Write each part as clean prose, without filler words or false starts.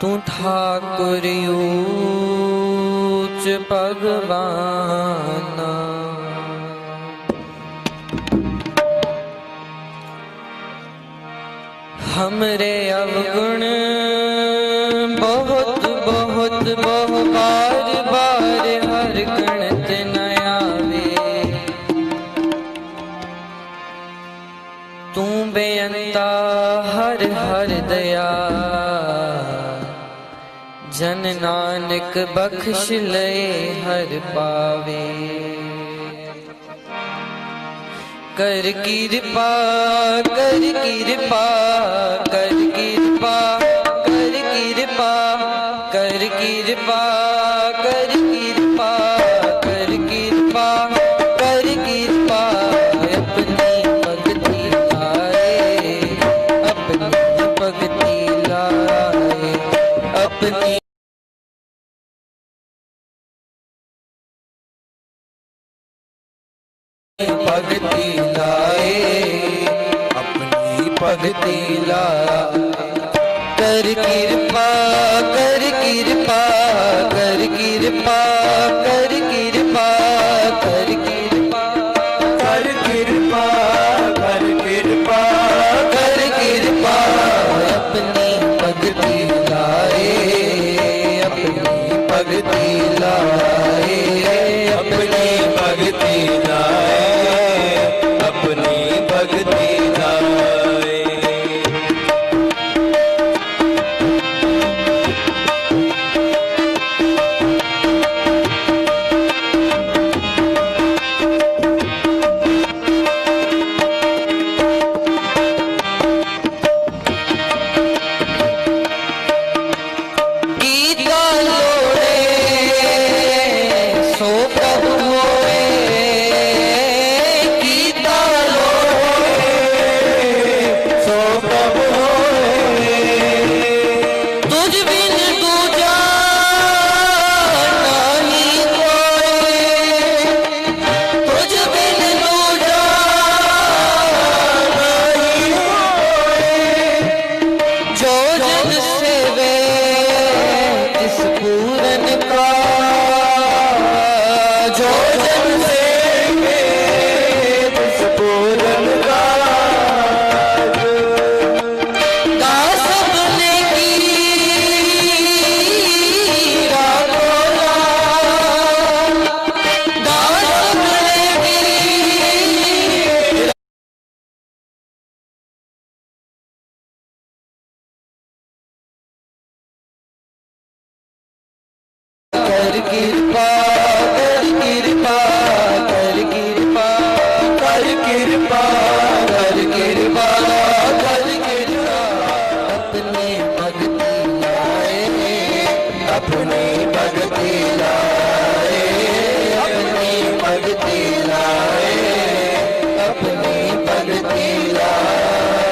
तू ठाकुर ऊच भगवाना, हमरे अवगुण बहुत बहुत बहु बार बार हर गणत न आवे। तू बेअंता हर हर दया, जन नानक बख्श ले हर पावे। कर कृपा कर कृपा कर कृपा कर कृपा कर कृपा कर कृपा कर कृपा कर कृपा, अपनी भक्ति लाए अपनी भक्ति लाए अपनी भक्ति लाए अपनी भक्ति लाए। कर कृपा कर कृपा कर कृपा कर कृपा कर कृपा कर कृपा कर कृपा कर कृपा, अपनी भक्ति लाए अपनी भक्ति लाए अपनी भक्ति लाए अपनी भक्ति लाए। कर कृपा कर कृपा कर कृपा कर कृपा कर कृपा कर कृपा, अपनी भक्ति लाए अपनी भक्ति लाए अपनी भक्ति लाए अपनी भक्ति लाए।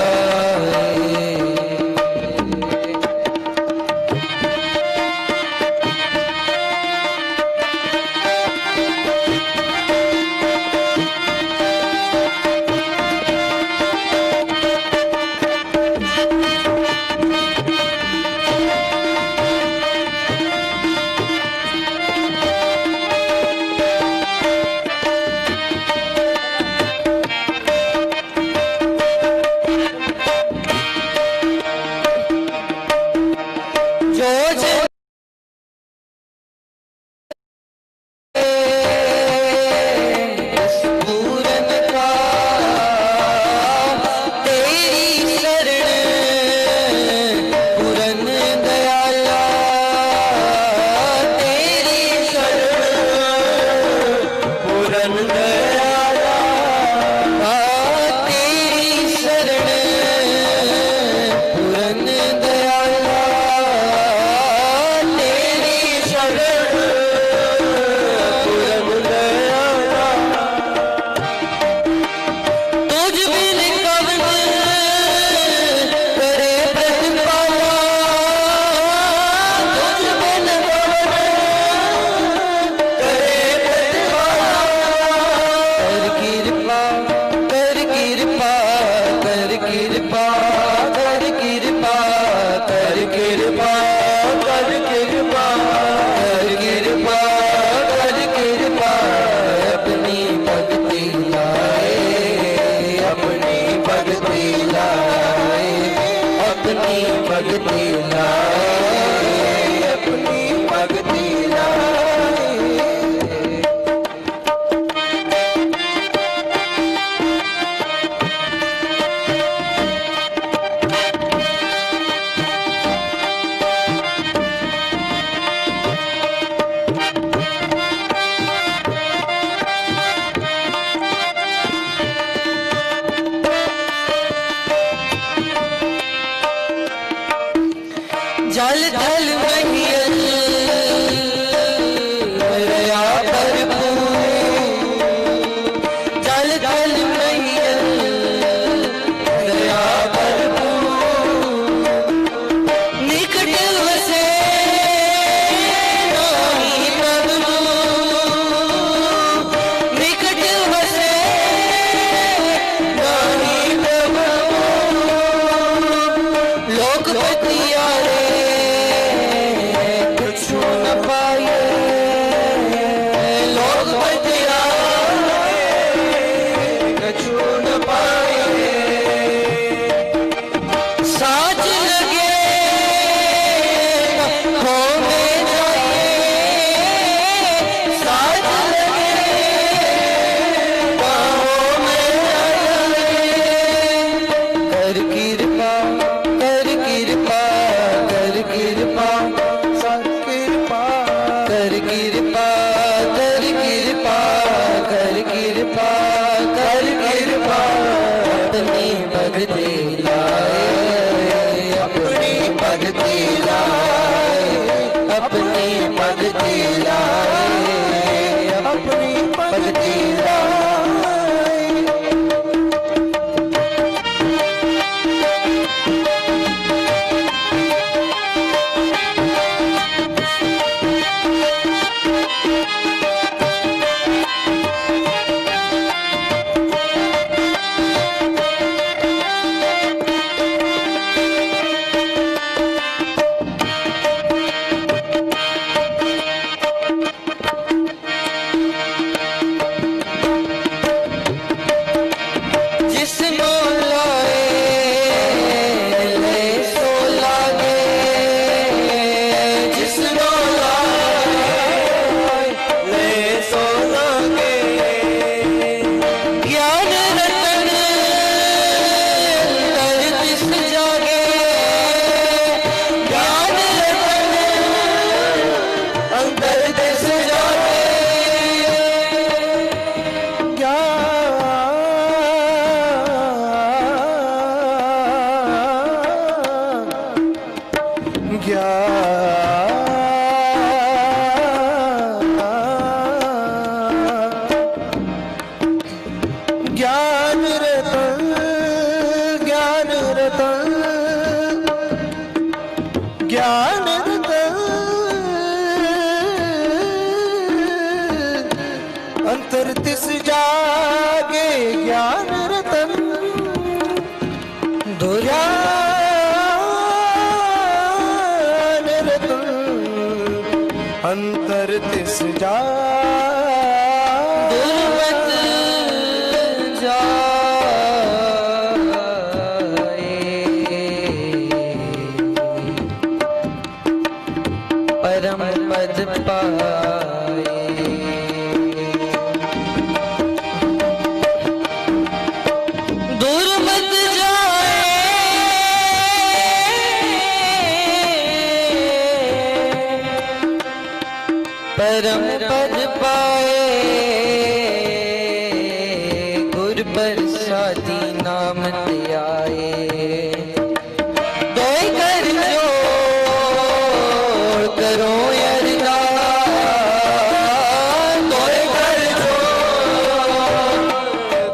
जल थल महियल दया भरपूर, जल थल महियल दया भरपूर, निकट वसे नाहि प्रभु, निकट वसे नाहि प्रभु, लोकपति आए कुछु न पाए, लोकपति आए कुछु न पाए, साज लगे खो में जाए, साज लगे बाहों में जाए, कर कृपा कर कृपा कर कृपा सर कृपा कर कृपा कर कृपा कर कृपा कर कृपा, अपनी भक्ति लाए अपनी भक्ति लाए, अपनी भक्ति लाए अपनी भक्ति लाए। जिसनो लाए ले सो लागे, जिसनो लाए ले सो लागे, ज्ञान रतन अंतर दिस जागे, ज्ञान रतन अंतर दिस जागे, ज्ञान रतन ज्ञान रतन ज्ञान रतन अंतर तिस जागे, ज्ञान रतन दुर्या ज्ञान रतन अंतर तिस जागे। दुर्मत जाए परम पद पाए, दुर्मत जाए परम पद पाए, गुर बरसाती नाम ते आए, दोय कर जोड़ करो अरदास, दोय कर जोड़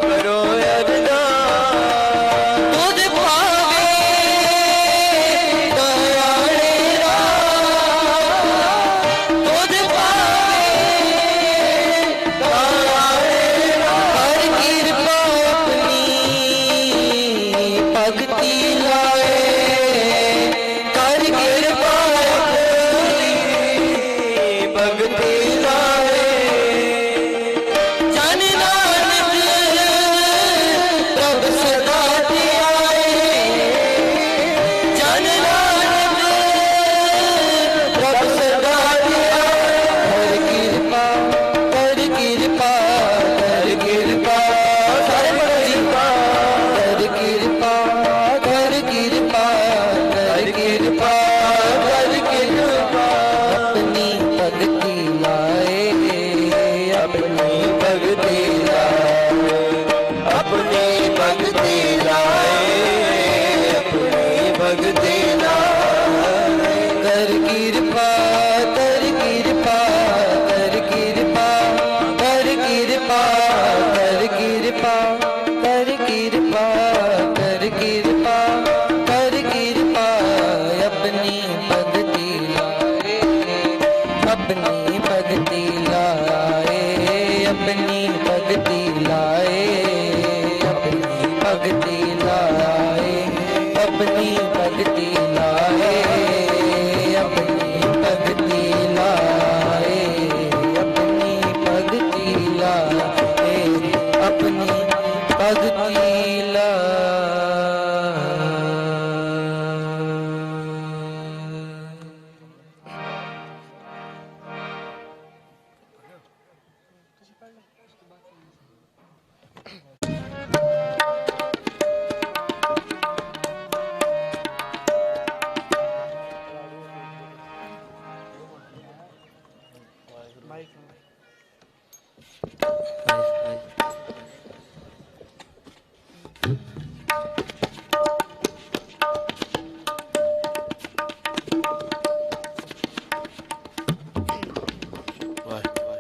करो अरदास, तुझ पावे दयाले राम, तुझ पावे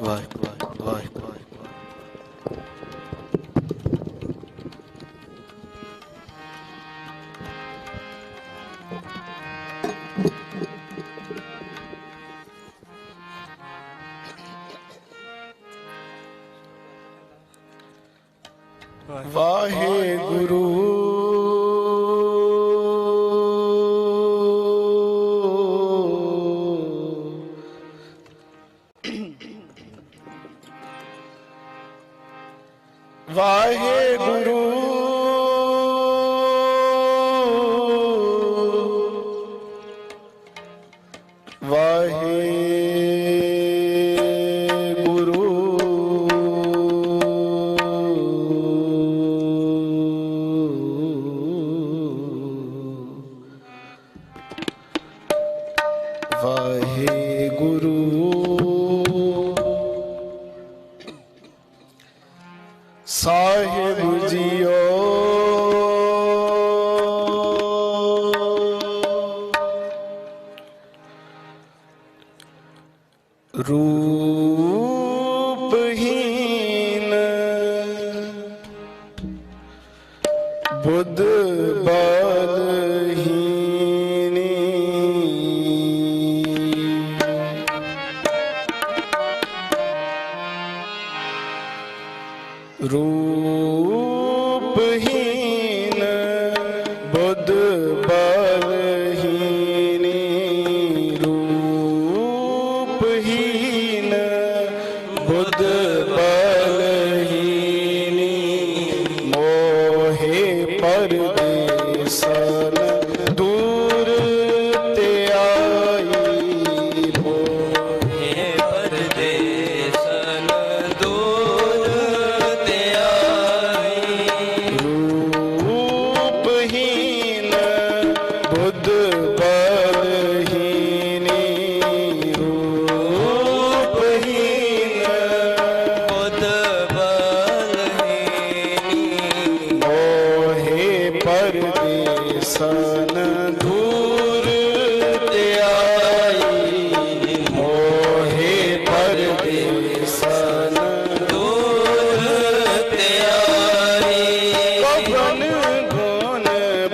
ਵਾਹਿਗੁਰੂ ਵਾਹਿਗੁਰੂ। ਵਾਹਿਗੁਰੂ ਵਾਹਿਗੁਰੂ ਵਾਹਿਗੁਰੂ ਸਾਹਿਬ ਜੀਓ ਰੂਪਹੀਨ ਬੁੱਧ ਬਲਹੀਨੀ ਰੂਪਹੀਨ ਬੁੱਧ ਬਲਹੀਨੀ ਰੂਪਹੀਨ ਬੁੱਧ ਬਲਹੀਨੀ ਮੋਹੇ ਪਰਦੇਸਨ ਦੂਰ ਤੇ ਆਈ ਮੋਹੇ ਪਰਦੇਸਨ ਦੂਰ ਤੇ ਆਈ ਰੂਪਹੀਨ ਬੁੱਧ ਬਲਹੀਨੀ ਰੂਪਹੀਨ ਬੁੱਧ ਬਲਹੀਨੀ ਮੋਹੇ ਪਰਦੇਸਨ ਦੂਰ ਤੇ ਆਈ ਮੋਹੇ ਪਰਦੇਸਨ ਦੂਰ ਤੇ ਆਈ ਕਵਨ ਗੁਣ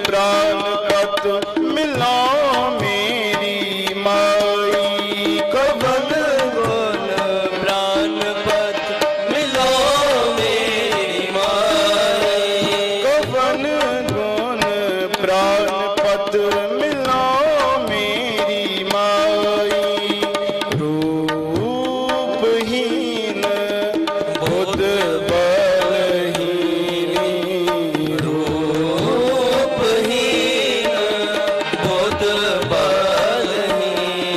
ਪ੍ਰਾਨ ਕਤ ਮਿਲਾ ਮੇਰੀ ਮਾਈ ਕਵਨ ਗੁਣ ਪ੍ਰਾਨ ਪਤ ਮਿਲੋ ਮੇਰੀ ਮਾਈ ਕਵਨ ਗੁਣ ਪ੍ਰਾਨ ਪਤ ਮਿਲਾ ਮੇਰੀ ਮਾਈ ਰੂਪਹੀਨ ਬੁੱਧ ਬਲਹੀਨੀ ਰੂਪਹੀਨ ਬੁੱਧ ਬਲਹੀਨੀ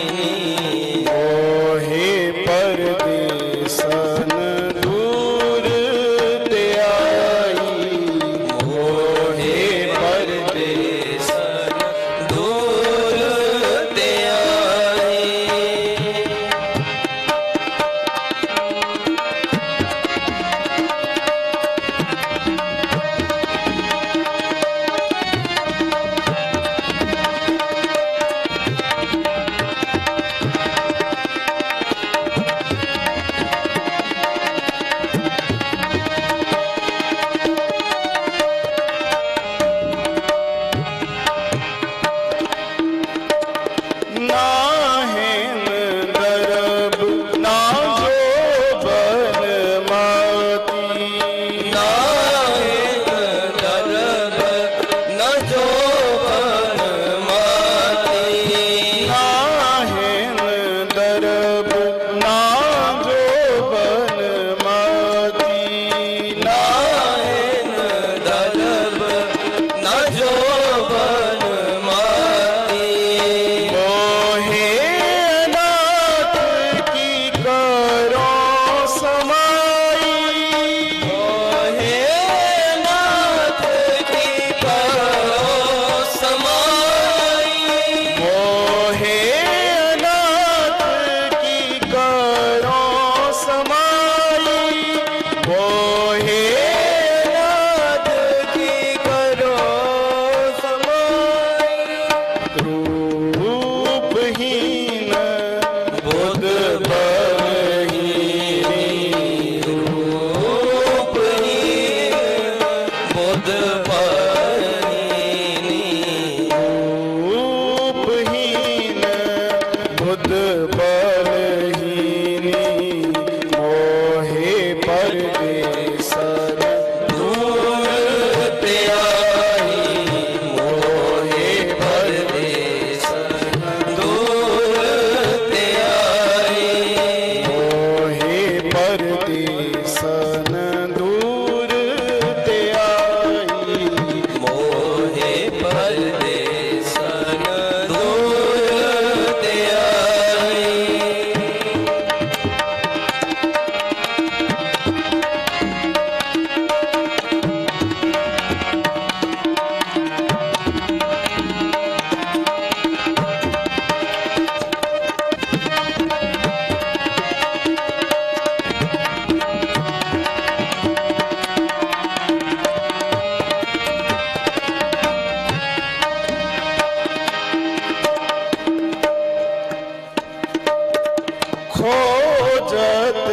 खोजत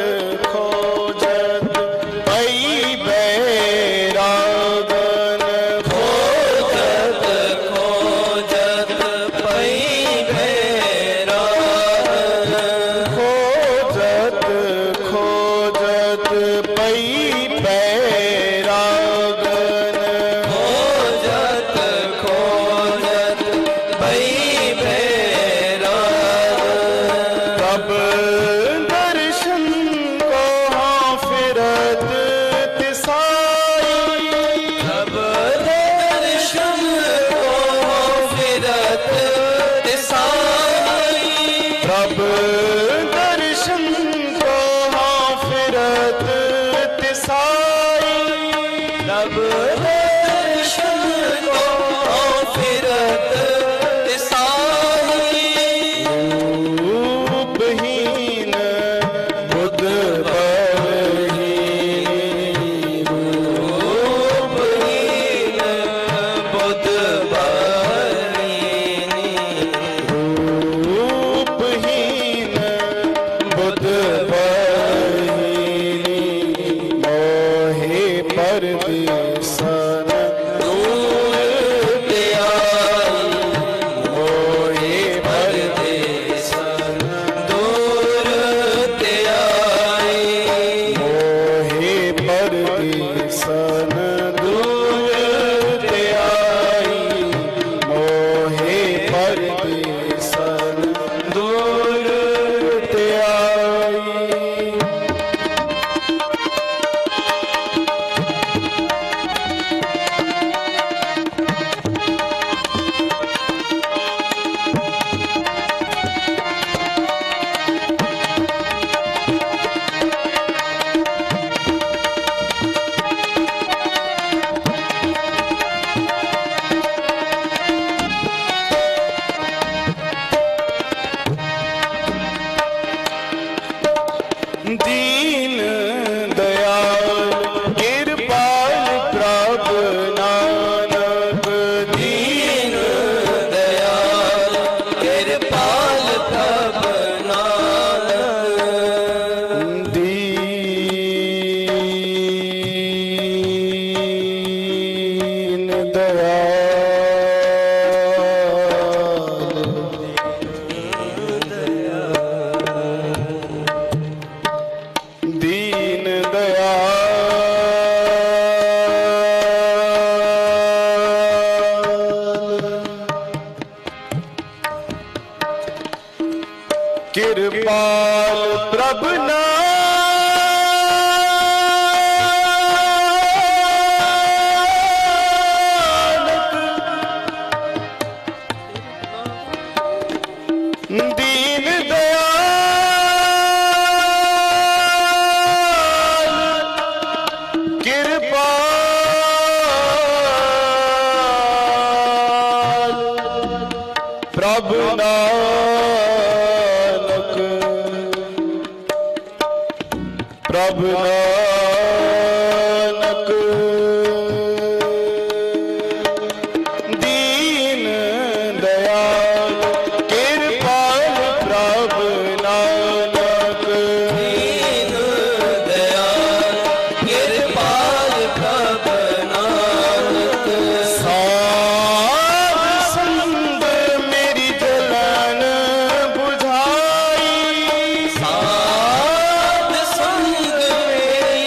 खोजत पई बैरागन खोजत खोजत पई बैरागन खोजत खोजत पई बैरागन खोजत खोजत पई बैरागन तब दर्शन को हाँ फिरत तिसाई तब दर्शन को फिरत तिसाई तब दर्शन को हाँ फिरत तिसाई तब दर्शन को फिरत तिसाई रूपहीन बुद्ध बलहीन रूपहीन बुद्ध बलिनी रूपहीन बुद्ध बलहीनी मोहे परदेसन दूर त्याई मोहे परदेसन दूर त्याई मोहे परदेसन दूर त्याई मोहे परदेसन दूर त्याई दीन दयाल कृपाल प्रभु नानक दीन दयाल कृपाल प्रभु नानक दीन दयाल दीन दयाल कृपाल प्रभु नानक दीन दयाल कृपाल प्रभु नानक प्रभु नानक दीन दयाल कृपाल प्रभु नानक दीन दयाल कृपाल प्रभु नानक साध संग मेरी जलन बुझाई साध संग मेरी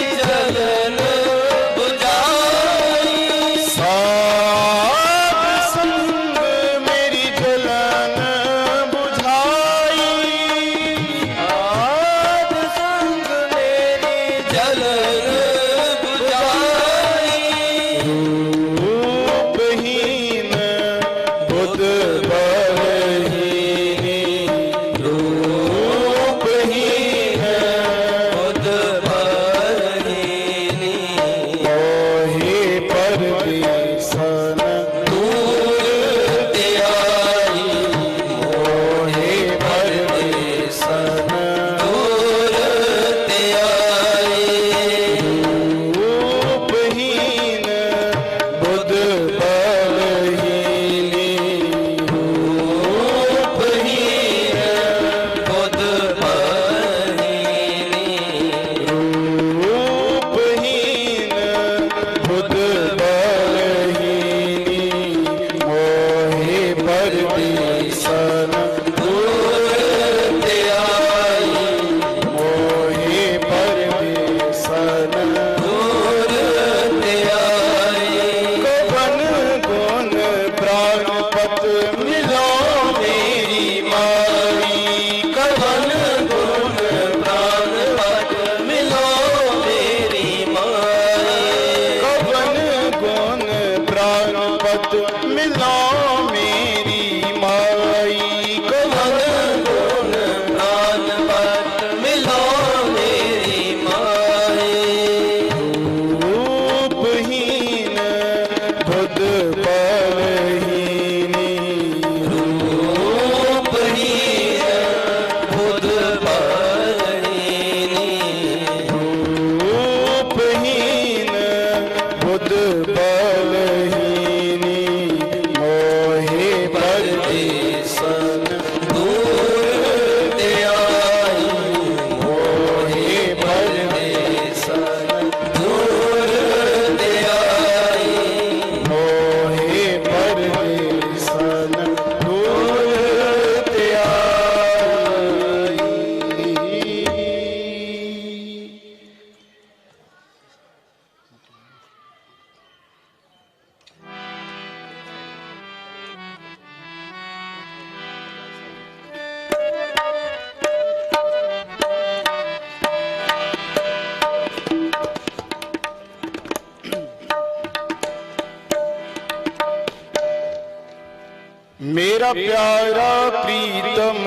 मेरा प्यारा प्रीतम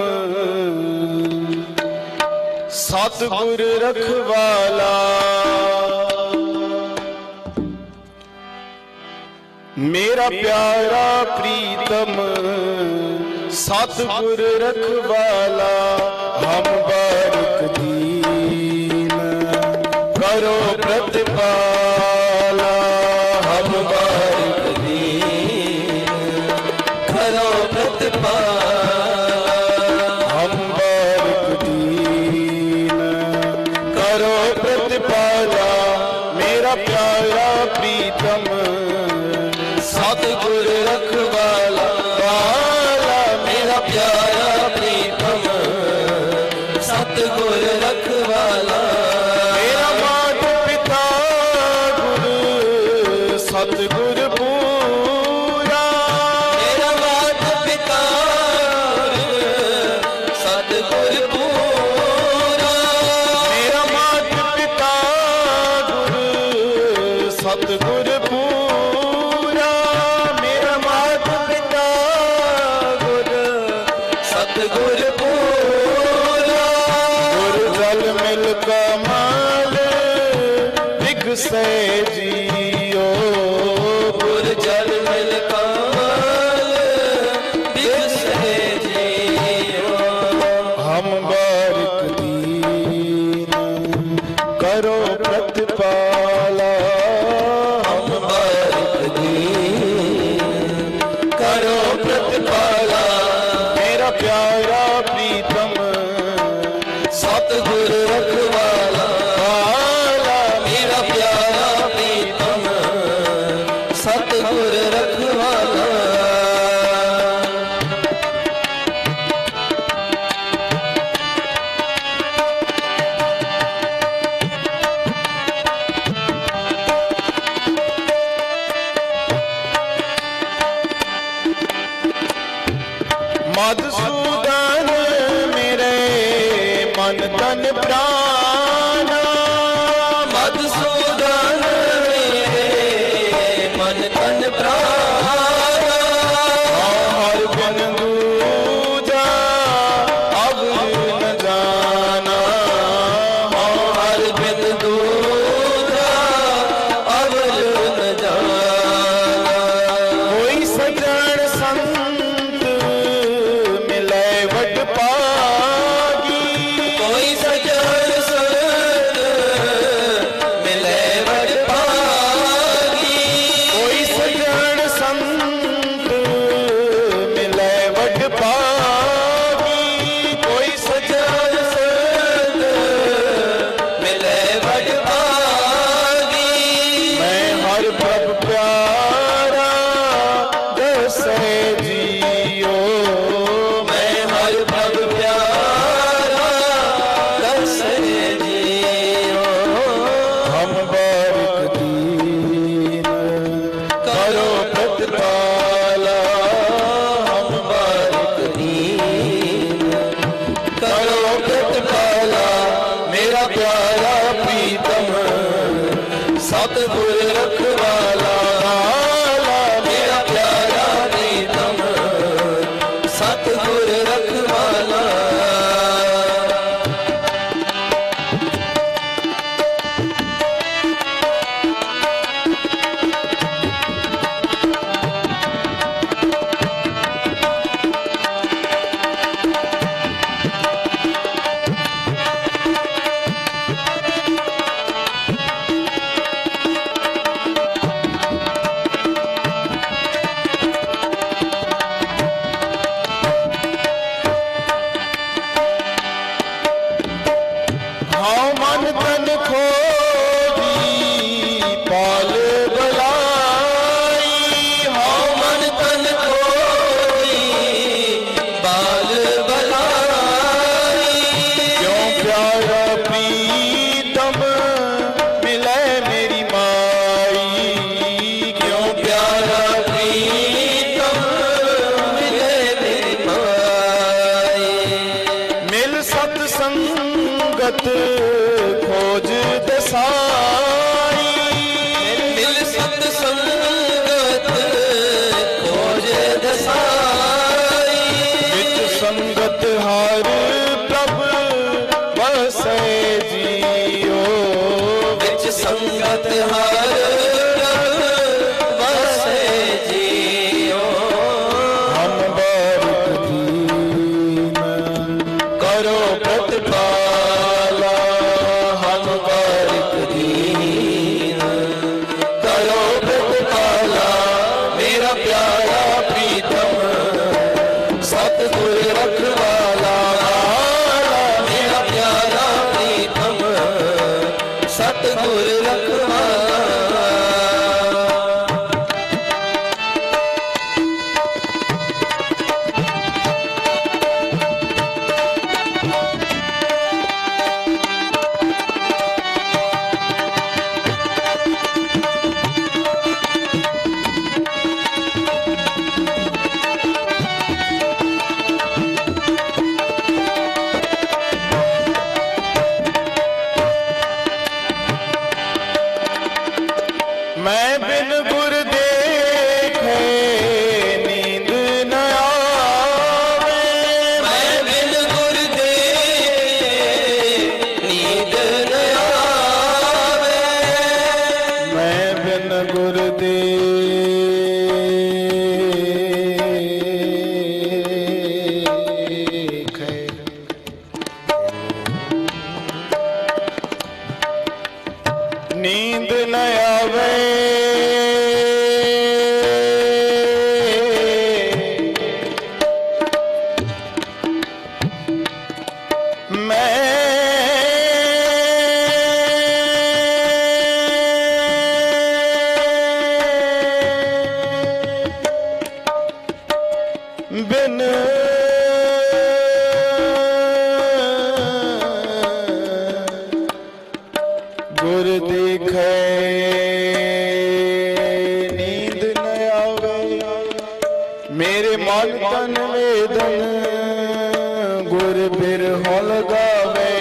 सतगुर रखवाला, मेरा प्यारा प्रीतम सतगुर रखवाला, हम बारिक दीन करो प्रतिपाला, हम बारिक दीन करो प्रतिपाला, हम बारिक दीन करो प्रतिपाला, मेरा प्यारा प्रीतम सतगुर रखवाला, मेरा प्यारा प्रीतम सतगुर रखवाला, मेरा मात पिता गुरु सतगुर पूरा, मेरा मात पिता गुरु सतगुर पूरा, मेरा मात पिता गुरु सतगुर पूरा, मेरा मात पिता गुरु सतगुर पूरा, गुरु जल मिल कमाल विगसे जियो, गुरु जल मिल कमाल विगसे जियो, हम बारिक दीन करो प्रतिपाला, हम बारिक दीन करो प्रतिपाला, मेरा प्यारा प्रीतम सतगुर रखवाला, मेरा प्यारा प्रीतम सतगुर रखवाला, मधुसूदन मेरे मन तन प्राण, मधुसूदन मेरे मन तन प्राण, हर बिन दूजा अब न जाना, हर बिन दूजा अब न जाना, कोई सजन संत मिले वट पागी, कोई सजन संत मिले वट पागी, कोई सजन संत मिले वट पागी, कोई सजन संत मिले वट पागी, मैं हर प्रभ प्यारा दसे जियो, मैं हर प्रभ प्यारा दसे जियो, हम बारिक दीन करो प्रतिपाला, हम बारिक दीन करो प्रतिपाला, मेरा प्यारा प्रीतम सतगुर रखवाला, मेरा प्यारा प्रीतम सतगुर रखवाला, हाँ मन तन खोजी पाल बलाई, हाँ मन तन खोजी पाल बलाई, क्यों प्यारा प्रीतम मिले मेरी माई, क्यों प्यारा प्रीतम मिले मेरी माई, मिल सत्संगत खोज दसाई, मिल सत्संगत खोज दसाई, करो प्रतिपाला हम बारिक दीन करो प्रतिपाला मेरा प्यारा प्रीतम सतगुर रखवाला मेरा प्यारा प्रीतम सतगुर रखवाला। मैं बिन गुर देखे नींद न आवे मैं बिन गुर देखे नींद न आवे मैं बिन गुर देखे नींद न आवे बिन गुर देखे नींद न आवे मेरे मन तन वेदन गुर बिरहो लगावे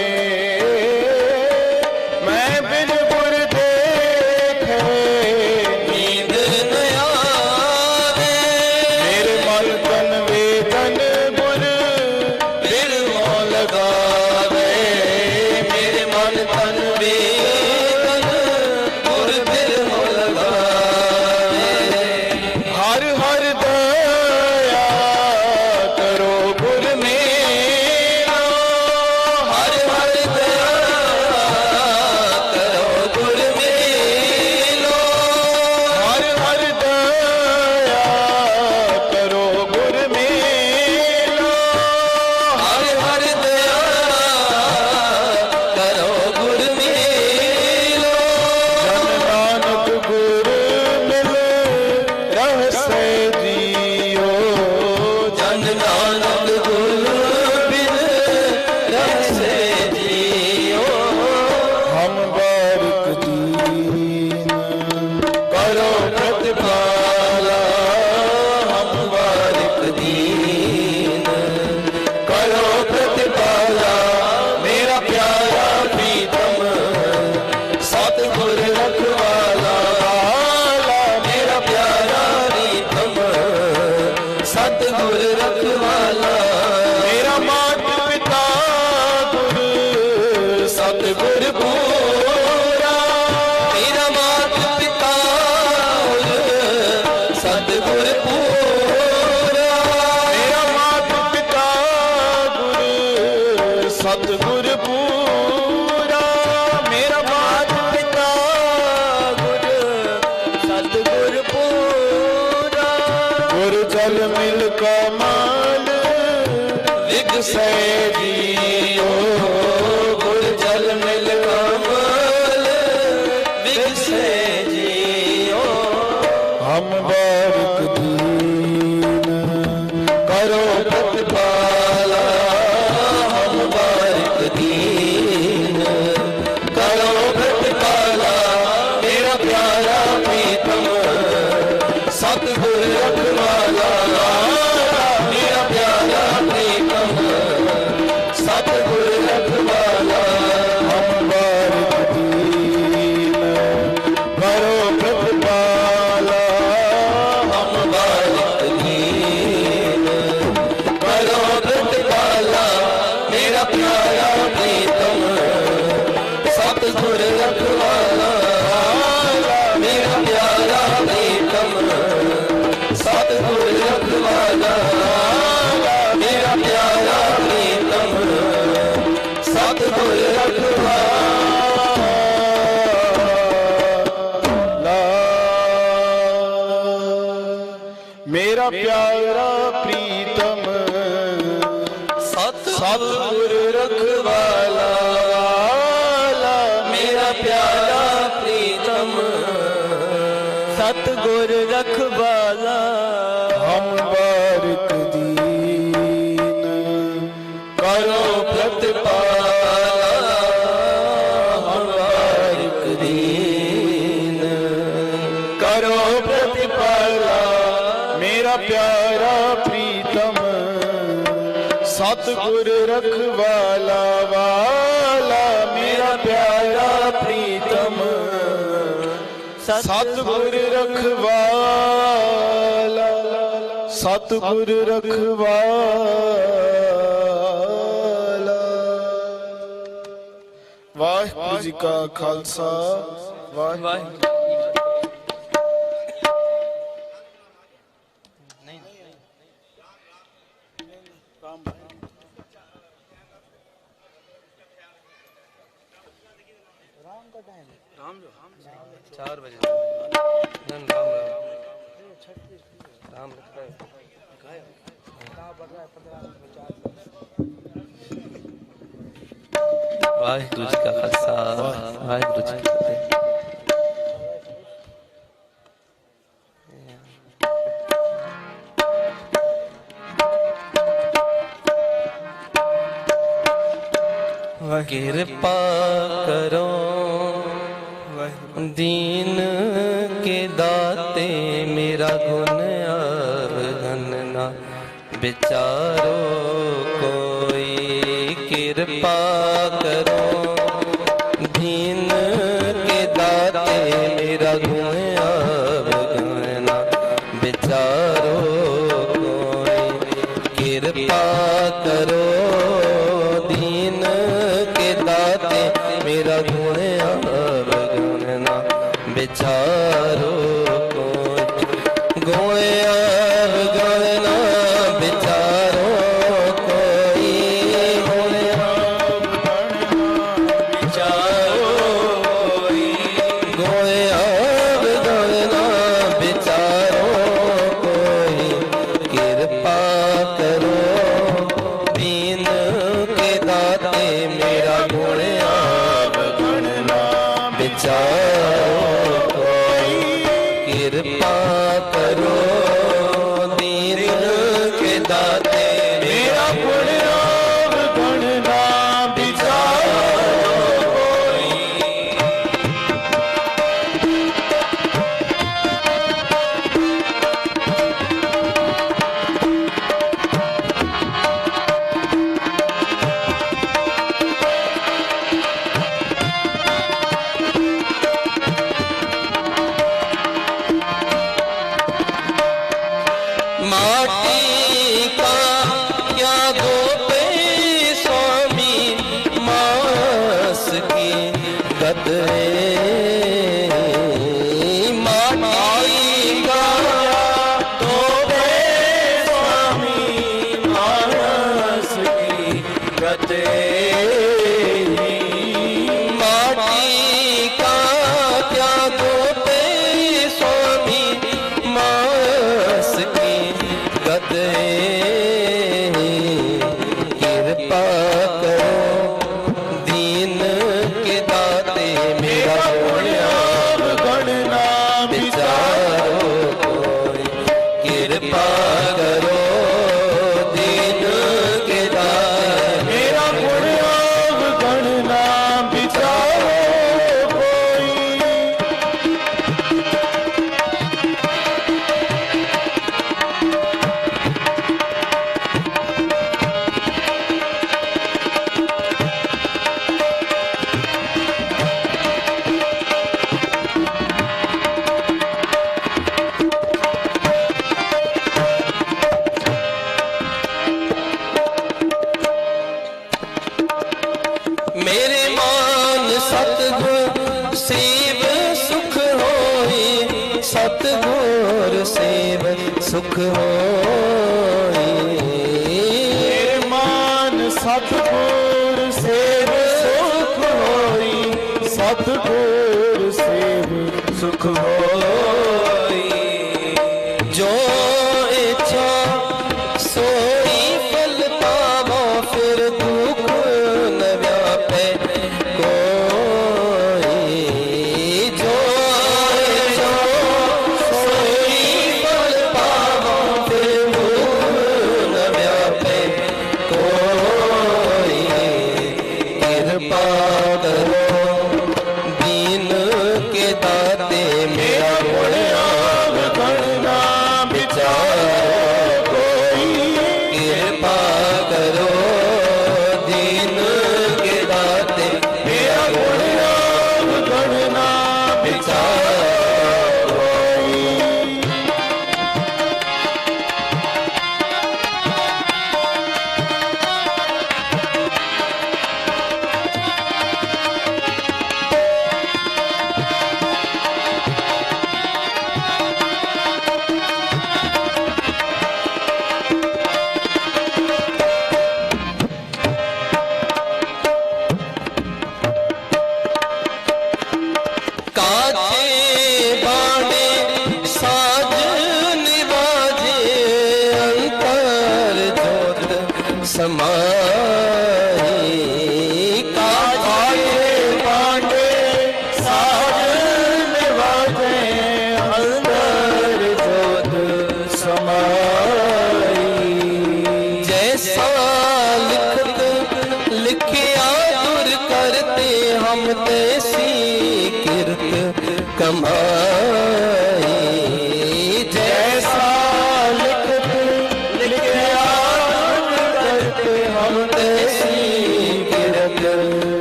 मैं बिन गुर देखे नींद न आवे मेरे मन तन वेदन गुर बिरहो लगावे मेरे मन तन वेदन गुर बिरहो लगावे हर हर दया करो गुर मेरा हर हर दया करो गुर मेरा हर हर दया करो गुर मेरा हर हर दया करो गुर मेरा जन नानक गुर मिल रहसे जियो जन नानक गुर बिन रहसे जियो हम बारिक दीन करो प्रतिपाला हम बारिक दीन करो प्रतिपाला मेरा प्यारा प्रीतम सतगुर रखवाला मेरा प्यारा प्रीतम सतगुर रखवाला मेरा माता पिता गुरु सतगुर पूरा मेरा माता पिता गुरु सतगुर पूरा मेरा माता पिता गुरु सतगुर पूरा मेरा माता पिता गुरु सतगुर पूरा गुर जल मिल कमाल विगसे जियो गुर जल मिल कमाल विगसे जियो हम बारिक दीन करो प्रतिपाला हम बारिक दीन प्यारा प्रीतम सतगुर रखवाला मेरा प्यारा प्रीतम सतगुर रखवाला हम बारिक दीन करो प्रतिपाला हम बारिक दीन करो प्रतिपाला मेरा प्यारा प्रीतम सतगुर रखवाला वाला मेरा प्यारा प्रीतम सतगुर रखवाला सतगुर रखवाला। वाहिगुरु जी का खालसा वाहिगुरु। राम 4 बजे राम राम रखता है वाहिगुरु जी का खालसा वाहिगुरु जी की फतेह। कृपा करो दीन के दाते मेरा गुण अवगन ना विचारो कोई। कृपा करो दीन के दाते मेरा गुण अवगन ना विचारो कोई। कृपा करो दीन के दाते मेरा गुण अवगन ना विचारो कोई। गुण अवगन ना विचारो कोई। गुण विचारो कोई। गुण अवगन ना विचारो कोई। कृपा करो दीन के दाते मेरा गुण अवगन ना विचारो कोई। कृपा करो दीन के दाते मेरा गुण अवगन ना विचारो कोई। माटी का क्या धोपे स्वामी मास की गदरे। माटी का धोपे स्वामी मास की गदरे। माटी का क्या धोपे स्वामी मास की गदरे। कृपा करो दीन के दाते मेरा गुण अवगन ना विचारो कोई। कृपा करो दीन के दाते मेरा गुण अवगन ना विचारो कोई। मेरे मान सतगुर सेव सुख होई। सतगुर सेव सुख होई। मेरे मान सतगुर सेव सुख होई। सतगुर सेव सुख होई। जो कृपा करो दीन के दाते मेरा गुण अवगुण ना विचारो कोई। कृपा करो दीन के दाते मेरा गुण अवगुण ना विचारो कोई। काचे बाणे साज निवाजे अंतर जोत समाई। काचे बाणे साज निवाजे अंतर जोत समाई। जैसा लिखत लिखिया दूर करते हम तैसी किरत कमाई। जैसा लिखत लिखिया करते हम तैसी किरत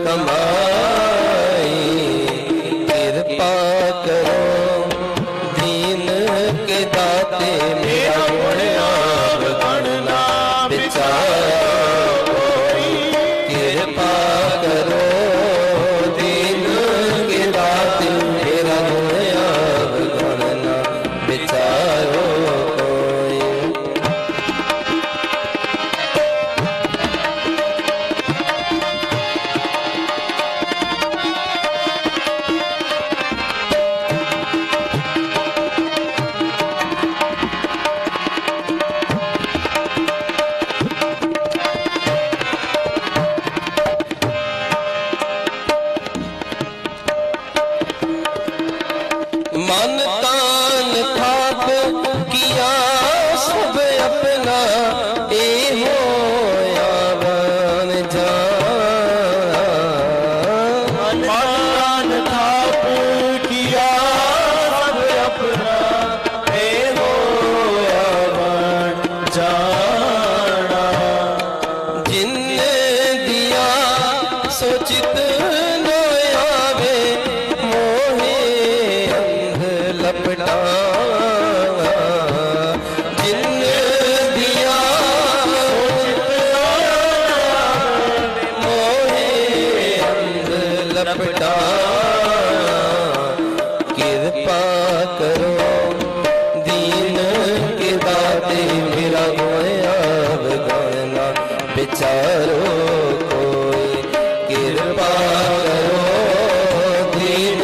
कमाई। कृपा करो दीन के दाते मेरा गुण अवगुण ना विचारो कोई। कृपा करो दीन के दाते मेरा गुण अवगुण ना विचारो कोई। मन तान थाप किया सब अपना ए हो यावन जान। मन तान थाप किया सब अपना ए हो यावन जाना। जिनने दिया सोचित न आवे मोहे लपटा। जिनने दिया मोहे अंध लपटा। कृपा करो दीन के दाते मेरा गुण अवगुण ना विचारो कोई। कृपा करो दीन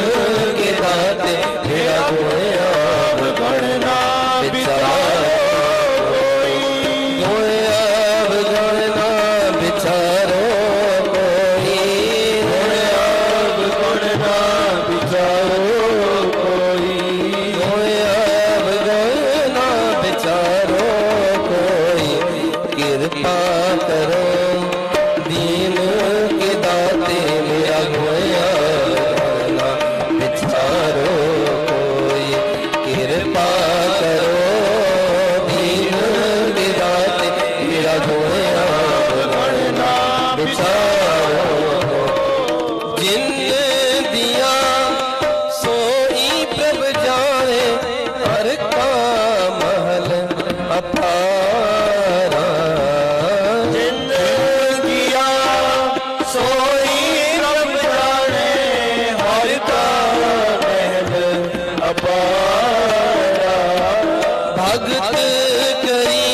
के दाते मेरा गुण अवगुण ना विचारो कोई। गुण अवगुण ना विचारो कोई। गुण अवगुण ना विचारो कोई। गुण अवगुण ना विचारो कोई। कृपा करो दीन के दाते मेरा गुण अवगुण ना विचारो कोई। कृपा करो दीन के दाते मेरा गुण अवगुण ना विचारो। जिनने दिया सोई प्रभ जाने हर का महल अपारा। जिनने दिया सोई प्रभ जाने हर का महल अपारा। भगत करी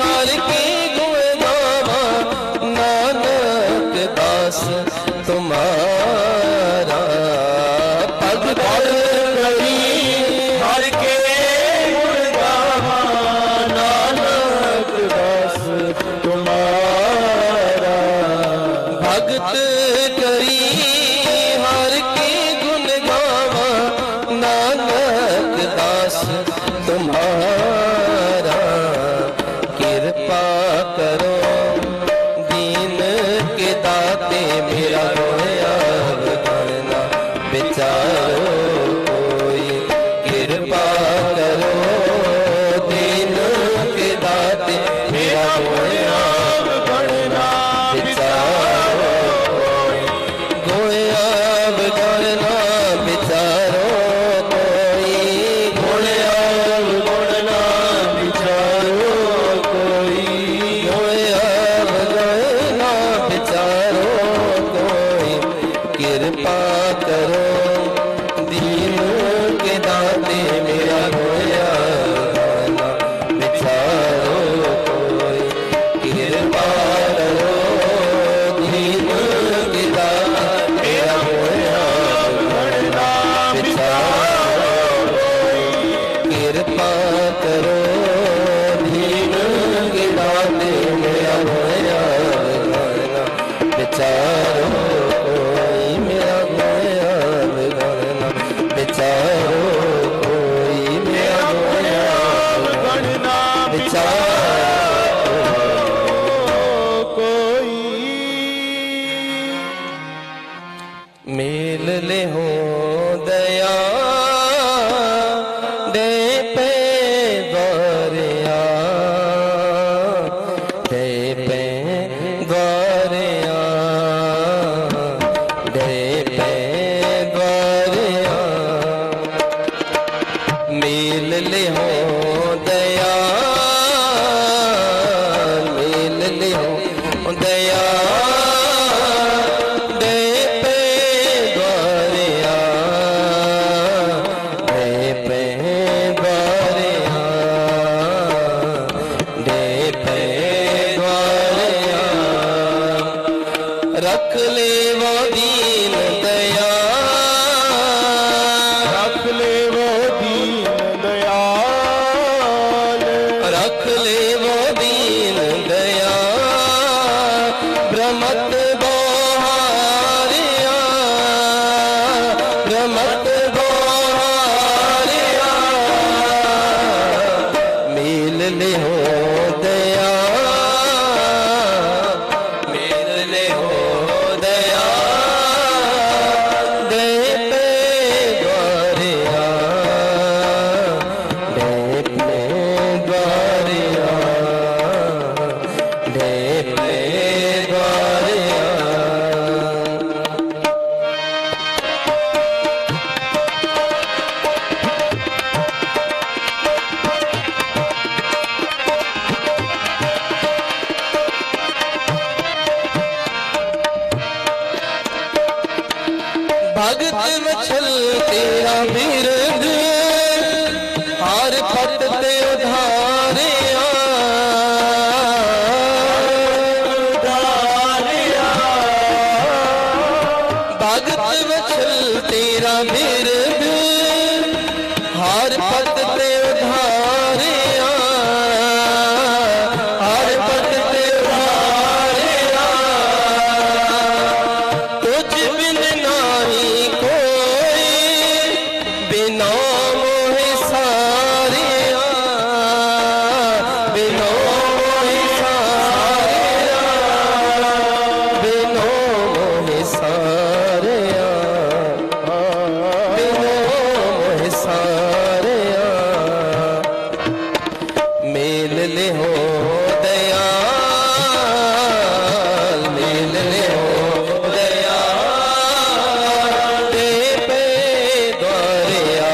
हर के गुण गावा नानक दास तुम्हारा। भगत करी हर के गुण गावा नानक दास तुम्हारा। भगत करी हर के गुण गावा नानक दास तुम्हारा। कृपा करो दीन के दाते मेरा विचारो कोई मेरा दयाल गणना विचारो कोई मेरा दयाल गणना विचारो कोई मेल ले हो दया दे पे द्वारिया दे पे द्वारिया दे पे द्वारिया मेल ले हो दया मेल ले हो दया दे पे द्वारिया दे पे द्वारिया दे पे द्वारिया रख ले वो दीन दया रख ले वो दीन दयाल रख ले वो दीन दया ब्रह्मत बोहारिया ब्रह्मत बोहारिया मेल ले हो दया मेल ले हो दया दे पे द्वारिया दे पे द्वारिया दे पे द्वारिया भगत वछल तेरा बिरद हार पट ते उधारिया भगत वछल तेरा बिरद हार पट ते उधारिया हार पट ते उधारिया तुझ बिन नाही कोई बिना मोहि सारिया बिना मोहि सारिया बिना मोहि सारिया बिना मोहि सारिया मेल ले हो दया मेल ले हो दया दे पे द्वारिया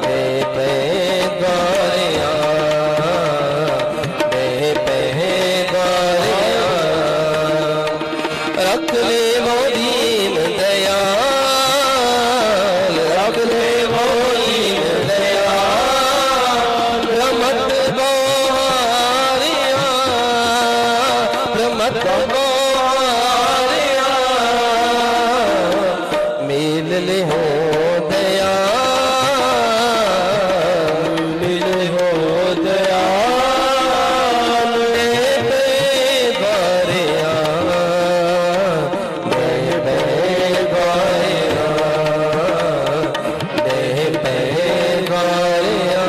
दे पे द्वारिया दे पे द्वारिया रख ले वो दीन दया रख ले वो दीन दया ब्रह्मत बोहारिया ब्रह्मत बोहारिया मेल ले हो दया मेल हो दया दे पे द्वारिया दे पे द्वारिया दे पे द्वारिया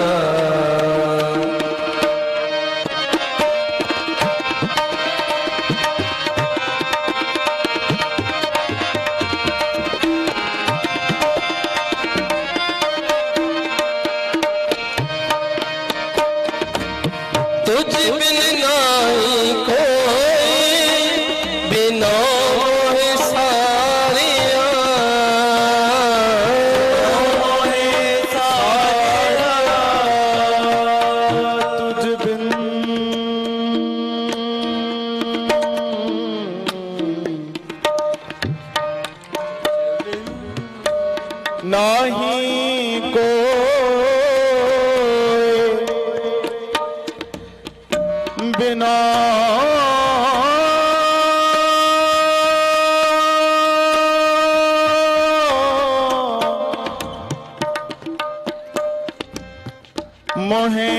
तुझ बिन नाही कोई बिना मोहि सारिया मोहे सारा तुझ बिन नाही को बिना मोहे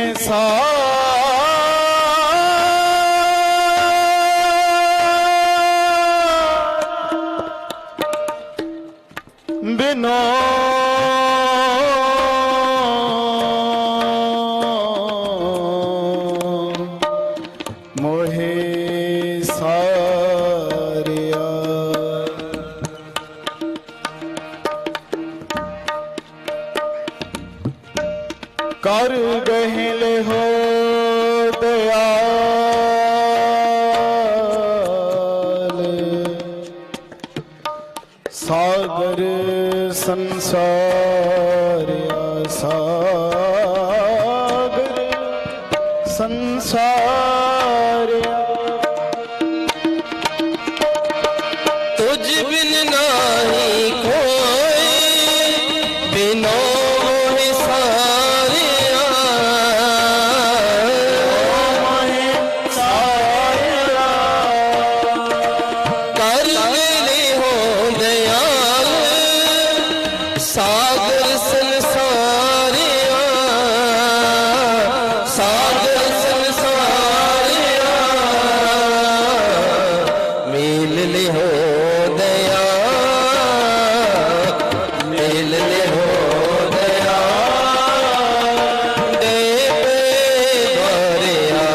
बिनो मोहे सारिया। कर गहिल हो दयाल सागर संसारिया सागर संसारिया। तुझ बिन नाही कोई बिनो मोहि सारिया। मोहि सारिया। कर मिले हो दयाल सागर संसारिया। सागर संसारिया मिल ले हो दया। मिल ले हो दया दे पे द्वारिया।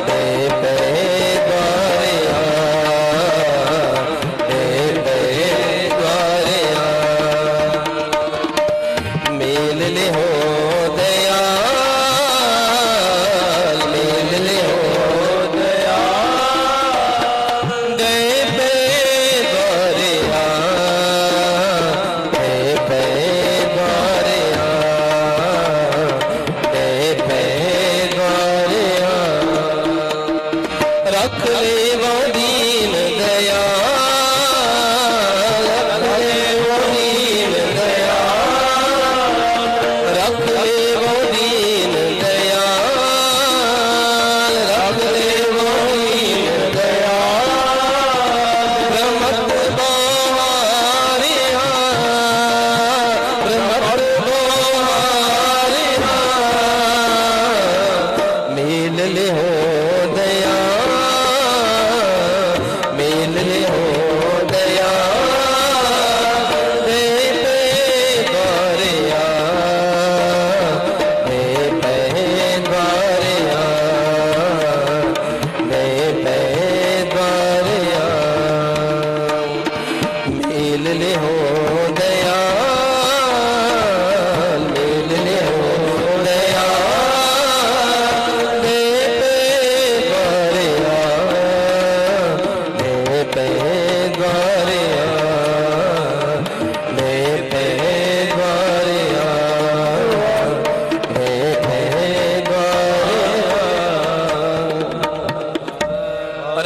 दे पे द्वारिया। दे पे द्वारिया मिल ले हो दया। मिल ले हो दया दे पे द्वारिया। दे पे द्वारिया। दे पे द्वारिया रख ले वो दीन दया। रख ले वो दीन दया। रख ले वो दीन दया। रख ले वो दीन दया ब्रह्मत बहारिया। ब्रह्मत बहारिया मिल ले हो दया। मिल ले हो दया दे पे द्वारिया। दे पे द्वारिया। दे पे द्वारिया मिल ले हो दया। मिल ले हो दया दे पे द्वारिया। दे पे द्वारिया। दे पे द्वारिया। दे पे द्वारिया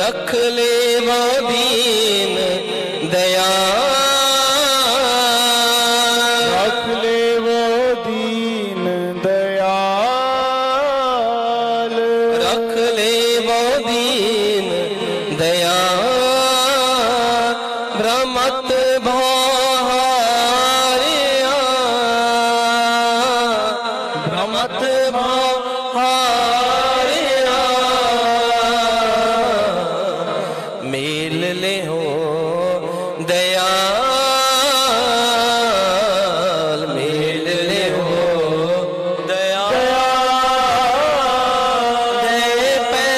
रख ले वो दीन दया। रख ले वो दीन दयाल रख ले वो दीन दया ब्रह्मत बहारिया। ब्रह्मत बहारिया मिल ले हो दयाल। मिल ले हो दयाल दे पे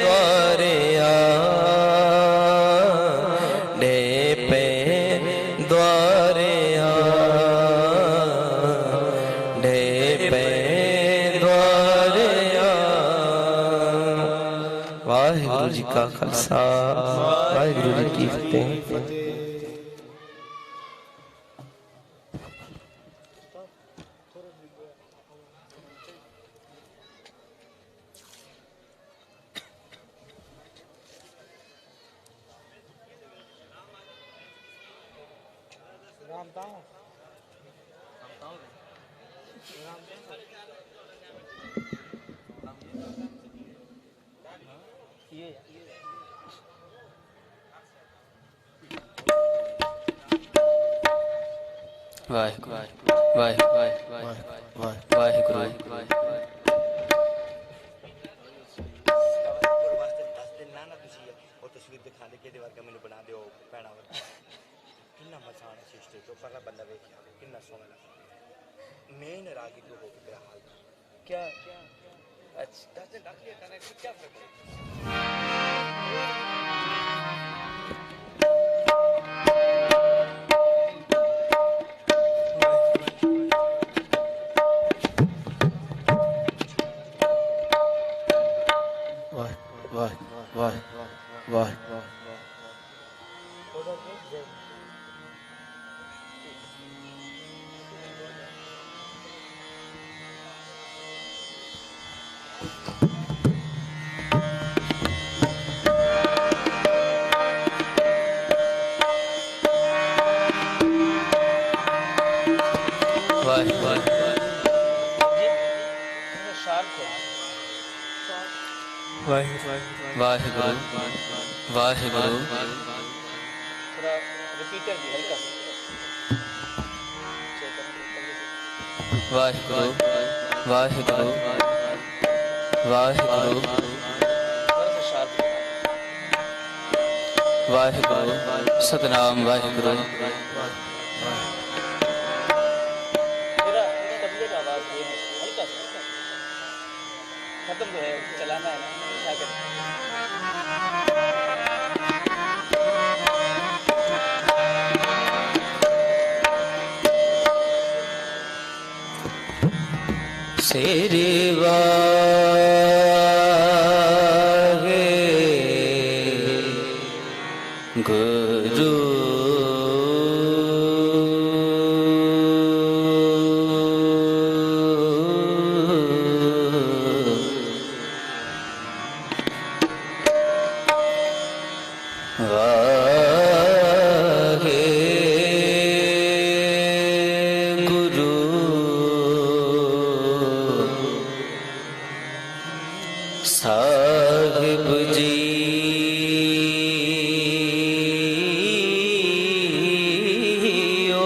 द्वारिया। दे पे द्वारिया। दे पे द्वारिया। वाहिगुरु जी का खालसा वाहिगुरु जी की फतेह। वाहिगुरु वाहिगुरु वाहिगुरु और तस्वीर दिखा दे के दीवार का मैंने बना दो पैड़ा किन्ना मजा आना सिस्टर तो पहला बंदा देखिया किन्ना सोहना लगा मेन रागी तो हो गया हाल क्या अच्छा 10 दिन रख लिया करने से क्या फर्क वाह वाह वाह वाह वाह वाह वाहिगुरु वाहिगुरु थोड़ा रिपीटर भी हल्का वाहिगुरु वाहिगुरु वाहिगुरु थोड़ा सा शार्प वाहिगुरु सतनाम वाहिगुरु मेरा तबले का आवाज है हल्का सा खत्म तो है चलाना है ना क्या करें शेरे वाहे गुरु वाहे गुरु साहिब जी ओ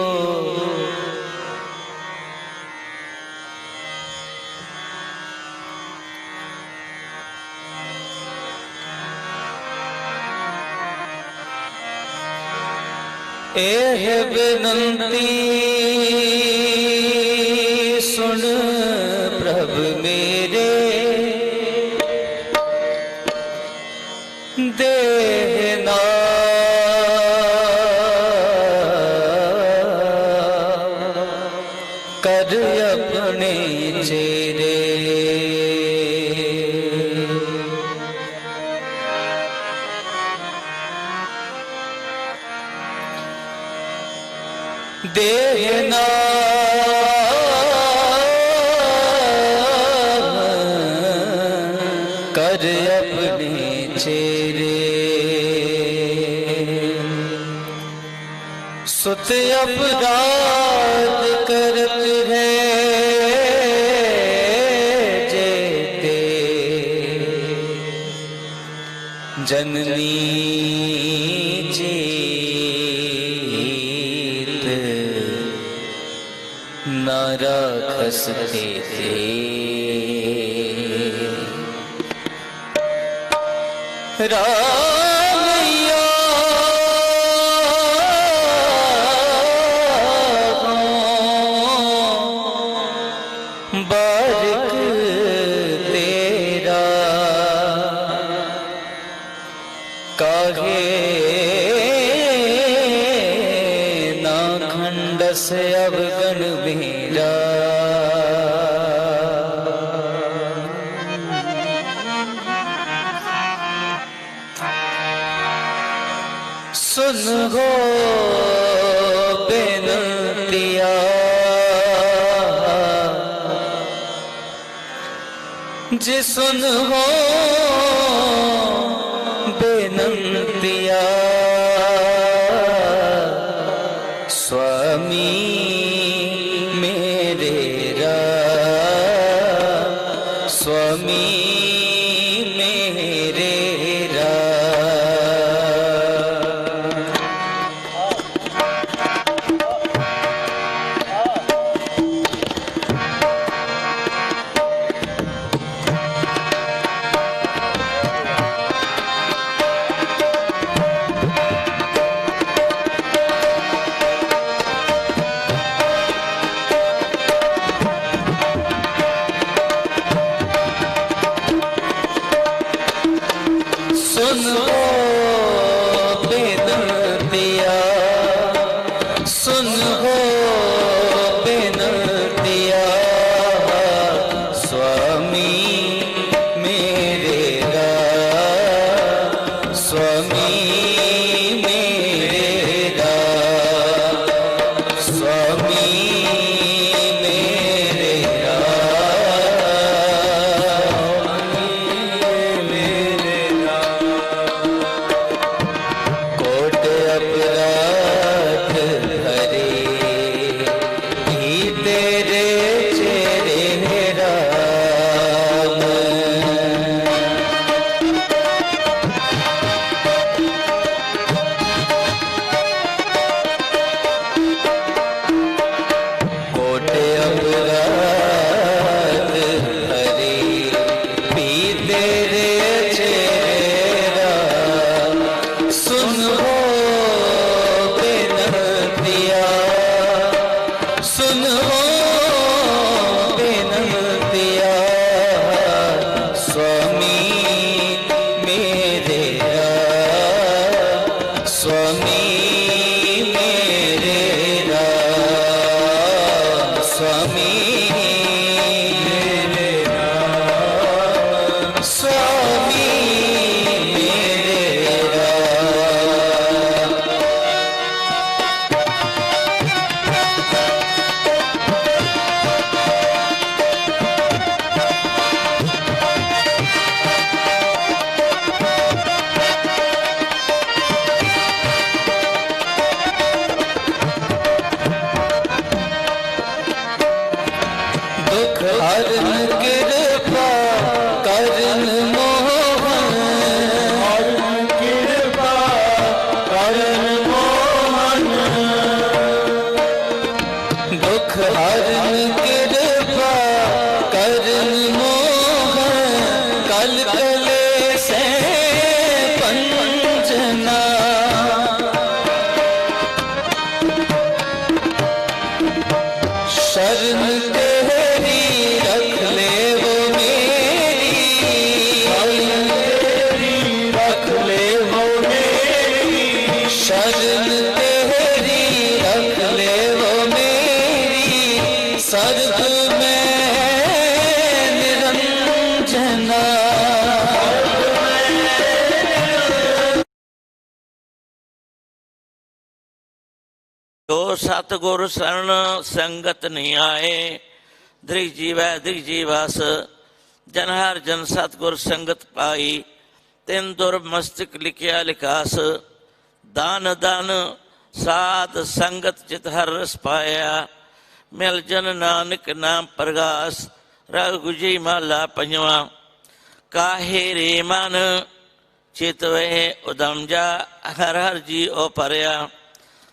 एह बिनती सुन प्रभ मेरे देना कर अपने चेरे देना कर अपने चेरे सुत अपराध करत है जेते जननी जीत न राखसते थे रामैया बारिक तेरा काहे ना खंडस अवगण मेरा सुन हो बेनतिया जी सुन हो बेनतिया स्वामी मेरे स्वामी मेरे सुन हो बेनतिया, सुन हो बेनतिया, स्वामी मेरे स्वामी मेरे स्वामी मेरे कोट अपराध भरे भी तेरे चेहरे राम। कोट अपराध भरे भी तेरे चेहरे राम। सुन हो बेनतिया, सुन हो बेनतिया, स्वामी मेरे स्वामी मेरे स्वामी मेरे स्वामी मेरे दुख हरन कृपा करन मोहन, हरन कृपा करन मोहन, दुख हरन कृपा करन मोहन, कल कले से पंजना, शरण तेरी रख ले वो मेरी, शरण तेरी रख ले वो मेरी, शरण तेरी रख ले वो मेरी, सर्ग में निरंजना। तो सतगुर शरण संगत नहीं आए, दृग जीवै दृग जीवास, जन हर जन सतगुर संगत पाई, तिन दुर मस्तक लिखिया लिखास, दान दान साध संगत चित हर रस पाया, मिल जन नानक नाम प्रगास, रघुजी माला पंजवा। काहे रे मन चित वे उदम जा, हर हर जी ओ परया,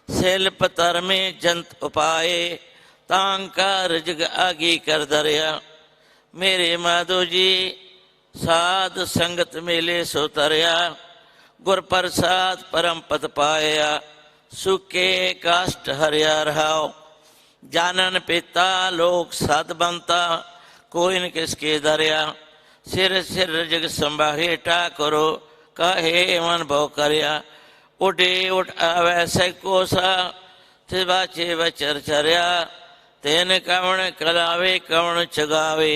शिल्प तरमे जंत उपाए, तांकार जग आगी कर दरिया। मेरे माधो जी साध संगत मेले सो तरया, गुर प्रसाद परम पद पाया, सुखे काष्ट हरिया रहाओ, जानन पिता लोक साध बनता, कोई न किसके दरिया। सिर सिर जग संभाहे ठाकुरो, काहे मन भव करया, उठे उठ आवे सकोसा, बाचे बचर चरिया, तेन कवण कलावे कवण चगावे,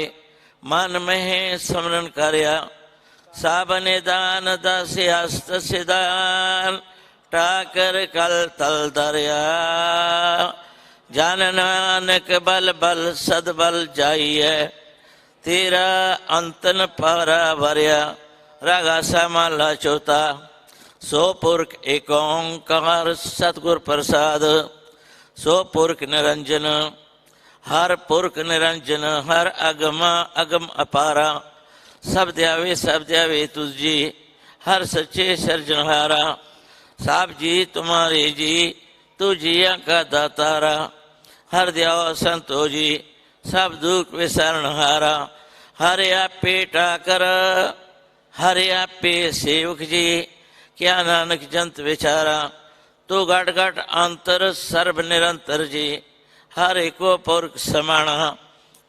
मन में स्मरण करया, साबने दान दासे हस्त सिदान, ठाकर कल तल दरिया। जान नानक बल बल सद बल जाइए, तेरा अंतन पारा भरिया। रागा समाला चौथा। सो पुरख एक ओंकार सतगुर प्रसाद, सो पुरख निरंजन, हर पुरख निरंजन, हर अगम अगम अपारा। सब द्यावे तुझ जी, हर सच्चे सर्जनहारा। साब जी तुम्हारे जी, तू जिया का दातारा। हर द्याओ संतो जी, सब दुख विसरणहारा। हरे आपे टाकर, हरे आपे सेवक जी, क्या नानक जंत विचारा। तू घट घट अंतर सर्व निरंतर जी, हर एको पुरख समाना।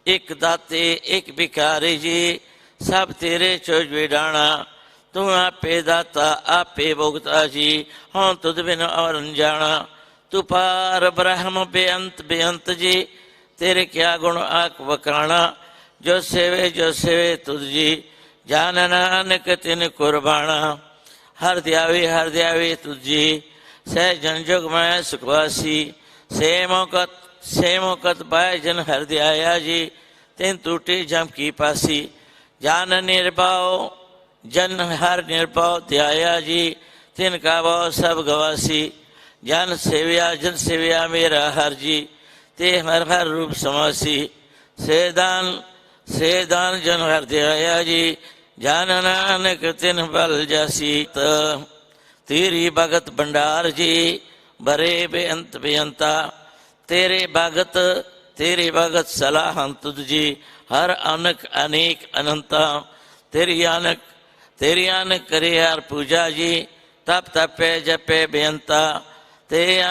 एक दाते एक भिखारी जी, सब तेरे चोज विडाणा। ਤੂੰ ਆਪੇ ਦਾਤਾ ਆਪੇ ਭੁਗਤਾ ਜੀ, ਹਉ ਤੁਧ ਬਿਨ ਔਰ ਨ ਜਾਣਾ। ਤੂੰ ਪਾਰ ਬ੍ਰਹਮ ਬੇਅੰਤ ਜੀ, ਤੇਰੇ ਕਿਆ ਗੁਣ ਆਖ ਵਕਾਣਾ। ਜੋ ਸੇਵੇ ਤੁਧ ਜੀ, ਜਾਨ ਨਾਨਕ ਤਿਨ ਕੁਰਬਾਣਾ। ਹਰ ਦਿਆਵੇ ਤੁਧ ਜੀ, ਸਹਿ ਜਨ ਜੁਗ ਮੈਂ ਸੁਖਵਾਸੀ। ਸੇ ਮੁਕਤ ਪਾਇ ਜਨ ਹਰ ਦਿਆਇਆ ਜੀ, ਤਿਨ ਟੂਟੀ ਜਮ ਕੀ ਪਾਸੀ। ਜਾਨ ਨਿਰਭਉ ਜਨ ਹਰ ਨਿਰਭਉ ਧਿਆਇਆ ਜੀ, ਤਿਨ ਕਾ ਭਉ ਸਭ ਗਵਾਸੀ। ਜਨ ਸੇਵਿਆ ਮੇਰਾ ਹਰ ਜੀ, ਤੇ ਹਰ ਰੂਪ ਸਮਾਸੀ। ਸੇ ਦਾਨ ਜਨ ਹਰ ਧਿਆਇਆ ਜੀ, ਜਾਨ ਨਾਨਕ ਤਿਨ ਬਲ ਜਾਸੀ। ਤੇਰੀ ਭਗਤ ਭੰਡਾਰ ਜੀ, ਬਰੇ ਬੇਅੰਤਾ। ਤੇਰੇ ਭਗਤ ਸਲਾਹਨ ਤੁਧ ਜੀ, ਹਰ ਅਨਕ ਅਨੇਕ ਅਨੰਤਾ। ਤੇਰੀ ਅਨਕ ਕਰੇ ਹਰ ਪੂਜਾ ਜੀ, ਤਪ ਤਪੇ ਜਪੇ ਬੇਅੰਤਾ। ਤੇਰੇ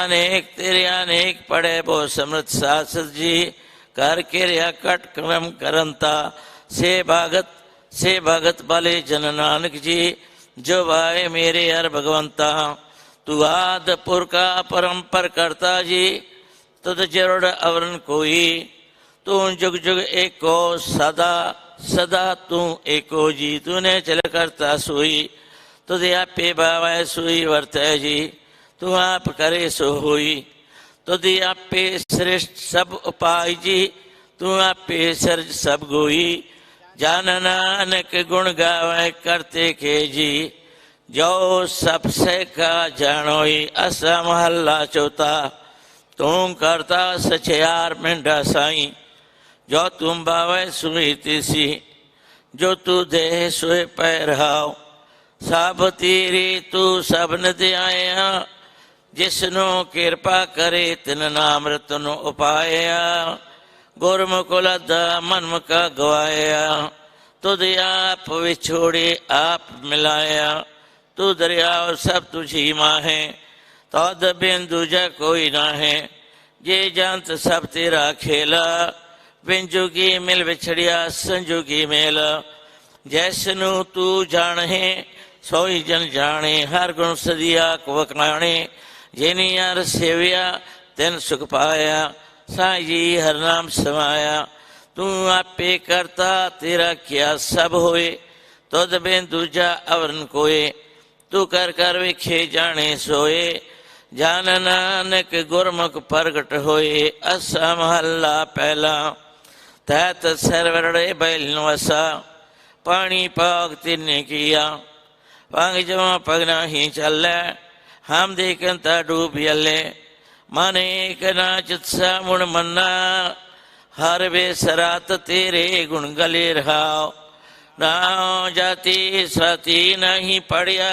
ਅਨੇਕ ਪੜੇ ਬੋ ਸਮਰਥ ਸਾਸਤ ਜੀ, ਕਰ ਕਿਰਿਆ ਕਟ ਕਰਮ ਕਰੰਤਾ। ਸੇ ਭਗਤ ਬਲੇ ਜਨ ਨਾਨਕ ਜੀ, ਜੋ ਵਾਏ ਮੇਰੇ ਹਰ ਭਗਵੰਤਾ। ਤੂੰ ਆਦ ਪੁਰਖਾ ਪਰੰਪਰ ਕਰਤਾ ਜੀ, ਤੁਧ ਜਰੜ ਅਵਰਨ ਕੋਈ। ਤੂੰ ਜੁਗ ਜੁਗ ਏਕੋ ਸਦਾ ਤੂੰ ਏਕੋ ਜੀ। ਤੂਨੇ ਚਲ ਕਰਤਾ ਸੋਈ, ਤੁਧ ਆਪੇ ਭਾਵੈ ਸੋਈ ਵਰਤੈ ਜੀ। ਤੂੰ ਆਪ ਕਰੇ ਸੋ ਹੋਈ, ਤੁਧ ਆਪੇ ਸ੍ਰਿਸ਼ਟ ਸਭ ਉਪਾਇ ਜੀ। ਤੂੰ ਆਪੇ ਸਰਜ ਸਭ ਗੋਈ। ਜਨ ਨਾਨਕ ਗੁਣ ਗਾਵੈ ਕਰਤੇ ਕੇ ਜੀ, ਜੋ ਸਭ ਸੇ ਕਾ ਜਾਣੋਈ। ਅਸਾ ਮਹੱਲਾ ਚੌਥਾ। ਤੂੰ ਕਰਤਾ ਸਚਿਆਰ ਮਿੰਡਾ ਸਾਈ, ਜੋ ਤੁਮ ਬਾਵੈ ਸੁਈ ਤਿਸੀ। ਜੋ ਤੂੰ ਦੇਹ ਸੋਏ ਪੈ ਰਹਾਉ, ਸਭ ਤੇਰੀ ਤੂੰ ਸਭਨ ਧਿਆਇਆ। ਜਿਸਨੂੰ ਕਿਰਪਾ ਕਰੇ ਤਿਨ ਨਾਮ ਰਤਨ ਉਪਾਇਆ। ਗੁਰਮੁਖ ਲਦਾ ਮਨਮੁਖ ਗਵਾਇਆ, ਤੁਧ ਆਪ ਵਿਛੋੜੇ ਆਪ ਮਿਲਾਇਆ। ਤੂੰ ਦਰਿਆਉ ਸਭ ਤੁਝੀ ਮਾਹੇ, ਤਦ ਬਿਨ ਦੂਜਾ ਕੋਈ ਨਾਹੇ। ਜੇ ਜੰਤ ਸਭ ਤੇਰਾ ਖੇਲਾ, ਬਿਨ ਜੁਗੀ ਮਿਲ ਵਿਛੜਿਆ ਸੰਜੋਗੀ ਮੇਲ। ਜੈਸ ਨੂੰ ਤੂੰ ਜਾਣੇ ਸੋਈ ਜਨ ਜਾਣੇ, ਹਰ ਗੁਣ ਸਦੀਆ ਵਖਾਣੇ। ਜਿਨੀ ਹਰ ਸੇਵਿਆ ਤਿਨ ਸੁਖ ਪਾਇਆ, ਸਾਈ ਜੀ ਹਰ ਨਾਮ ਸਮਾਇਆ। ਤੂੰ ਆਪੇ ਕਰਤਾ ਤੇਰਾ ਕਿਆ ਸਭ ਹੋਏ, ਤੁਧ ਬਿਨ ਦੂਜਾ ਅਵਰਨ ਕੋਏ। ਤੂੰ ਕਰ ਵੇਖੇ ਜਾਣੇ ਸੋਏ, ਜਨ ਨਾਨਕ ਗੁਰਮੁਖ ਪ੍ਰਗਟ ਹੋਏ। ਅਸਾ ਮਹੱਲਾ ਪਹਿਲਾ। ਤੈਤ ਸਰਵਰੜੇ ਬੈਲ ਵਸਾ, ਪਾਣੀ ਪਾਗ ਤਿਨੇ ਕੀਆ। ਪੰਗ ਜਮਾ ਪਗ ਨਾਹੀ ਚੱਲੈ, ਹਮ ਦੇਖਨ ਤਾ ਡੂਬ ਯਲੇ। ਮਨ ਏਕ ਨਾ ਚਿਤਸਾ ਮੁਣ ਮੰਨਾ, ਹਰ ਵੇ ਸਰਾਤ ਤੇਰੇ ਗੁਣ ਗਲੇ ਰਹਾਉ। ਨਾ ਜਾਤੀ ਸਤੀ ਨਹੀਂ ਪੜਿਆ,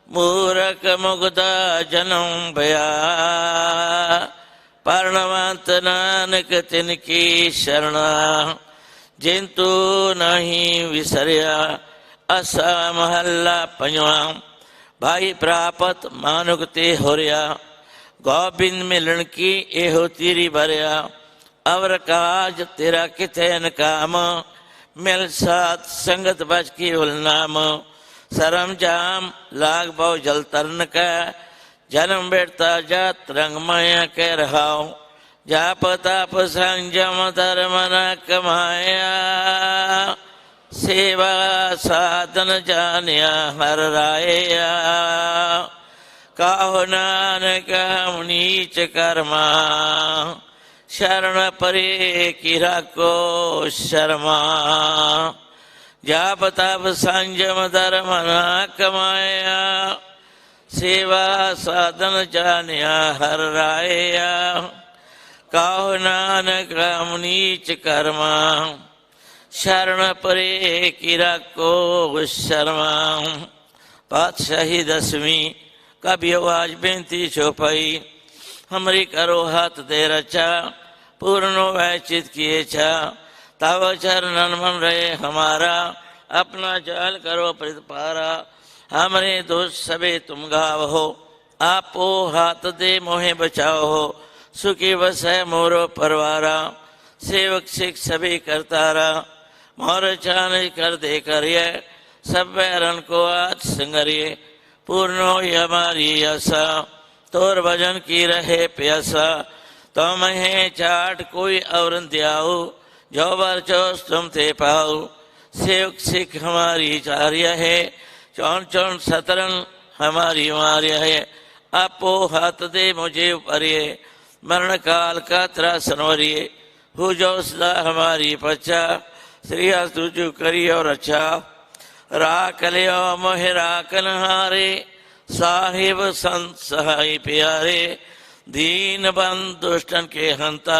ਮੂਰਖ ਮੁਗਦਾ ਜਨਮ ਭਇਆ। ਪਰਣਵੰਤ ਨਾਨਕ ਤਿਨ ਕੀ ਸ਼ਰਣਾ, ਜਿਨ ਤੂੰ ਨਹੀਂ ਵਿਸਰਿਆ। ਅਸਾ ਮਹੱਲਾ ਪੰਜਵਾਂ। ਭਾਈ ਪ੍ਰਾਪਤ ਮਾਨੁਕ ਤੇ ਹੋਰਿਆ, ਗੋਬਿੰਦ ਮਿਲਣ ਕੀ ਇਹੋ ਤੇਰੀ ਭਰਿਆ। ਅਵਰ ਕਾਜ ਤੇਰਾ ਕਿਥੇ ਨਕਾਮ, ਮਿਲ ਸਾਥ ਸੰਗਤ ਬਚ ਕੀ ਉਲਨਾਮ। ਸਰਮ ਜਾਮ ਲਾਗ ਬਹੁ ਜਲ ਤਰਨ ਕੈ, ਜਨਮ ਬੇਟਾ ਜਾਤ ਰੰਗ ਮਾਇਆ ਕਹਿ ਰਹਾਉ। ਜਾਪ ਤਪ ਸੰਜਮ ਧਰਮ ਨ ਕਮਾਇਆ, ਸੇਵਾ ਸਾਧਨ ਜਾਣਿਆ ਹਰ ਰਾਇਆ। ਕਾਹੋ ਨਾਨਕ ਹਮ ਨੀਚ ਕਰਮਾ, ਸ਼ਰਨ ਪਰੇ ਕੀ ਰਾਖੋ ਸ਼ਰਮਾ। ਜਾਪ ਤਪ ਸੰਜਮ ਧਰਮ ਨ ਕਮਾਇਆ, ਸੇਵਾ ਸਾਧਨ ਜਾਣਿਆ ਹਰ ਰਾਇਆ। ਕਾਹੋ ਨਾਨਕ ਹਮ ਨੀਚ ਕਰਮਾ, ਸ਼ਰਨ ਪਰੇ ਕੀ ਰਾਖੋ ਸ਼ਰਮਾ। ਪਾਤਸ਼ਾਹੀ ਦਸਵੀਂ। कभी आवाज बेनती चौपाई। हमरी करो हाथ दे रचा, पूर्ण वह चित किए छा। तव चरणन मन रहे हमारा, अपना जाल करो प्रतिपारा। हमरे दोष सबे तुम गाव हो, आपो हाथ दे मोहे बचाओ हो। सुखी बस है मोरो परवारा, सेवक सिख सभी करतारा। मोर चान कर दे करिए, सब बैरन को आज संगरिए पूर्ण हो हमारी आशा तोर भजन की रहे प्यासा तो महे चाट कोई और त्याऊ जो बर चोस तुम थे पाऊ सेवक सिख हमारी चार्य है चौन चौन सतरन हमारी मार्य है आपो हाथ दे मुझे उपरिए मरण काल का त्रासन वरिए हो जो सदा हमारी पच्चा श्री तुझु करी और अच्छा राख लियो मोह राखन हारे साहिब संत सहाय प्यारे दीन बंद दुष्टन के हंता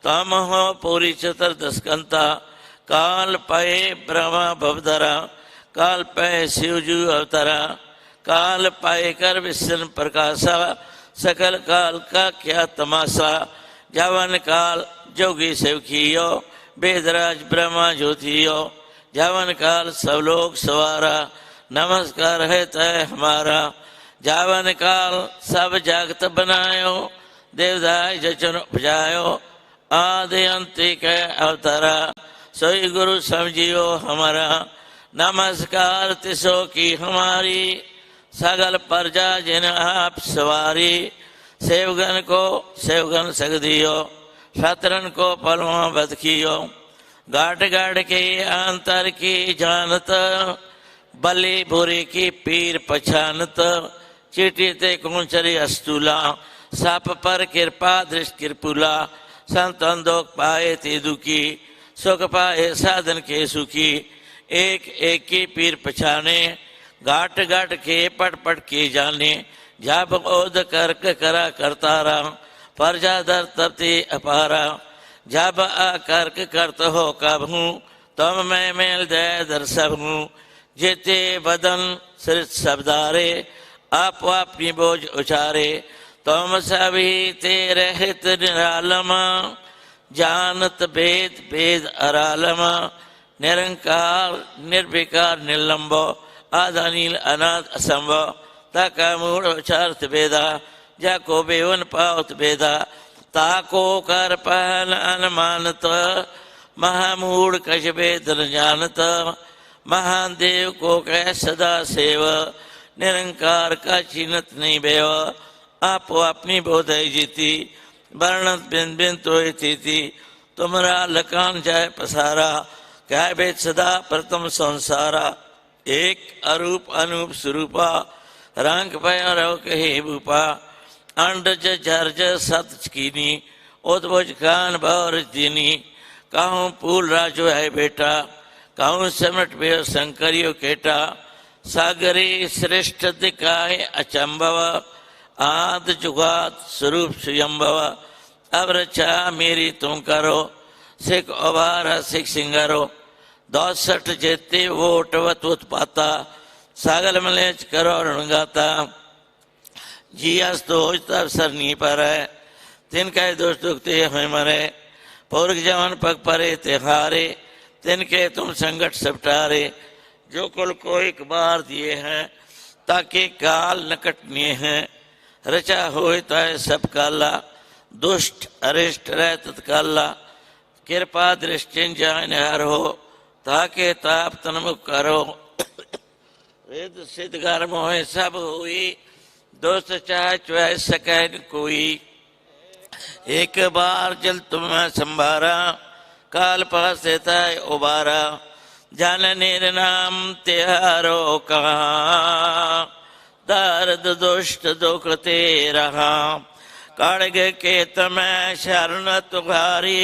तम हो पूरी चतुर्दस्कंता काल पाए ब्रह्मा भवधरा काल पाए शिवजू अवतरा काल पाए कर विष्णु प्रकाशा सकल काल का क्या तमाशा जवन काल जोगी सेवकियो वेदराज ब्रह्मा ज्योतियो जावन काल सब लोग सवारा नमस्कार है तय हमारा जावन काल सब जगत बनायो देवदाय जचन उपजायो आदि अंति के अवतारा सोई गुरु समझियो हमारा नमस्कार तिसो की हमारी सगल प्रजा जिन आप सवारी सेवगन को सेवगन सगदियो शत्रन को पलवा बदखियो गाट गाट के अंतर की जानत बली बुरी की पीर पछानत चिटी ते कुंचरी अस्तुला साप पर कृपा दृष्ट कृपुला संतन दोख पाए ते दुखी सुख पाए साधन के सुखी एक एक की पीर पछाने गाट गाट के पट पट के जाने जाप ओद करक करा करतारा प्रजा दर तपति अपारा जब अकर्क करत हो कब हूँ तब मैं मेल दे दर्शक हूँ जेते बदन सृत शब्दारे आप अपनी बोझ उचारे तुम सभी तेरे हित निरालमा जानत भेद भेद अरालमा निरंकार निर्विकार निर्लंबो आदानील अनाथ असंभव तका मूढ़ उचारत वेदा जाको बेवन पावत वेदा ताको कर पहल अनुमानत महामूढ़ कश वेद न जानत महान देव को कह सदा सेव निरंकार का चिन्हत नहीं बेव आप अपनी बोधय जीती वर्णत बिन बिन तो थी तुमरा लकान जाय पसारा कह भेद सदा प्रथम संसारा एक अरूप अनूप स्वरूपा रंग पय रव कहे भूपा अंडज जर्ज सत चकीनी उद्भुज खान भौर दीनी कहूँ पूल राजो है बेटा कहूँ समट बे शंकरियो केटा सागरी श्रेष्ठ दिखाए अचंभव आद जुगात स्वरूप स्वयंभव अब रचा मेरी तुम करो सिख अबारा सिख सिंगारो 62 जेते वोट वत उत्पाता सागल मलेच करो रणगाता जियास तो अवसर नहीं पर है तिनका दोष दुखते हुए मरे पौरख जवान पग परे त्योहारे तिनके तुम संकट सपटारे जो कुल को एक बार दिए हैं ताकि काल नकटनीय हैं रचा होए ताय सब काला दुष्ट अरिष्ट रह तत्काला कृपा दृष्टि जान हर हो ताके ताप तनमुख करो वेद सिद्ध कर्म होए सब हुई दोस्त चाहे चुह सके कोई एक बार जल तुम्हें संभारा काल पास देता है उबारा जान निर नाम त्यारो कहाँ दर्द दुष्ट दुख तेरा काड़ग के तुम्हें शरण तुम्हारी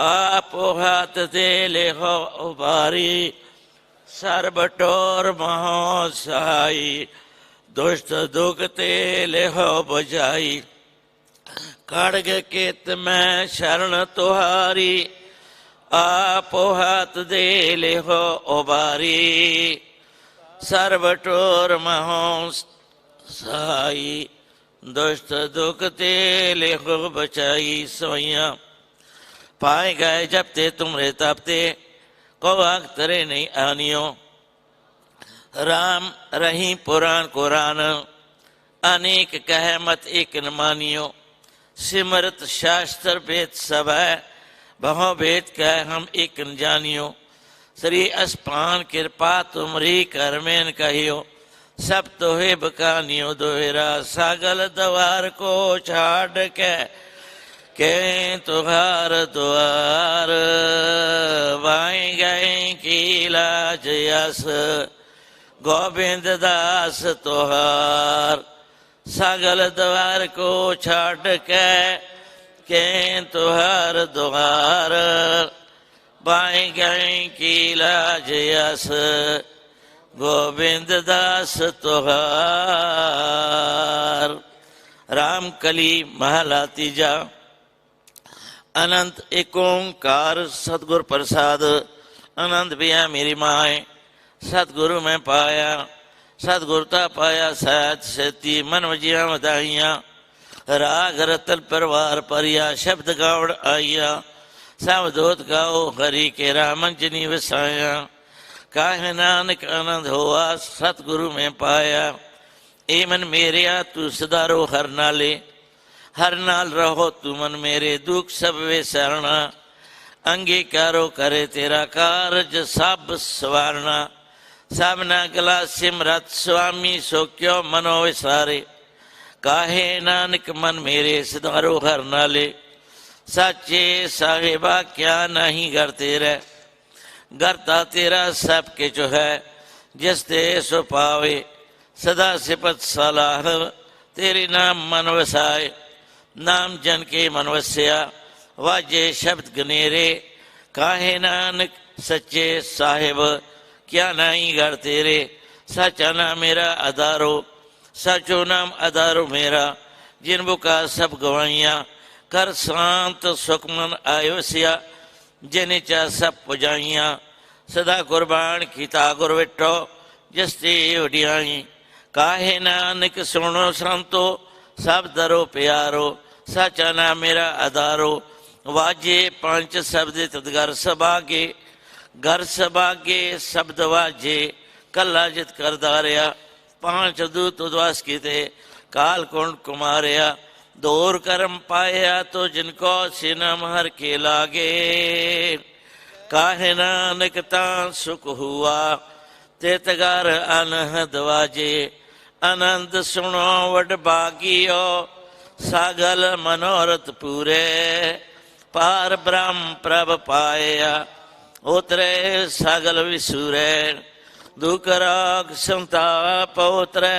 आप हाथ दे ले हो उबारी सर्वटोर महोसाई दुष्ट दुख तेले हो बजाई खड़ग केत में शरण तुहारी आप हाथ दे ले हो उबारी सर्वटोर महो सहाई दुष्ट दुख तेले हो बचाई सोया पाए गए जब ते तुमरे तपते को आग तरे नहीं आनियो राम रही पुराण कुरान अनेक कह मत एक न मानियो सिमरत शास्त्र वेद सब है बहु वेद कह हम एक न जानियो श्री अस्पान कृपा तुमरी कर मेन कहियो सब तोहे बकानियो दोहरा सागल द्वार को छाड़ के तुहार द्वार वाई गए की लाज यस गोविंद दास तुहार सागल द्वार को छाड़ के तुहार द्वार बाई गई की लाज यस गोविंद दास तुहार। रामकली महला तीजा। अनंत एक ओंकार सतगुर प्रसाद आनंद बिया मेरी माए सतगुरु में पाया सतगुरता पाया सहज सेती मन वजिया वधाइया राग रतन परवार परिया शब्द गावड़ आइया सब दोत गाओ हरि के रामंजनी वसाया काहे नानक आनंद हुआ सतगुरु में पाया ए मन मेरिया तू सदारो हर नाले हर नाल रहो तू मन मेरे दुख सब वे सरना अंगीकारो करे तेरा कारज सब सवारना सबना गला सिमरत स्वामी सो क्यों मनो विसारे काहे नानक मन मेरे सदारो हर नाले सच्चे साहिबा क्या नहीं घर तेरा गरता तेरा सब के जो है जिस ते सो पावे सदा सिपत सलाह तेरे नाम मन वसाए नाम जन के मन वस्या वाजे शब्द गनेरे काहे नानक सच्चे साहिब क्या नहीं घर तेरे सचा नाम मेरा अदारो सचो नाम अदारो मेरा जिन बुका सब गवाइया कर शांत सुखमन आयोसिया जिन चा सब पुजाइया सदा कुर्बान कीता गुर विठो जिसती उडियाई काहे नानक सुनो संतो सब दरो प्यारो सचा नाम मेरा अदारो वाजे पंच शब्द तदगर सबागे घर सबागे शब्द वाजे कला जित कर दारिया पांच दूत उद्वास कीते काल कुंड कुमारिया दूर कर्म पाया तो जिनको सिनम हर के लागे काहे नानक तां सुख हुआ ते तगार अनहद वाजे आनंद सुनो वड बागियो सागल मनोरथ पूरे पार ब्रह्म प्रभ पाया उतरे सागल विसूरे दुख राग संताप उतरे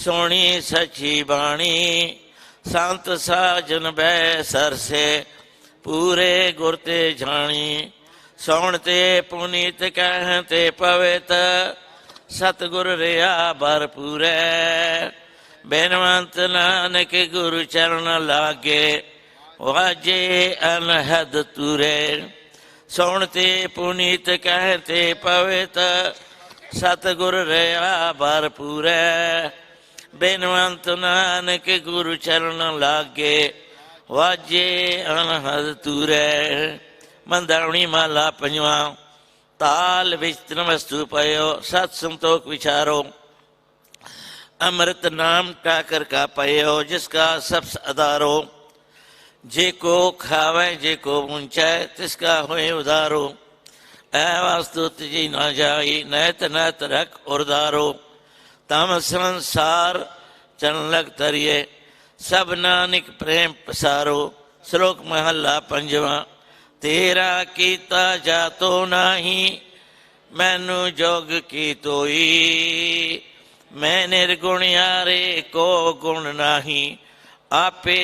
सोनी सची बाणी संत साजन बै सरसे पूरे गुरते जानी सौणते पुनीत कहते पवित सतगुर रिया भरपूरे बेनवंत नानक गुरु चरण लागे वाजे अनहद तुरे सौणते पुनीत कहते पवित सतगुर रिया भरपूरे बेनवंत नानक गुरु चरण लागे वाजे अनहद तुरे। मंदावणी माला पंजवा ताल विच वस्तु पयो सत संतोख विचारो अमृत नाम टाकर का पयो जिसका सब आधारो जे को खावे जे को मुंचाए तिसका होए उधारो ऐ वास्तु तिजी ना जाई नैत नैत रख उर्धारो तम संसार चन लग तरिए सब नानक प्रेम पसारो। श्लोक महला पंजवा तेरा कीता जातो नाही मैनू जोग की तोई मैं निर्गुणियारे को गुण नाही आपे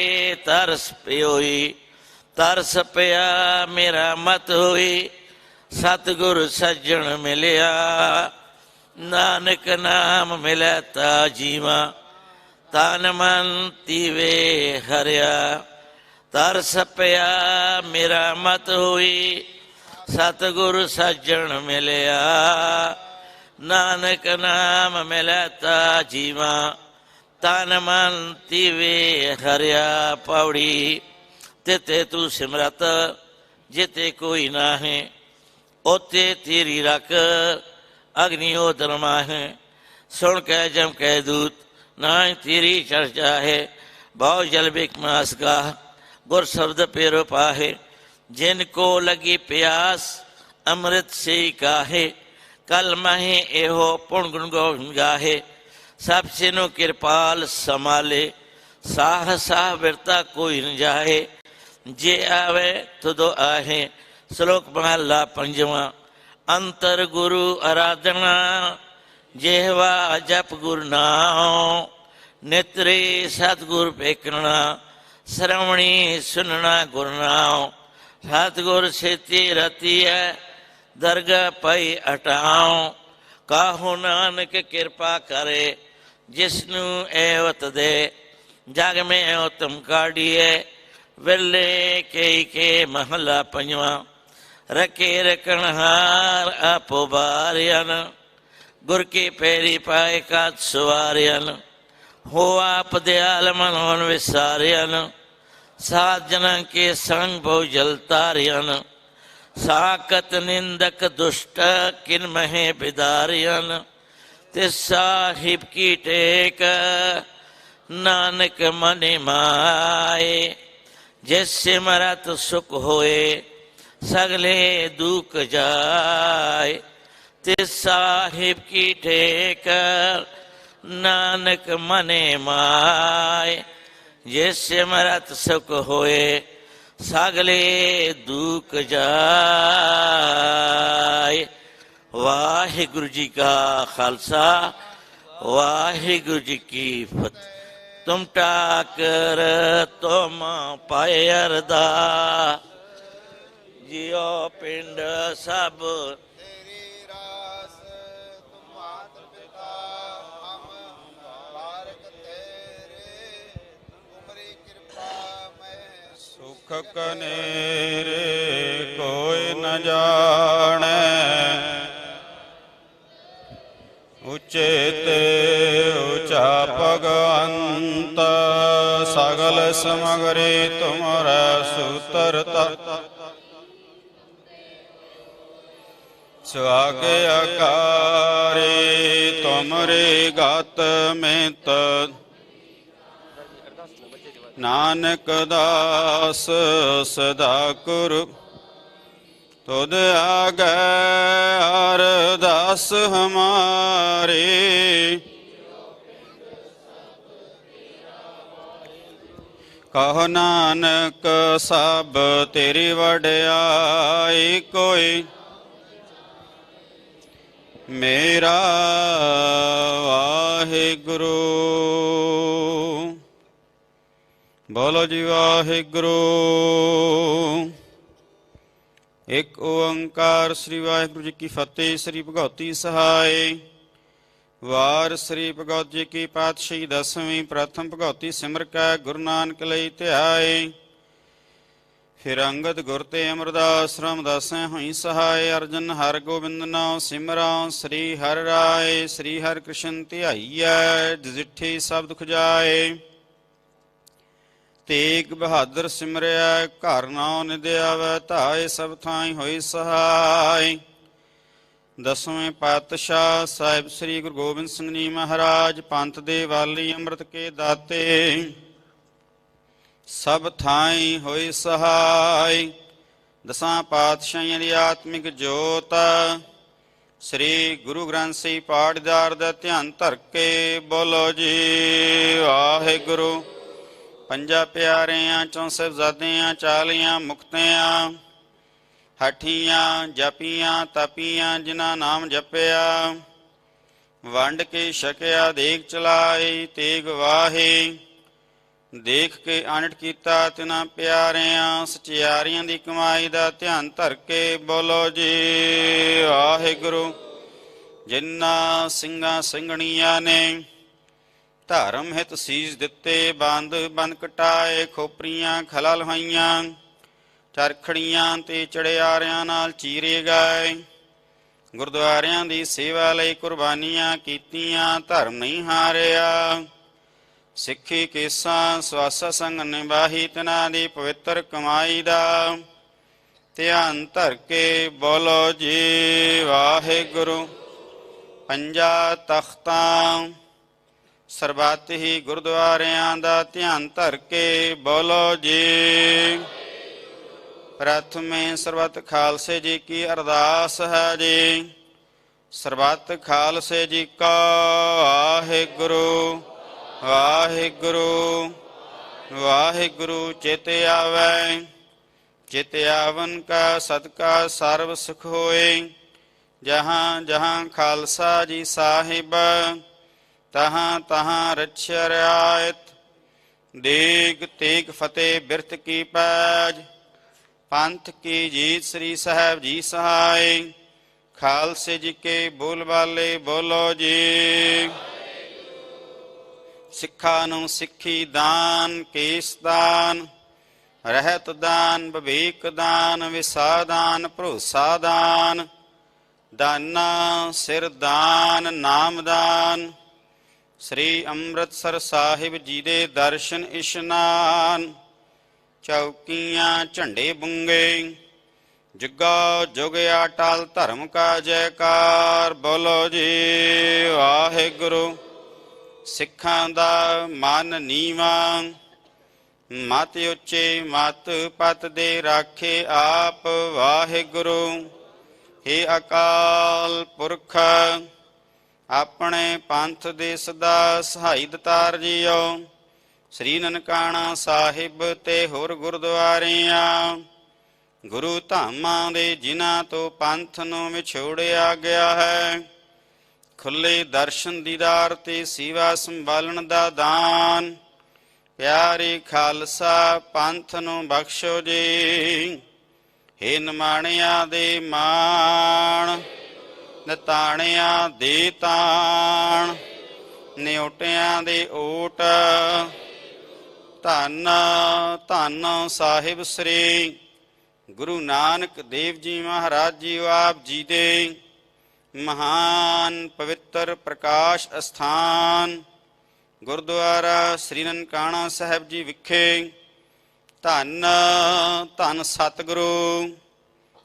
तरस प्योई तरस पिया मेरा मत हुई सतगुरु सज्जन मिलिया नानक नाम मिले ता जीवा तन मन तीवे हरिया तरस पिया मेरा मत हुई सतगुरु सज्जन मिलिया नानक नाम मिलता जीवा तन मन तीवे हरिया पौड़ी तिते तू सिमरत जिते कोई ना है ओते तेरी रख अग्निहोत्र माहे सुन कह जम कह दूत ना तेरी चर्चा है भाव जल बिक मास का गुर शब्द पेरो पाहे जिनको लगी प्यास ਅੰਮ੍ਰਿਤ ਸੇ ਕਾਹੇ ਕਲ ਮਹੇ ਇਹੋ ਪੁਣ ਗੁਣ ਗੋਬਿੰਦ ਗਾਹੇ ਸਭ ਸਿਨੋ ਕਿਰਪਾਲ ਸਮਾਲੇ ਸਾਹ ਸਾਹ ਬਿਰਤਾ ਕੋਈ ਨ ਜਾਹੇ ਜੇ ਆਵੇ ਤੁਦੋ ਆਹੇ। ਸ਼ਲੋਕ ਮਹਲਾ ਪੰਜਵਾਂ। ਅੰਤਰ ਗੁਰੂ ਅਰਾਧਨਾ ਜਿਹਵਾ ਜਪ ਗੁਰ ਨਾਮ ਨਿਤਰੇ ਸਤਿਗੁਰ ਵੇਖਣਾ ਸਰਵਣੀ ਸੁਨਣਾ ਗੁਰ ਨਾਮ। ਸਤਿਗੁਰ ਸੇਤੀ ਰਤੀਐ ਦਰਗਹ ਪਈ ਹਟਾਉ ਕਾਹੂ ਨਾਨਕ ਕਿਰਪਾ ਕਰੇ ਜਿਸਨੂੰ ਐਵਤ ਦੇ ਜਗ ਮੈਂ ਉਤਮ ਕਾਢੀਏ। ਵੇਲੇ ਕਈ ਕੇ ਮਹਲਾ ਪੰਜਵਾਂ। ਰਕੇ ਰਕਣਹਾਰ ਆਪੋ ਬਾਰਿਆਨ ਗੁਰ ਕੀ ਪੈਰੀ ਪਾਏ ਕਾਤ ਸਵਾਰਿਆਨ ਹੋ ਆਪ ਦਿਆਲ ਮਨ ਹੋਣ ਵਿਸਾਰਿਆਨ ਸਾਧ ਜਨਾਂ ਕੇ ਸੰਗ ਬਹੁ ਜਲ ਤਾਰਿਆਨ ਸਾਕਤ ਨਿੰਦਕ ਦੁਸ਼ਟ ਕਿਨ ਮਹੇ ਬਿਦਾਰਿਆਨ ਤਿਸ ਸਾਹਿਬ ਕੀ ਟੇਕ ਨਾਨਕ ਮਨਿ ਮਾਏ। ਜਿਸ ਸਿਮਰਤ ਸੁਖ ਹੋਏ ਸਗਲੇ ਦੁਖ ਜਾਏ ਤਿਸ ਸਾਹਿਬ ਕੀ ਟੇਕ ਨਾਨਕ ਮਨਿ ਮਾਏ। ਜਿਸ ਸਿਮਰਤ ਸੁਖ ਹੋਏ ਸਗਲੇ ਦੁਖ ਜਾਏ। ਵਾਹਿਗੁਰੂ ਜੀ ਕਾ ਖਾਲਸਾ ਵਾਹਿਗੁਰੂ ਜੀ ਕੀ ਫਤਿਹ। ਤੁਮ ਟਾਕਰ ਤੁਮ ਪਾਏ ਅਰਦਾ ਜਿਉ ਪਿੰਡ ਸਭ ਤੇਰੀ ਰਾਸ ਤੁਮ ਮਾਤ ਪਿਤਾ ਹਮ ਬਾਰਕ ਤੇਰੇ ਤੁਮਰੀ ਕਿਰਪਾ ਮੈਂ ਸੁਖ ਕਨੇਰੇ ਕੋਈ ਨ ਜਾਣੈ ਉੱਚੇ ਤੇ ਉੱਚਾ ਭਗਵੰਤ ਸਗਲ ਸਮਗਰੀ ਤੁਮਰਾ ਸੂਤਰਤਾ ਸੁਆਗੇ ਆਕਾਰੇ ਤੁਮਰੇ ਗਤ ਮਿਤ ਨਾਨਕ ਦਾਸ ਸਦਾ ਕੁਰ ਤੁਧ ਆਗੈ ਅਰਦਾਸ ਹਮਾਰੀ ਕਹੋ ਨਾਨਕ ਸਭ ਤੇਰੀ ਵਡਿਆਈ ਕੋਈ ਮੇਰਾ ਵਾਹਿਗੁਰੂ। ਬੋਲੋ ਜੀ ਵਾਹਿਗੁਰੂ। ਇੱਕ ਓੰਕਾਰ ਸ੍ਰੀ ਵਾਹਿਗੁਰੂ ਜੀ ਕੀ ਫਤਿਹ। ਸ੍ਰੀ ਭਗਉਤੀ ਸਹਾਇ ਵਾਰ ਸ੍ਰੀ ਭਗਉਤ ਜੀ ਕੀ ਪਾਤਸ਼ਾਹੀ ਦਸਵੀਂ ਪ੍ਰਥਮ ਭਗਉਤੀ ਸਿਮਰ ਕੈ ਗੁਰੂ ਨਾਨਕ ਲਈ ਧਿਆਏ। ਫਿਰ ਅੰਗਦ ਗੁਰ ਤੇ ਅਮਰਦਾਸ ਰਾਮਦਾਸੈ ਹੋਈ ਸਹਾਇ। ਅਰਜਨ ਹਰ ਗੋਬਿੰਦ ਨਾਮ ਸਿਮਰਾਂ ਸ੍ਰੀ ਹਰਿ ਰਾਏ। ਸ੍ਰੀ ਹਰਿ ਕ੍ਰਿਸ਼ਨ ਧਿਆਈਐ ਜਿਠੀ ਸਭ ਦੁਖ ਜਾਏ। ਤੇਗ ਬਹਾਦਰ ਸਿਮਰਿਆ ਘਰ ਨਾਉ ਨਿਦ ਆਵੈ ਧਾਏ। ਸਭ ਥਾਈ ਹੋਈ ਸਹਾਇ। ਦਸਵੇਂ ਪਾਤਸ਼ਾਹ ਸਾਹਿਬ ਸ੍ਰੀ ਗੁਰੂ ਗੋਬਿੰਦ ਸਿੰਘ ਜੀ ਮਹਾਰਾਜ ਪੰਥ ਦੇ ਵਾਲੀ ਅੰਮ੍ਰਿਤ ਕੇ ਦਾਤੇ ਸਭ ਥਾਈ ਹੋਈ ਸਹਾਇ। ਦਸਾਂ ਪਾਤਸ਼ਾਹੀਆਂ ਦੀ ਆਤਮਿਕ ਜੋਤ ਸ੍ਰੀ ਗੁਰੂ ਗ੍ਰੰਥ ਸਾਹਿਬ ਪਾਠਦਾਰ ਦਾ ਧਿਆਨ ਧਰ ਕੇ ਬੋਲੋ ਜੀ ਵਾਹਿਗੁਰੂ। ਪੰਜਾਂ ਪਿਆਰਿਆਂ ਚੋਂ ਸਾਹਿਬਜ਼ਾਦਿਆਂ 40 ਮੁਕਤਿਆਂ ਹਠੀਆਂ ਜਪੀਆਂ ਤਪੀਆਂ ਜਿਨ੍ਹਾਂ ਨਾਮ ਜਪਿਆ ਵੰਡ ਕੇ ਛਕਿਆ ਦੇਖ ਚਲਾਈ ਤੇਗ ਵਾਹੇ। ਦੇਖ ਕੇ ਆਨਟ ਕੀਤਾ ਤਿਨਾਂ ਪਿਆਰਿਆਂ ਸਚਿਆਰੀਆਂ ਦੀ ਕਮਾਈ ਦਾ ਧਿਆਨ ਧਰ ਕੇ ਬੋਲੋ ਜੀ ਵਾਹਿਗੁਰੂ। ਜਿਨ੍ਹਾਂ ਸਿੰਘਾਂ ਸਿੰਘਣੀਆਂ ਨੇ ਧਰਮ ਹਿਤ ਸੀਸ ਦਿੱਤੇ ਬੰਦ ਬੰਦ ਕਟਾਏ ਖੋਪਰੀਆਂ ਖਲਾ ਲਹਾਈਆਂ ਚਰਖੜੀਆਂ ਤੇ ਚੜਿਆਰਿਆਂ ਨਾਲ ਚੀਰੇ ਗਏ। ਗੁਰਦੁਆਰਿਆਂ ਦੀ ਸੇਵਾ ਲਈ ਕੁਰਬਾਨੀਆਂ ਕੀਤੀਆਂ ਧਰਮ ਨਹੀਂ ਹਾਰਿਆ। ਸਿੱਖੀ ਕੇਸਾਂ ਸਵਾਸਾ ਸੰਗ ਨਿਭਾਹੀ ਤਿਨਾਂ ਦੀ ਪਵਿੱਤਰ ਕਮਾਈ ਦਾ ਧਿਆਨ ਧਰ ਕੇ ਬੋਲੋ ਜੀ ਵਾਹਿਗੁਰੂ। ਪੰਜਾਂ ਤਖਤਾਂ ਸਰਬੱਤ ਹੀ ਗੁਰਦੁਆਰਿਆਂ ਦਾ ਧਿਆਨ ਧਰ ਕੇ ਬੋਲੋ ਜੀ। ਪ੍ਰਥਮੇ ਸਰਬੱਤ ਖਾਲਸੇ ਜੀ ਕੀ ਅਰਦਾਸ ਹੈ ਜੀ। ਸਰਬੱਤ ਖਾਲਸੇ ਜੀ ਕਾ ਵਾਹਿਗੁਰੂ ਵਾਹਿਗੁਰੂ ਵਾਹਿਗੁਰੂ। ਚਿਤ ਆਵੈ ਚਿਤ ਆਵਨ ਕਾ ਸਦਕਾ ਸਰਬ ਸੁਖ ਹੋਏ। ਜਹਾਂ ਜਹਾਂ ਖਾਲਸਾ ਜੀ ਸਾਹਿਬ ਤਹਾਂ ਤਹਾਂ ਰਛਿਆ ਰਿਆਇਤ। ਦੇਗ ਤੇਗ ਫਤਿਹ ਬਿਰਤ ਕੀ ਪੈਜ। ਪੰਥ ਕੀ ਜੀਤ ਸ੍ਰੀ ਸਾਹਿਬ ਜੀ ਸਹਾਈ। ਖਾਲਸੇ ਜੀ ਕੇ ਬੋਲ ਬਾਲੇ ਬੋਲੋ ਜੀ। ਸਿੱਖਾਂ ਨੂੰ ਸਿੱਖੀ ਦਾਨ ਕੇਸ ਦਾਨ ਰਹਿਤ ਦਾਨ ਵਿਵੇਕ ਦਾਨ ਵਿਸਾ ਦਾਨ ਭਰੋਸਾ ਦਾਨ ਦਾਨਾ ਸਿਰ ਦਾਨ ਨਾਮ ਦਾਨ। ਸ੍ਰੀ ਅੰਮ੍ਰਿਤਸਰ ਸਾਹਿਬ ਜੀ ਦੇ ਦਰਸ਼ਨ ਇਸ਼ਨਾਨ। ਚੌਕੀਆਂ ਝੰਡੇ ਬੁੰਗੇ ਜੁਗਾ ਜੁਗ ਅਟਲ ਧਰਮ ਕਾ ਜੈਕਾਰ। ਬੋਲੋ ਜੀ ਵਾਹਿਗੁਰੂ। ਸਿੱਖਾਂ ਦਾ ਮਨ ਨੀਵਾ ਮਤ ਉੱਚੇ ਮਤ ਪਤ ਦੇ ਰਾਖੇ ਆਪ ਵਾਹਿਗੁਰੂ। ਹੇ ਅਕਾਲ ਪੁਰਖ ਆਪਣੇ ਪੰਥ ਦੇ ਸਦਾ ਸਹਾਈ ਦਤਾਰ ਜੀਓ। ਸ੍ਰੀ ਨਨਕਾਣਾ ਸਾਹਿਬ ਤੇ ਹੋਰ ਗੁਰਦੁਆਰਿਆਂ ਗੁਰੂ ਧਾਮਾਂ ਦੇ ਜਿਨ੍ਹਾਂ ਤੋਂ ਪੰਥ ਨੂੰ ਵਿਛੋੜਿਆ ਗਿਆ ਹੈ। ਖੁੱਲੇ ਦਰਸ਼ਨ ਦੀਦਾਰ ਤੇ ਸੇਵਾ ਸੰਭਾਲਣ ਦਾ ਦਾਨ। ਪਿਆਰੇ ਖਾਲਸਾ ਪੰਥ ਨੂੰ ਬਖਸ਼ੋ ਜੀ। ਹੇ ਨਿਮਾਣਿਆਂ ਦੇ ਮਾਣ ਨਤਾਣਿਆਂ ਦੇ ਤਾਣ ਨਿਉਟਿਆਂ ਦੇ ਓਟ। ਧੰਨ ਧੰਨ ਸਾਹਿਬ ਸ੍ਰੀ ਗੁਰੂ ਨਾਨਕ ਦੇਵ ਜੀ ਮਹਾਰਾਜ ਜੀ ਆਪ ਜੀ ਦੇ ਮਹਾਨ ਪਵਿੱਤਰ ਪ੍ਰਕਾਸ਼ ਅਸਥਾਨ ਗੁਰਦੁਆਰਾ ਸ੍ਰੀ ਨਨਕਾਣਾ ਸਾਹਿਬ ਜੀ ਵਿਖੇ ਧੰਨ ਧੰਨ ਸਤਿਗੁਰੂ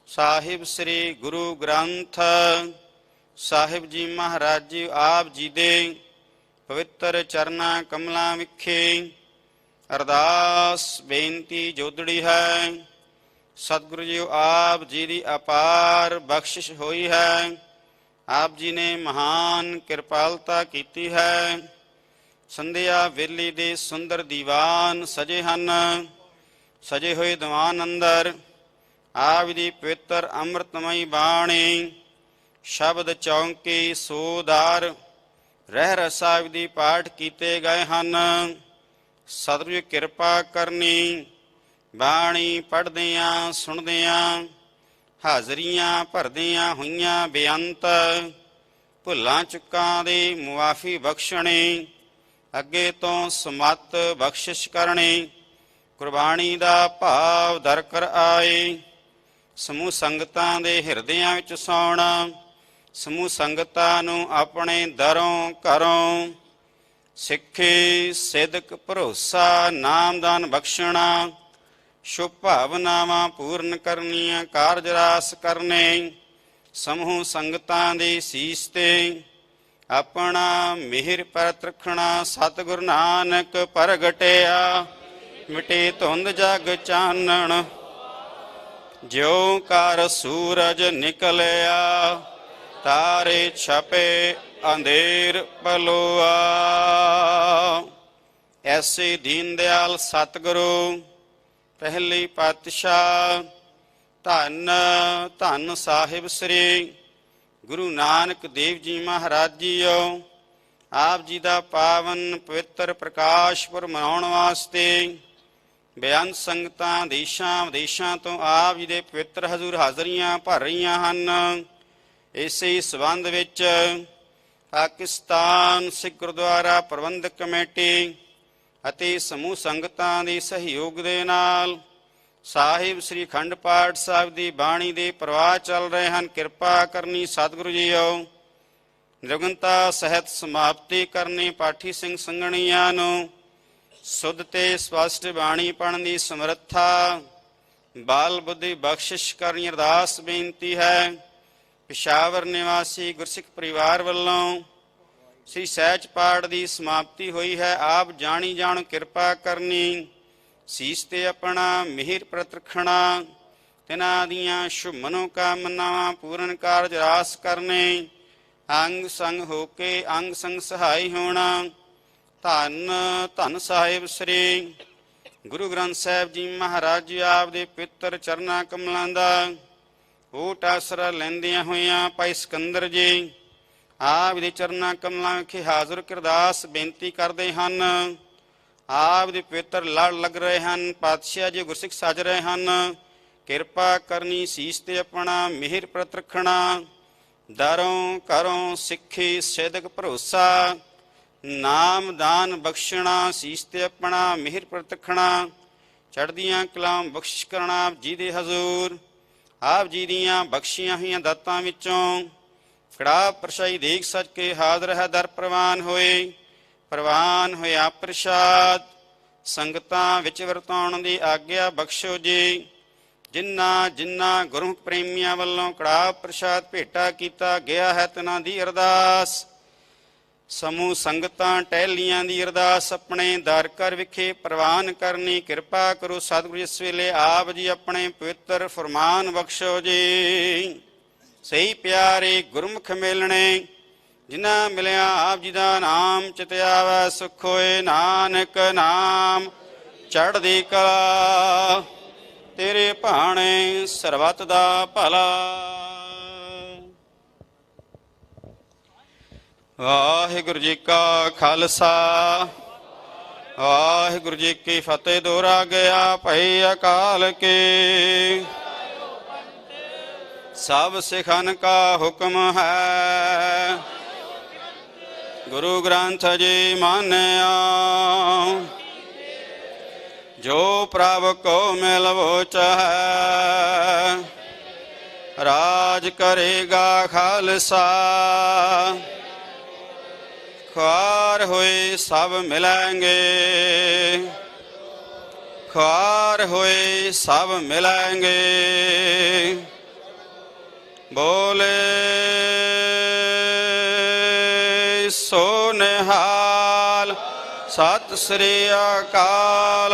ਸਾਹਿਬ ਸ੍ਰੀ ਗੁਰੂ ਗ੍ਰੰਥ ਸਾਹਿਬ ਜੀ ਮਹਾਰਾਜ ਜੀ ਆਪ ਜੀ ਦੇ ਪਵਿੱਤਰ ਚਰਨਾਂ ਕਮਲਾਂ ਵਿਖੇ ਅਰਦਾਸ ਬੇਨਤੀ ਜੋਦੜੀ ਹੈ। ਸਤਿਗੁਰੂ ਜੀ ਆਪ ਜੀ ਦੀ ਅਪਾਰ ਬਖਸ਼ਿਸ਼ ਹੋਈ ਹੈ। ਆਪ ਜੀ ਨੇ ਮਹਾਨ ਕਿਰਪਾਲਤਾ ਕੀਤੀ ਹੈ। ਸੰਧਿਆ ਵੇਲੇ ਦੇ ਸੁੰਦਰ ਦੀਵਾਨ ਸਜੇ ਹਨ। ਸਜੇ ਹੋਏ ਦੀਵਾਨ ਅੰਦਰ ਆਪ ਦੀ ਪਵਿੱਤਰ ਅੰਮ੍ਰਿਤਮਈ ਬਾਣੀ ਸ਼ਬਦ ਚੌਂਕੀ ਸੋਦਾਰ ਰਹਿ ਰਸਾਬ ਦੀ ਪਾਠ ਕੀਤੇ ਗਏ ਹਨ। ਸਤਿਗੁਰੂ ਜੀ ਕਿਰਪਾ ਕਰਨੀ ਬਾਣੀ ਪੜ੍ਹਦਿਆਂ ਸੁਣਦਿਆਂ ਹਾਜ਼ਰੀਆਂ ਭਰਦਿਆਂ ਹੋਈਆਂ ਬੇਅੰਤ ਭੁੱਲਾਂ ਚੁੱਕਾਂ ਦੀ ਮੁਆਫੀ ਬਖਸ਼ਣੀ। ਅੱਗੇ ਤੋਂ ਸਮਤ ਬਖਸ਼ਿਸ਼ ਕਰਨੀ। ਕੁਰਬਾਨੀ ਦਾ ਭਾਵ ਦਰ ਕਰ ਆਏ। ਸਮੂਹ ਸੰਗਤਾਂ ਦੇ ਹਿਰਦਿਆਂ ਵਿੱਚ ਸੌਣਾ। ਸਮੂਹ ਸੰਗਤਾਂ ਨੂੰ ਆਪਣੇ ਦਰੋਂ ਘਰੋਂ ਸਿੱਖੀ ਸਿਦਕ ਭਰੋਸਾ ਨਾਮਦਾਨ ਬਖਸ਼ਣਾ। ਸ਼ੁਭ ਭਾਵਨਾਵਾਂ ਪੂਰਨ ਕਰਨੀਆਂ ਕਾਰਜ ਰਾਸ ਕਰਨੇ। ਸਮੂਹ ਸੰਗਤਾਂ ਦੀ ਸੀਸ ਤੇ ਆਪਣਾ ਮਿਹਰ ਪਰਤ ਰੱਖਣਾ। ਸਤਿਗੁਰੂ ਨਾਨਕ ਪ੍ਰਗਟਿਆ ਮਿਟੇ ਧੁੰਦ ਜਗ ਚਾਨਣ। ਜਿਉ ਕਰ ਸੂਰਜ ਨਿਕਲਿਆ ਤਾਰੇ ਛਪੇ ਅੰਧੇਰ ਪਲੋਆ। ਐਸੇ ਦੀਨ ਦਿਆਲ ਸਤਿਗੁਰੂ ਪਹਿਲੀ ਪਾਤਸ਼ਾਹ ਧੰਨ ਧੰਨ ਸਾਹਿਬ ਸ੍ਰੀ ਗੁਰੂ ਨਾਨਕ ਦੇਵ ਜੀ ਮਹਾਰਾਜ ਜੀਓ ਆਪ ਜੀ ਦਾ ਪਾਵਨ ਪਵਿੱਤਰ ਪ੍ਰਕਾਸ਼ ਪੁਰਬ ਮਨਾਉਣ ਵਾਸਤੇ ਬੇਅੰਤ ਸੰਗਤਾਂ ਦੇਸ਼ਾਂ ਵਿਦੇਸ਼ਾਂ ਤੋਂ ਆਪ ਜੀ ਦੇ ਪਵਿੱਤਰ ਹਜ਼ੂਰ ਹਾਜ਼ਰੀਆਂ ਭਰ ਰਹੀਆਂ ਹਨ। ਇਸੇ ਸੰਬੰਧ ਵਿੱਚ ਪਾਕਿਸਤਾਨ ਸਿੱਖ ਗੁਰਦੁਆਰਾ ਪ੍ਰਬੰਧਕ ਕਮੇਟੀ ਅਤੇ ਸਮੂਹ ਸੰਗਤਾਂ ਦੇ ਸਹਿਯੋਗ ਦੇ ਨਾਲ ਸਾਹਿਬ ਸ੍ਰੀ ਅਖੰਡ ਪਾਠ ਸਾਹਿਬ ਦੀ ਬਾਣੀ ਦੇ ਪ੍ਰਵਾਹ ਚੱਲ ਰਹੇ ਹਨ। ਕਿਰਪਾ ਕਰਨੀ ਸਤਿਗੁਰੂ ਜੀਓ। ਨਿਰਗੁਣਤਾ ਸਹਿਤ ਸਮਾਪਤੀ ਕਰਨੀ। ਪਾਠੀ ਸਿੰਘ ਸੰਗਣੀਆਂ ਨੂੰ ਸੁਧ ਤੇ ਸਪਸ਼ਟ ਬਾਣੀ ਪੜ੍ਹਨ ਦੀ ਸਮਰੱਥਾ ਬਾਲ ਬੁੱਧੀ ਬਖਸ਼ਿਸ਼ ਕਰਨੀ ਅਰਦਾਸ ਬੇਨਤੀ ਹੈ। ਪਿਸ਼ਾਵਰ ਨਿਵਾਸੀ ਗੁਰਸਿੱਖ ਪਰਿਵਾਰ ਵੱਲੋਂ ਸ੍ਰੀ ਸਹਿਜ ਪਾਠ ਦੀ ਸਮਾਪਤੀ ਹੋਈ ਹੈ। ਆਪ ਜਾਣੀ ਜਾਣ ਕਿਰਪਾ ਕਰਨੀ। ਸੀਸ ਤੇ ਆਪਣਾ ਮਿਹਰ ਪ੍ਰਤ ਰੱਖਣਾ। ਤਿਨਾਂ ਦੀਆਂ ਸ਼ੁਭ ਮਨੋਕਾਮਨਾਵਾਂ ਪੂਰਨ ਕਾਰਜ ਰਾਸ ਕਰਨੇ, ਅੰਗ ਸੰਗ ਹੋ ਕੇ ਅੰਗ ਸੰਗ ਸਹਾਈ ਹੋਣਾ। ਧੰਨ ਧੰਨ ਸਾਹਿਬ ਸ੍ਰੀ ਗੁਰੂ ਗ੍ਰੰਥ ਸਾਹਿਬ ਜੀ ਮਹਾਰਾਜ ਜੀ ਆਪ ਦੇ ਪਵਿੱਤਰ ਚਰਨਾਂ ਕਮਲਾਂ ਦਾ ਓਟ ਆਸਰਾ ਲੈਂਦਿਆਂ ਹੋਇਆਂ ਭਾਈ ਸਿਕੰਦਰ ਜੀ ਆਪ ਦੇ ਚਰਨਾਂ ਕਮਲਾਂ ਵਿਖੇ ਹਾਜ਼ਰ ਕਿਰਦਾਸ ਬੇਨਤੀ ਕਰਦੇ ਹਨ। ਆਪ ਦੇ ਪਵਿੱਤਰ ਲੜ ਲੱਗ ਰਹੇ ਹਨ। ਪਾਤਸ਼ਾਹ ਜੀ ਗੁਰਸਿੱਖ ਸੱਜ ਰਹੇ ਹਨ। ਕਿਰਪਾ ਕਰਨੀ ਸੀਸ ਤੇ ਆਪਣਾ ਮਿਹਰ ਪ੍ਰਤ ਰੱਖਣਾ। ਦਰੋਂ ਘਰੋਂ ਸਿੱਖੀ ਸਿਦਕ ਭਰੋਸਾ, ਨਾਮ ਦਾਨ ਬਖਸ਼ਣਾ ਸੀਸ ਤੇ ਆਪਣਾ ਮਿਹਰ ਪ੍ਰਤ ਰੱਖਣਾ। ਚੜ੍ਹਦੀਆਂ ਕਲਾਂ ਬਖਸ਼ਿਸ਼ ਕਰਨਾ ਆਪ ਜੀ ਦੇ ਹਜ਼ੂਰ। ਆਪ ਜੀ ਦੀਆਂ ਬਖਸ਼ੀਆਂ ਹੋਈਆਂ ਦਾਤਾਂ ਵਿੱਚੋਂ ਕੜਾਹ ਪ੍ਰਸ਼ਾਈ ਦੇਖ ਸੱਜ ਕੇ ਹਾਜ਼ਰ ਹੈ ਦਰ ਪ੍ਰਵਾਨ ਹੋਏ। ਪ੍ਰਵਾਨ ਹੋਇਆ ਪ੍ਰਸ਼ਾਦ ਸੰਗਤਾਂ ਵਿੱਚ ਵਰਤਾਉਣ ਦੀ ਆਗਿਆ ਬਖਸ਼ੋ ਜੀ। ਜਿਨ੍ਹਾਂ ਜਿਨ੍ਹਾਂ ਗੁਰੂ ਪ੍ਰੇਮੀਆਂ ਵੱਲੋਂ ਕੜਾਹ ਪ੍ਰਸ਼ਾਦ ਭੇਟਾ ਕੀਤਾ ਗਿਆ ਹੈ ਤਿਨਾਂ ਦੀ ਅਰਦਾਸ, ਸਮੂਹ ਸੰਗਤਾਂ ਟਹਿਲੀਆਂ ਦੀ ਅਰਦਾਸ ਆਪਣੇ ਦਰ ਘਰ ਵਿਖੇ ਪ੍ਰਵਾਨ ਕਰਨੀ। ਕਿਰਪਾ ਕਰੋ ਸਤਿਗੁਰੂ ਇਸ ਵੇਲੇ ਆਪ ਜੀ ਆਪਣੇ ਪਵਿੱਤਰ ਫਰਮਾਨ ਬਖਸ਼ੋ ਜੀ। ਸਹੀ ਪਿਆਰੇ ਗੁਰਮੁਖ ਮਿਲਣੇ, ਜਿਨ੍ਹਾਂ ਮਿਲਿਆ ਆਪ ਜੀ ਦਾ ਨਾਮ ਚਿਤ ਆਵੈ ਸੁਖ ਹੋਏ। ਨਾਨਕ ਨਾਮ ਚੜ੍ਹਦੀ ਕਲਾ, ਤੇਰੇ ਭਾਣੇ ਸਰਬੱਤ ਦਾ ਭਲਾ। ਵਾਹਿਗੁਰੂ ਜੀ ਕਾ ਖਾਲਸਾ, ਵਾਹਿਗੁਰੂ ਜੀ ਕੀ ਫਤਿਹ। ਦੋਹਰਾ ਗਿਆ ਭਈ ਅਕਾਲ ਕੇ, ਸਭ ਸਿਖਨ ਕਾ ਹੁਕਮ ਹੈ। ਗੁਰੂ ਗ੍ਰੰਥ ਜੀ ਮਾਨਿਆ, ਜੋ ਪ੍ਰਭ ਕੋ ਮਿਲਵੋ ਚਾਹੈ। ਰਾਜ ਕਰੇਗਾ ਖਾਲਸਾ, ਖ਼ੁਆਰ ਹੋਏ ਸਭ ਮਿਲੈਂਗੇ। ਖ਼ੁਆਰ ਹੋਏ ਸਭ ਮਿਲੈਂਗੇ। ਬੋਲੇ ਸੋ ਨਿਹਾਲ, ਸਤਿ ਸ੍ਰੀ ਅਕਾਲ।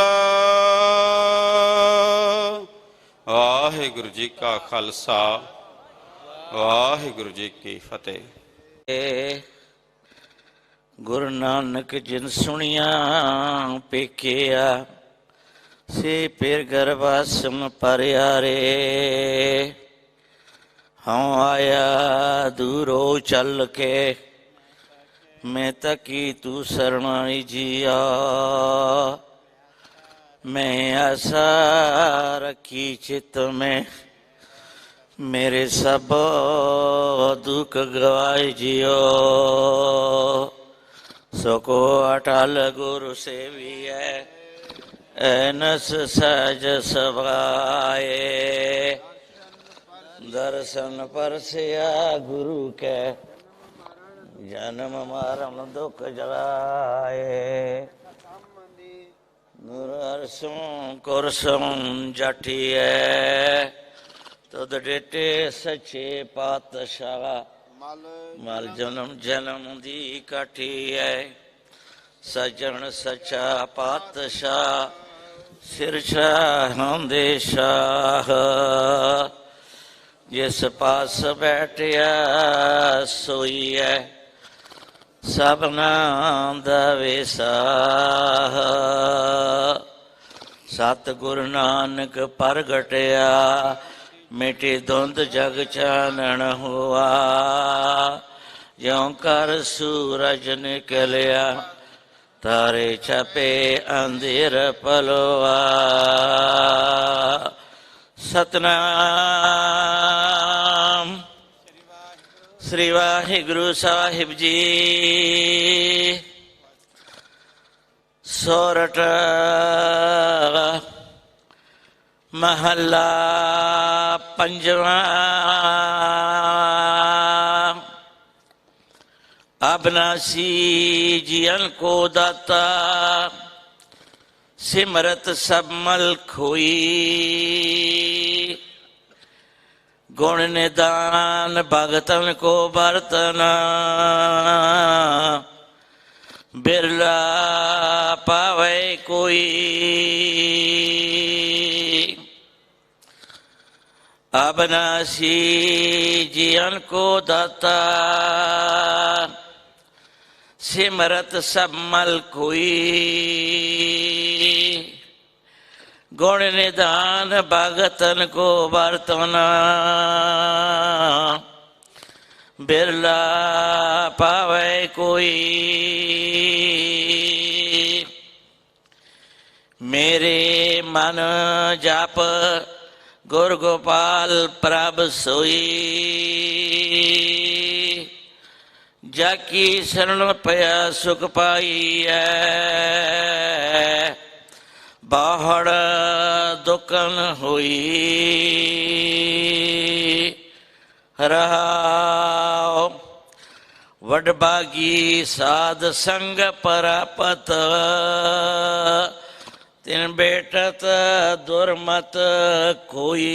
ਵਾਹਿਗੁਰੂ ਜੀ ਕਾ ਖਾਲਸਾ, ਵਾਹਿਗੁਰੂ ਜੀ ਕੀ ਫਤਿਹ। ਗੁਰੂ ਨਾਨਕ ਜਿਨ ਸੁਣੀਆਂ ਪੇਖਿਆ, ਸੇ ਪੇਰ ਗਰਵਾਸਮ ਪਰਿਆਰੇ। ਹਉ ਆਇਆ ਦੂਰੋਂ ਚੱਲ ਕੇ, ਮੈਂ ਤਕੀ ਤੂੰ ਸਰਣਾਈ ਜੀਆ। ਮੈਂ ਆਸਾ ਰੱਖੀ ਚਿਤ में, ਮੇਰੇ ਸਭ ਦੁੱਖ ਗਵਾਏ ਜਿਓ। ਸੋ ਕੋ ਅਟਲ ਗੁਰੂ ਸੇਵੀਐ, ਐਨਸ ਸਹਿਜ ਸਵਾਏ। ਦਰਸ਼ਨ ਪਰਸਿਆ ਗੁਰੂ ਕੈ, ਜਨਮ ਮਰਨ ਦੁਖ ਜਲਾਏ। ਗੁਰ ਅਰਸੋਂ ਕੁਰਸੋਂ ਜਟੀਐ, ਤੁਧ ਡਿਟੇ ਸੱਚੇ ਪਾਤਸ਼ਾਹ। ਮਲ ਜਨਮ ਜਨਮ ਦੀ ਕਾਠੀ ਹੈ, ਸਜਣ ਸੱਚਾ ਪਾਤਸ਼ਾਹ। ਸਿਰ ਸ਼ਾਹਾਂ ਦੇ ਸ਼ਾਹ, ਜਿਸ ਪਾਸ ਬੈਠਿਆ ਸੋਈ ਹੈ, ਸਭਨਾ ਦਾ ਵਿਸਾਹ। ਸਤਿਗੁਰ ਨਾਨਕ ਪ੍ਰਗਟਿਆ, ਮਿਟੀ ਧੁੰਦ ਜਗ ਚਾਨਣ ਹੁਆ। ਜਿਉ ਕਰ ਸੂਰਜ ਨਿਕਲਿਆ, ਤਾਰੇ ਛਪੇ ਅੰਧੇਰ ਪਲਵਾ। ਸਤਨਾਮ ਸ੍ਰੀ ਵਾਹਿਗੁਰੂ ਸਾਹਿਬ ਜੀ। ਸੋਰਠ ਮਹੱਲਾ ਪੰਜਵਾਂ। ਅਬਨਾਸੀ ਜੀਅਨ ਕੋ ਦਾਤਾ, ਸਿਮਰਤ ਸਭ ਮਲ ਖੋਈ। ਗੁਣ ਨਿਦਾਨ ਭਗਤਨ ਕੋ ਬਰਤਨ, ਬਿਰਲਾ ਪਾਵੇ ਕੋਈ। अविनाशी जीवन को दाता सिमरत सब मल कोई गुण निदान भगतन को बरतना बिरला पावे कोई मेरे मन जाप गुर गोपाल प्रभ सोई जाकी शरण पया सुख पाई है बाहड़ दुकन हुई रहा वडभागी साध संग परापत तिन बेटत दुर्मत कोई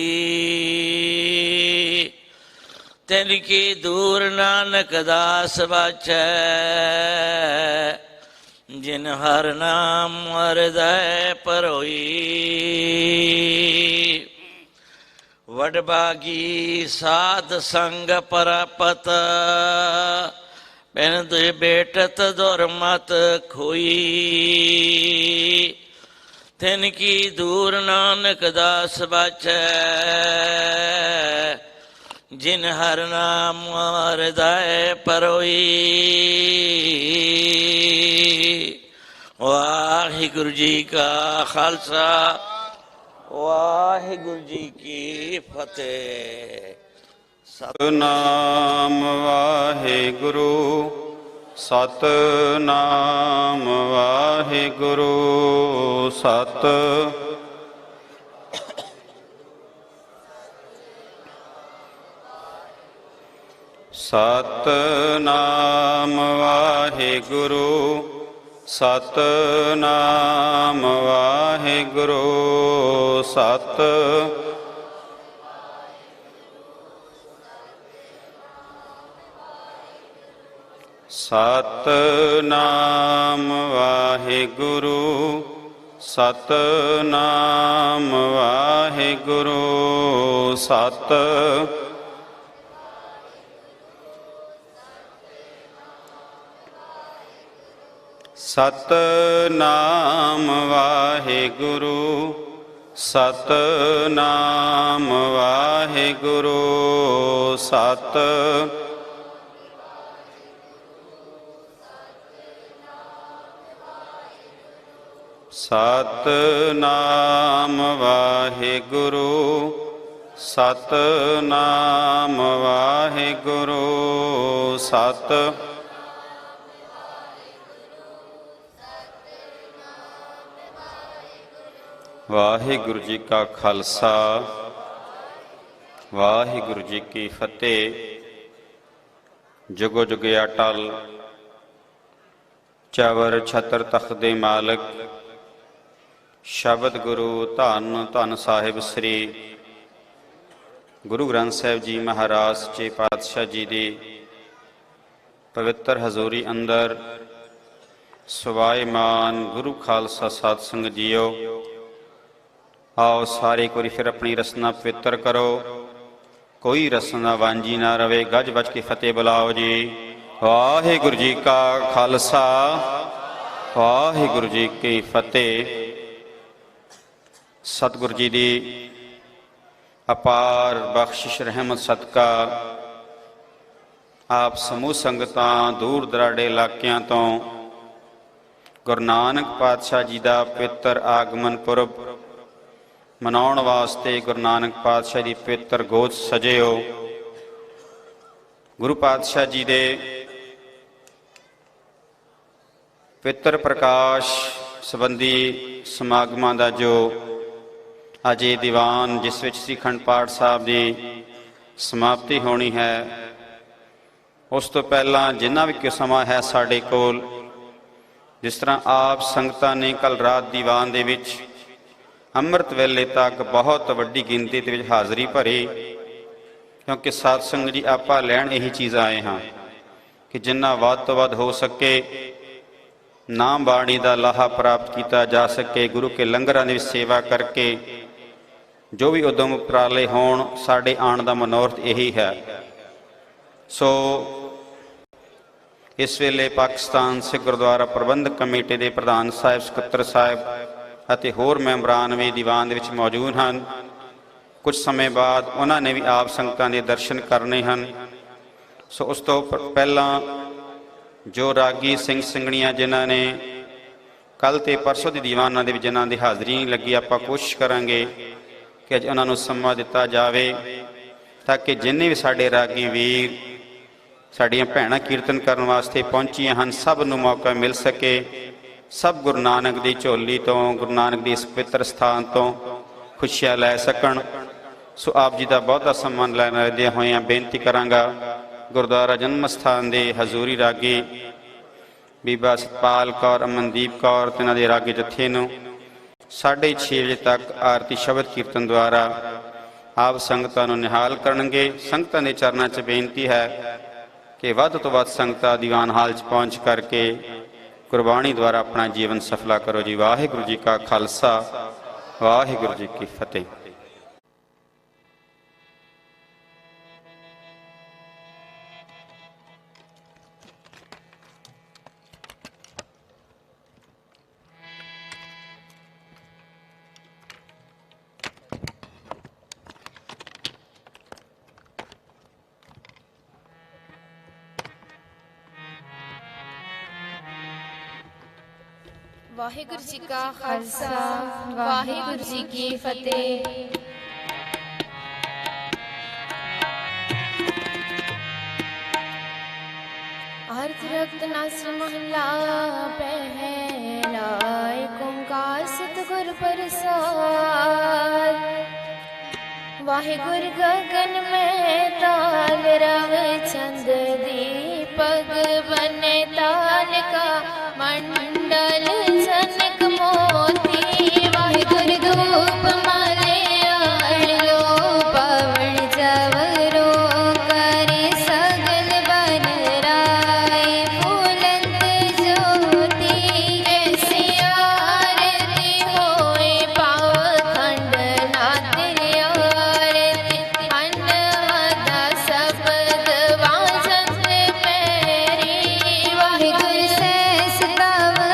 तिन की दूर नानक दास बाचै जिन हर नाम हृदय परोई वडभागी साध संग परापत बिन तुझ बेटत दुर्मत खोई तिन की दूर नानक दास बाचै जिन हर नाम हृदय परोई वाहिगुरु जी का खालसा वाहिगुरु जी की फतेह। सतनाम वाहिगुरु सतनाम वाहिगुरु सत सतनाम वाहिगुरु सतनाम वाहिगुरु सत सतनाम वाहिगुरु सतनाम वाहिगुरु सत सतनाम वाहिगुरु सतनाम वाहिगुरु सत सतनाम वाहिगुरु सतनाम वाहिगुरु सत वाहिगुरु जी का खालसा वाहिगुरु जी की फतेह। जुगो जुगे अटल चवर छतर तख्त दे मालक शब्द गुरु धन धन साहिब श्री गुरु ग्रंथ साहिब जी महाराज सच्चे पातशाह जी दी पवित्र हजूरी अंदर सवाईमान गुरु खालसा साध संग जियो। आओ सारे कोई फिर अपनी रसना पवित्र करो, कोई रसना वांझी ना रवे। गज बज के फतेह बुलाओ जी। वाहिगुरु जी का खालसा वाहिगुरु जी की फतेह। सतगुरु जी दी अपार बख्शिश रहमत सदका आप समूह संगतां दूर दराडे इलाकियां तो गुरु नानक पातशाह जी का पवित्र आगमन पुरब मनाउण वास्ते गुरु नानक पातशाह की पवित्र गोद सजे हो। गुरु पातशाह जी दे पवित्र प्रकाश संबंधी समागमां दा जो अजे दीवान जिस विच श्री अखंड पाठ साहब की समाप्ति होनी है, उस तो पहला जिन्ना भी कोई समा है साडे कोल, जिस तरह आप संगतां ने कल रात दीवान दे विच अमृत वेले तक बहुत वड्डी गिनती दे विच हाज़री भरी, क्योंकि साध संगत जी आपां लैण यही चीज़ आए हाँ कि जिन्ना वध तो वध हो सके नाम बाणी का लाहा प्राप्त किया जा सके, गुरु के लंगरां दी सेवा करके ਜੋ ਵੀ ਉਦਮ ਉਪਰਾਲੇ ਹੋਣ, ਸਾਡੇ ਆਉਣ ਦਾ ਮਨੋਰਥ ਇਹੀ ਹੈ। ਸੋ ਇਸ ਵੇਲੇ ਪਾਕਿਸਤਾਨ ਸਿੱਖ ਗੁਰਦੁਆਰਾ ਪ੍ਰਬੰਧਕ ਕਮੇਟੀ ਦੇ ਪ੍ਰਧਾਨ ਸਾਹਿਬ, ਸਕੱਤਰ ਸਾਹਿਬ ਅਤੇ ਹੋਰ ਮੈਂਬਰਾਨ ਵੀ ਦੀਵਾਨ ਦੇ ਵਿੱਚ ਮੌਜੂਦ ਹਨ। ਕੁਝ ਸਮੇਂ ਬਾਅਦ ਉਹਨਾਂ ਨੇ ਵੀ ਆਪ ਸੰਗਤਾਂ ਦੇ ਦਰਸ਼ਨ ਕਰਨੇ ਹਨ। ਸੋ ਉਸ ਤੋਂ ਪਹਿਲਾਂ ਜੋ ਰਾਗੀ ਸਿੰਘ ਸਿੰਘਣੀਆਂ ਜਿਨ੍ਹਾਂ ਨੇ ਕੱਲ੍ਹ ਤੇ ਪਰਸੋਂ ਦੀ ਦੀਵਾਨਾਂ ਦੇ ਵਿੱਚ ਜਿਨ੍ਹਾਂ ਦੀ ਹਾਜ਼ਰੀ ਨਹੀਂ ਲੱਗੀ, ਆਪਾਂ ਕੋਸ਼ਿਸ਼ ਕਰਾਂਗੇ ਕਿ ਅੱਜ ਉਹਨਾਂ ਨੂੰ ਸਮਾਂ ਦਿੱਤਾ ਜਾਵੇ ਤਾਂ ਕਿ ਜਿੰਨੇ ਵੀ ਸਾਡੇ ਰਾਗੀ ਵੀਰ, ਸਾਡੀਆਂ ਭੈਣਾਂ ਕੀਰਤਨ ਕਰਨ ਵਾਸਤੇ ਪਹੁੰਚੀਆਂ ਹਨ, ਸਭ ਨੂੰ ਮੌਕਾ ਮਿਲ ਸਕੇ। ਸਭ ਗੁਰੂ ਨਾਨਕ ਦੀ ਝੋਲੀ ਤੋਂ, ਗੁਰੂ ਨਾਨਕ ਦੀ ਇਸ ਪਵਿੱਤਰ ਸਥਾਨ ਤੋਂ ਖੁਸ਼ੀਆਂ ਲੈ ਸਕਣ। ਸੋ ਆਪ ਜੀ ਦਾ ਬਹੁਤਾ ਸਨਮਾਨ ਲੈਂਦਿਆਂ ਹੋਇਆਂ ਬੇਨਤੀ ਕਰਾਂਗਾ ਗੁਰਦੁਆਰਾ ਜਨਮ ਸਥਾਨ ਦੇ ਹਜ਼ੂਰੀ ਰਾਗੀ ਬੀਬਾ ਸਤਪਾਲ ਕੌਰ, ਅਮਨਦੀਪ ਕੌਰ ਤੇ ਇਹਨਾਂ ਦੇ ਰਾਗੀ ਜਥੇ ਨੂੰ 6:30 ਵਜੇ ਤੱਕ ਆਰਤੀ ਸ਼ਬਦ ਕੀਰਤਨ ਦੁਆਰਾ ਆਪ ਸੰਗਤਾਂ ਨੂੰ ਨਿਹਾਲ ਕਰਨਗੇ। ਸੰਗਤਾਂ ਦੇ ਚਰਨਾਂ 'ਚ ਬੇਨਤੀ ਹੈ ਕਿ ਵੱਧ ਤੋਂ ਵੱਧ ਸੰਗਤਾਂ ਦੀਵਾਨ ਹਾਲ 'ਚ ਪਹੁੰਚ ਕਰਕੇ ਗੁਰਬਾਣੀ ਦੁਆਰਾ ਆਪਣਾ ਜੀਵਨ ਸਫਲਾ ਕਰੋ ਜੀ। ਵਾਹਿਗੁਰੂ ਜੀ ਕਾ ਖਾਲਸਾ, ਵਾਹਿਗੁਰੂ ਜੀ ਕੀ ਫਤਿਹ। ਵਾਹਿਗੁਰੂ ਜੀ ਕਾ ਖਾਲਸਾ, ਵਾਹਿਗੁਰੂ ਜੀ ਕੀ ਫਤਿਹ। ਅਰਥ ਰਖਤ ਨਸ ਮਹਲਾ ਪਹਿਲਾ, ਏਕ ਓੰਕਾਰ ਸਤਿਗੁਰ ਪ੍ਰਸਾਦ। ਵਾਹਿਗੁਰੂ ਗਗਨ ਮੈਂ ਤਾਲ ਰਵ ਚੰਦ ਦੀਪਕ ਬਨੇ ਤਾਲ ਕਾ ਮੰਡਲ ਜਨਕ ਮੋਤੀ। ਵਾਹਿਗੁਰੂ ਧੂਪ ਮਲਿਆਲੋ ਪਵਨ ਜਵਰੋ ਕਰੇ ਸਗਲ ਬਨ ਰਾਏ। ਫੂਲੰਤ ਜੋਤੀ ਐਸੀ ਆਰਤੀ ਹੋਏ, ਪਾਵਖੰਡ ਨਾਤਿ ਆਰਤੀ। ਅਨਹਦ ਸਬਦ ਵਾਜੰਤ ਪੈਰੀ, ਵਾਹਿਗੁਰੂ ਸਹਿ ਸਤਵ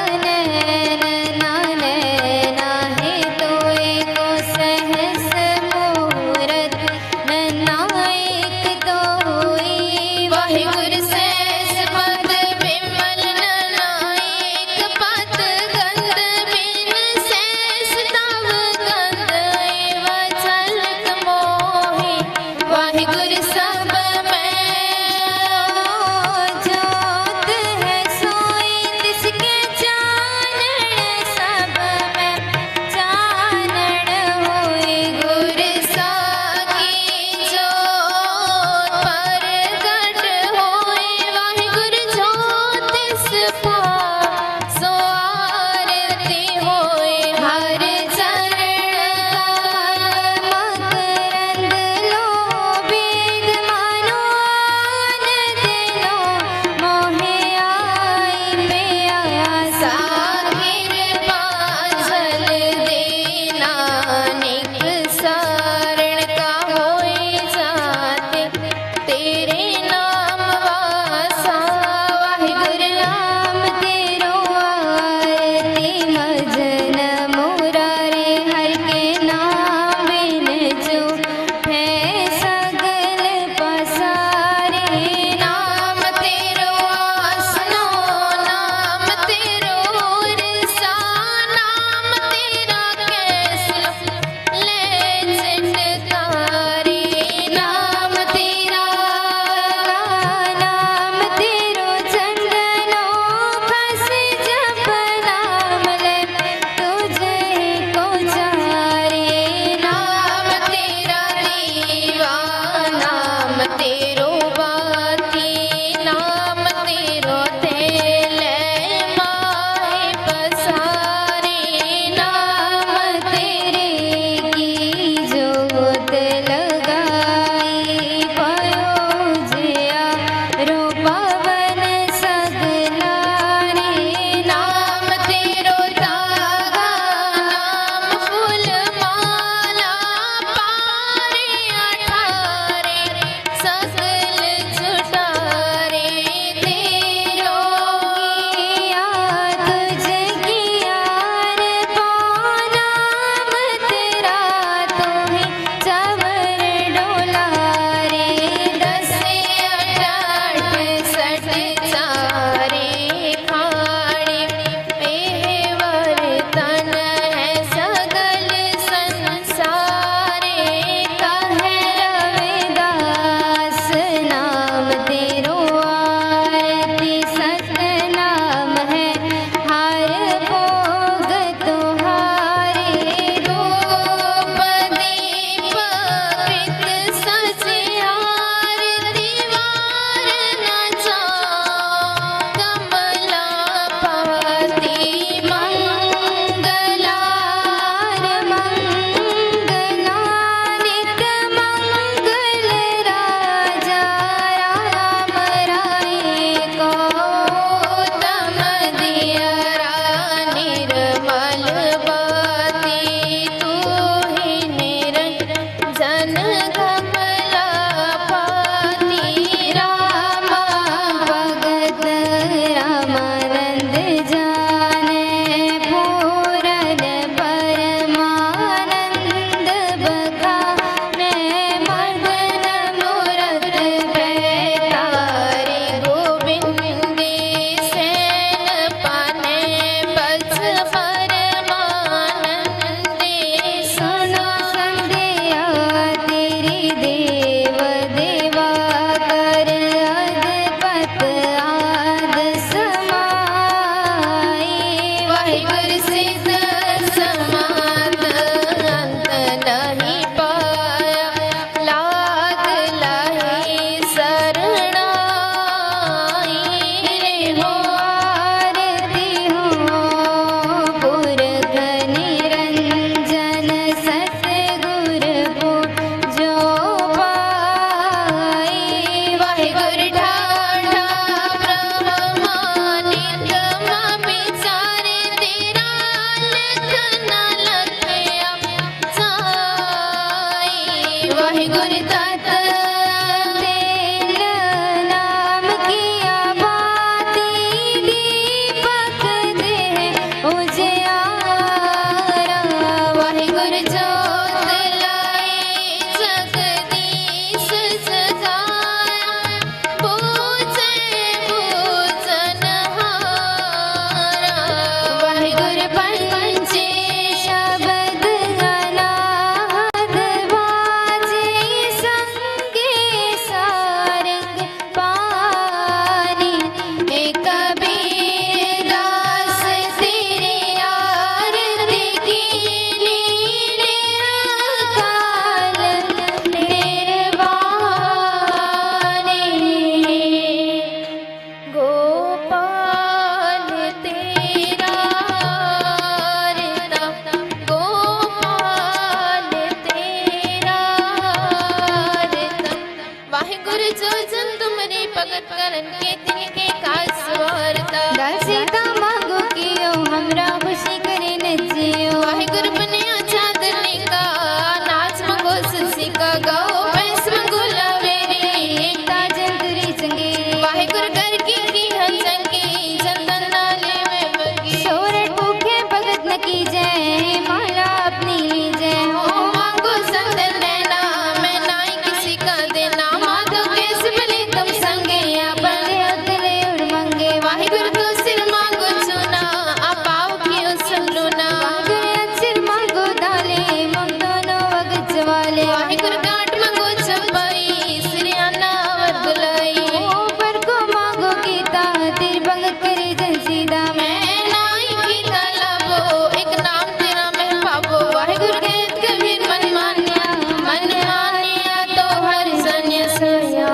वाहिगुरु सिद्ध समात अंत नहीं पाया, लाग लाही शरणाई रे हो आरती हो पुरख निरंजन सतगुरु को जो पाई। वाहिगुरु ठाठा ब्रह्मानिक मां बिचारे तेरा लख न लखया साई। वाहिगुरु तात तेल नाम किया बाती दीपक दे उजियारा। वाहिगुरु जोत लाई जगदीश सजाया, पूजे पूजनहारा। वाहिगुरु पंचे शब्द अनाहत बाजे, संगे सारंग पानी। एक कबीर दास तेरी आरती की लीले अकाल निर्वाणी। गोपाल तेरा रीता, गोपाल तेरा रीता। वाहिगुरु जो जन तुमरे भगत करन के तिनके काज सवारता। दासिता मांगो कियो हमरा खुशी करे नचियो। वाहिगुरु बनिया चांदनी का नाच मंगो ससी का, गाओ पैस मंगो लावेरी एकता जंतरी चंगे। वाहिगुरु कर की हंसंगी चंदन नाले में बगी। सोरठ भूखे भगत न की जय, माला अपनी ली जय हो। मांगो संदन नैना मैं नाई किसी का देना, माधो केस भले तुम संगे अपने उतरे उड़ मंगे। वाहिगुरु तो सिर मांगो चुना, आप आओ क्यों सुन लो ना। वाहिगुरु अक्षर मांगो डाले, मम दोनों वगच वाले। वाहिगुरु काट मांगो चंपाई, श्रियाना वर दुलाई। ऊपर को मांगो गीता, तिर भगत करे जन सीधा। मैं नाई गीता लावो, एक नाम तेरा मैं पावो। वाहिगुरु कहत कबीर मन मानिया तो हर सन्य सया।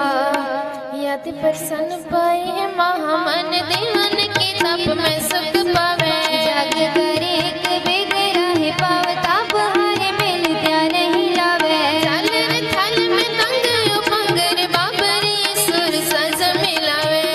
यति प्रसन्न पाए महामन देवन के तप में सुख पावे। जग करे एक बेगरा है पाव, ताप हारे मेल त्या नहीं लावे। चल रे थल में तंग उपंगर, बाबरी सुर सज मिलावे।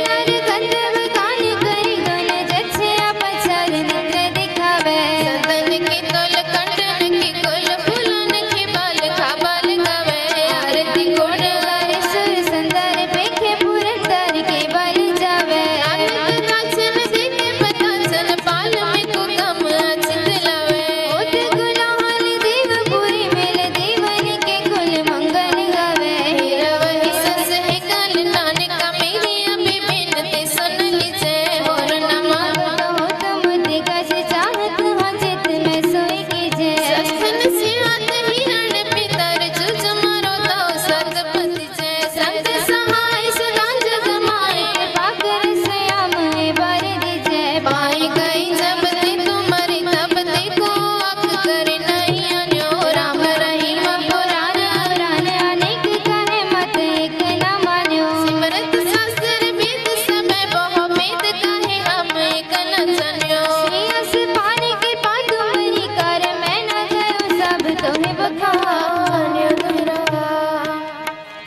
नर गंधर्व गान करी गन, जच्छे अपचर नेत्र दिखावे। सदन के तोल कंठन के कुल, फूलन के बाल खाबाल गावे। आरती कोण गाए सुर संदर, पेखे पुरंदर के बल जावे। आनंद काचन देखे पताचन, पाल में को गम अचित लावे। ओत गुलाल देवपुरी मेल, देवन के कुल मंगल गावे। हीरा वही सस है गल, नानका मेरी अभी बिनती सुन लीजिए। और न मांगो हो तुम दिगज, चाहत हो चित में सोई कीजिए। सस्तन सिंहात हिरण पितर, जुज मारो दाओ सतपति जय। संत सहाय सदा जग माए, पाकर श्याम है बर दीजिए। पाई गई जब ते तुम्हारी तब देखो, अक करे नहीं अन्यो। राम रहीम पुराण पुराण, अनेक कहे मत एक न मान्यो। सिमरत शास्त्र वेद समय बहु वेद कहे, हम एक न जन्यो। श्रेयस पाने के पार तुम्हारी कर, मैं न करूँ सब तुम्हें बखान्यो।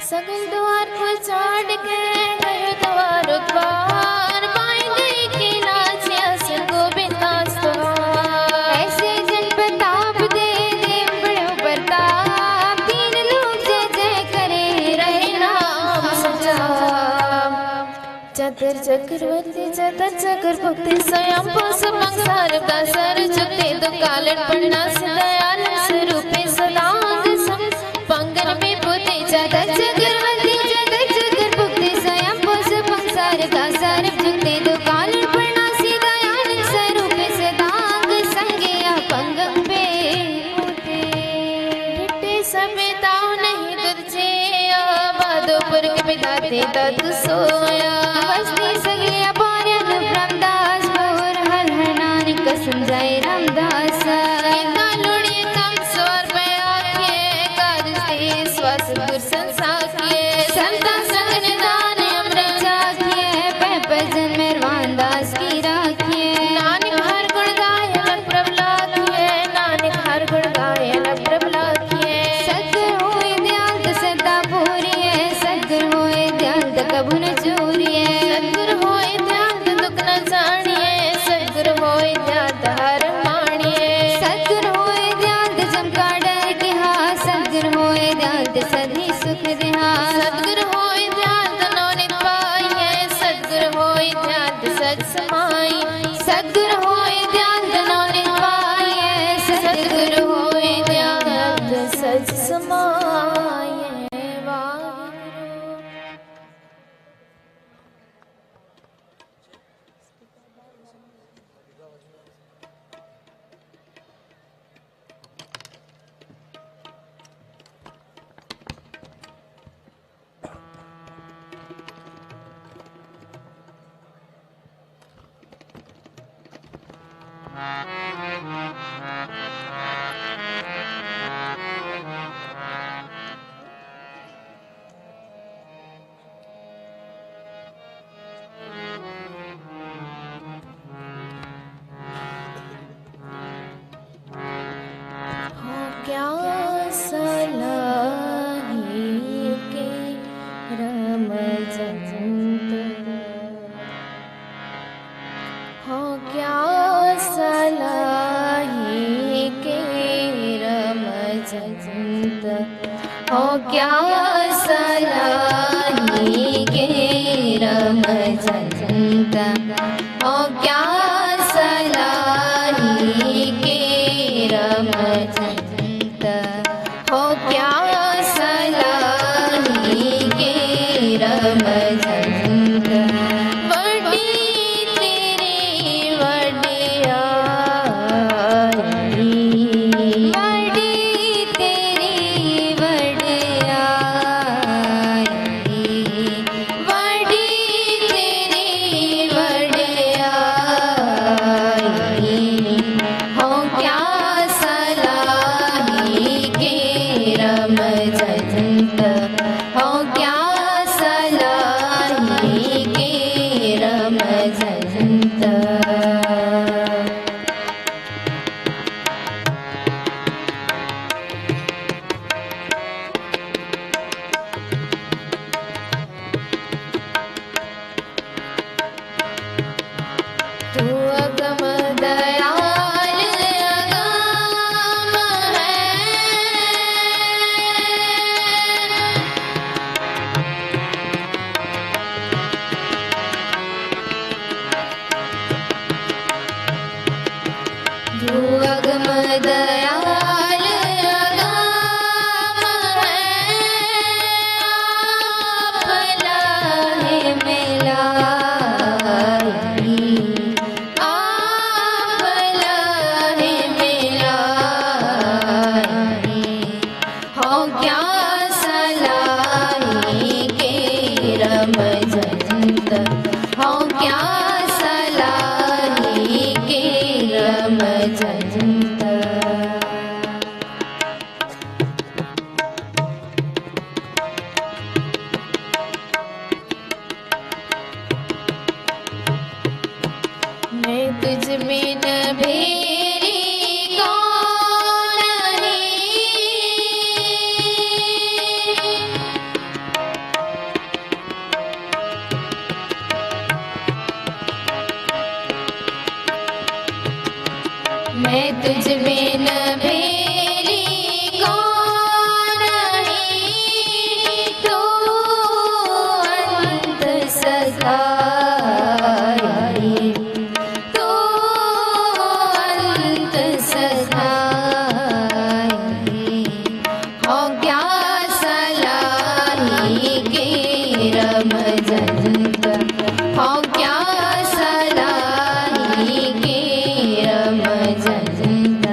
सगल द्वार को छाड़ के गयो द्वार द्वार, पाई गई के नाचिया से गोविंद दास द्वार। ऐसे जन प्रताप दे देव बड़ो प्रताप, तीन लोग जय जय करे रहे नाम सजा। चतर चक्रवर्ती चतर चक्र भुक्ति, स्वयं पोष संसार का सर चुक्ति। दुकालन पढ़ना दयाल स्वरूपे सदांग सम, पंगन में पुते चतर चक्रवर्ती चतर चक्र भुक्ति। स्वयं पोष संसार का सर चुक्ति, दुकालन पढ़ना दयाल स्वरूपे सदांग संगे पंगन पे पुते। भिट्टे समेताओ नहीं दुर्जे, बादोपुर के विधाते तत् सोया। वस्ती सगले अपार्यन ब्रह्मदास, बहुर हर हर नानक है रामदास कालुड़ी कम स्वर पे आके करते स्वस गुर संसाकिए संता संग निदान अमृत जागिए पै भजन मेहरबान दास की राखिए नानक हर गुण गाय अलग प्रभ लाखिए नानक हर गुण गाय अलग प्रभ लाखिए सद्गुर होए दयाल सदा पूरिए सद्गुर होए दयाल कबू न चूरिए सद्गुर होए दयाल दुख न जानिए सद्गुर होए दयाल हर मानिए सद्गुर होए दयाल चमका डर के हाथ सद्गुर होए दयाल सदी सुख देहा सद्गुर होए दयाल नौनित पाइए सद्गुर होए दयाल सच समाई सद्गुर होए दयाल नौनित पाइए सद्गुर होए दयाल सच समाई क्या सलाही के रम जंत हो क्या सलाही के रम जंत हो क्या सलाही के रम जंत हो क्या सलाही के रम जंत हो क्या सलाही के रम जंत बड़ी तेरी वडियाई बड़ी तेरी वडियाई बड़ी तेरी वडियाई हो क्या सलाही के रम जंत हो क्या सलाही के रम जंत तू अगम दयाल अगम है तू अगम दयाल अगम है भला है मिलाई भला है मिलाई हो क्या सलाही के रम जंत हो क्या सलाही के रम जंत मैं तुझ में न भेरी कौन है मैं तुझ में न भेरी कौन है तू अंत सगाई तू अंत सगाई हो क्या सलाही के रम जंत हो क्या सलाही के रम जंत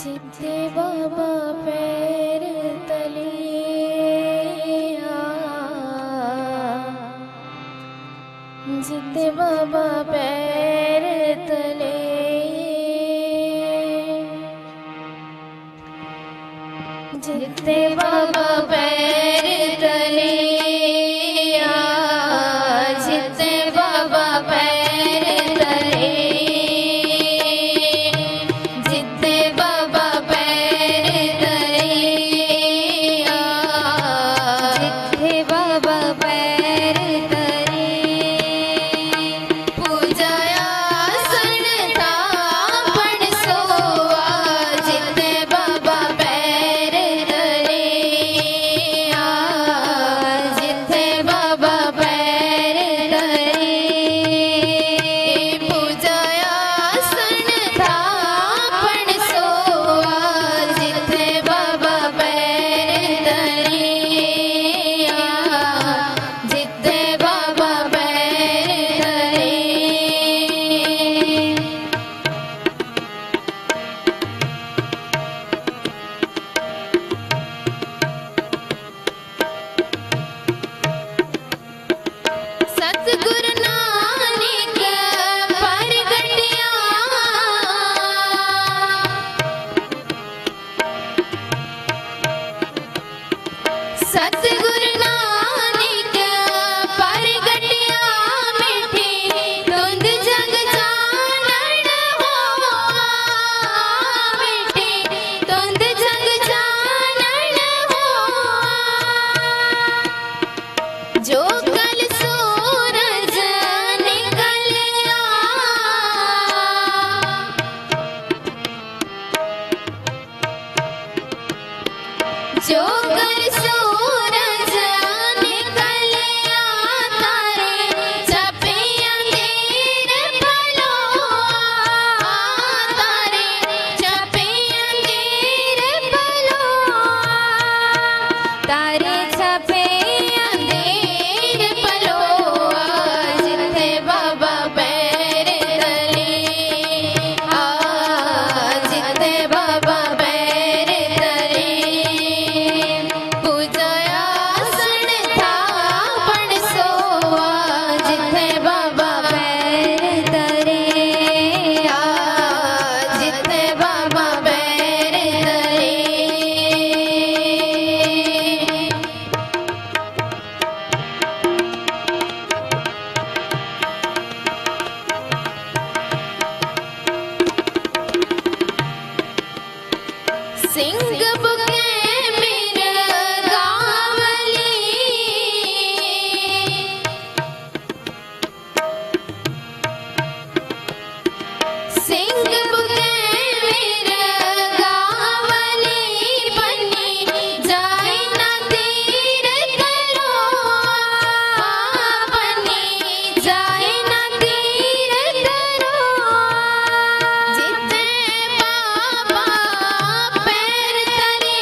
जिते बाबा पैर तले जिते बाबा पैर तले जिते बाबा पैर तले जिते बाबा पैर तले जिते बाबा पैर तले जिते बाबा पैर तले पूजाया सन था पण सोवा जिते बाबा पैर तले जिते बाबा पैर तले पूजाया सन था पण सोवा जिते बाबा पैर तले जिते बाबा पैर तले सतगुरु नानक परगटिया सतगुरु नानक परगटिया मिठी धुंध जग चानण हो मिठी धुंध जग चानण हो जो कल सूरज निकलिया जो कल सूरज निकलिया तारे छपे अंधेर पलो तारे छपे अंधेर पलो तारे छपे अंधेर पलो जिते बाबा पैर तले जिते बाबा पैर तले पूजाया सन था पण सोवा जिते बाबा पैर तले जिते बाबा पैर तले सिंह बुके मेर गावली सिंह बुके मेर गावली बनी जाए ना तीर करो बनी जाए ना तीर करो जिते बाबा पैर तले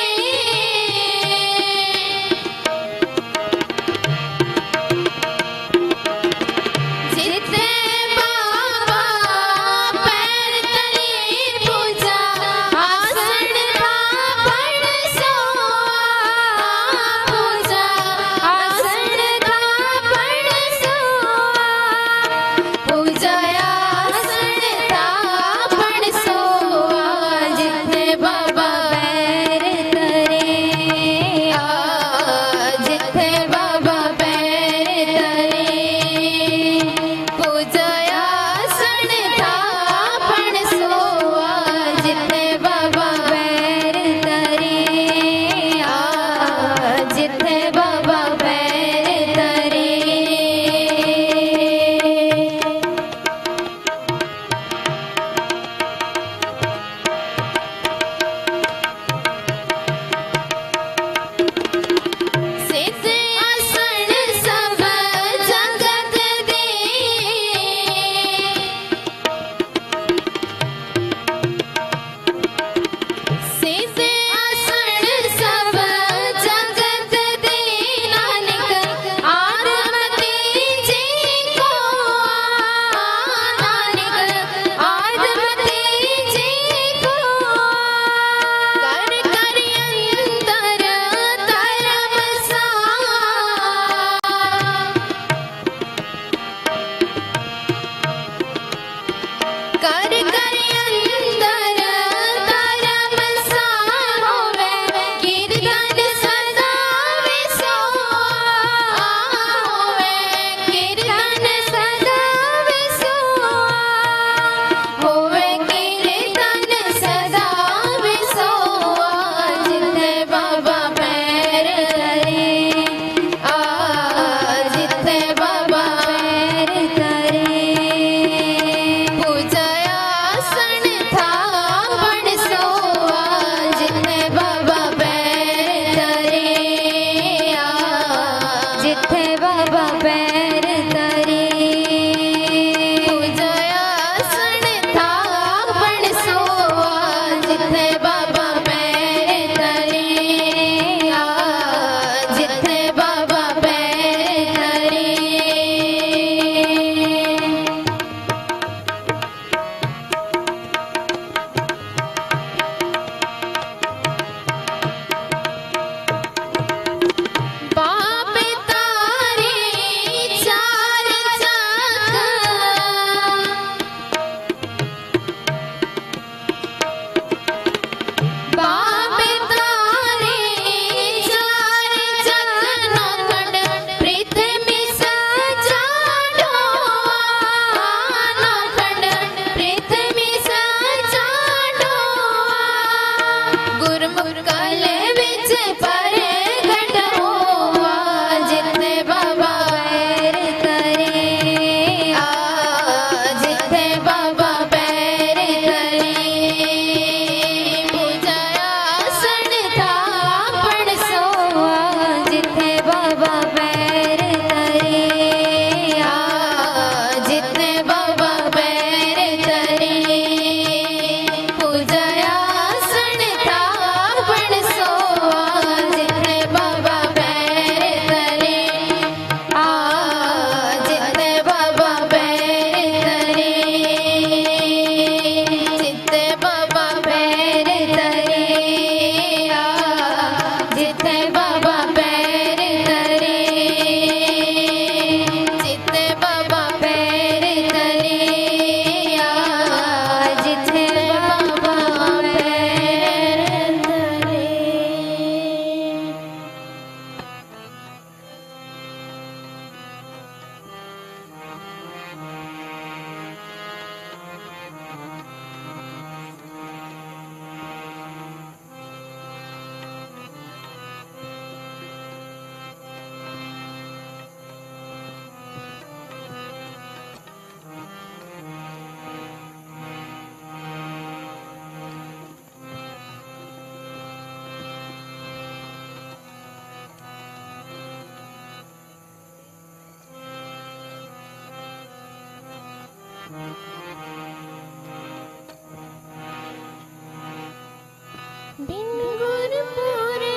बिन गुर पूरे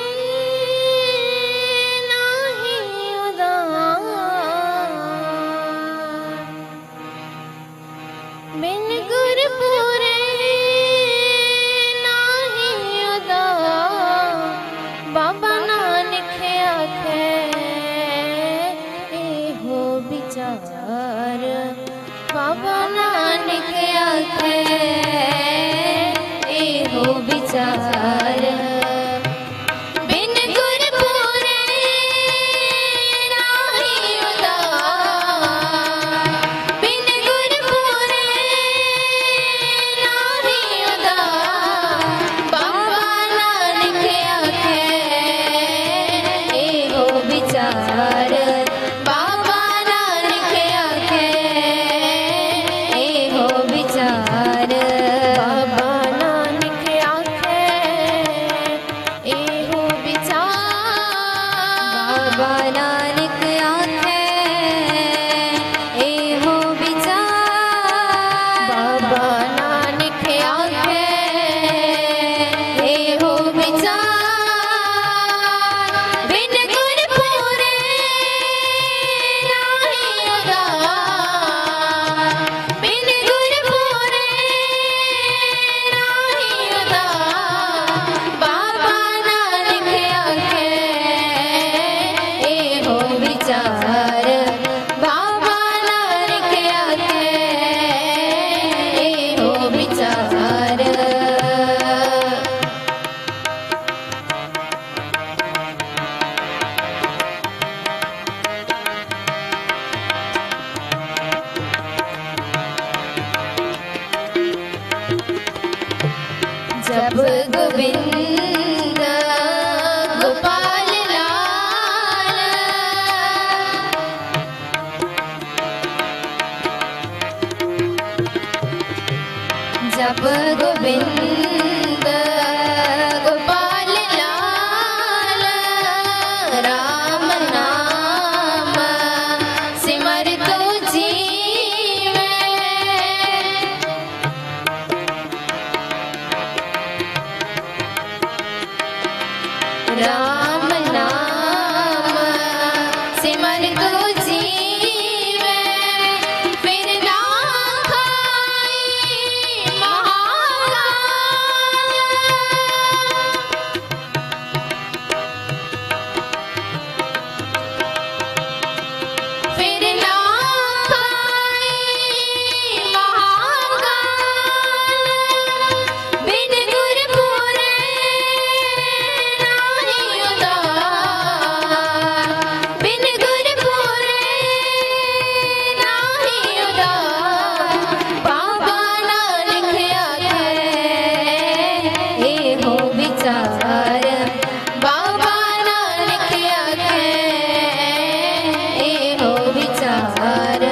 नाहि उदार, बिन गुर पूरे नाहि उदार, बाबा नानक आखे एहो विचार, बाबा नानक आखे एहो विचार। बिन गुर पूरे नाहि उदार, बिन गुर पूरे नाहि उदार, बाबा नानक आखे एहो विचार, बाबा नानक आखे एहो विचार। बाबा नानक आखे एहो विचार, बाबा नानक आखे एहो विचार, बाबा नानक आखे एहो विचार। बिन गुर पूरे नाहि उदार, बिन गुर पूरे नाहि उदार, बाबा नानक आखे एहो विचार, बाबा नानक आखे एहो विचार। जब गोविंद गोपाल लाल, जब गोविंद गोपाल लाल, राम नाम सिमर तो जीवे, राम नाम सिमर तो जीवे, फिर ना खाई महागाल, फिर ना खाई महागाल। बिन गुर पूरे नाहि उदार, बिन गुर पूरे नाहि उदार, बाबा नानक आखे एहो विचार, बाबा नानक आखे एहो विचार।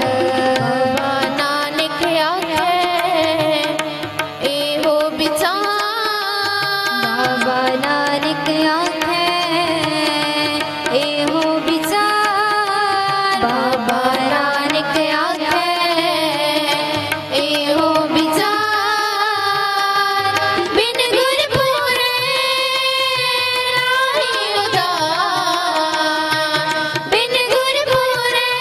बाबा नानक आखे एहो विचार, बाबा नानक आखे एहो विचार, बाबा नानक आखे एहो विचार। बिन गुर पूरे नाहि उदार, बिन गुर पूरे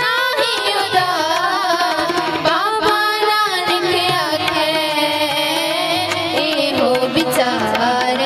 नाहि उदार, बाबा नानक आखे एहो विचार,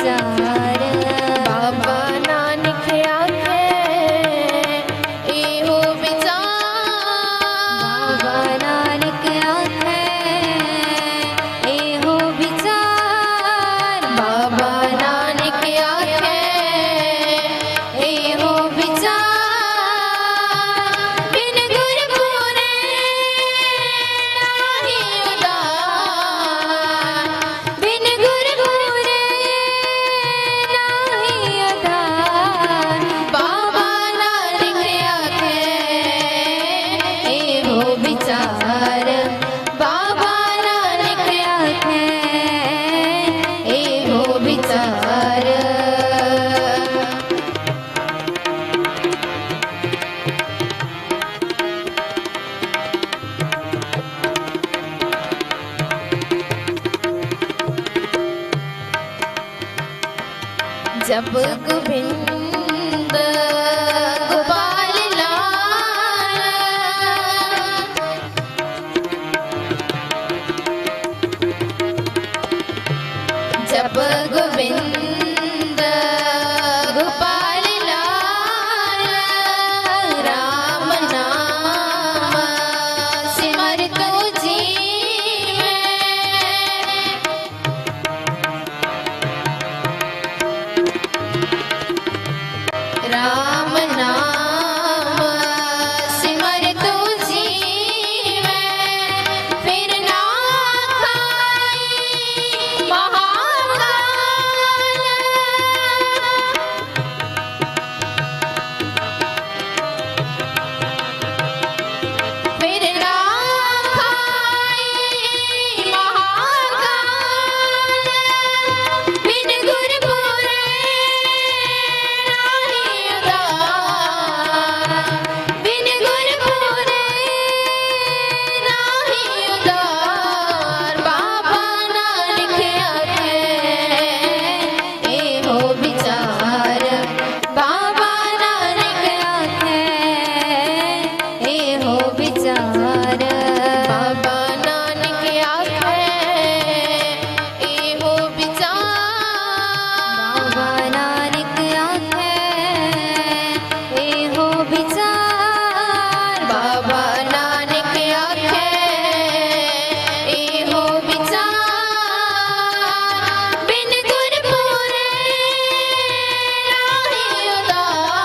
विचार बाबा नानक आखे एहो विचार बाबा नानक आखे एहो विचार बाबा नानक आखे एहो विचार बिन गुर पूरे नाहि उदार बिन गुर पूरे नाहि उदार बाबा नानक आखे एहो विचार बाबा नानक आखे एहो विचार जब गोविंद गोपाल लाल जब गोविंद गोपाल लाल राम नाम सिमर तो जीवे राम नाम सिमर तो जीवे फिर ना खाई महाकाल फिर ना खाई महाकाल बिन गुर पूरे नाहि उदार बिन गुर पूरे नाहि उदार बाबा नानक आखे एहो विचार बाबा नानक आखे एहो विचार बाबा नानक आखे एहो विचार बाबा नानक आखे एहो विचार बाबा नानक आखे एहो विचार बिन गुर पूरे नाहि उदार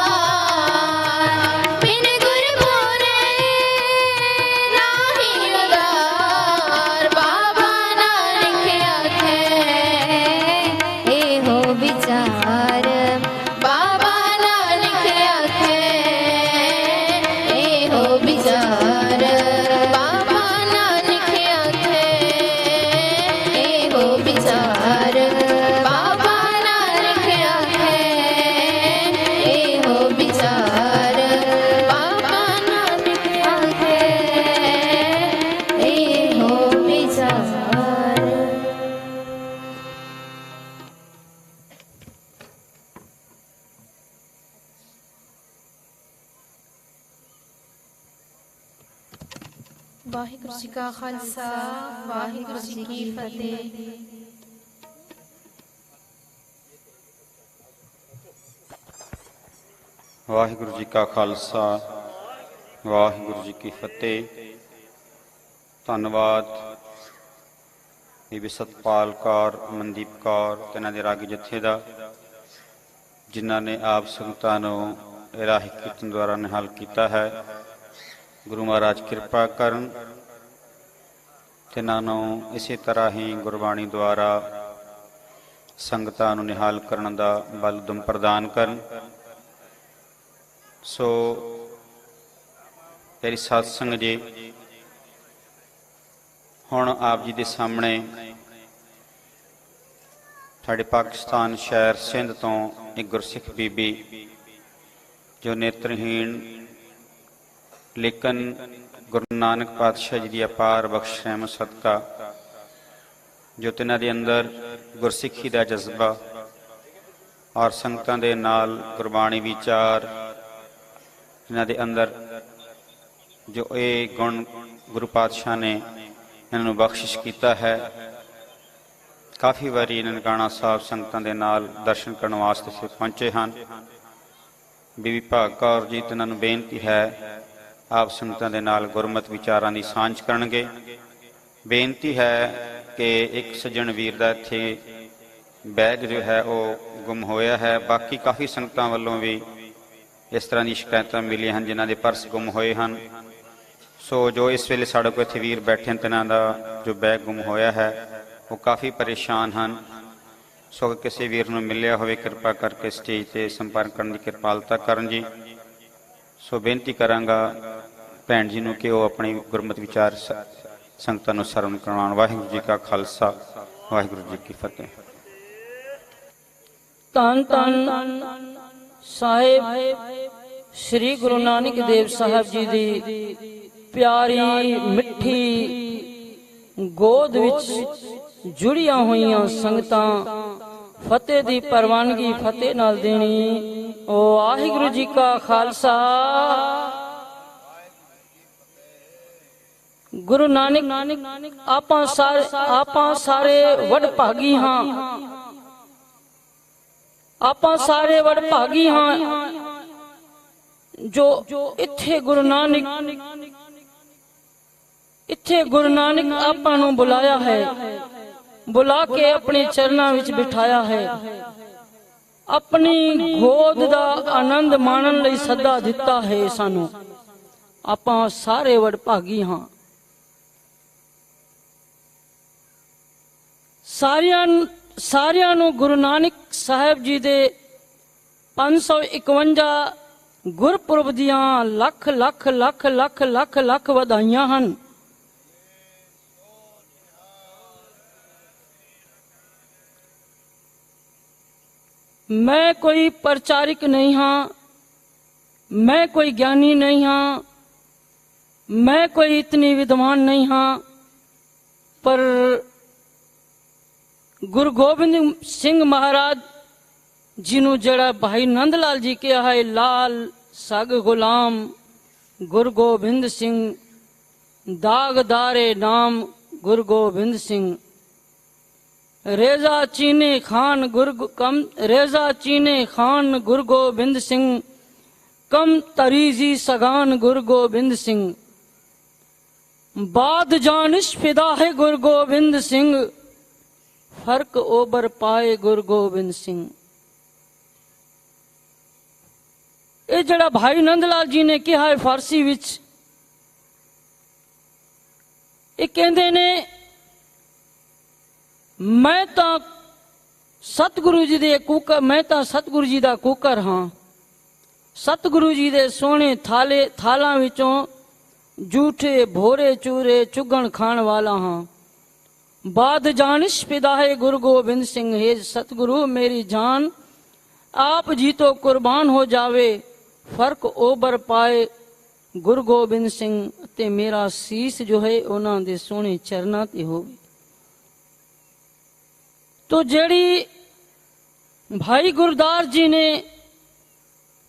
बिन गुर पूरे नाहि उदार बाबा नानक आखे एहो विचार बाबा नानक आखे एहो विचार बाबा नानक आखे एहो विचार बाबा नानक आखे एहो विचार बाबा नानक आखे एहो विचार वाहिगुरु जी का खालसा वाहिगुरु जी की फतेह। ਵਾਹਿਗੁਰੂ ਜੀ ਕਾ ਖਾਲਸਾ ਵਾਹਿਗੁਰੂ ਜੀ ਕੀ ਫਤਿਹ। ਧੰਨਵਾਦ ਬੀਬੀ ਸਤਪਾਲ ਕੌਰ, ਮਨਦੀਪ ਕੌਰ ਤੇ ਇਹਨਾਂ ਦੇ ਰਾਗੀ ਜਥੇ ਦਾ, ਜਿਨ੍ਹਾਂ ਨੇ ਆਪ ਸੰਗਤਾਂ ਨੂੰ ਇਲਾਹੀ ਕੀਰਤਨ ਦੁਆਰਾ ਨਿਹਾਲ ਕੀਤਾ ਹੈ। ਗੁਰੂ ਮਹਾਰਾਜ ਕਿਰਪਾ ਕਰਨ ਤੇ ਇਹਨਾਂ ਨੂੰ ਇਸੇ ਤਰ੍ਹਾਂ ਹੀ ਗੁਰਬਾਣੀ ਦੁਆਰਾ ਸੰਗਤਾਂ ਨੂੰ ਨਿਹਾਲ ਕਰਨ ਦਾ ਬਲ ਉਦਮ ਪ੍ਰਦਾਨ ਕਰਨ। ਸੋ ਪਿਆਰੀ ਸਾਧ ਸੰਗਤ ਜੀ, ਹੁਣ ਆਪ ਜੀ ਦੇ ਸਾਹਮਣੇ ਸਾਡੇ ਪਾਕਿਸਤਾਨ ਸ਼ਹਿਰ ਸਿੰਧ ਤੋਂ ਇੱਕ ਗੁਰਸਿੱਖ ਬੀਬੀ ਜੋ ਨੇਤਰਹੀਣ ਲੇਕਿਨ ਗੁਰੂ ਨਾਨਕ ਪਾਤਸ਼ਾਹ ਜੀ ਦੀ ਅਪਾਰ ਬਖਸ਼ ਰਹਿਮਤ ਸਦਕਾ ਜੋ ਤਿਨਾਂ ਦੇ ਅੰਦਰ ਗੁਰਸਿੱਖੀ ਦਾ ਜਜ਼ਬਾ ਔਰ ਸੰਗਤਾਂ ਦੇ ਨਾਲ ਗੁਰਬਾਣੀ ਵਿਚਾਰ ਇਹਨਾਂ ਦੇ ਅੰਦਰ ਜੋ ਇਹ ਗੁਣ ਗੁਰੂ ਪਾਤਸ਼ਾਹ ਨੇ ਇਹਨਾਂ ਨੂੰ ਬਖਸ਼ਿਸ਼ ਕੀਤਾ ਹੈ, ਕਾਫੀ ਵਾਰੀ ਨਨਕਾਣਾ ਸਾਹਿਬ ਸੰਗਤਾਂ ਦੇ ਨਾਲ ਦਰਸ਼ਨ ਕਰਨ ਵਾਸਤੇ ਫਿਰ ਪਹੁੰਚੇ ਹਨ। ਬੀਬੀ ਭਾਗ ਕੌਰ ਜੀ ਤੇ ਇਹਨਾਂ ਨੂੰ ਬੇਨਤੀ ਹੈ ਆਪ ਸੰਗਤਾਂ ਦੇ ਨਾਲ ਗੁਰਮਤਿ ਵਿਚਾਰਾਂ ਦੀ ਸਾਂਝ ਕਰਨਗੇ। ਬੇਨਤੀ ਹੈ ਕਿ ਇੱਕ ਸੱਜਣ ਵੀਰ ਦਾ ਇੱਥੇ ਬੈਗ ਜੋ ਹੈ ਉਹ ਗੁੰਮ ਹੋਇਆ ਹੈ। ਬਾਕੀ ਕਾਫੀ ਸੰਗਤਾਂ ਵੱਲੋਂ ਵੀ ਇਸ ਤਰ੍ਹਾਂ ਦੀ ਸ਼ਿਕਾਇਤਾਂ ਮਿਲੀਆਂ ਹਨ ਜਿਨ੍ਹਾਂ ਦੇ ਪਰਸ ਗੁੰਮ ਹੋਏ ਹਨ। ਸੋ ਜੋ ਇਸ ਵੇਲੇ ਸਾਡੇ ਕੋਲ ਇੱਥੇ ਵੀਰ ਬੈਠੇ ਹਨ ਤਿਨਾਂ ਦਾ ਜੋ ਬੈਗ ਗੁੰਮ ਹੋਇਆ ਹੈ ਉਹ ਕਾਫੀ ਪਰੇਸ਼ਾਨ ਹਨ। ਸੋ ਕਿਸੇ ਵੀਰ ਨੂੰ ਮਿਲਿਆ ਹੋਵੇ ਕਿਰਪਾ ਕਰਕੇ ਸਟੇਜ ਤੇ ਸੰਪਰਕ ਕਰਨ ਦੀ ਕਿਰਪਾਲਤਾ ਕਰਨ ਜੀ। ਸੋ ਬੇਨਤੀ ਕਰਾਂਗਾ ਭੈਣ ਜੀ ਨੂੰ ਕਿ ਉਹ ਆਪਣੀ ਗੁਰਮਤਿ ਵਿਚਾਰ ਸੰਗਤਾਂ ਨੂੰ ਸਰਵਣ ਕਰਵਾਉਣ। ਵਾਹਿਗੁਰੂ ਜੀ ਕਾ ਖਾਲਸਾ, ਵਾਹਿਗੁਰੂ ਜੀ ਕੀ ਫਤਿਹ। ਧੰਨ ਧੰਨ ਸਾਹਿਬ ਸ੍ਰੀ ਗੁਰੂ ਨਾਨਕ ਦੇਵ ਸਾਹਿਬ ਜੀ ਦੀ ਪਿਆਰੀ ਮਿੱਠੀ ਗੋਦ ਵਿੱਚ ਜੁੜੀਆਂ ਹੋਈਆਂ ਸੰਗਤਾਂ ਫਤਿਹ ਦੀ ਪ੍ਰਵਾਨਗੀ ਫਤਿਹ ਨਾਲ ਦੇਣੀ। ਵਾਹਿਗੁਰੂ ਜੀ ਕਾ ਖਾਲਸਾ, ਗੁਰੂ ਨਾਨਕ ਆਪਾਂ ਸਾਰੇ ਵਡਭਾਗੀ ਹਾਂ। ਆਪਾਂ ਸਾਰੇ ਵਡਭਾਗੀ ਹਾਂ ਜੋ ਇੱਥੇ ਗੁਰੂ ਨਾਨਕ ਆਪਾਂ ਨੂੰ ਬੁਲਾਇਆ ਹੈ, ਬੁਲਾ ਕੇ ਆਪਣੇ ਚਰਨਾਂ ਵਿੱਚ ਬਿਠਾਇਆ ਹੈ, ਆਪਣੀ ਗੋਦ ਦਾ ਆਨੰਦ ਮਾਣਨ ਲਈ ਸੱਦਾ ਦਿੱਤਾ ਹੈ ਸਾਨੂੰ। ਆਪਾਂ ਸਾਰੇ ਵਡਭਾਗੀ ਹਾਂ। ਸਾਰਿਆਂ ਨੂੰ ਗੁਰੂ ਨਾਨਕ ਸਾਹਿਬ ਜੀ ਦੇ 551 ਗੁਰਪੁਰਬ ਦੀਆਂ ਲੱਖ ਲੱਖ ਲੱਖ ਲੱਖ ਲੱਖ ਲੱਖ ਵਧਾਈਆਂ ਹਨ। मैं कोई प्रचारिक नहीं हाँ, मैं कोई ज्ञानी नहीं हाँ, मैं कोई इतनी विद्वान नहीं हाँ, पर गुरु गोबिंद सिंह महाराज जी नूं जड़ा भाई नंद लाल जी कहा है लाल सग गुलाम गुरु गोबिंद सिंह दागदारे नाम गुरु गोबिंद सिंह रेजा चीने खान रेजा चीने खान गुरु गोबिंद सिंह कम तरीजी सगान गुरु गोबिंद सिंह बाद जानिश फिदा है गुरु गोबिंद सिंह फर्क ओबर पाए गुरु गोबिंद सिंह। ये जड़ा भाई नंदलाल जी ने कहा है फारसी विच, ये कहंदे ने मैं तो सतगुरु जी दे कुकर, मैं तो सतगुरु जी दा कुकर हाँ। सतगुरु जी दे सोने थालां विचों झूठे भोरे चूरे चुगण खाण वाला हाँ। बाद जानिश पिदा है गुरु गोबिंद सिंह, हे सतगुरु मेरी जान आप जी तो कुर्बान हो जावे, फर्क ओबर पाए गुरु गोबिंद सिंह ते मेरा सीस जो है उन्हां दे सोने चरनां ते होवे। तो जेड़ी भाई गुरदास जी ने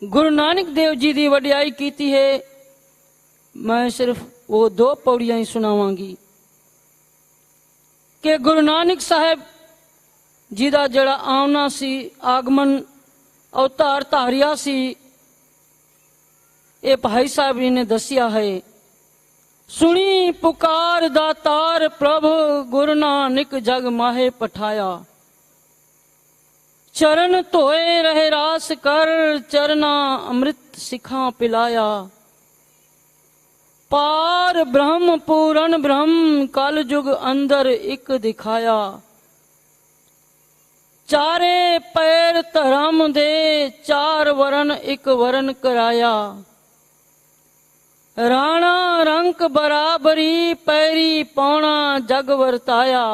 गुरु नानक देव जी की वडियाई की है, मैं सिर्फ वो 2 पौड़ियां ही सुनावांगी कि गुरु नानक साहब जी का जड़ा आना सी आगमन अवतार धारिया सी, ये भाई साहब जी ने दसिया है। सुनी पुकार दातार प्रभु गुरु नानक जग माहे पठाया, चरण धोए रहे रास कर चरना अमृत सिखा पिलाया। पार ब्रह्म पूरन ब्रह्म कल जुग अंदर एक दिखाया, चारे पैर धर्म दे 4 वरण एक वरण कराया। राणा रंक बराबरी पैरी पौना जग वरताया,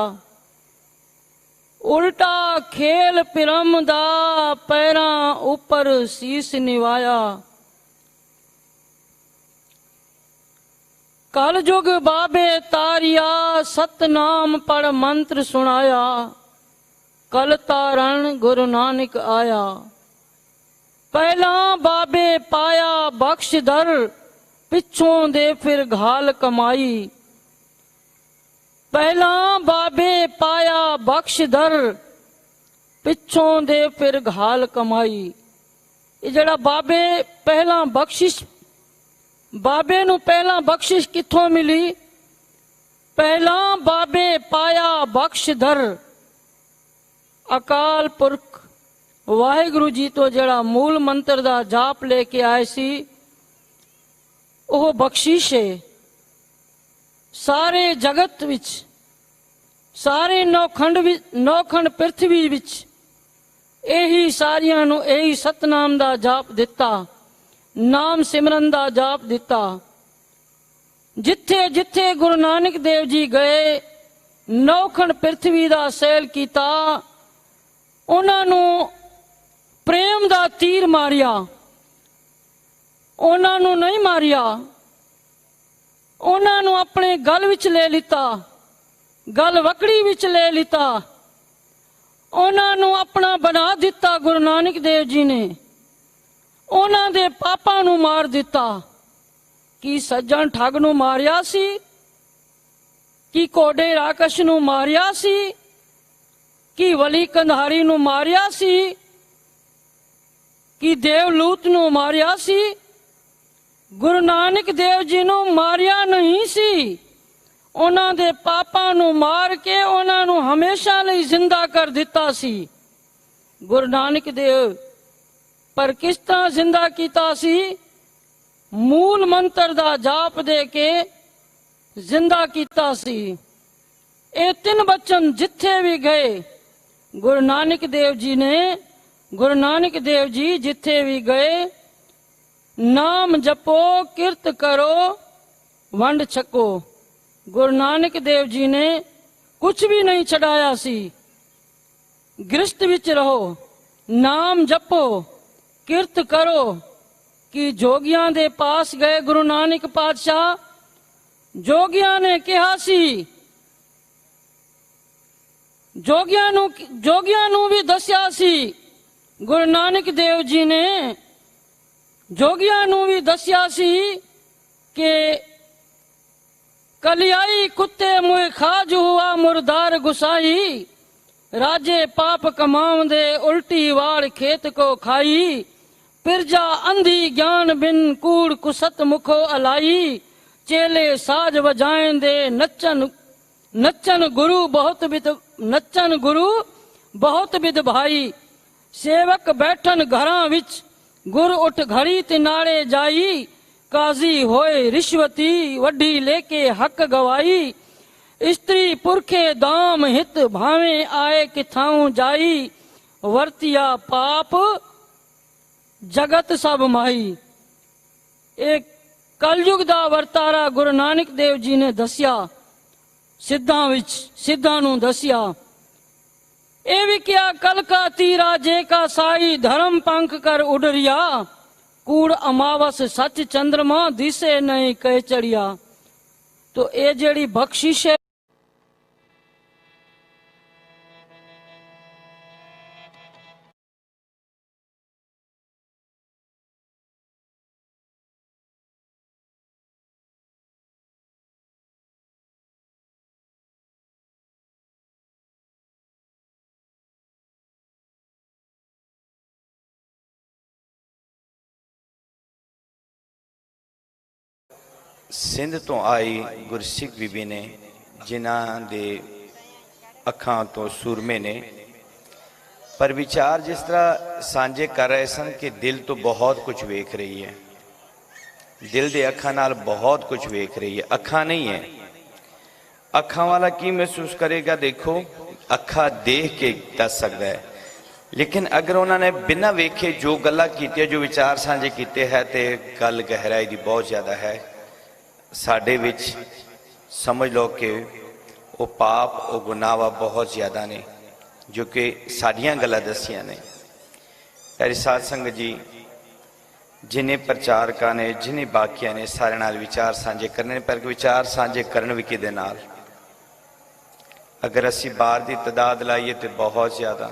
उल्टा खेल पिरम दा पैरा ऊपर शीस निवाया। कल जुग बाबे तारिया सतनाम पढ़ मंत्र सुनाया, कल तारण गुरु नानक आया। पहला बाबे पाया बख्श दर पिछों दे फिर घाल कमाई, ਪਹਿਲਾਂ ਬਾਬੇ ਪਾਇਆ ਬਖਸ਼ਦਰ, ਪਿੱਛੋਂ ਦੇ ਫਿਰ ਘਾਲ ਕਮਾਈ। ਇਹ ਜਿਹੜਾ ਬਾਬੇ ਪਹਿਲਾਂ ਬਖਸ਼ਿਸ਼, ਬਾਬੇ ਨੂੰ ਪਹਿਲਾਂ ਬਖਸ਼ਿਸ਼ ਕਿੱਥੋਂ ਮਿਲੀ? ਪਹਿਲਾਂ ਬਾਬੇ ਪਾਇਆ ਬਖਸ਼ਦਰ, ਅਕਾਲ ਪੁਰਖ ਵਾਹਿਗੁਰੂ ਜੀ ਤੋਂ ਜਿਹੜਾ ਮੂਲ ਮੰਤਰ ਦਾ ਜਾਪ ਲੈ ਕੇ ਆਏ ਸੀ, ਉਹ ਬਖਸ਼ਿਸ਼ ਹੈ। ਸਾਰੇ ਜਗਤ ਵਿੱਚ, ਸਾਰੇ ਨੌਖੰਡ ਪ੍ਰਿਥਵੀ ਵਿੱਚ ਇਹੀ ਸਾਰਿਆਂ ਨੂੰ ਇਹੀ ਸਤਨਾਮ ਦਾ ਜਾਪ ਦਿੱਤਾ, ਨਾਮ ਸਿਮਰਨ ਦਾ ਜਾਪ ਦਿੱਤਾ। ਜਿੱਥੇ ਜਿੱਥੇ ਗੁਰੂ ਨਾਨਕ ਦੇਵ ਜੀ ਗਏ, ਨੌਖੰਡ ਪ੍ਰਿਥਵੀ ਦਾ ਸੈਲ ਕੀਤਾ, ਉਹਨਾਂ ਨੂੰ ਪ੍ਰੇਮ ਦਾ ਤੀਰ ਮਾਰਿਆ। ਉਹਨਾਂ ਨੂੰ ਨਹੀਂ ਮਾਰਿਆ, ਉਹਨਾਂ ਨੂੰ ਆਪਣੇ ਗਲ ਵਿੱਚ ਲੈ ਲਿੱਤਾ, ਗਲ ਵਕੜੀ ਵਿੱਚ ਲੈ ਲਿੱਤਾ, ਉਹਨਾਂ ਨੂੰ ਆਪਣਾ ਬਣਾ ਦਿੱਤਾ ਗੁਰੂ ਨਾਨਕ ਦੇਵ ਜੀ ਨੇ। ਉਹਨਾਂ ਦੇ ਪਾਪਾਂ ਨੂੰ ਮਾਰ ਦਿੱਤਾ। ਕੀ ਸੱਜਣ ਠੱਗ ਨੂੰ ਮਾਰਿਆ ਸੀ? ਕੀ ਕੋਡੇ ਰਾਕਸ਼ ਨੂੰ ਮਾਰਿਆ ਸੀ? ਕੀ ਵਲੀ ਕੰਧਾਰੀ ਨੂੰ ਮਾਰਿਆ ਸੀ? ਕੀ ਦੇਵਲੂਤ ਨੂੰ ਮਾਰਿਆ ਸੀ? ਗੁਰੂ ਨਾਨਕ ਦੇਵ ਜੀ ਨੂੰ ਮਾਰਿਆ ਨਹੀਂ ਸੀ। ਉਹਨਾਂ ਦੇ ਪਾਪਾਂ ਨੂੰ ਮਾਰ ਕੇ ਉਹਨਾਂ ਨੂੰ ਹਮੇਸ਼ਾ ਲਈ ਜ਼ਿੰਦਾ ਕਰ ਦਿੱਤਾ ਸੀ ਗੁਰੂ ਨਾਨਕ ਦੇਵ। ਪਰ ਕਿਸ ਤਰ੍ਹਾਂ ਜ਼ਿੰਦਾ ਕੀਤਾ ਸੀ? ਮੂਲ ਮੰਤਰ ਦਾ ਜਾਪ ਦੇ ਕੇ ਜ਼ਿੰਦਾ ਕੀਤਾ ਸੀ। ਇਹ ਤਿੰਨ ਬਚਨ ਜਿੱਥੇ ਵੀ ਗਏ, ਗੁਰੂ ਨਾਨਕ ਦੇਵ ਜੀ ਨੇ, ਗੁਰੂ ਨਾਨਕ ਦੇਵ ਜੀ ਜਿੱਥੇ ਵੀ ਗਏ, ਨਾਮ ਜਪੋ, ਕਿਰਤ ਕਰੋ, ਵੰਡ ਛਕੋ। ਗੁਰੂ ਨਾਨਕ ਦੇਵ ਜੀ ਨੇ ਕੁਝ ਵੀ ਨਹੀਂ ਛਡਾਇਆ ਸੀ। ਗ੍ਰਸਤ ਵਿੱਚ ਰਹੋ, ਨਾਮ ਜਪੋ, ਕਿਰਤ ਕਰੋ। ਕਿ ਜੋਗੀਆਂ ਦੇ ਪਾਸ ਗਏ ਗੁਰੂ ਨਾਨਕ ਪਾਤਸ਼ਾਹ, ਜੋਗੀਆਂ ਨੇ ਕਿਹਾ ਸੀ, ਜੋਗੀਆਂ ਨੂੰ ਵੀ ਦੱਸਿਆ ਸੀ ਗੁਰੂ ਨਾਨਕ ਦੇਵ ਜੀ ਨੇ, ਜੋਗੀਆਂ ਨੂੰ ਵੀ ਦੱਸਿਆ ਸੀ ਕਿ ਕਲਿਆਈ ਕੁੱਤੇ ਮੁਏ ਖਾਜ ਹੁਆ ਮੁਰਦਾਰ ਗੁਸਾਈ, ਰਾਜੇ ਪਾਪ ਕਮਾਉਂਦੇ ਉਲਟੀ ਵਾੜ ਖੇਤ ਕੋ ਖਾਈ, ਪਿਰਜਾ ਅੰਧੀ ਗਿਆਨ ਬਿਨ ਕੂੜ ਕੁਸਤ ਮੁਖੋ ਅਲਾਈ, ਚੇਲੇ ਸਾਜ ਵਜਾਏਂਦੇ ਨੱਚਨ ਗੁਰੂ ਬਹੁਤ ਵਿਦ ਭਾਈ, ਸੇਵਕ ਬੈਠਨ ਘਰਾਂ ਵਿੱਚ ਗੁਰ ਉਠ ਘੜੀ ਤੇ ਨਾਲੇ ਜਾਈ, ਕਾਜ਼ੀ ਹੋਏ ਰਿਸ਼ਵਤੀ ਵੱਡੀ ਲੈ ਕੇ ਹੱਕ ਗਵਾਈ, ਇਸਤਰੀ ਪੁਰਖੇ ਦਾਮ ਹਿਤ ਭਾਵੇਂ ਆਏ ਕਿਥਾਉ ਜਾਈ, ਵਰਤਿਆ ਪਾਪ ਜਗਤ ਸਭ ਮਾਈ। ਇਹ ਕਲਯੁਗ ਦਾ ਵਰਤਾਰਾ ਗੁਰੂ ਨਾਨਕ ਦੇਵ ਜੀ ਨੇ ਦੱਸਿਆ, ਸਿੱਧਾਂ ਨੂੰ ਦੱਸਿਆ। ਇਹ ਵੀ ਕਿਹਾ, ਕਲ ਕਾ ਤੀਰਾ ਜੇ ਕਾ ਸਾਈ, ਧਰਮ ਪੰਖ ਕਰ ਉਡਰਿਆ, ਕੂੜ ਅਮਾਵਸ ਸੱਚ ਚੰਦਰਮਾ, ਦਿਸੇ ਨਹੀਂ ਕਹਿ ਚੜਿਆ। तो ये जड़ी बख्शिश है, ਸਿੰਧ ਤੋਂ ਆਈ ਗੁਰਸਿੱਖ ਬੀਬੀ ਨੇ, ਜਿਨ੍ਹਾਂ ਦੇ ਅੱਖਾਂ ਤੋਂ ਸੂਰਮੇ ਨੇ, ਪਰ ਵਿਚਾਰ ਜਿਸ ਤਰ੍ਹਾਂ ਸਾਂਝੇ ਕਰ ਰਹੇ ਸਨ ਕਿ ਦਿਲ ਤੋਂ ਬਹੁਤ ਕੁਝ ਵੇਖ ਰਹੀ ਹੈ, ਦਿਲ ਦੇ ਅੱਖਾਂ ਨਾਲ ਬਹੁਤ ਕੁਝ ਵੇਖ ਰਹੀ ਹੈ। ਅੱਖਾਂ ਨਹੀਂ ਹੈ, ਅੱਖਾਂ ਵਾਲਾ ਕੀ ਮਹਿਸੂਸ ਕਰੇਗਾ? ਦੇਖੋ, ਅੱਖਾਂ ਦੇਖ ਕੇ ਦੱਸ ਸਕਦਾ ਹੈ, ਲੇਕਿਨ ਅਗਰ ਉਹਨਾਂ ਨੇ ਬਿਨਾਂ ਵੇਖੇ ਜੋ ਗੱਲਾਂ ਕੀਤੀਆਂ, ਜੋ ਵਿਚਾਰ ਸਾਂਝੇ ਕੀਤੇ ਹੈ, ਤੇ ਗੱਲ ਗਹਿਰਾਈ ਦੀ ਬਹੁਤ ਜ਼ਿਆਦਾ ਹੈ। ਸਾਡੇ ਵਿੱਚ ਸਮਝ ਲਓ ਕਿ ਉਹ ਪਾਪ, ਉਹ ਗੁਨਾਹ ਬਹੁਤ ਜ਼ਿਆਦਾ ਨੇ, ਜੋ ਕਿ ਸਾਡੀਆਂ ਗੱਲਾਂ ਦੱਸੀਆਂ ਨੇ। ਪਿਆਰੀ ਸਾਧ ਸੰਗਤ ਜੀ, ਜਿਨੇ ਪ੍ਰਚਾਰਕਾਂ ਨੇ, ਜਿਨੇ ਬਾਕੀਆਂ ਨੇ, ਸਾਰਿਆਂ ਨਾਲ ਵਿਚਾਰ ਸਾਂਝੇ ਕਰਨੇ ਨੇ, ਪਰ ਵਿਚਾਰ ਸਾਂਝੇ ਕਰਨ ਵੀ ਕਿਹਦੇ ਨਾਲ? ਅਗਰ ਅਸੀਂ ਬਾਹਰ ਦੀ ਤਦਾਦ ਲਾਈਏ ਤੇ ਬਹੁਤ ਜ਼ਿਆਦਾ,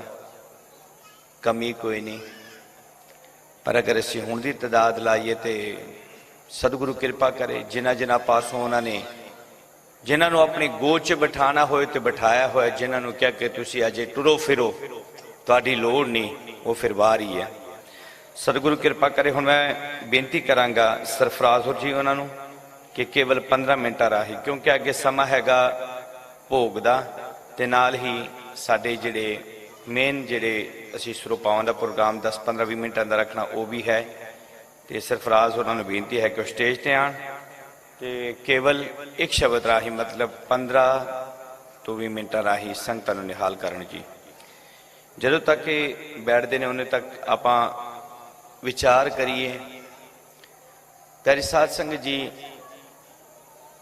ਕਮੀ ਕੋਈ ਨਹੀਂ, ਪਰ ਅਗਰ ਅਸੀਂ ਹੁਣ ਦੀ ਤਦਾਦ ਲਾਈਏ ਤੇ ਸਤਿਗੁਰੂ ਕਿਰਪਾ ਕਰੇ, ਜਿਨ੍ਹਾਂ ਜਿਨ੍ਹਾਂ ਪਾਸੋਂ ਉਹਨਾਂ ਨੇ जिन्होंने अपनी गोद च बिठाना होए तो बिठाया होया, जिन्होंने क्या कि तुसी अजे टुरो फिरो, तुहाडी लोड़ नहीं, वो फिर बाहर ही है। सतगुरु कृपा करे। हुण मैं बेनती करांगा सरफराज होर जी उन्होंने कि केवल 15 मिनटां राही, क्योंकि अगे समा हैगा भोग दा ते नाल ही साडे जिहड़े मेन जिहड़े असीं सुरपावां दा प्रोग्राम 10-15-20 मिनटां दा रखना वो भी है। तो सरफराज होरां नूं बेनती है कि वो स्टेज ते आण ते केवल एक शब्द राही मतलब 15 तो 20 मिनटां राही संगतां नूं निहाल करन जी। जदों तक ये बैठते ने उन्हें तक आपां विचार करिए। प्यारी साध संगत जी,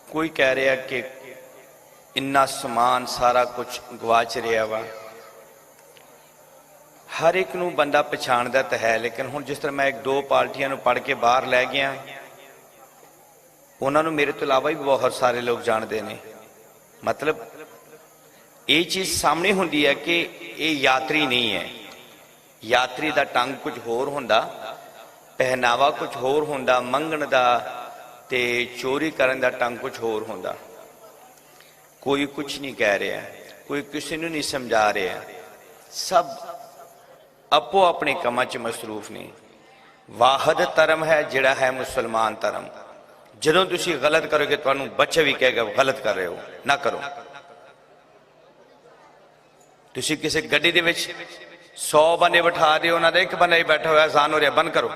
कोई कह रहा कि इन्ना समान सारा कुछ गवाच रहा वा, हर एक नूं बंदा पछाणदा तो है, लेकिन हुण जिस तरह मैं 1-2 पार्टियां नूं पढ़ के बाहर लै गया, उन्होंने मेरे तो इलावा भी बहुत सारे लोग जानते हैं। मतलब ये चीज़ सामने होंदी है कि ये यात्री नहीं है। यात्री का ढंग कुछ होर होंदा, पहनावा कुछ होर होंदा, मंगण दा ते चोरी करन दा ढंग कुछ होर होंदा। कोई कुछ नहीं कह रहा, कोई किसी नूं नहीं समझा रहा, सब अपो अपने कामां च मसरूफ ने। वाहद धर्म है जिहड़ा है मुसलमान धर्म। जदों तुसीं गलत करोगे तुहानूं बच्चा भी कहेगा गलत कर रहे हो, ना करो। तुसीं किसी गड्डी दे विच 100 बंदे बिठा रहे हो, उन्हां दा एक बंदा ही बैठा होया अजान हो रहा, बंद करो।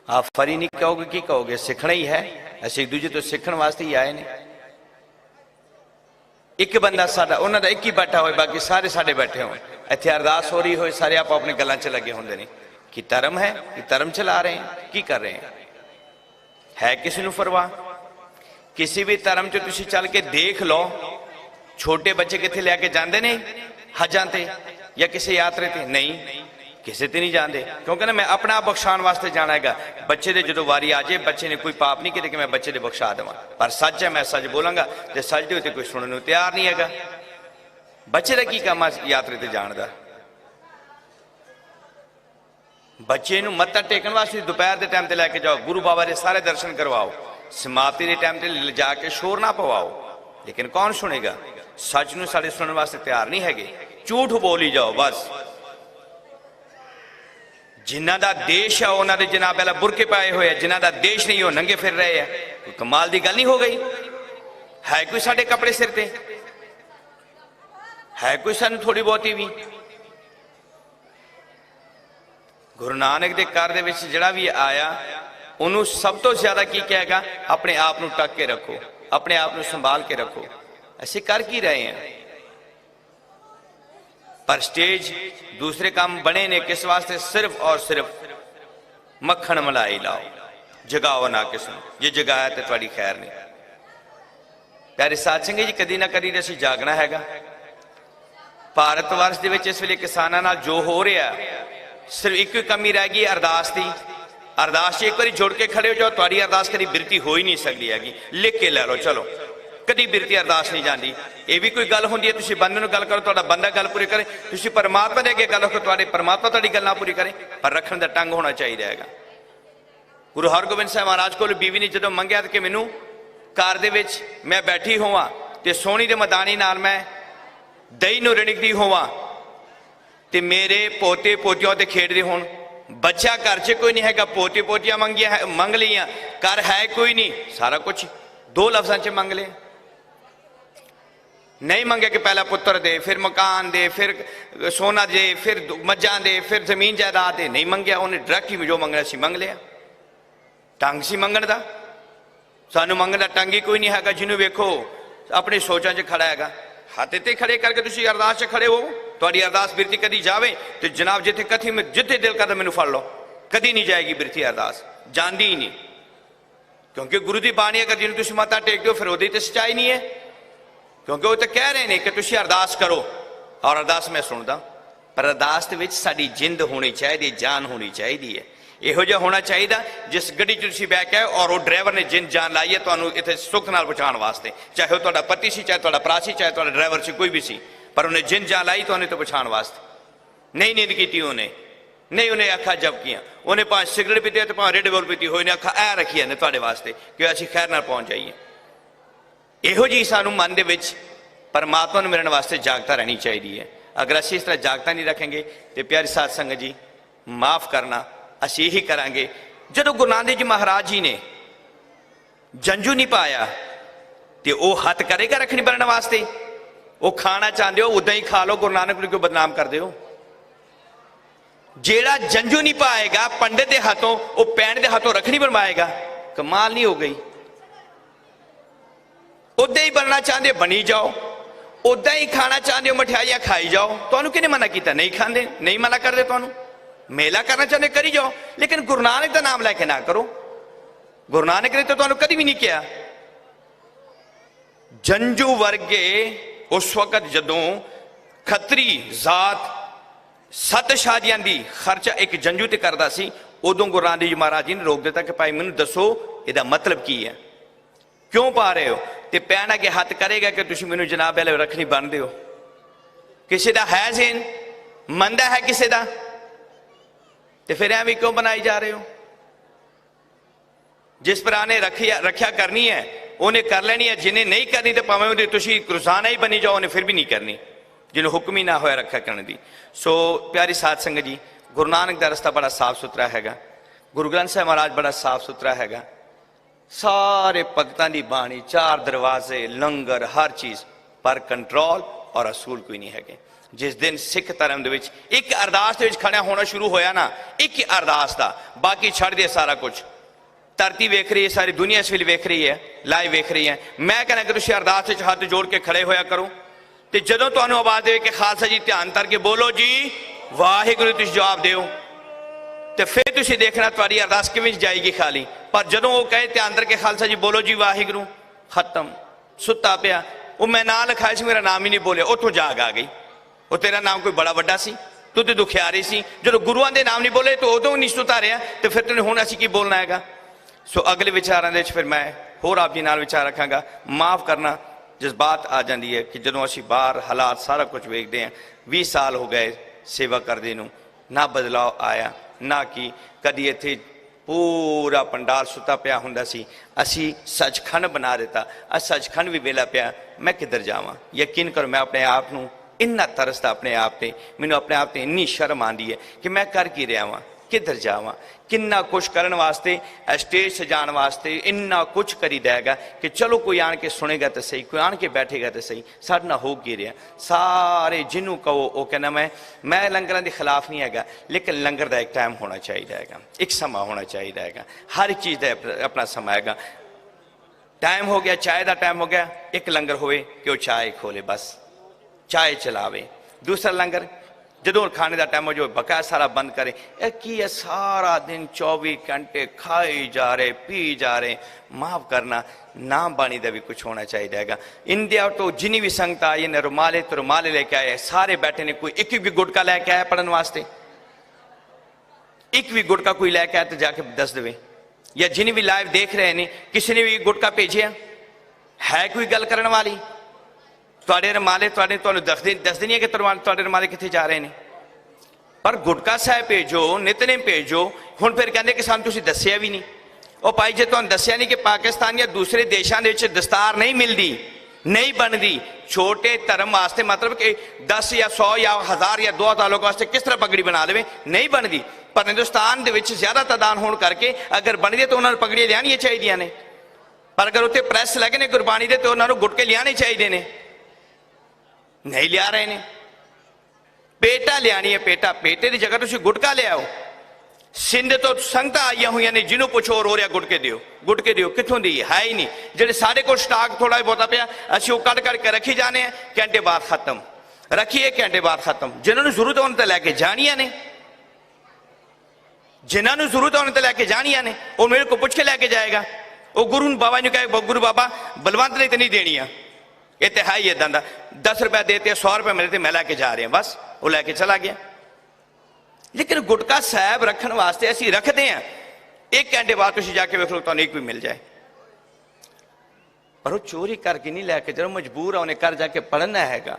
आप फरी नहीं कहोगे, की कहोगे? सीखना ही है, असीं एक दूजे तो सीखण वास्ते ही आए ने। एक बंदा साडा उन्हां दा एक ही बैठा होए, बाकी सारे साडे बैठे हो, इत्थे अरदास हो रही हो, सारे आप अपनी गल्लां च लगे होंदे ने। कि धर्म है, कि धर्म चला रहे हैं, की कर रहे हैं? है किसी नूं परवाह? किसी भी धर्म च तुसीं चल के देख लो, छोटे बच्चे कित्थे लैके जांदे ने हजां ते या किसी यात्रा ते? नहीं, किसी ते नहीं जाते, क्योंकि ना मैं अपना आप बख्शाण वास्ते जाना है। बच्चे दे जो वारी आ जाए, बच्चे ने कोई पाप नहीं किया कि मैं बच्चे दे बख्शा देवां, पर सच है मैं सच बोलांगा, ते सच दे उत्ते कोई सुनने नूं तैयार नहीं है। बच्चे का की काम यात्रा ते जाण दा? बच्चे नूं मत्था टेकण वास्ते दोपहर के टाइम ते लैके जाओ, गुरु बाबा दे सारे दर्शन करवाओ, समाप्ति के टाइम ते ले जाके शोर ना पवाओ, लेकिन कौन सुनेगा? सच नूं साडे सुनने वास्ते तैयार नहीं है, झूठ बोली जाओ बस। जिन्हां दा देश है उन्हां दे जनाब पहला बुरके पाए हुए है, जिन्हां दा देश नहीं वो नंगे फिर रहे हैं। कोई कमाल की गल नहीं हो गई? है कोई साडे कपड़े सिर ते? है कोई सानू थोड़ी बहुती भी? गुरु नानक दे घर दे विच जिहड़ा भी आया उन्होंने सब तो ज्यादा की कहेगा, अपने आप नूं टक के रखो, अपने आप नूं संभाल के रखो। ऐसे कर की रहे हैं? पर स्टेज दूसरे काम बने ने किस वास्ते? सिर्फ और सिर्फ मक्खन मलाई लाओ, जगाओ ना किसी नूं। जे जगाया तो तुहाडी खैर नहीं। प्यारे साध संगत जी, कदी ना कदी असीं जागना हैगा। भारत वर्ष दे विच इस वेले किसानां नाल जो हो रहा, सिर्फ एक ही कमी रह गई, अरदास की। अरदास एक बार जुड़ के खड़े हो जाओ, तुहाडी अरदास कदी बिरती हो ही नहीं सकती हैगी। लिख के लै लो, चलो कदी बिरती अरदास नहीं जाती। ये भी कोई गल होंदी है, तुसीं बंदे नूं गल करो, तुहाडा बंदा गल पूरी करे, तुसीं परमात्मा दे अगे गल करो, तुहाडे परमात्मा तुहाडी गल ना पूरी करे। पर रखण दा ढंग होना चाहिए हैगा। गुरु हरगोबिंद साहिब महाराज कोल बीवी ने जदों मंगिया कि मैनूं घर दे विच मैं बैठी होवां ते सोहणी ते मदानी नाल मैं दही नूं रिणकदी होवां ते मेरे पोते पोतियां ते खेडदे होण। बच्चा घर च कोई नहीं हैगा, पोते पोतियां मंग लियां, घर है कोई नहीं, सारा कुछ 2 लफ्जां च मंग लिया। नहीं मंगे कि पहला पुत्र दे, फिर मकान दे, फिर सोना दे, फिर मज्जां दे, फिर जमीन जायदाद दे। नहीं मंगया, उन्हें डायरैक्ट ही जो मंगना सी मंग लिया। ढंग सी मंगण दा? सानू मंगण दा ढंग ही कोई नहीं हैगा। जिन्हों वेखो अपनी सोचां च खड़ा हैगा। हत्थ ते खड़े करके तुसीं अरदास च खड़े हो, तुहाडी अरदास बिरती कदी जावे तो जनाब जिथे कथी में जिथे दिल करदा मैनू फड़ लो, कदी नहीं जाएगी बिरती अरदास, जांदी ही नहीं। क्योंकि गुरु की बाणी अगर जिन्होंने तुसीं मत्था टेकदे हो फिर वो तो सच्चाई नहीं है। क्योंकि वो तो कह रहे हैं कि तुसीं अरदास करो और अरदास मैं सुनदा, पर अरदास दे विच साडी जिंद होनी चाहिए, जान होनी चाहिए। इहो जिहा होना चाहिए जिस गड्डी च तुसीं बैठ के और वो ड्राइवर ने जिंद जान लाई है तुहानूं इत्थे सुख नाल पहुंचाउण वास्ते। चाहे वो तुहाडा पति सी, चाहे तुहाडा भरा सी, चाहे तुहाडा ड्राइवर सी, कोई भी सी, पर उन्हें जिंद जान लाई तुहानूं तो पहुंचाउण वास्ते। नहीं नींद की उन्हें, नहीं उन्हें अखा झपकियां, उन्हें भावें सिगरेट पीती तो भावें रेड बुल पीती हो, अखा ऐ रखिया ने तुहाडे वास्ते कि असीं खैर नाल पहुंच जाइए। ਇਹੋ ਜਿਹੀ ਸਾਨੂੰ ਮਨ ਦੇ ਵਿੱਚ परमात्मा ਨੂੰ ਮਿਲਣ ਵਾਸਤੇ ਜਾਗਤਾ ਰਹਿਣੀ ਚਾਹੀਦੀ ਹੈ। अगर ਅਸੀਂ ਇਸ ਤਰ੍ਹਾਂ ਜਾਗਤਾ ਨਹੀਂ ਰੱਖਾਂਗੇ तो प्यारी साध संगत जी माफ़ करना ਅਸੀਂ ਇਹੀ ਕਰਾਂਗੇ। ਜਦੋਂ ਗੁਰੂ ਨਾਨਕ जी महाराज जी ने जंजू नहीं पाया तो वह हथ करेगा रखनी बनने वास्ते? वो खाना चाहते हो उदा ही खा लो, गुरु नानक को बदनाम कर दो। जेड़ा जंजू नहीं पाएगा पंडित के हाथों वो पैण के हाथों रखनी बनवाएगा, कमाल नहीं हो गई। उदा ही बनना चाहते हो बनी जाओ, उदा ही खाना चाहते हो मिठाइयां खाई जाओ। तो किने मना किया? नहीं खाते, नहीं मना करते। तो मेला करना चाहते करी जाओ, लेकिन गुरु नानक का नाम लैके ना करो। गुरु नानक ने तो तुहानू कभी भी नहीं किया। जंजू वर्गे उस वक्त जदों खतरी जात 7 शादियां दी खर्चा एक जंजू ते करदा सी, उदों गुरु नानक जी महाराज जी ने रोक दिता कि भाई मैनू दसो इहदा मतलब की है, क्यों पा रहे हो? तो पैन अगे हथ करेगा कि तुसीं मैनू जनाब वाले रखनी बन हो। किसी का है ज़हन, मनदा है किसी का, तो फिर एवं क्यों बनाई जा रहे हो? जिस भरा ने रखिया करनी है उन्हें कर लेनी है, जिन्हें नहीं करनी तो भावें उहदी तुसीं रोजाना ही बनी जाओ, उन्हें फिर भी नहीं करनी, जिन्हें हुक्म ही ना होया रखा करने दी। सो प्यारी साध संगत जी, गुरु नानक का रस्ता बड़ा साफ सुथरा हैगा, गुरु ग्रंथ साहिब महाराज बड़ा साफ सुथरा हैगा। सारे भगतां दी बाणी, 4 दरवाजे, लंगर, हर चीज़, पर कंट्रोल और असूल कोई नहीं है। जिस दिन सिख धर्म दे विच एक अरदास दे विच खड़ा होना शुरू होया ना, एक अरदास दा, बाकी छड़ दे सारा कुछ। धरती वेख रही है, सारी दुनिया इस वेले वेख रही है, लाइव वेख रही है। मैं कहना कि तुसीं अरदास विच हाथ जोड़ के खड़े होया करो, तो जदों तुहानूं आवाज़ दे कि खालसा जी ध्यान करके बोलो जी वाहिगुरू, तुसीं जवाब दिओ, तो फिर तुसीं देखना तुहाडी अरदास किवें जाएगी खाली। पर जदों वो कहे ध्यान करके खालसा जी बोलो जी वाहिगुरू, खत्म, सुता पिया। वो मैं ना लिखाया सी, मेरा नाम ही नहीं बोलिया, उतों जाग आ गई। वो तेरा नाम कोई बड़ा वड्डा सी, तू तो दुखियारी सी, जो गुरुआं दे नाम नहीं बोले तो उदों नहीं सुतारिया, तो फिर तैनूं हुण असीं की बोलना हैगा। सो अगले विचारां दे विच फिर मैं होर आप जी नाल विचार रखांगा। माफ़ करना, जज्बात आ जाती है कि जदों असीं बाहर हालात सारा कुछ वेखदे हैं। 20 साल हो गए सेवा करदे नूं, ना बदलाव आया ना कि कदी इत्थे पूरा पंडाल सुता पिया हुंदा सी, असीं सचखंड बना दिता, सचखंड भी वेला पिया। मैं किधर जावां? यकीन करो मैं अपने आप नूं इन्ना तरसदा अपने आप ते, मैनूं अपने आप ते इन्नी शर्म आंदी है कि मैं कर की रहा वां, किधर जावां। किन्ना कुछ करने वास्ते, स्टेज सजाने वास्ते इन्ना कुछ करी देगा कि चलो कोई आन के सुनेगा तो सही, कोई आन के बैठेगा तो सही। साढ़े ना हो की रहा, सारे जिन्हों कहो वो कहना मैं लंगर के खिलाफ नहीं है, लेकिन लंगर का एक टाइम होना चाहिए, एक समा होना चाहिए। हर एक चीज़ का अपना समा है। टाइम हो गया, चाय का टाइम हो गया, एक लंगर होए कि वो चाय खोले, बस चाय चलावे। दूसरा लंगर जदों खाने का टाइम हो जो बकाया सारा बंद करे। की है सारा दिन 24 घंटे खाई जा रहे, पी जा रहे। माफ़ करना, नाम बाणी का भी कुछ होना चाहिए। इंडिया तो जिन्नी भी संगत आई ने रुमाले तो रुमाले लेके आए, सारे बैठे ने, कोई एक भी गुटका लैके आया पढ़ने वास्ते? एक भी गुटका कोई लैके आया तो जाके दस दे, या जिन्हें भी लाइव देख रहे हैं किसी ने भी गुटका भेजिया है? कोई गल करने वाली? तुहाडे रमाले तुहानूं दसदे नहीं है कि तुहाडे रमाले कित्थे जा रहे हैं। पर गुटका साहिब भेजो, नितनेम भेजो, हुण फिर कहंदे कि सानूं तुसीं दस्सिया भी नहीं। ਉਹ ਭਾਈ ਜੇ ਤੁਹਾਨੂੰ ਦੱਸਿਆ ਨਹੀਂ ਕਿ ਪਾਕਿਸਤਾਨ ਜਾਂ ਦੂਸਰੇ ਦੇਸ਼ਾਂ ਦੇ ਵਿੱਚ ਦਸਤਾਰ ਨਹੀਂ ਮਿਲਦੀ, ਨਹੀਂ ਬਣਦੀ, ਛੋਟੇ ਧਰਮ ਵਾਸਤੇ ਮਤਲਬ ਕਿ 10 ਜਾਂ 100 ਜਾਂ 1000 ਜਾਂ 2000 ਲੋਕਾਂ ਵਾਸਤੇ ਕਿਸ ਤਰ੍ਹਾਂ ਪਗੜੀ ਬਣਾ ਦੇਵੇ, ਨਹੀਂ ਬਣਦੀ। ਪਰ ਹਿੰਦੁਸਤਾਨ ਦੇ ਵਿੱਚ ਜ਼ਿਆਦਾ ਤਾਦਾਦ ਹੋਣ ਕਰਕੇ ਅਗਰ ਬਣਦੀ ਤਾਂ ਉਹਨਾਂ ਨੂੰ ਪਗੜੀਆਂ ਲਿਆਉਣੀਆਂ ਚਾਹੀਦੀਆਂ ਨੇ। ਪਰ ਅਗਰ ਉੱਥੇ ਪ੍ਰੈਸ ਲੱਗੇ ਨੇ ਗੁਰਬਾਣੀ ਦੇ ਤੇ ਉਹਨਾਂ ਨੂੰ ਗੁਟਕੇ ਲਿਆਉਣੇ ਚਾਹੀਦੇ ਨੇ, ਨਹੀਂ ਲਿਆ ਰਹੇ ਨੇ। पेटा लियानी है, पेटा, पेटे की जगह तुम गुटका लियाओ। सिंध तो संगत आई हुई ने, जिन्हों पुछो रो रहा गुटके दियो, गुटके दियो, कितों दी है ही नहीं। जेडे साढ़े को स्टाक थोड़ा बहुता पिया असी वो कट करके रखी जाने, घंटे बाद खत्म, रखिए घंटे बाद खत्म। जिन्होंने जरूरत है उन्हें तो लैके जानिया ने, जिन्होंने जरूरत है उन्हें तो लैके जानिया ने। वो मेरे को पुछ के लैके जाएगा। वो गुरु बाबा ने कहा गुरु बाबा बलवंत ने तो नहीं देनी है, ये तो है ही इदा का। 10 रुपये देते, 100 रुपये मिलते, मैं लैके जा रहा, बस वो लैके चला गया। लेकिन गुटका साहब रखने वास्ते असी रखते हैं, 1 घंटे बाद तुम जाके वेख लो तो एक भी मिल जाए। पर वो चोरी करके नहीं लैके, जो मजबूर है उन्हें घर जाके पढ़ना हैगा।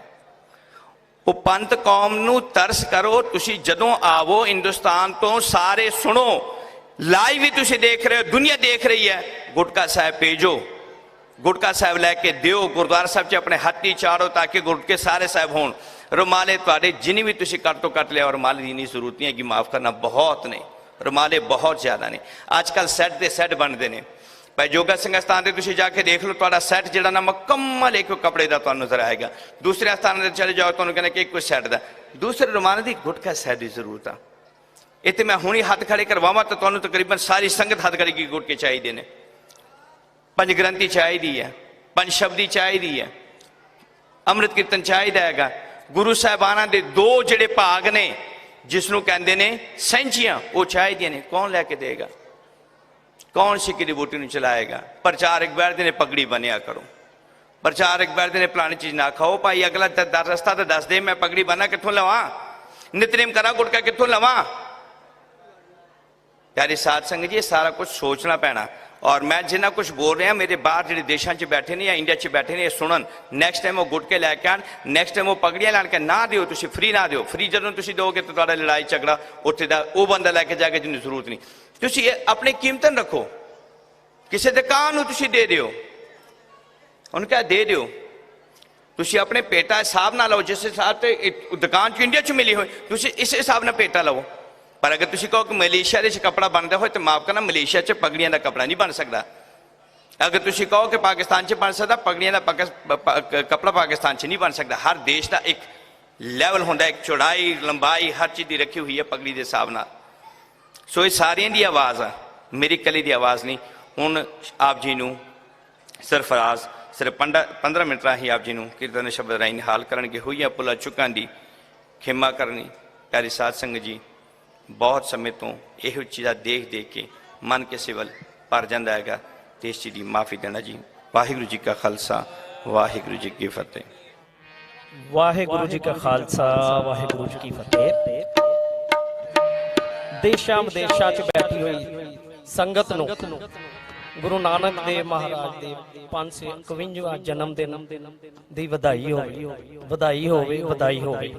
वो पंत कौम नू तरस करो। तुसी जदों आवो हिंदुस्तान तो सारे सुनो, लाइव भी तुसी देख रहे हो, दुनिया देख रही है। गुटका साहब भेजो, ਗੁਟਕਾ ਸਾਹਿਬ ਲੈ ਕੇ ਦਿਓ ਗੁਰਦੁਆਰਾ ਸਾਹਿਬ 'ਚ ਆਪਣੇ ਹੱਥ ਹੀ ਚਾੜੋ ਤਾਂ ਕਿ ਗੁਟਕੇ ਸਾਰੇ ਸਾਹਿਬ ਹੋਣ। ਰੁਮਾਲੇ ਤੁਹਾਡੇ ਜਿੰਨੀ ਵੀ ਤੁਸੀਂ ਘੱਟ ਤੋਂ ਘੱਟ ਲਿਆ, ਰੁਮਾਲੇ ਦੀ ਇੰਨੀ ਜ਼ਰੂਰਤ ਨਹੀਂ ਹੈਗੀ, ਮਾफ़ ਕਰਨਾ ਬਹੁਤ ਨੇ, ਰੁਮਾਲੇ ਬਹੁਤ ਜ਼ਿਆਦਾ ਨੇ। ਅੱਜ ਕੱਲ੍ਹ ਸੈੱਟ ਦੇ ਸੈੱਟ ਬਣਦੇ ਨੇ। ਭਾਈ ਜੋਗਾ ਸਿੰਘ ਅਸਥਾਨ 'ਤੇ ਤੁਸੀਂ ਜਾ ਕੇ ਦੇਖ ਲਓ, ਤੁਹਾਡਾ ਸੈੱਟ ਜਿਹੜਾ ਨਾ ਮੁਕੰਮਲ ਇੱਕ ਕੱਪੜੇ ਦਾ ਤੁਹਾਨੂੰ ਨਜ਼ਰ ਆਏਗਾ। ਦੂਸਰੇ ਅਸਥਾਨਾਂ 'ਤੇ ਚਲੇ ਜਾਓ, ਤੁਹਾਨੂੰ ਕਹਿੰਦੇ ਕਿ ਇੱਕੋ ਸੈੱਟ ਦਾ। ਦੂਸਰੇ ਰੁਮਾਲੇ ਦੀ ਗੁਟਕਾ ਸਾਹਿਬ ਦੀ ਜ਼ਰੂਰਤ ਆ। ਇੱਥੇ ਮੈਂ ਹੁਣੀ ਹੱਥ ਖੜੇ ਕਰਵਾਵਾਂ ਤਾਂ ਤੁਹਾਨੂੰ ਤਕਰੀਬਨ ਸਾਰੀ ਸੰਗਤ ਹੱਥ ਕਰੇਗੀ। ਗੁਟਕੇ ਚਾਹੀਦੇ ਨੇ, ਪੰਜ ਗ੍ਰੰਥੀ ਚਾਹੀਦੀ ਹੈ, ਪੰਜ ਸ਼ਬਦੀ ਚਾਹੀਦੀ ਹੈ, ਅੰਮ੍ਰਿਤ ਕੀਰਤਨ ਚਾਹੀਦਾ ਹੈਗਾ। ਗੁਰੂ ਸਾਹਿਬਾਨਾਂ ਦੇ ਦੋ ਜਿਹੜੇ ਭਾਗ ਨੇ ਜਿਸ ਨੂੰ ਕਹਿੰਦੇ ਨੇ ਸੈਂਚੀਆਂ, ਉਹ ਚਾਹੀਦੀਆਂ ਨੇ। ਕੌਣ ਲੈ ਕੇ ਦੇਗਾ? ਕੌਣ ਸਿੱਕੀ ਦੀ ਬੂਟੀ ਨੂੰ ਚਲਾਏਗਾ? ਪ੍ਰਚਾਰਕ ਬੈਠਦੇ ਨੇ ਪਗੜੀ ਬੰਨਿਆ ਕਰੋ, ਪ੍ਰਚਾਰਕ ਬੈਠਦੇ ਨੇ ਫਲਾਣੀ ਚੀਜ਼ ਨਾ ਖਾਓ। ਭਾਈ ਅਗਲਾ ਰਸਤਾ ਤਾਂ ਦੱਸ ਦੇ, ਮੈਂ ਪਗੜੀ ਬੰਨਾ ਕਿੱਥੋਂ ਲਵਾਂ, ਨਿਤਨੇਮ ਕਰਾਂ, ਗੁਟਕਾ ਕਿੱਥੋਂ ਲਵਾਂ? ਪਿਆਰੀ ਸਾਧ ਸੰਗਤ ਜੀ, ਇਹ ਸਾਰਾ ਕੁਝ ਸੋਚਣਾ ਪੈਣਾ। ਔਰ ਮੈਂ ਜਿੰਨਾ ਕੁਝ ਬੋਲ ਰਿਹਾ, ਮੇਰੇ ਬਾਹਰ ਜਿਹੜੇ ਦੇਸ਼ਾਂ 'ਚ ਬੈਠੇ ਨੇ ਜਾਂ ਇੰਡੀਆ 'ਚ ਬੈਠੇ ਨੇ, ਇਹ ਸੁਣਨ। ਨੈਕਸਟ ਟਾਈਮ ਉਹ ਗੁਟਕੇ ਲੈ ਕੇ ਆਣ, ਨੈਕਸਟ ਟਾਈਮ ਉਹ ਪਗੜੀਆਂ ਲੈਣ ਕੇ ਨਾ ਦਿਓ ਤੁਸੀਂ, ਫਰੀ ਨਾ ਦਿਓ। ਫਰੀ ਜਦੋਂ ਤੁਸੀਂ ਦਿਓਗੇ ਤਾਂ ਤੁਹਾਡਾ ਲੜਾਈ ਝਗੜਾ ਉੱਥੇ ਦਾ ਉਹ ਬੰਦਾ ਲੈ ਕੇ ਜਾ ਕੇ ਜਿਹਨੂੰ ਜ਼ਰੂਰਤ ਨਹੀਂ। ਤੁਸੀਂ ਆਪਣੀ ਕੀਮਤਨ ਰੱਖੋ, ਕਿਸੇ ਦੁਕਾਨ ਨੂੰ ਤੁਸੀਂ ਦੇ ਦਿਓ, ਉਹਨੂੰ ਕਿਹਾ ਦੇ ਦਿਓ। ਤੁਸੀਂ ਆਪਣੇ ਪੇਟਾ ਹਿਸਾਬ ਨਾਲ ਲਓ, ਜਿਸ ਹਿਸਾਬ ਤੇ ਦੁਕਾਨ 'ਚ ਇੰਡੀਆ 'ਚ ਮਿਲੀ ਹੋਈ, ਤੁਸੀਂ ਇਸ ਹਿਸਾਬ ਨਾਲ ਪੇਟਾ ਲਵੋ। ਪਰ ਅਗਰ ਤੁਸੀਂ ਕਹੋ ਕਿ ਮਲੇਸ਼ੀਆ ਦੇ 'ਚ ਕੱਪੜਾ ਬਣਦਾ ਹੋਏ ਤਾਂ ਮਾਫ਼ ਕਰਨਾ, ਮਲੇਸ਼ੀਆ 'ਚ ਪਗੜੀਆਂ ਦਾ ਕੱਪੜਾ ਨਹੀਂ ਬਣ ਸਕਦਾ। ਅਗਰ ਤੁਸੀਂ ਕਹੋ ਕਿ ਪਾਕਿਸਤਾਨ 'ਚ ਬਣ ਸਕਦਾ, ਪਗੜੀਆਂ ਦਾ ਕੱਪੜਾ ਪਾਕਿਸਤਾਨ 'ਚ ਨਹੀਂ ਬਣ ਸਕਦਾ। ਹਰ ਦੇਸ਼ ਦਾ ਇੱਕ ਲੈਵਲ ਹੁੰਦਾ, ਇੱਕ ਚੌੜਾਈ ਲੰਬਾਈ ਹਰ ਚੀਜ਼ ਦੀ ਰੱਖੀ ਹੋਈ ਹੈ ਪਗੜੀ ਦੇ ਹਿਸਾਬ ਨਾਲ। ਸੋ ਇਹ ਸਾਰਿਆਂ ਦੀ ਆਵਾਜ਼ ਆ, ਮੇਰੀ ਇਕੱਲੀ ਦੀ ਆਵਾਜ਼ ਨਹੀਂ। ਹੁਣ ਆਪ ਜੀ ਨੂੰ ਸਰਫਰਾਜ਼ ਸਿਰਫ 15 ਮਿੰਟ ਰਾਹੀਂ ਆਪ ਜੀ ਨੂੰ ਕੀਰਤਨ ਸ਼ਬਦ ਰਾਹੀਂ ਨਿਹਾਲ ਕਰਨਗੇ। ਹੋਈਆਂ ਭੁੱਲਾਂ ਚੁੱਕਾਂ ਦੀ ਖਿਮਾ ਕਰਨੀ। ਪਿਆਰੀ ਸਾਧ ਸੰਗਤ ਜੀ, ਬਹੁਤ ਸਮੇਂ ਤੋਂ ਇਹੋ ਚੀਜ਼ਾਂ ਦੇਖ ਦੇਖ ਕੇ ਮਨ ਕਿਸੇ ਵੱਲ ਭਰ ਜਾਂਦਾ ਹੈਗਾ, ਤੇ ਇਸ ਚੀਜ਼ ਦੀ ਮਾਫੀ ਦੇਣਾ ਜੀ। ਵਾਹਿਗੁਰੂ ਜੀ ਕਾ ਖਾਲਸਾ, ਵਾਹਿਗੁਰੂ ਜੀ ਕੀ ਫਤਿਹ। ਵਾਹਿਗੁਰੂ ਜੀ ਕਾ ਖਾਲਸਾ, ਵਾਹਿਗੁਰੂ ਜੀ ਕੀ ਫਤਿਹ। ਦੇਸ਼ਾਂ ਵਿਦੇਸ਼ਾਂ 'ਚ ਬੈਠੀ ਹੋਈ ਸੰਗਤ ਨੂੰ ਗੁਰੂ ਨਾਨਕ ਦੇਵ ਮਹਾਰਾਜ ਦੇ 551ਵਾਂ ਜਨਮ ਦਿਨ ਦੀ ਵਧਾਈ ਹੋਵੇ, ਵਧਾਈ ਹੋਵੇ, ਵਧਾਈ ਹੋਵੇ।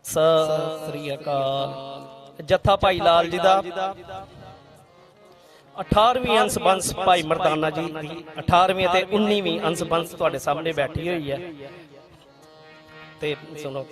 ਸਤਿ ਸ੍ਰੀ ਅਕਾਲ। ਜੱਥਾ ਭਾਈ ਲਾਲ ਜੀ ਦਾ 18ਵੀਂ ਅੰਸ ਬੰਸ ਭਾਈ ਮਰਦਾਨਾ ਜੀ ਦੀ 18ਵੀਂ ਅਤੇ 19ਵੀਂ ਅੰਸ ਬੰਸ ਤੁਹਾਡੇ ਸਾਹਮਣੇ ਬੈਠੀ ਹੋਈ ਹੈ, ਤੇ ਸੁਣੋ।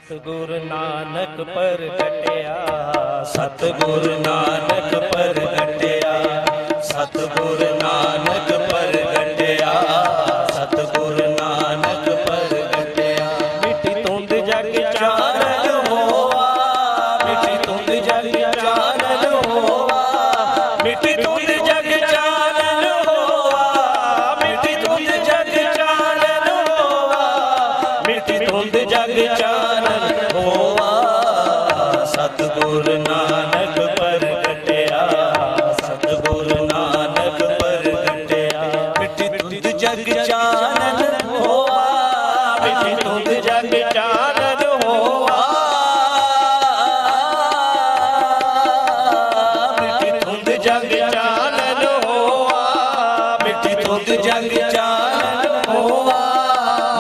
सतगुर नानक प्रगटिया, सतगुर नानक प्रगटिया, सतगुर नानक प्रगटिया, सतगुर नानक प्रगटिया। मिट्टी धुंध जग चानन होवा, मिट्टी धुंध जग चानन होवा, मिट्टी धुंध जग चानन होवा, मिट्टी धुंध जग चानन होवा, मिट्टी धुंध जग चानन होवा। सतगुर नानक प्रगटिया, सतगुर नानक प्रगटिया। मिट्टी धुंध जग चानन होवा, मिट्टी धुंध जग चानन होवा, मिट्टी धुंध जग चानन होवा, मिट्टी धुंध जग चानन होवा,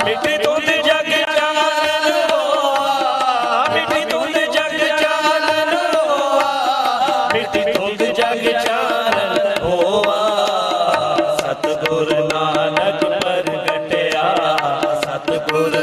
मिट्टी धुंध जग चानन होवा, मिट्टी धुंध जग चानन होवा, मिट्टी धुंध जग चानन होवा। सतगुर नानक प्रगटिया, सतगुर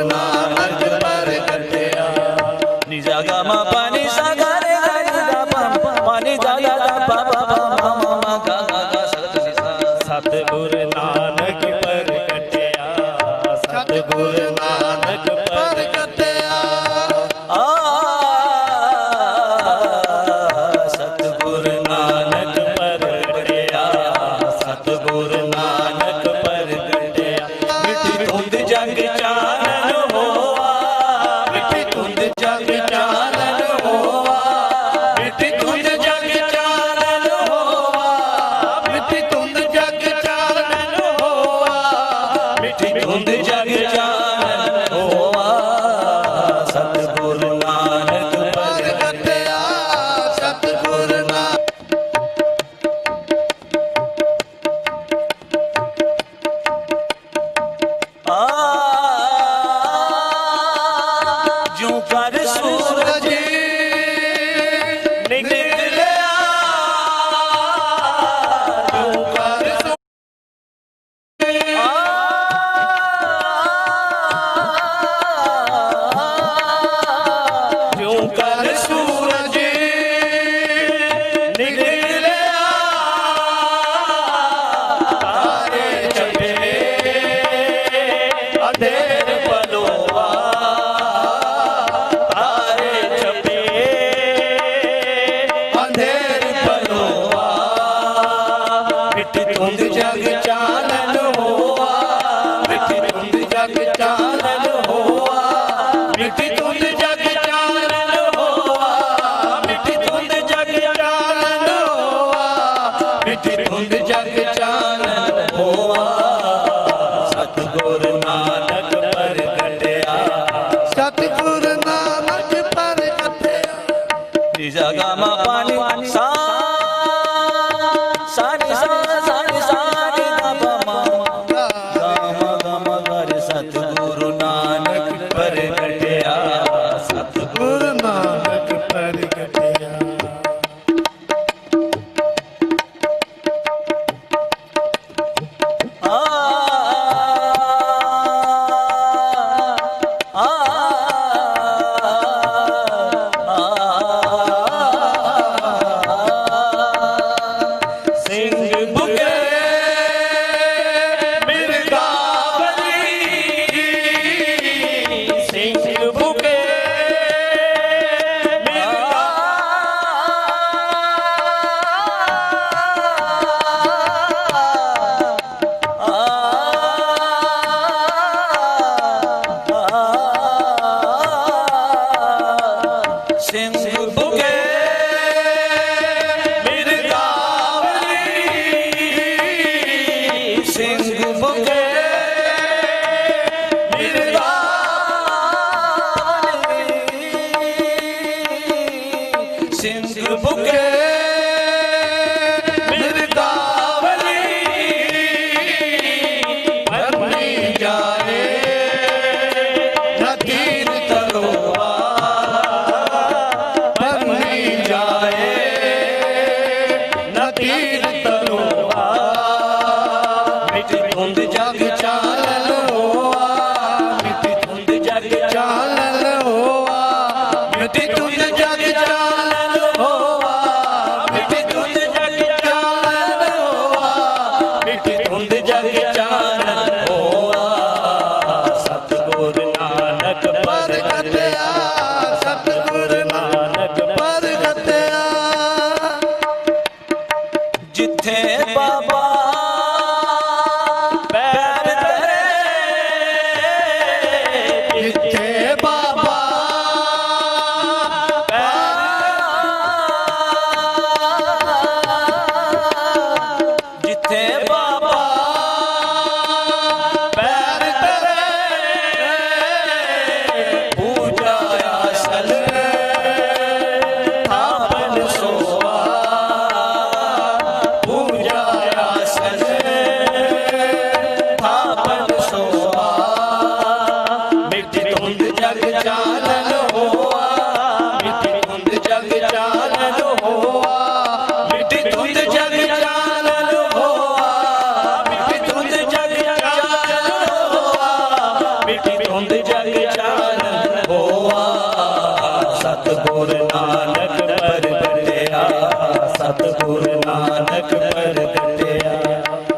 ਮਿਟੀ ਧੁੰਦ ਜਗ ਚਾਨਣ ਹੋਆ ਸਤਿਗੁਰ ਨਾਨਕ ਪ੍ਰਗਟਿਆ ਸਤਿਗੁਰ ਨਾਨਕ ਪ੍ਰਗਟਿਆ ਤੀਜਾ ਗਾਮਾ ਪਾਣੀ ਸਾ ਸਾਨੀ ਸਾ ਸਾਨੀ ਸਾਨੀ ਗਾਮਾ ਗਾਮਾ ਗਾਮਾ ਗਰ ਸਤਿਗੁਰ ਨਾਨਕ ਪ੍ਰਗਟਿਆ ਸਤਿਗੁਰ ਨਾਨਕ ਪ੍ਰਗਟਿਆ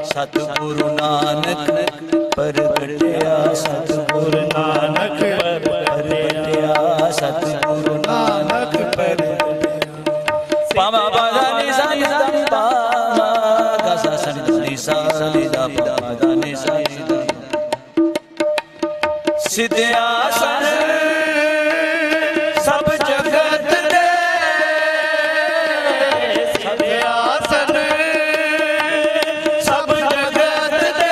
ਸਤਿਗੁਰੂ ਨਾਨਕ ਪ੍ਰਗਟਿਆ ਸਤਿਗੁਰੂ ਨਾਨਕ ਪ੍ਰਗਟਿਆ ਸਤਿਗੁਰੂ ਨਾਨਕ ਪ੍ਰਗਟਿਆ ਪਾਵਾ ਬਾਦਾ ਨੀ ਸਾ ਨੀ ਦਾ ਪਾਵਾ ਗਾ ਸਾ ਸਾ ਨੀ ਸਾ ਨੀ ਦਾ ਪਾਵਾ ਨੀ ਸਾ ਨੀ ਦਾ ਸਿਧਿਆਸਨ ਸਭ ਜਗਤ ਦੇ ਸਿਧਿਆਸਨ ਸਭ ਜਗਤ ਦੇ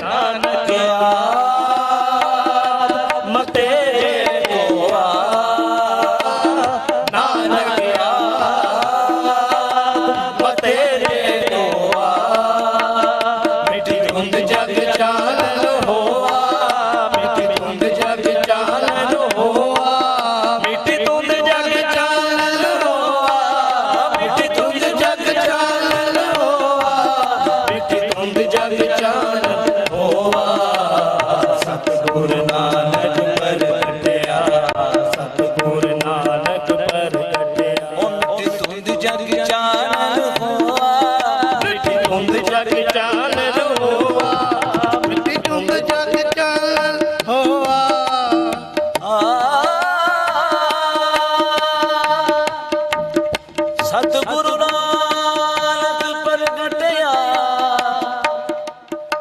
ਨਾਨਕ ਆਪ ਤੇਰੇ ਕੋ ਆ ਨਾਨਕ ਆਪ ਤੇਰੇ ਕੋ ਆ ਮਿੱਟੀ ਧੁੰਦ ਜਗ ਚਾਨਣ ਹੋਆ ਮਿੱਟੀ ਧੁੰਦ ਜਗ ਚਾਨਣ ਹੋਆ ਮਿੱਟੀ ਧੁੰਦ ਜਗ ਚਾਨਣ ਹੋਆ ਮਿੱਟੀ ਧੁੰਦ ਜਗ ਚਾਨਣ ਹੋਆ ਮਿੱਟੀ ਧੁੰਦ ਜਗ ਚਾਨਣ ਹੋਆ ਸਤਿਗੁਰ ਨਾਨਕ ਪ੍ਰਗਟਿਆ ਸਤਿਗੁਰ ਨਾਨਕ ਪ੍ਰਗਟਿਆ ਓ ਮਿੱਟੀ ਧੁੰਦ ਜਗ ਚਾਨਣ ਹੋਆ ਮਿੱਟੀ ਧੁੰਦ ਜਗ ਚਾਨਣ ਹੋਆ ਮਿੱਟੀ ਧੁੰਦ ਜਗ ਚਾਨਣ ਹੋਆ ਸਤਿਗੁਰੂ ਨਾਨਕ ਪ੍ਰਗਟਿਆ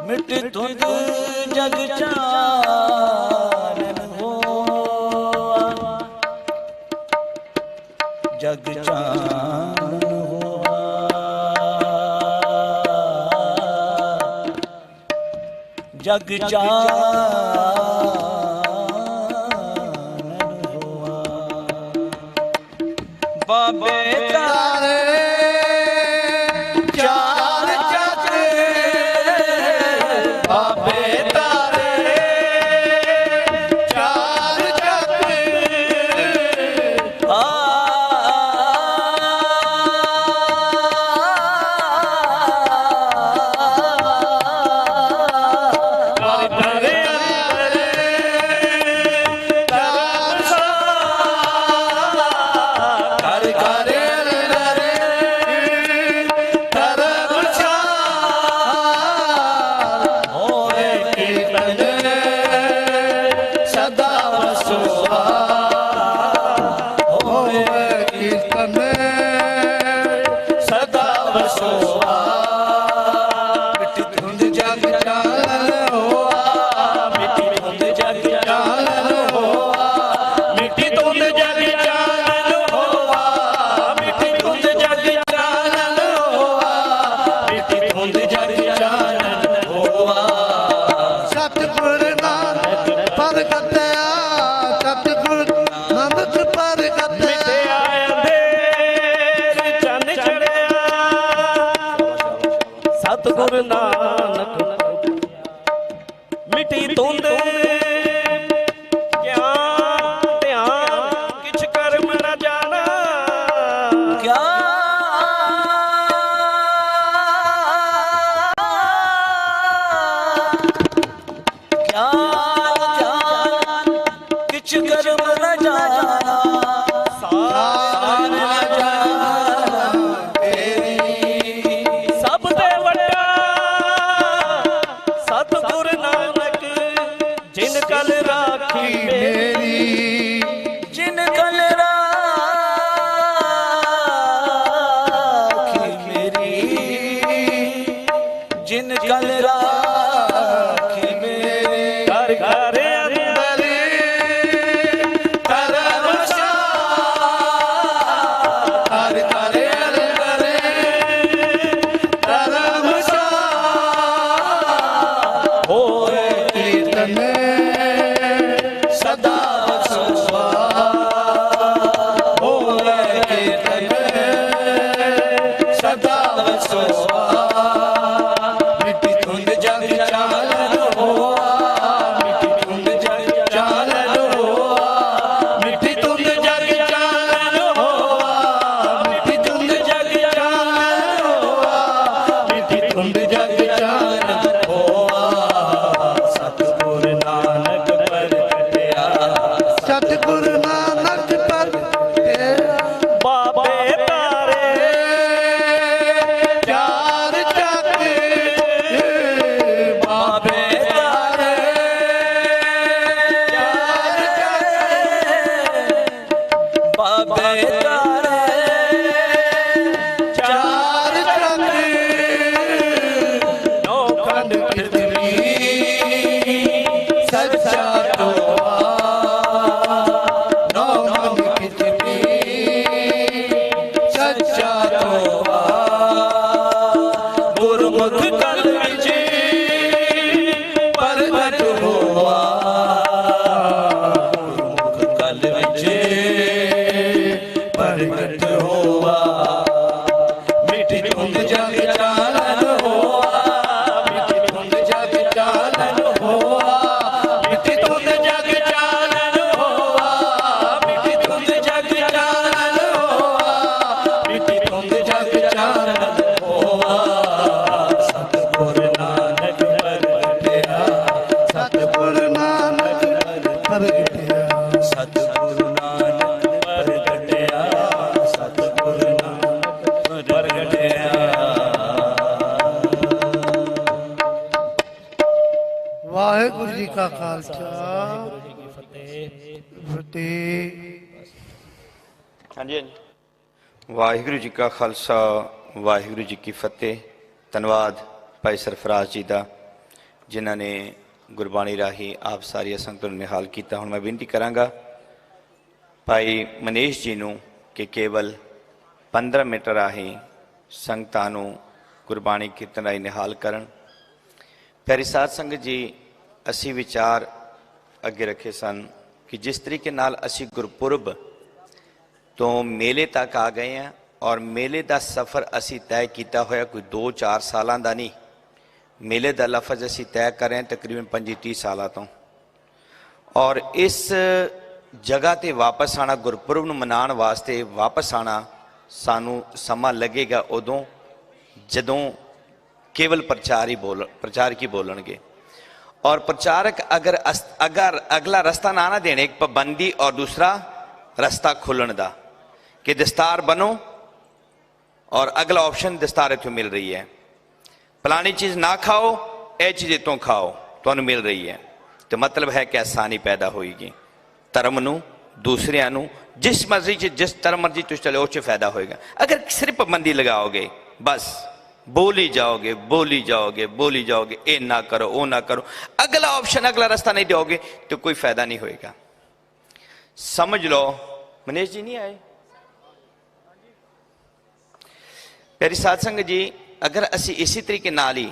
ਮਿੱਟੀ ਧੁੰਦ ਜਗ ਚਾਨਣ ਹੋਆ ਜਗ ਚਾਨਣ ਹੋਆ जग जानन होआ। बाबे तारे चार जग, बाबे तारे चार जग, ਸਤਿਗੁਰ ਨਾਨਕ ਮਿਟੀ ਧੁੰਦ ਗਿਆਨ ਧਿਆਨ ਕਿਛ ਕਰਮ ਨ ਜਾਣਾ। किछ कर्म न जाना, सार न जाना तेरी। ਸਭ ਤੇ ਵੱਡਾ ਸਤਿਗੁਰ ਨਾਨਕ ਜਿਨ ਕਲ ਰਾਖੀ ਮੇਰੀ। जिन कल राखी मेरी, जिन कल राखी मेरी। ਘਰ ਘਰ ਅੰਦਰ ਧਰਮਸ਼ਾਲਾ, ਘਰ ਘਰ ਅੰਦਰ ਧਰਮਸ਼ਾਲਾ, ਹੋਏ ਕੀਰਤਨ ਸਦਾ ਵਸੋਆ, ਹੋਏ ਕੀਰਤਨ ਸਦਾ ਵਸੋਆ। ਮਿੱਟੀ ਧੁੰਦ ਜਗ ਚਾਲਨ ਹੋਆ, ਮਿੱਟੀ ਧੁੰਦ ਜਗ ਚਾਲਨ ਹੋਆ, ਮਿੱਟੀ ਧੁੰਦ ਜਗ ਚਾਲਨ ਹੋਆ, ਮਿੱਟੀ ਧੁੰਦ ਜਗ ਚਾਲਨ ਹੋਆ, ਮਿੱਟੀ ਧੁੰਦ ਜਗ ਚਾਲਨ ਹੋਆ। ਸਤਿਗੁਰ ਨਾਨਕ ਪ੍ਰਗਟਿਆ, ਸਤਿਗੁਰ ਨਾਨਕ ਪ੍ਰਗਟਿਆ। ਬਾਬੇ ਤਾਰੇ ਚਾਰ ਜਗ, ਬਾਬੇ ਤਾਰੇ ਚਾਰ ਜਗ, ਬਾਬੇ ਤਾਰੇ ਚਾਰ ਜਗ। ਨੌ ਖੰਡ ਪ੍ਰਿਥਵੀ ਸੱਚਾ ਟੋਆ, ਨੌ ਖੰਡ ਪ੍ਰਿਥਵੀ ਸੱਚਾ ਟੋਆ। ਗੁਰਮੁਖ ਕਲ ਵਿੱਚ ਪ੍ਰਗਟ ਹੋਆ, ਗੁਰਮੁਖ ਕਲ ਵਿੱਚ ਪ੍ਰਗਟ ਹੋਆ। ਮਿੱਟੀ ਧੁੰਦ ਜਗ ਚਾਲਨ ਹੋਆ, ਮਿੱਟੀ ਧੁੰਦ ਜਗ ਚਾਲਨ ਹੋਆ, ਮਿੱਟੀ ਧੁੰਦ ਜਗ ਚਾਲਨ ਹੋਆ, ਮਿੱਟੀ ਧੁੰਦ ਜਗ ਚਾਲਨ ਹੋਆ, ਮਿੱਟੀ ਧੁੰਦ ਜਗ ਚਾਲਨ ਹੋਆ। ਸਤਿਗੁਰ ਨਾਨਕ ਪ੍ਰਗਟਿਆ, ਸਤਿਗੁਰ ਨਾਨਕ ਪ੍ਰਗਟਿਆ, ਸਤਿਗੁਰ ਨਾਨਕ ਪ੍ਰਗਟਿਆ, ਸਤਿਗੁਰ ਨਾਨਕ ਪ੍ਰਗਟਿਆ। ਵਾਹਿਗੁਰੂ ਜੀ ਕਾ ਖਾਲਸਾ ਫਤਿਹ। ਹਾਂਜੀ ਹਾਂਜੀ। ਵਾਹਿਗੁਰੂ ਜੀ ਕਾ ਖਾਲਸਾ, ਵਾਹਿਗੁਰੂ ਜੀ ਕੀ ਫਤਿਹ। ਧੰਨਵਾਦ ਭਾਈ ਸਰਫਰਾਜ਼ ਜੀ ਦਾ, ਜਿਨ੍ਹਾਂ ਨੇ ਗੁਰਬਾਣੀ ਰਾਹੀਂ ਆਪ ਸਾਰੀਆਂ ਸੰਗਤਾਂ ਨੂੰ ਨਿਹਾਲ ਕੀਤਾ। ਹੁਣ ਮੈਂ ਬੇਨਤੀ ਕਰਾਂਗਾ ਭਾਈ ਮਨੀਸ਼ ਜੀ ਨੂੰ ਕਿ ਕੇਵਲ 15 ਮਿੰਟ ਰਾਹੀਂ ਸੰਗਤਾਂ ਨੂੰ ਗੁਰਬਾਣੀ ਕੀਰਤਨ ਰਾਹੀਂ ਨਿਹਾਲ ਕਰਨ। प्यारी साध संगत जी, असी विचार अगे रखे सन कि जिस तरीके नाल असी गुरपुरब तो मेले तक आ गए हैं और मेले का सफ़र असी तय किया होया कोई 2-4 सालों का नहीं। मेले का लफज असी तय कर रहे हैं तकरीबन 25-30 साल तो। और इस जगह ते वापस आना, गुरपुरब नूं मनाउण वास्ते वापस आना सानू समा लगेगा उदों जदों केवल प्रचार की बोलणगे। और प्रचारक अगर अगला रास्ता ना देने, एक पाबंदी और दूसरा रास्ता खुलण दा कि दस्तार बनो, और अगला ऑप्शन दस्तार इत्थों मिल रही है, फलानी चीज़ ना खाओ, यह चीज़ इतों खाओ, तुहानूं मिल रही है। तो मतलब है कि आसानी पैदा होएगी धर्म नूं, दूसरियां नूं, जिस मर्जी जिस तरह मर्जी तुम चले उस फायदा होएगा। अगर सिर्फ पाबंदी लगाओगे, बस बोली जाओगे बोली जाओगे बोली जाओगे, ये ना करो वो ना करो, अगला ऑप्शन अगला रास्ता नहीं दोगे तो कोई फायदा नहीं होएगा। समझ लो। मनीष जी नहीं आए? प्यारी साध संगत जी, अगर असी इसी तरीके नाल ही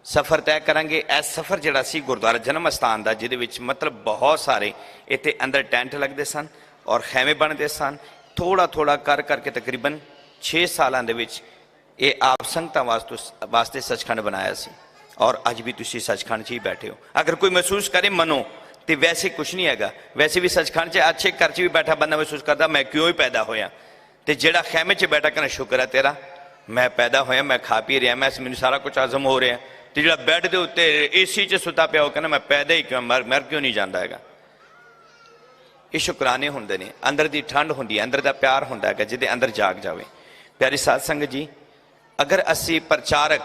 सफ़र तय करांगे, ए सफ़र जिहड़ा सी गुरुद्वारा जन्म अस्थान का, जिहदे विच मतलब बहुत सारे इत्थे अंदर टेंट लगते सन और खैमे बनते सन, थोड़ा थोड़ा कर करके तकरीबन 6 सालों दे विच ये आप संगतां वास्ते सचखंड बनाया सी। और अज भी तुसीं सचखंड च ही बैठे हो। अगर कोई महसूस करे मनो तो वैसे कुछ नहीं हैगा। वैसे भी सचखंड च अच्छे घर च भी बैठा बंदा महसूस करता मैं क्यों ही पैदा होया, तो जिहड़ा खैमे च बैठा कहना शुक्र है तेरा, मैं पैदा होया, मैं खा पी रहा, मैनूं सारा कुछ हजम हो रहा। तो जो बैड के उत्ते एसी च सुता पिया कहना मैं पैदा ही क्यों, मर क्यों नहीं जाता है। ये शुकराने होंगे ने, अंदर की ठंड होंगी, अंदर का प्यार होंगे है जिहदे अंदर जाग जाए। प्यारी साध संगत जी, अगर असी प्रचारक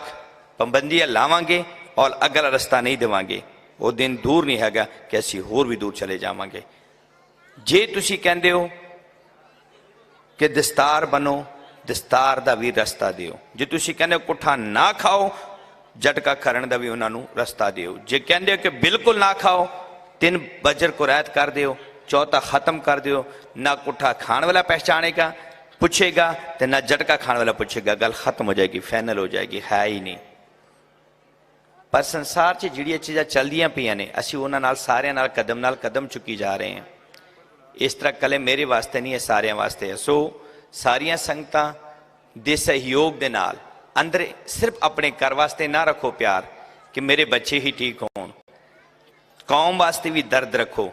पाबंदियां लावांगे और अगला रास्ता नहीं देवांगे, वो दिन दूर नहीं हैगा कि असी होर भी दूर चले जावांगे। जे तुसी कहंदे हो कि दस्तार बनो, दस्तार का भी रस्ता दिओ। जे तुसी कहंदे हो पुट्ठा ना खाओ, झटका करन दा भी उन्होंने रस्ता दिओ। जे कहंदे हो कि बिल्कुल ना खाओ, 3 बजर को रैत कर दिओ, चौथा खत्म कर दिओ। ना पुट्ठा खाने वाला पहचानेगा पूछेगा, तो ना झटका खाने वाला पूछेगा, गल खत्म हो जाएगी, फाइनल हो जाएगी, है ही नहीं। पर संसार च जिहड़ियां चीज़ां चलदियां पईयां ने, असीं उन्हां नाल सारियां नाल कदम चुकी जा रहे हैं। इस तरह कले मेरे वास्ते नहीं है, सारियां वास्ते है। सो सारियां संगतां दे सहयोग दे नाल अंदर सिर्फ अपने घर वास्ते ना रखो प्यार कि मेरे बच्चे ही ठीक होण, कौम वास्ते भी दर्द रखो।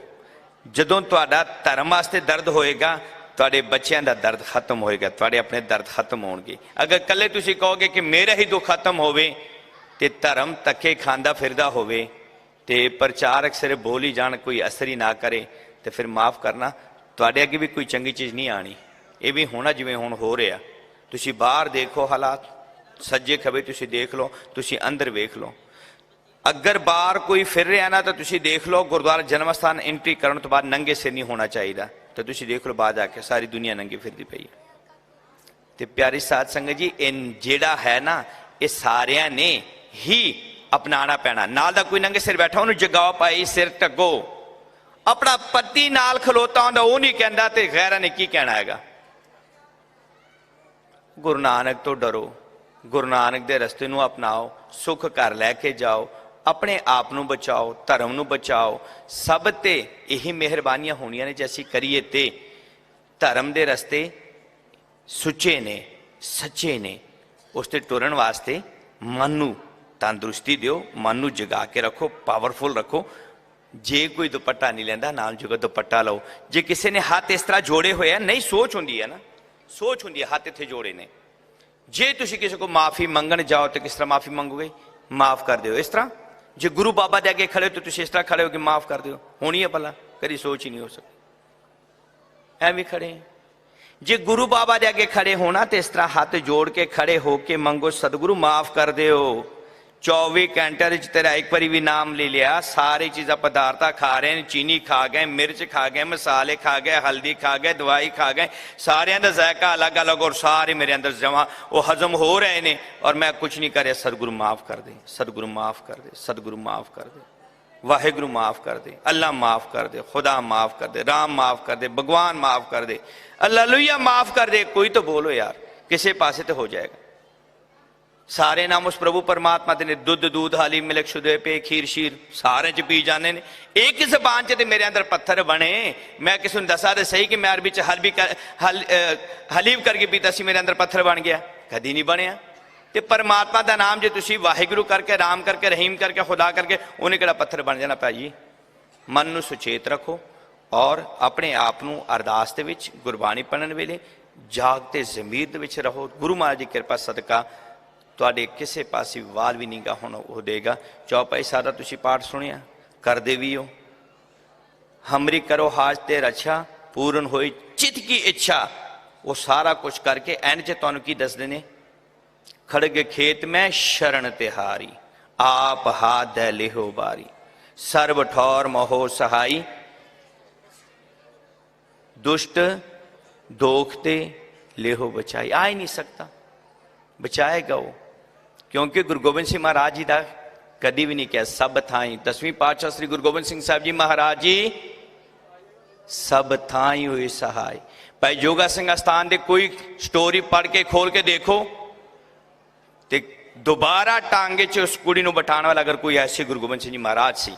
जदों तुहाडा धर्म वास्ते दर्द होएगा, तुहाडे बच्चों का दर्द खत्म होएगा, तुहाडे अपने दर्द खत्म होणगे। अगर कल्ले तुसीं कहोगे कि मेरा ही दुख खत्म होवे, ते धर्म धक्के खांदा फिरदा होवे, ते प्रचारक सिर्फ बोल ही जान, कोई असर ही ना करे, तो फिर माफ़ करना, तुहाडे अगे भी कोई चंगी चीज़ नहीं आनी। ये भी होना जिवें हुण हो रहा। तुसीं बाहर देखो हालात, सज्जे खबे तुसीं देख लो, तुसीं अंदर वेख लो। अगर बाहर कोई फिर रहा ना, तो तुसीं देख लो गुरुद्वारा जन्म स्थान एंट्री करने तो बाद नंगे सिर नहीं होना चाहिए। तो तुसीं देख लो बाद आके सारी दुनिया नंगी फिरदी पई है। तो प्यारी साध संगत जी, इन जेड़ा है ना, ये सारियां ने ही अपनाना पैना। नाल दा कोई नंगे सिर बैठा उन्होंने जगाओ पाई, सिर ढको। अपना पति नाल खलोता होंदा वो नहीं कहता, तो गैरां ने की कहना है। गुरु नानक तो डरो, गुरु नानक दे रस्ते नूं अपनाओ, सुख घर लैके जाओ, अपने आप नूं बचाओ, धर्म नूं बचाओ। सब ते यही मेहरबानियां होनियां ने जे असीं करिए ते धर्म दे रस्ते सुचे ने, सच्चे ने। उस ते टुरन वास्ते मन नूं तंदुरुस्ती दिओ, मन नूं जगा के रखो, पावरफुल रखो। जे कोई दुपट्टा नहीं लैंदा, नाल जुगा दुपट्टा लो। जे किसी ने हाथ इस तरह जोड़े हुए हैं, नहीं सोच होंदी है ना, सोच होंदी है, हाथ इत्थे जोड़े ने। जे तुसीं किसी को माफ़ी मंगण जाओ तो किस तरह माफ़ी मंगोगे? माफ़ कर दिओ इस तरह। जे गुरु बाबा दे अगे खड़े हो तो तुसीं इस तरह खड़े हो कि माफ़ कर दिओ, होनी है भला? कभी सोच ही नहीं हो सकती, एवं खड़े हैं। जे गुरु बाबा दे अगे खड़े होना तो इस तरह हाथ जोड़ के खड़े होके मंगो, सतगुरु माफ़ कर दिओ, 24 घंटे तेरा एक बारी भी नाम ले लिया, सारी चीज़ा पदार्था खा रहे हैं, चीनी खा गए, मिर्च खा गए, मसाले खा गए, हल्दी खा गए, दवाई खा गए, सारिया का जायका अलग अलग और सारे मेरे अंदर जमा वो हजम हो रहे हैं और मैं कुछ नहीं कर। सतगुरु माफ़ कर दे, सतगुरु माफ़ कर दे, सतगुरु माफ़ कर दे, वाहिगुरु माफ़ कर दे, अल्लाह माफ़ कर दे, खुदा माफ़ कर दे, राम माफ़ कर दे, भगवान माफ़ कर दे, अल्लाह माफ़ कर दे। कोई तो बोलो यार, किसी पासे तो हो जाएगा। सारे नाम उस प्रभु परमात्मा दे ने। दुध दूध हाली मिलक शुद्ध पे खीर शीर सारे च पी जाने ने। एक ही जबान च ते मेरे अंदर पत्थर बने। मैं किसी ने दसा तो सही कि मैं अरबी च हलीब करके पीता सी, मेरे अंदर पत्थर बन गया? कदी नहीं बनया। ते परमात्मा का नाम जो तुसी वाहिगुरु करके, राम करके, रहीम करके, खुदा करके, उन्हें किहड़ा पत्थर बन जाना भाई। मन नूं सुचेत रखो और अपने आप नूं अरदास दे विच गुरबाणी पढ़न वेले जागते जमीर दे विच रहो। गुरु महाराज की कृपा सदका तुहाडे किसी पासे वाल भी नहीं गा हुण हो देगा। चौपाई सादा तुसी पाठ सुनिया, करदे भी हो। हमरी करो हाज ते रक्षा, पूर्ण होई चित की इच्छा। वो सारा कुछ करके एंड च तुहानूं की दसदे ने, खड़ग खेत में शरण तिहारी, आप हाथ दे लेहो बारी, सर्व ठौर मोहो सहाई, दुष्ट दोखते लेहो बचाई। आ ही नहीं सकता, बचाएगा वो, क्योंकि गुरु गोबिंद सिंह महाराज जी का कभी भी नहीं कहा सब थाई। 10वीं पातशाह श्री गुरु गोबिंद सिंह साहब जी महाराज जी सब थाई हुए सहाय। भाई जोगा सिंह अस्थान दे कोई स्टोरी पढ़ के खोल के देखो ते दोबारा टांगे च उस कुड़ी नूं बिठाण वाला अगर कोई ऐसे गुरु गोबिंद सिंह जी महाराज सी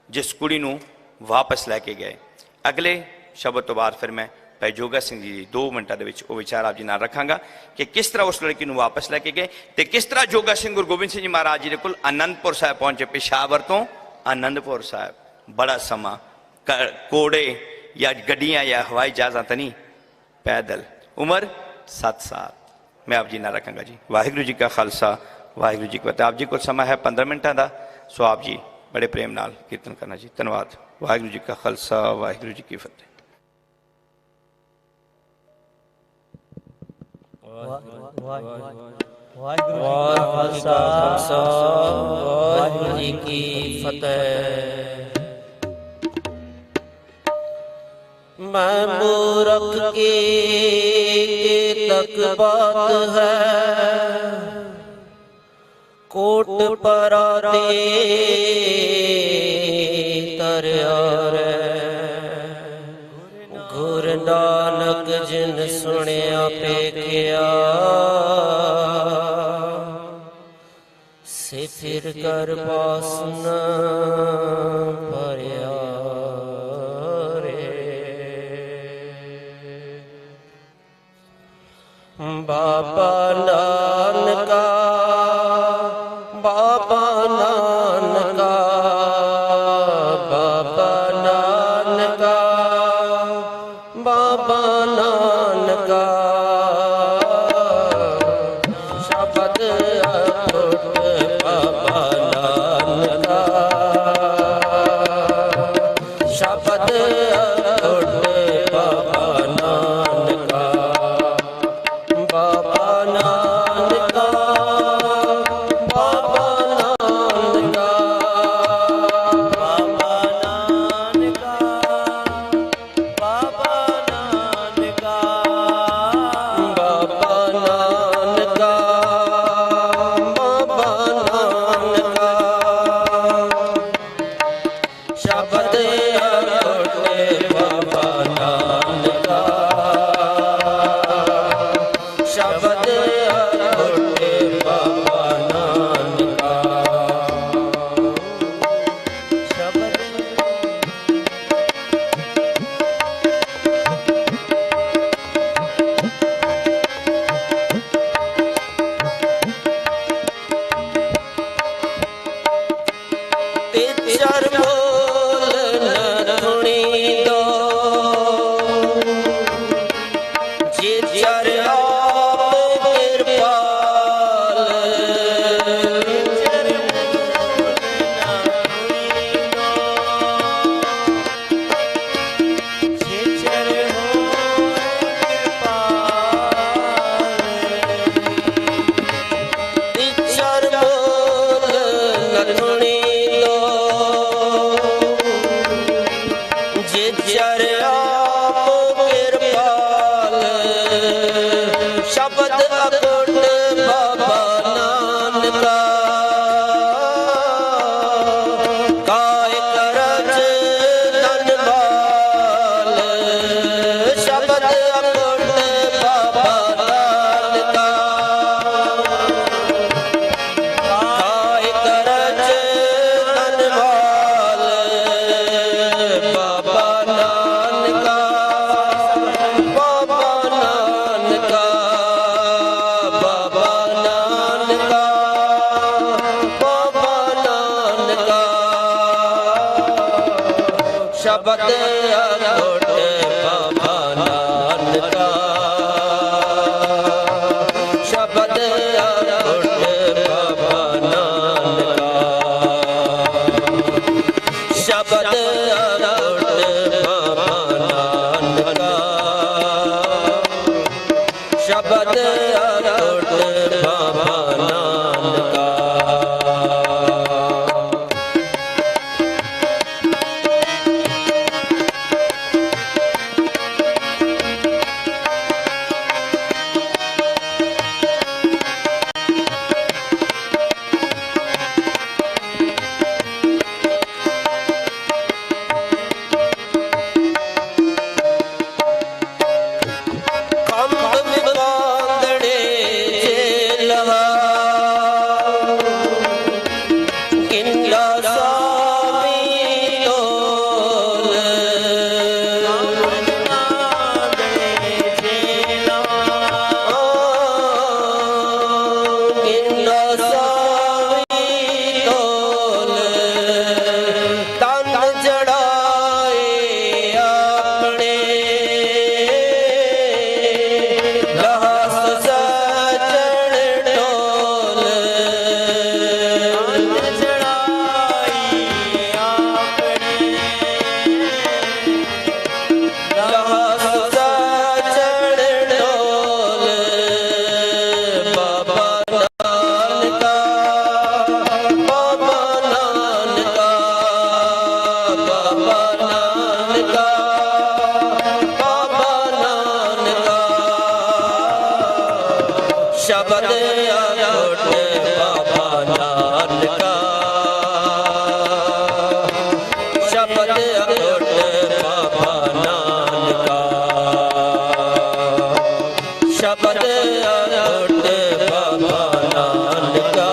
जिस कुड़ी नूं वापस लैके गए। अगले शब्द तो बाद फिर मैं भाई जोगा सिंह जी 2 मिनटां दे विच वो विचार आप जी नाल रखांगा कि किस तरह उस लड़की नूं वापस लैके गए ते किस तरह जोगा सिंह गुरु गोबिंद सिंह जी महाराज जी दे कोल आनंदपुर साहिब पहुंचे। पेशावर तो आनंदपुर साहिब बड़ा समा, कोड़े या गड्डियां या हवाई जहाज़ नहीं, पैदल। उम्र 7 साल। मैं आप जी ना रखांगा जी। वाहिगुरू जी का खालसा, वाहिगुरू जी की फतेह। आप जी को समय है 15 मिनटां दा, सो आप जी बड़े प्रेम नाल कीर्तन करना जी। धन्यवाद। वाहिगुरू जी का खालसा, वाहिगुरू जी की फतेह। वाहिगुरू जी की फतेह। मैं मूर्ख की तक बात है, कोट पराते तरया रे। गुरु नानक जिन सुनिया पेखिया, से फिर कर बासना भरिया। बाबा नानका, बाबा नानका, बाबा नानका, बाबा नानका। शब्द अटूट बाबा नानका, शब्द अटूट बाबा नानका। बाबा नानका, बाबा नानका, बाबा नानका, बाबा नानका, बाबा नानका, बाबा नानका। शब्द अटूट बाबा नानका, शब्द अटूट बाबा नानका। शब्द तेचर बोल न धुनी दो, जे चर आप कृपाल। तेचर बोल न धुनी दो, जे चर हो कृपाल। तेचर बोल न धुनी दो, जे चर आप कृपाल। शब्द अटूट बाबा नानका, काय करज धनवाल। शब्द अटूट बाबा नानका, शब्द अखुट बाबा नानका शब्द अखुट बाबा नानका शब्द अखुट बाबा नानका शब्द अखुट बाबा नानका शब्द अखुट बाबा नानका शब्द अखुट बाबा नानका शब्द अखुट बाबा नानका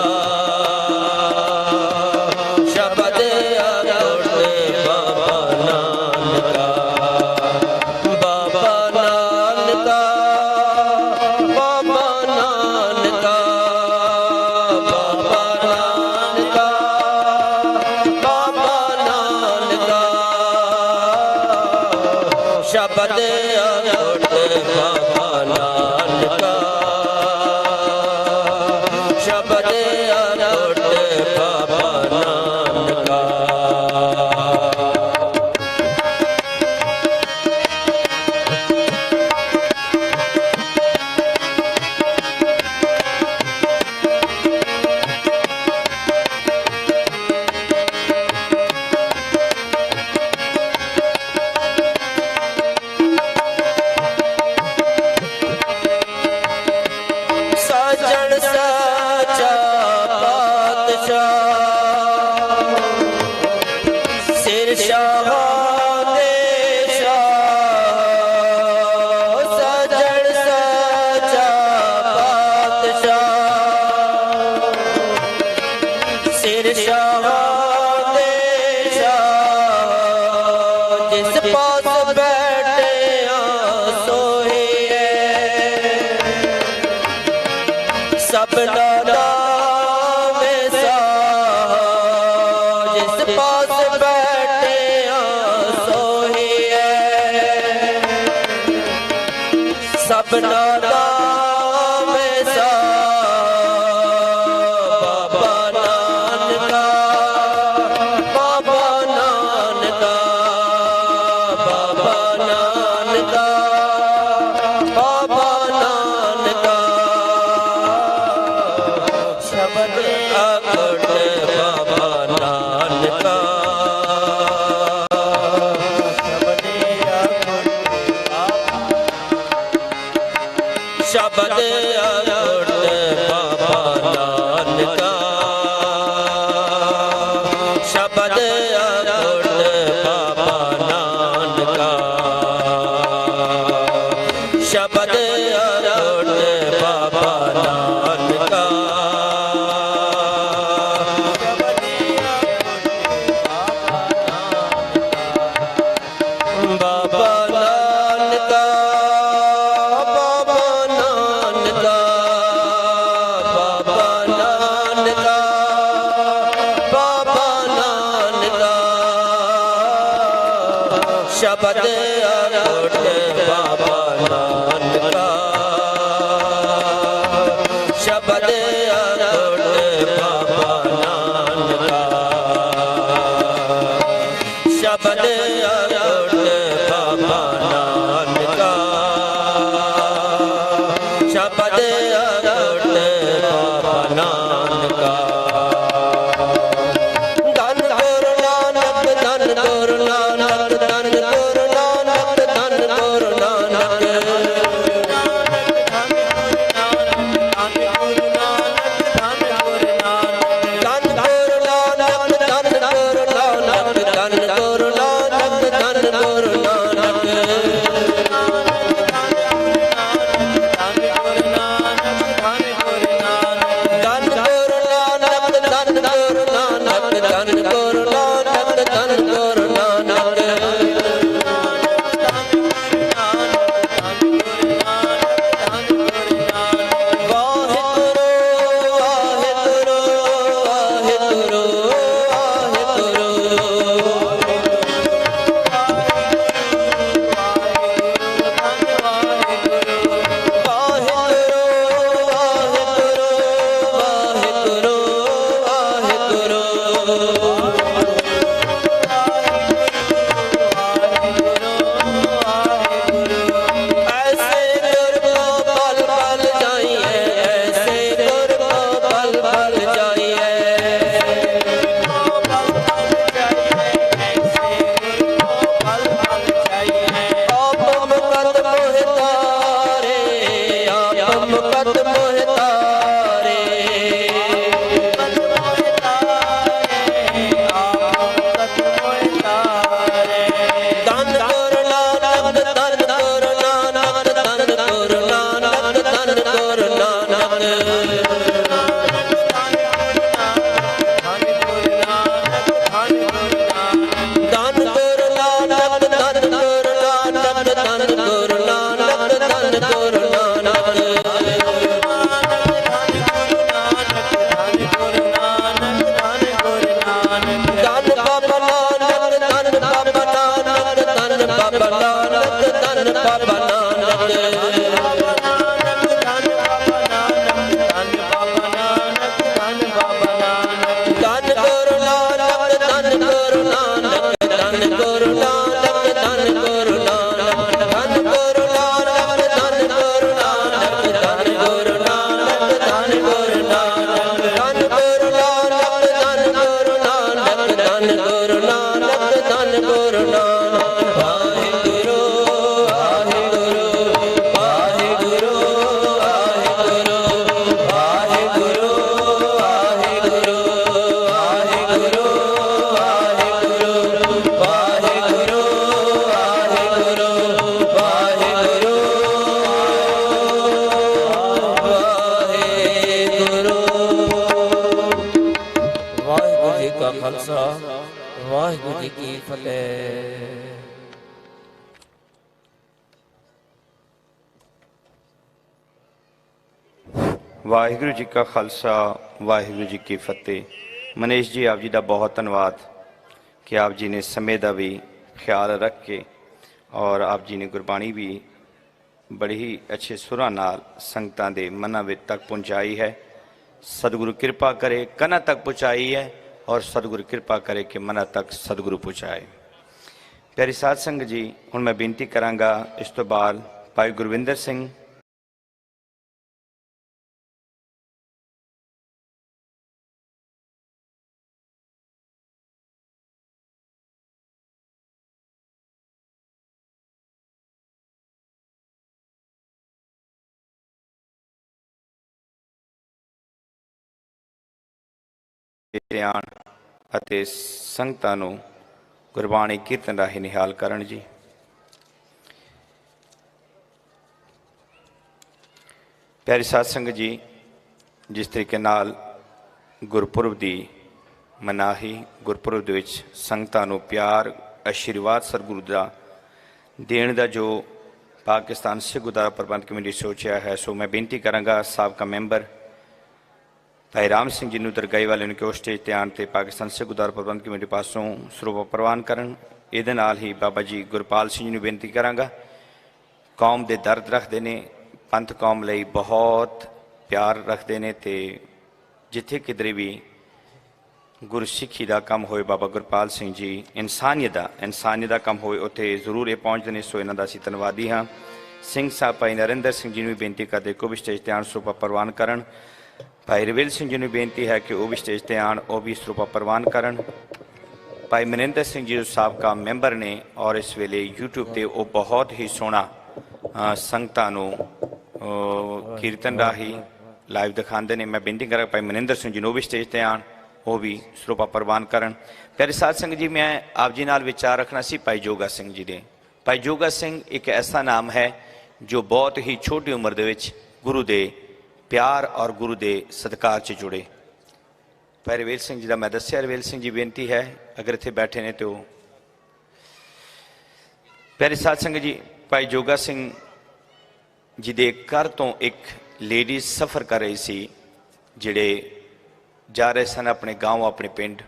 शब्द अखुट बाबा नानका बाबा नानका बाबा नानका बाबा नानका बाबा नानका शब्द अखुट बाबा नानका शब्द अखुट बाबा नानका साजन साचा पातशाह सिर शाह दे शाह साजन साचा पातशाह सिर शाह दे शाह जिस पास बैठे सोहिए सबना नाम साह जिस पास बैठे सोहिए सबना नाम साह बाबा नानका बाबा नानका बाबा नानका बाबा नानका शब्द अखुट बाबा नानका शब्द अखुट बाबा नानका शब्द अखुट बाबा नानका शब्द अखुट बाबा नानका बाबा नानका बाबा नानका ਸ਼ਬਦ ਅਟੁੱਟ ਬਾਬਾ ਨਾਨਕਾ ਸ਼ਬਦ ਅਟੁੱਟ ਬਾਬਾ ਨਾਨਕਾ ਸ਼ਬਦ ਅਟੁੱਟ ਬਾਬਾ ਨਾਨਕਾ ਸ਼ਬਦ ਅਟੁੱਟ ਬਾਬਾ ਨਾਨਕਾ ਧੰਨ ਗੁਰੂ ਨਾਨਕ ਧੰਨ ਗੁਰੂ ਨਾਨਕ ਧੰਨ ਗੁਰੂ ਨਾਨਕ ਧੰਨ ਗੁਰੂ ਨਾਨਕ ਵਾਹਿਗੁਰੂ ਜੀ ਕੀ ਫਤਿਹ। ਵਾਹਿਗੁਰੂ ਜੀ ਕਾ ਖਾਲਸਾ ਵਾਹਿਗੁਰੂ ਜੀ ਕੀ ਫਤਿਹ। ਮਨੀਸ਼ ਜੀ ਆਪ ਜੀ ਦਾ ਬਹੁਤ ਧੰਨਵਾਦ ਕਿ ਆਪ ਜੀ ਨੇ ਸਮੇਂ ਦਾ ਵੀ ਖਿਆਲ ਰੱਖ ਕੇ ਔਰ ਆਪ ਜੀ ਨੇ ਗੁਰਬਾਣੀ ਵੀ ਬੜੀ ਹੀ ਅੱਛੇ ਸੁਰਾਂ ਨਾਲ ਸੰਗਤਾਂ ਦੇ ਮਨਾਂ ਵਿੱਚ ਤੱਕ ਪਹੁੰਚਾਈ ਹੈ। सतगुरु कृपा करे कना तक पहुँचाई है और सतगुरु कृपा करे कि मना तक सतगुरु पहुँचाए। प्यारी साध संगत जी, हुण मैं बेनती करांगा इस तो बाद भाई गुरविंदर सिंह ਧਿਆਨ ਅਤੇ ਸੰਗਤਾਂ ਨੂੰ ਗੁਰਬਾਣੀ ਕੀਰਤਨ ਰਾਹੀਂ ਨਿਹਾਲ ਕਰਨ ਜੀ। ਪਿਆਰੀ ਸਾਧ ਸੰਗਤ ਜੀ, ਜਿਸ ਤਰੀਕੇ ਨਾਲ ਗੁਰਪੁਰਬ ਦੀ ਮਨਾਹੀ, ਗੁਰਪੁਰਬ ਦੇ ਵਿੱਚ ਸੰਗਤਾਂ ਨੂੰ ਪਿਆਰ ਆਸ਼ੀਰਵਾਦ ਸਤਿਗੁਰੂ ਦਾ ਦੇਣ ਦਾ ਜੋ ਪਾਕਿਸਤਾਨ ਸਿੱਖ ਗੁਰਦੁਆਰਾ ਪ੍ਰਬੰਧਕ ਕਮੇਟੀ ਸੋਚਿਆ ਹੈ, ਸੋ ਮੈਂ ਬੇਨਤੀ ਕਰਾਂਗਾ ਸਾਬਕਾ ਮੈਂਬਰ ਭਾਈ ਰਾਮ ਸਿੰਘ ਜੀ ਨੂੰ ਦਰਗਾਹ ਵਾਲੇ ਨੂੰ ਕਿ ਸਟੇਜ ਤੇ ਆਉਣ ਤੇ ਪਾਕਿਸਤਾਨ ਸਿੱਖ ਗੁਰਦੁਆਰਾ ਪ੍ਰਬੰਧਕ ਕਮੇਟੀ ਪਾਸੋਂ ਸਰੋਪਾ ਪ੍ਰਵਾਨ ਕਰਨ। ਇਹਦੇ ਨਾਲ ਹੀ ਬਾਬਾ ਜੀ ਗੁਰਪਾਲ ਸਿੰਘ ਜੀ ਨੂੰ ਬੇਨਤੀ ਕਰਾਂਗਾ, ਕੌਮ ਦੇ ਦਰਦ ਰੱਖਦੇ ਨੇ, ਪੰਥ ਕੌਮ ਲਈ ਬਹੁਤ ਪਿਆਰ ਰੱਖਦੇ ਨੇ, ਤੇ ਜਿੱਥੇ ਕਿਧਰੇ ਵੀ ਗੁਰਸਿੱਖੀ ਦਾ ਕੰਮ ਹੋਏ ਬਾਬਾ ਗੁਰਪਾਲ ਸਿੰਘ ਜੀ ਇਨਸਾਨੀਅਤ ਦਾ ਕੰਮ ਹੋਏ ਉੱਥੇ ਜ਼ਰੂਰ ਇਹ ਪਹੁੰਚਦੇ ਨੇ। ਸੋ ਇਹਨਾਂ ਦਾ ਅਸੀਂ ਧੰਨਵਾਦੀ ਹਾਂ। ਸਿੰਘ ਸਾਹਿਬ ਭਾਈ ਨਰਿੰਦਰ ਸਿੰਘ ਜੀ ਨੂੰ ਵੀ ਬੇਨਤੀ ਕਰਦੇ ਕਿ ਉਹ ਵੀ ਸਟੇਜ ਤੇ ਆਉਣ, ਸਰੂਪਾ ਪ੍ਰਵਾਨ ਕਰਨ। ਭਾਈ ਰਵਿਲ ਸਿੰਘ ਜੀ ਨੂੰ ਬੇਨਤੀ ਹੈ ਕਿ ਉਹ ਵੀ ਸਟੇਜ ਤੇ ਆਉਣ, ਉਹ ਵੀ ਸਰੂਪਾ ਪ੍ਰਵਾਨ ਕਰਨ। ਭਾਈ ਮਨਿੰਦਰ ਸਿੰਘ ਜੀ ਜੋ ਸਾਬਕਾ ਮੈਂਬਰ ਨੇ ਔਰ ਇਸ ਵੇਲੇ YouTube ਤੇ ਉਹ ਬਹੁਤ ਹੀ ਸੋਹਣਾ ਸੰਗਤਾਂ ਨੂੰ ਕੀਰਤਨ ਰਾਹੀਂ ਲਾਈਵ ਦਿਖਾਉਂਦੇ ਨੇ। ਮੈਂ ਬੇਨਤੀ ਕਰਾਂ ਭਾਈ ਮਨਿੰਦਰ ਸਿੰਘ ਜੀ ਨੂੰ ਵੀ ਸਟੇਜ ਤੇ ਆਉਣ, ਉਹ ਵੀ ਸਰੂਪਾ ਪ੍ਰਵਾਨ ਕਰਨ। ਪਿਆਰੇ ਸਾਧ ਸੰਗਤ ਜੀ, ਮੈਂ ਆਪ ਜੀ ਨਾਲ ਵਿਚਾਰ ਰੱਖਣਾ ਸੀ ਭਾਈ ਜੋਗਾ ਸਿੰਘ ਜੀ ਦੇ। ਭਾਈ ਜੋਗਾ ਸਿੰਘ ਇੱਕ ਐਸਾ ਨਾਮ ਹੈ ਜੋ ਬਹੁਤ ਹੀ ਛੋਟੀ ਉਮਰ ਦੇ ਵਿੱਚ ਗੁਰੂ ਦੇ ਪਿਆਰ ਔਰ ਗੁਰੂ ਦੇ ਸਤਿਕਾਰ 'ਚ ਜੁੜੇ। ਭਾਈ ਰਵੇਲ ਸਿੰਘ ਜੀ ਦਾ ਮੈਂ ਦੱਸਿਆ। ਰਵੇਲ ਸਿੰਘ ਜੀ ਬੇਨਤੀ ਹੈ ਅਗਰ ਇੱਥੇ ਬੈਠੇ ਨੇ ਤੇ ਉਹ ਪਿਆਰੇ ਸਾਧ ਸੰਗਤ ਜੀ, ਭਾਈ ਜੋਗਾ ਸਿੰਘ ਜੀ ਦੇ ਘਰ ਤੋਂ ਇੱਕ ਲੇਡੀਜ਼ ਸਫ਼ਰ ਕਰ ਰਹੀ ਸੀ, ਜਿਹੜੇ ਜਾ ਰਹੇ ਸਨ ਆਪਣੇ ਗਾँव, ਆਪਣੇ ਪਿੰਡ।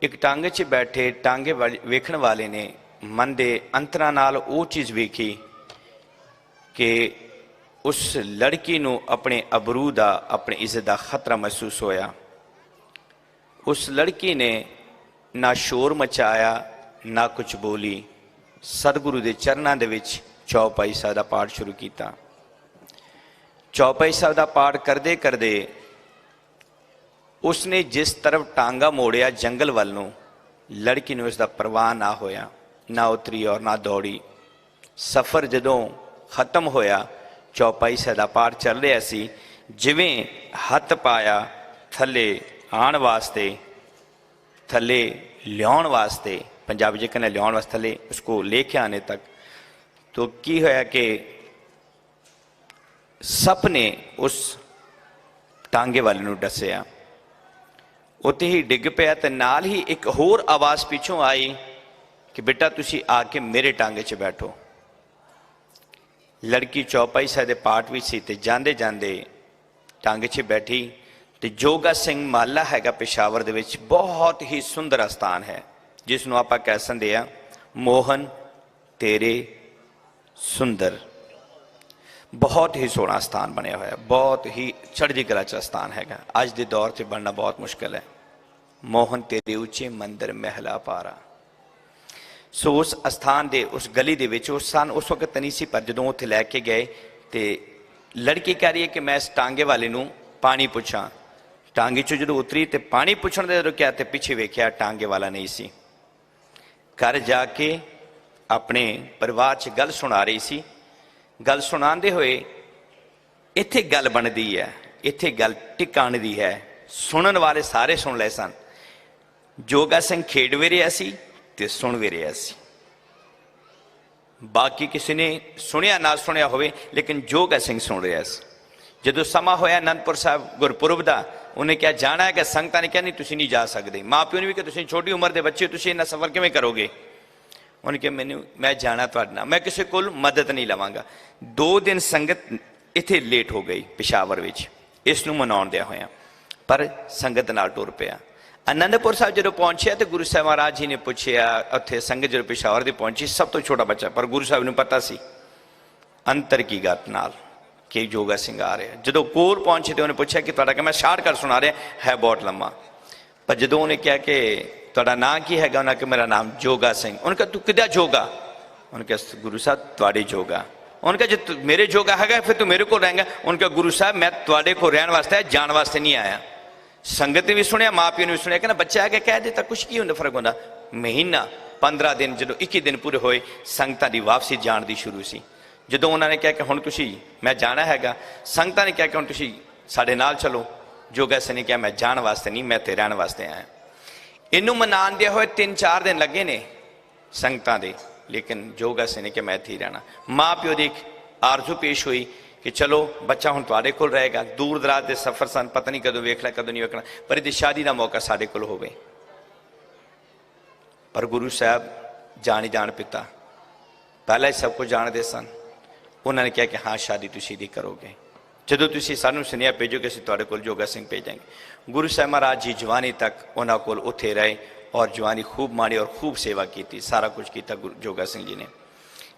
ਇੱਕ ਟਾਂਗੇ 'ਚ ਬੈਠੇ ਟਾਂਗੇ ਵੇਖਣ ਵਾਲੇ ਨੇ ਮਨ ਦੇ ਅੰਤਰਾਂ ਨਾਲ ਉਹ ਚੀਜ਼ ਵੇਖੀ ਕਿ ਉਸ ਲੜਕੀ ਨੂੰ ਆਪਣੇ ਅਬਰੂ ਦਾ, ਆਪਣੀ ਇੱਜ਼ਤ ਦਾ ਖਤਰਾ ਮਹਿਸੂਸ ਹੋਇਆ। ਉਸ ਲੜਕੀ ਨੇ ਨਾ ਸ਼ੋਰ ਮਚਾਇਆ ਨਾ ਕੁਝ ਬੋਲੀ, ਸਤਿਗੁਰੂ ਦੇ ਚਰਨਾਂ ਦੇ ਵਿੱਚ ਚੌਪਾਈ ਸਾਹਿਬ ਦਾ ਪਾਠ ਸ਼ੁਰੂ ਕੀਤਾ। ਚੌਪਾਈ ਸਾਹਿਬ ਦਾ ਪਾਠ ਕਰਦੇ ਕਰਦੇ ਉਸਨੇ ਜਿਸ ਤਰਫ ਟਾਂਗਾ ਮੋੜਿਆ ਜੰਗਲ ਵੱਲ ਨੂੰ, ਲੜਕੀ ਨੂੰ ਇਸ ਦਾ ਪਰਵਾਹ ਨਾ ਹੋਇਆ, ਨਾ ਉਤਰੀ ਔਰ ਨਾ ਦੌੜੀ। ਸਫ਼ਰ ਜਦੋਂ ਖਤਮ ਹੋਇਆ, ਚੌਪਾਈ ਸਾਹਿਬ ਦਾ ਪਾਠ ਚੱਲ ਰਿਹਾ ਸੀ, ਜਿਵੇਂ ਹੱਥ ਪਾਇਆ ਥੱਲੇ ਆਉਣ ਵਾਸਤੇ, ਥੱਲੇ ਲਿਆਉਣ ਵਾਸਤੇ, ਪੰਜਾਬੀ 'ਚ ਕਹਿੰਦੇ ਲਿਆਉਣ ਵਾਸਤੇ, ਥੱਲੇ ਉਸਕੋ ਲੈ ਕੇ ਆने तक, तो ਕੀ ਹੋਇਆ ਕਿ ਸੱਪ ਨੇ ਉਸ ਟਾਂਗੇ ਵਾਲੇ ਨੂੰ ਡਸਿਆ, ਉੱਥੇ ਹੀ ਡਿੱਗ ਪਿਆ। ਤੇ ਨਾਲ ਹੀ ਇੱਕ ਹੋਰ ਆਵਾਜ਼ ਪਿੱਛੋਂ ਆਈ ਕਿ ਬੇਟਾ ਤੁਸੀਂ ਆ ਕੇ ਮੇਰੇ ਟਾਂਗੇ 'ਚ ਬੈਠੋ। ਲੜਕੀ ਚੌਪਾਈ ਸਾਹਿਬ ਦੇ ਪਾਠ ਵਿੱਚ ਸੀ ਤੇ ਜਾਂਦੇ ਜਾਂਦੇ ਟਾਂਗੇ 'ਚ ਬੈਠੀ। ਤੇ ਜੋਗਾ ਸਿੰਘ ਮਹੱਲਾ ਹੈਗਾ ਪਿਸ਼ਾਵਰ ਦੇ ਵਿੱਚ, ਬਹੁਤ ਹੀ ਸੁੰਦਰ ਸਥਾਨ ਹੈ, ਜਿਸ ਨੂੰ ਆਪਾਂ ਕਹਿ ਸਕਦੇ ਆ ਮੋਹਨ ਤੇਰੇ ਸੁੰਦਰ। ਬਹੁਤ ਹੀ ਸੋਹਣਾ ਸਥਾਨ ਬਣਿਆ ਹੋਇਆ, ਬਹੁਤ ਹੀ ਚੜ੍ਹਦੀ ਕਲਾ 'ਚ ਸਥਾਨ ਹੈਗਾ। ਅੱਜ ਦੇ ਦੌਰ 'ਚ ਬਣਨਾ ਬਹੁਤ ਮੁਸ਼ਕਿਲ ਹੈ। ਮੋਹਨ ਤੇਰੇ ਉੱਚੇ ਮੰਦਰ ਮਹਿਲਾ ਪਾਰਾ। ਸੋ ਉਸ ਅਸਥਾਨ ਦੇ ਉਸ ਗਲੀ ਦੇ ਵਿੱਚ ਉਸ ਸਨ ਉਸ ਵਕਤ ਨਹੀਂ ਸੀ, ਪਰ ਜਦੋਂ ਉੱਥੇ ਲੈ ਕੇ ਗਏ ਤੇ ਲੜਕੀ ਕਹਿ ਰਹੀ ਹੈ ਕਿ ਮੈਂ ਇਸ ਟਾਂਗੇ ਵਾਲੇ ਨੂੰ ਪਾਣੀ ਪੁੱਛਾਂ। ਟਾਂਗੇ 'ਚੋਂ ਜਦੋਂ ਉਤਰੀ ਤੇ ਪਾਣੀ ਪੁੱਛਣ ਦੇ ਜਦੋਂ ਕਿਹਾ ਤੇ ਪਿੱਛੇ ਵੇਖਿਆ ਟਾਂਗੇ ਵਾਲਾ ਨਹੀਂ ਸੀ। ਘਰ ਜਾ ਕੇ ਆਪਣੇ ਪਰਿਵਾਰ 'ਚ ਗੱਲ ਸੁਣਾ ਰਹੀ ਸੀ। ਗੱਲ ਸੁਣਾਉਂਦੇ ਹੋਏ ਇੱਥੇ ਗੱਲ ਬਣਦੀ ਹੈ, ਇੱਥੇ ਗੱਲ ਟਿਕਾਣ ਦੀ ਹੈ। ਸੁਣਨ ਵਾਲੇ ਸਾਰੇ ਸੁਣ ਲਏ ਸਨ। ਜੋਗਾ ਸਿੰਘ ਖੇਡ ਵੀ ਰਿਹਾ ਸੀ ਤੇ ਸੁਣ ਵੀ ਰਿਹਾ ਸੀ। ਬਾਕੀ ਕਿਸੇ ਨੇ ਸੁਣਿਆ ਨਾ ਸੁਣਿਆ ਹੋਵੇ, ਲੇਕਿਨ ਜੋਗਾ ਸਿੰਘ ਸੁਣ ਰਿਹਾ ਸੀ। ਜਦੋਂ ਸਮਾਂ ਹੋਇਆ ਅਨੰਦਪੁਰ ਸਾਹਿਬ ਗੁਰਪੁਰਬ ਦਾ, ਉਹਨੇ ਕਿਹਾ ਜਾਣਾ ਹੈ ਕਿ ਸੰਗਤਾਂ ਨੇ ਕਿਹਾ ਨਹੀਂ ਤੁਸੀਂ ਨਹੀਂ ਜਾ ਸਕਦੇ। ਮਾਂ ਪਿਓ ਨੇ ਵੀ ਕਿ ਤੁਸੀਂ ਛੋਟੀ ਉਮਰ ਦੇ ਬੱਚੇ, ਤੁਸੀਂ ਇੰਨਾ ਸਫ਼ਰ ਕਿਵੇਂ ਕਰੋਗੇ? ਉਹਨੇ ਕਿਹਾ ਮੈਂ ਜਾਣਾ ਤੁਹਾਡੇ ਨਾਲ, ਮੈਂ ਕਿਸੇ ਕੋਲ ਮਦਦ ਨਹੀਂ ਲਵਾਂਗਾ। 2 ਦਿਨ ਸੰਗਤ ਇੱਥੇ ਲੇਟ ਹੋ ਗਈ ਪਿਸ਼ਾਵਰ ਵਿੱਚ, ਇਸ ਨੂੰ ਮਨਾਉਂਦਿਆਂ ਹੋਇਆਂ, ਪਰ ਸੰਗਤ ਨਾਲ ਟੁਰ ਪਿਆ। ਅਨੰਦਪੁਰ ਸਾਹਿਬ ਜਦੋਂ ਪਹੁੰਚਿਆ ਤੇ ਗੁਰੂ ਸਾਹਿਬ ਮਹਾਰਾਜ ਜੀ ਨੇ ਪੁੱਛਿਆ, ਉੱਥੇ ਸੰਗਤ ਜਦੋਂ ਪਿਸ਼ਾਵਰ ਦੀ ਪਹੁੰਚੀ, ਸਭ ਤੋਂ ਛੋਟਾ ਬੱਚਾ, ਪਰ ਗੁਰੂ ਸਾਹਿਬ ਨੂੰ ਪਤਾ ਸੀ ਅੰਤਰ ਕੀ ਗੱਲ ਨਾਲ ਕਿ ਜੋਗਾ ਸਿੰਘ ਆ ਰਿਹਾ। ਜਦੋਂ ਕੋਲ ਪਹੁੰਚੇ ਤੇ ਉਹਨੇ ਪੁੱਛਿਆ ਕਿ ਤੁਹਾਡਾ, ਕਿ ਮੈਂ ਸ਼ਾਰਟਕਟ ਸੁਣਾ ਰਿਹਾ ਹੈ ਬਹੁਤ ਲੰਮਾ। ਪਰ ਜਦੋਂ ਉਹਨੇ ਕਿਹਾ ਕਿ ਤੁਹਾਡਾ ਨਾਂ ਕੀ ਹੈਗਾ, ਉਹਨਾਂ ਕਿ ਮੇਰਾ ਨਾਮ ਜੋਗਾ ਸਿੰਘ। ਉਹਨੇ ਕਿਹਾ ਤੂੰ ਕਿਹਦਾ ਜੋਗਾ? ਉਹਨੇ ਕਿਹਾ ਗੁਰੂ ਸਾਹਿਬ ਤੁਹਾਡੇ ਜੋਗਾ। ਉਹਨੇ ਕਿਹਾ ਜੇ ਮੇਰੇ ਜੋਗਾ ਹੈਗਾ ਫਿਰ ਤੂੰ ਮੇਰੇ ਕੋਲ ਰਹੇਂਗਾ। ਉਹਨੇ ਕਿਹਾ ਗੁਰੂ ਸਾਹਿਬ ਮੈਂ ਤੁਹਾਡੇ ਕੋਲ ਰਹਿਣ ਵਾਸਤੇ ਆਇਆ, ਜਾਣ ਵਾਸਤੇ ਨਹੀਂ ਆਇਆ। ਸੰਗਤ ਨੇ ਵੀ ਸੁਣਿਆ, ਮਾਂ ਪਿਓ ਨੇ ਵੀ ਸੁਣਿਆ। ਕਹਿੰਦਾ ਬੱਚਾ ਆ ਕੇ ਕਹਿ ਦਿੱਤਾ, ਕੁਛ ਕੀ ਹੁੰਦਾ ਫਰਕ ਹੁੰਦਾ। ਮਹੀਨਾ 15 ਦਿਨ ਜਦੋਂ 21 ਦਿਨ ਪੂਰੇ ਹੋਏ, ਸੰਗਤਾਂ ਦੀ ਵਾਪਸੀ ਜਾਣ ਦੀ ਸ਼ੁਰੂ ਸੀ। ਜਦੋਂ ਉਹਨਾਂ ਨੇ ਕਿਹਾ ਕਿ ਹੁਣ ਤੁਸੀਂ, ਮੈਂ ਜਾਣਾ ਹੈਗਾ, ਸੰਗਤਾਂ ਨੇ ਕਿਹਾ ਕਿ ਹੁਣ ਤੁਸੀਂ ਸਾਡੇ ਨਾਲ ਚਲੋ। ਜੋਗਾ ਸਿੰਘ ਨੇ ਕਿਹਾ ਮੈਂ ਜਾਣ ਵਾਸਤੇ ਨਹੀਂ, ਮੈਂ ਇੱਥੇ ਰਹਿਣ ਵਾਸਤੇ ਆਇਆ। ਇਹਨੂੰ ਮਨਾਉਂਦੇ ਹੋਏ 3-4 ਦਿਨ ਲੱਗੇ ਨੇ ਸੰਗਤਾਂ ਦੇ, ਲੇਕਿਨ ਜੋਗਾ ਸਿੰਘ ਨੇ ਕਿਹਾ ਮੈਂ ਇੱਥੇ ਹੀ ਰਹਿਣਾ। ਮਾਂ ਪਿਓ ਦੀ ਇੱਕ ਆਰਜ਼ੂ ਪੇਸ਼ ਹੋਈ ਕਿ ਚਲੋ ਬੱਚਾ ਹੁਣ ਤੁਹਾਡੇ ਕੋਲ ਰਹੇਗਾ। ਦੂਰ ਦਰਾਜ ਦੇ ਸਫ਼ਰ ਸਨ, ਪਤਾ ਨਹੀਂ ਕਦੋਂ ਵੇਖਣਾ ਕਦੋਂ ਨਹੀਂ ਵੇਖਣਾ, ਪਰ ਇਹਦੀ ਸ਼ਾਦੀ ਦਾ ਮੌਕਾ ਸਾਡੇ ਕੋਲ ਹੋਵੇ। ਪਰ ਗੁਰੂ ਸਾਹਿਬ ਜਾਣ ਹੀ ਜਾਣ ਪਿਤਾ ਪਹਿਲਾਂ ਹੀ ਸਭ ਕੁਝ ਜਾਣਦੇ ਸਨ। ਉਹਨਾਂ ਨੇ ਕਿਹਾ ਕਿ ਹਾਂ ਸ਼ਾਦੀ ਤੁਸੀਂ ਦੀ ਕਰੋਗੇ। ਜਦੋਂ ਤੁਸੀਂ ਸਾਨੂੰ ਸੁਨੇਹਾ ਭੇਜੋ ਕਿ ਅਸੀਂ ਤੁਹਾਡੇ ਕੋਲ ਜੋਗਾ ਸਿੰਘ ਭੇਜਾਂਗੇ। ਗੁਰੂ ਸਾਹਿਬ ਮਹਾਰਾਜ ਜੀ ਜਵਾਨੀ ਤੱਕ ਉਹਨਾਂ ਕੋਲ ਉੱਥੇ ਰਹੇ ਔਰ ਜਵਾਨੀ ਖੂਬ ਮਾਣੀ ਔਰ ਖੂਬ ਸੇਵਾ ਕੀਤੀ, ਸਾਰਾ ਕੁਝ ਕੀਤਾ ਜੋਗਾ ਸਿੰਘ ਜੀ ਨੇ।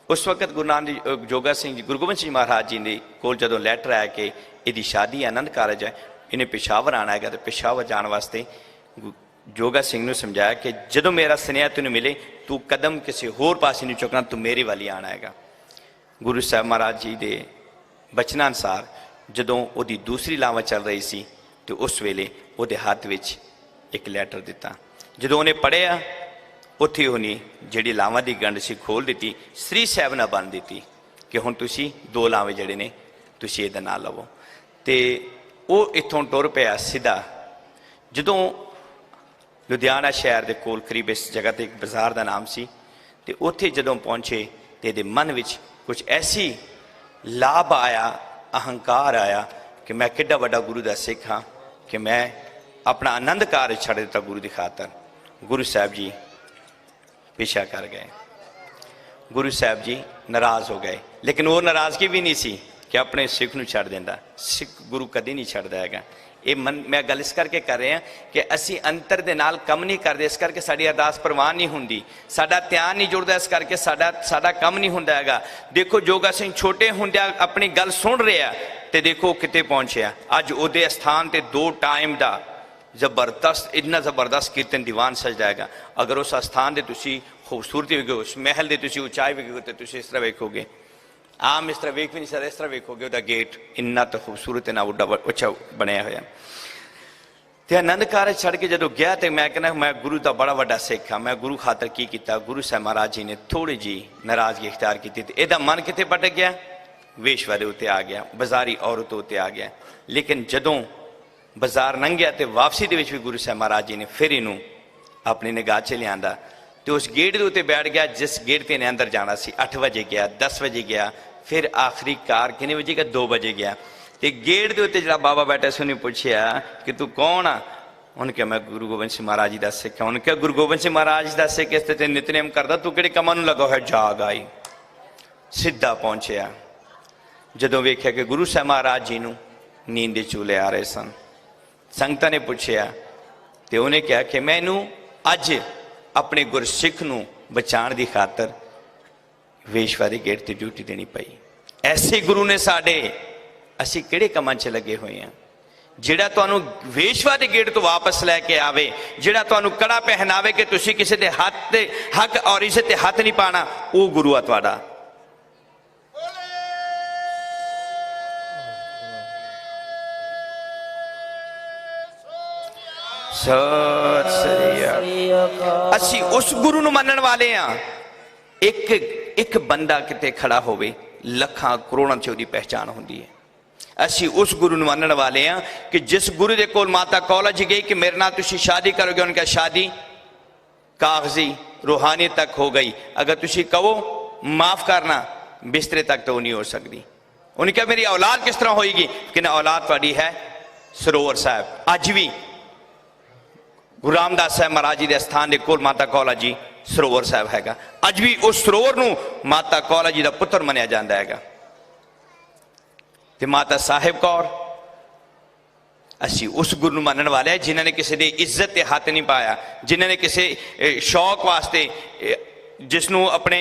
ਉਸ ਵਕਤ ਗੁਰੂ ਨਾਨਕ ਜੋਗਾ ਸਿੰਘ ਜੀ, ਗੁਰੂ ਗੋਬਿੰਦ ਸਿੰਘ ਮਹਾਰਾਜ ਜੀ ਦੇ ਕੋਲ ਜਦੋਂ ਲੈਟਰ ਆਇਆ ਕਿ ਇਹਦੀ ਸ਼ਾਦੀ ਆਨੰਦ ਕਾਰਜ ਹੈ, ਇਹਨੇ ਪਿਸ਼ਾਵਰ ਆਉਣਾ ਹੈਗਾ, ਤੇ ਪਿਸ਼ਾਵਰ ਜਾਣ ਵਾਸਤੇ ਜੋਗਾ ਸਿੰਘ ਨੂੰ ਸਮਝਾਇਆ ਕਿ ਜਦੋਂ ਮੇਰਾ ਸੁਨੇਹਾ ਤੈਨੂੰ ਮਿਲੇ ਤੂੰ ਕਦਮ ਕਿਸੇ ਹੋਰ ਪਾਸੇ ਨਹੀਂ ਚੁੱਕਣਾ, ਤੂੰ ਮੇਰੇ ਵੱਲ ਹੀ ਆਉਣਾ ਹੈਗਾ। ਗੁਰੂ ਸਾਹਿਬ ਮਹਾਰਾਜ ਜੀ ਦੇ ਬਚਨਾਂ ਅਨੁਸਾਰ ਜਦੋਂ ਉਹਦੀ ਦੂਸਰੀ ਲਾਵਾਂ ਚੱਲ ਰਹੀ ਸੀ ਤੇ ਉਸ ਵੇਲੇ ਉਹਦੇ ਹੱਥ ਵਿੱਚ ਇੱਕ ਲੈਟਰ ਦਿੱਤਾ। ਜਦੋਂ ਉਹਨੇ ਪੜ੍ਹਿਆ ਉੱਥੇ ਉਹਨੇ ਜਿਹੜੀ ਲਾਵਾਂ ਦੀ ਗੰਢ ਸੀ ਖੋਲ੍ਹ ਦਿੱਤੀ, ਸ੍ਰੀ ਸਾਹਿਬ ਨਾਲ ਬੰਨ੍ਹ ਦਿੱਤੀ ਕਿ ਹੁਣ ਤੁਸੀਂ 2 ਲਾਵੇਂ ਜਿਹੜੇ ਨੇ ਤੁਸੀਂ ਇਹਦਾ ਨਾਂ ਲਵੋ। ਤੇ ਉਹ ਇੱਥੋਂ ਟੁਰ ਪਿਆ ਸਿੱਧਾ। ਜਦੋਂ ਲੁਧਿਆਣਾ ਸ਼ਹਿਰ ਦੇ ਕੋਲ ਕਰੀਬ ਇਸ ਜਗ੍ਹਾ 'ਤੇ ਇੱਕ ਬਾਜ਼ਾਰ ਦਾ ਨਾਮ ਸੀ, ਤੇ ਉੱਥੇ ਜਦੋਂ ਪਹੁੰਚੇ ਤੇ ਇਹਦੇ ਮਨ ਵਿੱਚ ਕੁਝ ਐਸੀ ਲਾਭ ਆਇਆ, ਅਹੰਕਾਰ ਆਇਆ ਕਿ ਮੈਂ ਕਿੱਡਾ ਵੱਡਾ ਗੁਰੂ ਦਾ ਸਿੱਖ ਹਾਂ ਕਿ ਮੈਂ ਆਪਣਾ ਆਨੰਦ ਕਾਰਜ ਛੱਡ ਦਿੱਤਾ ਗੁਰੂ ਦੀ ਖਾਤਰ। ਗੁਰੂ ਸਾਹਿਬ ਜੀ ਪਿੱਛਾ ਕਰ ਗਏ। ਗੁਰੂ ਸਾਹਿਬ ਜੀ ਨਾਰਾਜ਼ ਹੋ ਗਏ, ਲੇਕਿਨ ਉਹ ਨਾਰਾਜ਼ਗੀ ਵੀ ਨਹੀਂ ਸੀ ਕਿ ਆਪਣੇ ਸਿੱਖ ਨੂੰ ਛੱਡ ਦਿੰਦਾ। ਸਿੱਖ ਗੁਰੂ ਕਦੇ ਨਹੀਂ ਛੱਡਦਾ ਹੈਗਾ। ਇਹ ਮੈਂ ਗੱਲ ਇਸ ਕਰਕੇ ਕਰ ਰਿਹਾ ਕਿ ਅਸੀਂ ਅੰਤਰ ਦੇ ਨਾਲ ਕੰਮ ਨਹੀਂ ਕਰਦੇ, ਇਸ ਕਰਕੇ ਸਾਡੀ ਅਰਦਾਸ ਪ੍ਰਵਾਨ ਨਹੀਂ ਹੁੰਦੀ, ਸਾਡਾ ਧਿਆਨ ਨਹੀਂ ਜੁੜਦਾ, ਇਸ ਕਰਕੇ ਸਾਡਾ ਕੰਮ ਨਹੀਂ ਹੁੰਦਾ ਹੈਗਾ। ਦੇਖੋ ਜੋਗਾ ਸਿੰਘ ਛੋਟੇ ਹੁੰਦਿਆਂ ਆਪਣੀ ਗੱਲ ਸੁਣ ਰਿਹਾ ਤੇ ਦੇਖੋ ਕਿਤੇ ਪਹੁੰਚਿਆ। ਅੱਜ ਉਹਦੇ ਸਥਾਨ ਤੇ 2 ਟਾਈਮ ਦਾ ਜ਼ਬਰਦਸਤ, ਇੰਨਾ ਜ਼ਬਰਦਸਤ ਕੀਰਤਨ ਦੀਵਾਨ ਸਜਦਾ ਹੈਗਾ। ਅਗਰ ਉਸ ਸਥਾਨ ਦੇ ਤੁਸੀਂ ਖੂਬਸੂਰਤੀ ਵੇਖੋ, ਉਸ ਮਹਿਲ ਦੇ ਤੁਸੀਂ ਉਚਾਈ ਵੇਖੋਗੇ ਤੇ ਤੁਸੀਂ ਇਸ ਤਰ੍ਹਾਂ ਵੇਖੋਗੇ, ਆਮ ਇਸ ਤਰ੍ਹਾਂ ਵੇਖ ਵੀ ਨਹੀਂ ਸਕਦਾ, ਇਸ ਤਰ੍ਹਾਂ ਵੇਖੋਗੇ ਉਹਦਾ ਗੇਟ ਇੰਨਾ ਤਾਂ ਖੂਬਸੂਰਤ ਨਾ ਉੱਡਾ ਉੱਚਾ ਬਣਿਆ ਹੋਇਆ। ਤੇ ਆਨੰਦ ਕਾਰਜ ਛੱਡ ਕੇ ਜਦੋਂ ਗਿਆ ਤੇ ਮੈਂ ਕਹਿੰਦਾ ਮੈਂ ਗੁਰੂ ਦਾ ਬੜਾ ਵੱਡਾ ਸਿੱਖ ਹਾਂ, ਮੈਂ ਗੁਰੂ ਖਾਤਰ ਕੀ ਕੀਤਾ। ਗੁਰੂ ਸਾਹਿਬ ਮਹਾਰਾਜ ਜੀ ਨੇ ਥੋੜੀ ਜਿਹੀ ਨਾਰਾਜ਼ਗੀ ਇਖਤਿਆਰ ਕੀਤੀ ਤੇ ਇਹਦਾ ਮਨ ਕਿੱਥੇ ਭਟਕ ਗਿਆ, ਵੇਸ਼ਵਾ ਦੇ ਉੱਤੇ ਆ ਗਿਆ, ਬਾਜ਼ਾਰੀ ਔਰਤ ਉੱਤੇ ਆ ਗਿਆ। ਲੇਕਿਨ ਜਦੋਂ ਬਾਜ਼ਾਰ ਲੰਘਿਆ ਤੇ ਵਾਪਸੀ ਦੇ ਵਿੱਚ ਵੀ ਗੁਰੂ ਸਾਹਿਬ ਮਹਾਰਾਜ ਜੀ ਨੇ ਫਿਰ ਇਹਨੂੰ ਆਪਣੀ ਨਿਗਾਹ 'ਚ ਲਿਆਂਦਾ ਤੇ ਉਸ ਗੇਟ ਦੇ ਉੱਤੇ ਬੈਠ ਗਿਆ ਜਿਸ ਗੇਟ ਤੇ ਇਹਨੇ ਅੰਦਰ ਜਾਣਾ ਸੀ। 8 ਵਜੇ ਗਿਆ, 10 ਵਜੇ ਗਿਆ, ਫਿਰ ਆਖਰੀ ਕਾਰ ਕਿੰਨੇ ਵਜੇ ਗਿਆ, 2 ਵਜੇ ਗਿਆ। ਤੇ ਗੇਟ ਦੇ ਉੱਤੇ ਜਿਹੜਾ ਬਾਬਾ ਬੈਠਾ ਸੀ ਉਹਨੇ ਪੁੱਛਿਆ ਕਿ ਤੂੰ ਕੌਣ ਆ? ਉਹਨੇ ਕਿਹਾ ਮੈਂ ਗੁਰੂ ਗੋਬਿੰਦ ਸਿੰਘ ਮਹਾਰਾਜ ਜੀ ਦਾ ਸਿੱਖ ਹਾਂ। ਉਹਨੇ ਕਿਹਾ ਗੁਰੂ ਗੋਬਿੰਦ ਸਿੰਘ ਮਹਾਰਾਜ ਦਾ ਸਿੱਖ ਇਸ ਤੇ ਨਿਤਨੇਮ ਕਰਦਾ, ਤੂੰ ਕਿਹੜੇ ਕੰਮਾਂ ਨੂੰ ਲੱਗਾ ਹੋਇਆ? ਜਾਗ ਆਈ, ਸਿੱਧਾ ਪਹੁੰਚਿਆ। ਜਦੋਂ ਵੇਖਿਆ ਕਿ ਗੁਰੂ ਸਾਹਿਬ ਮਹਾਰਾਜ ਜੀ ਨੂੰ ਨੀਂਦ ਦੇ ਚੂਲੇ ਆ ਰਹੇ ਸਨ, ਸੰਗਤਾਂ ਨੇ ਪੁੱਛਿਆ ਤੇ ਉਹਨੇ ਕਿਹਾ ਕਿ ਮੈਨੂੰ ਅੱਜ ਆਪਣੇ ਗੁਰਸਿੱਖ ਨੂੰ ਬਚਾਉਣ ਦੀ ਖਾਤਰ ਵੇਸ਼ਵਾ ਦੇ ਗੇਟ ਤੇ ਡਿਊਟੀ ਦੇਣੀ ਪਈ। ਐਸੇ ਗੁਰੂ ਨੇ ਸਾਡੇ, ਅਸੀਂ ਕਿਹੜੇ ਕੰਮਾਂ 'ਚ ਲੱਗੇ ਹੋਏ ਹਾਂ? ਜਿਹੜਾ ਤੁਹਾਨੂੰ ਵੇਸ਼ਵਾ ਦੇ ਗੇਟ ਤੋਂ ਵਾਪਸ ਲੈ ਕੇ ਆਵੇ, ਜਿਹੜਾ ਤੁਹਾਨੂੰ ਕੜਾ ਪਹਿਨਾਵੇ ਕਿ ਤੁਸੀਂ ਕਿਸੇ ਦੇ ਹੱਥ ਤੇ ਹੱਕ ਔਰ ਇੱਜ਼ਤ ਤੇ ਹੱਥ ਨਹੀਂ ਪਾਣਾ, ਉਹ ਗੁਰੂ ਆ ਤੁਹਾਡਾ। ਸਤਿ ਸ੍ਰੀ ਅਕਾਲ। ਅਸੀਂ ਉਸ ਗੁਰੂ ਨੂੰ ਮੰਨਣ ਵਾਲੇ ਹਾਂ। ਇੱਕ ਬੰਦਾ ਕਿਤੇ ਖੜਾ ਹੋਵੇ, ਲੱਖਾਂ ਕਰੋੜਾਂ 'ਚ ਉਹਦੀ ਪਹਿਚਾਣ ਹੁੰਦੀ ਹੈ। ਅਸੀਂ ਉਸ ਗੁਰੂ ਨੂੰ ਮੰਨਣ ਵਾਲੇ ਹਾਂ ਕਿ ਜਿਸ ਗੁਰੂ ਦੇ ਕੋਲ ਮਾਤਾ ਕੌਲਾ ਜੀ ਗਈ ਕਿ ਮੇਰੇ ਨਾਲ ਤੁਸੀਂ ਸ਼ਾਦੀ ਕਰੋਗੇ, ਉਹਨਾਂ ਕਿਹਾ ਸ਼ਾਦੀ ਕਾਗਜ਼ੀ रूहानी तक हो गई, अगर तुसी कहो माफ करना बिस्तरे तक तो नहीं हो सकती। उन्हें कहा मेरी औलाद किस तरह होगी कि ना औलाद थोड़ी है सरोवर साहब। अज भी गुरु रामदास साहब महाराज जी के स्थान के कोल माता कौला जी सरोवर साहब हैगा। अज भी उस सरोवर नूं माता कौला जी का पुत्र मनिया जाता है। ते माता साहिब कौर असी उस गुरु मानने वाले हैं जिन्होंने किसी की इज्जत के हाथ नहीं पाया, जिन्होंने किसी शौक वास्ते जिसनों अपने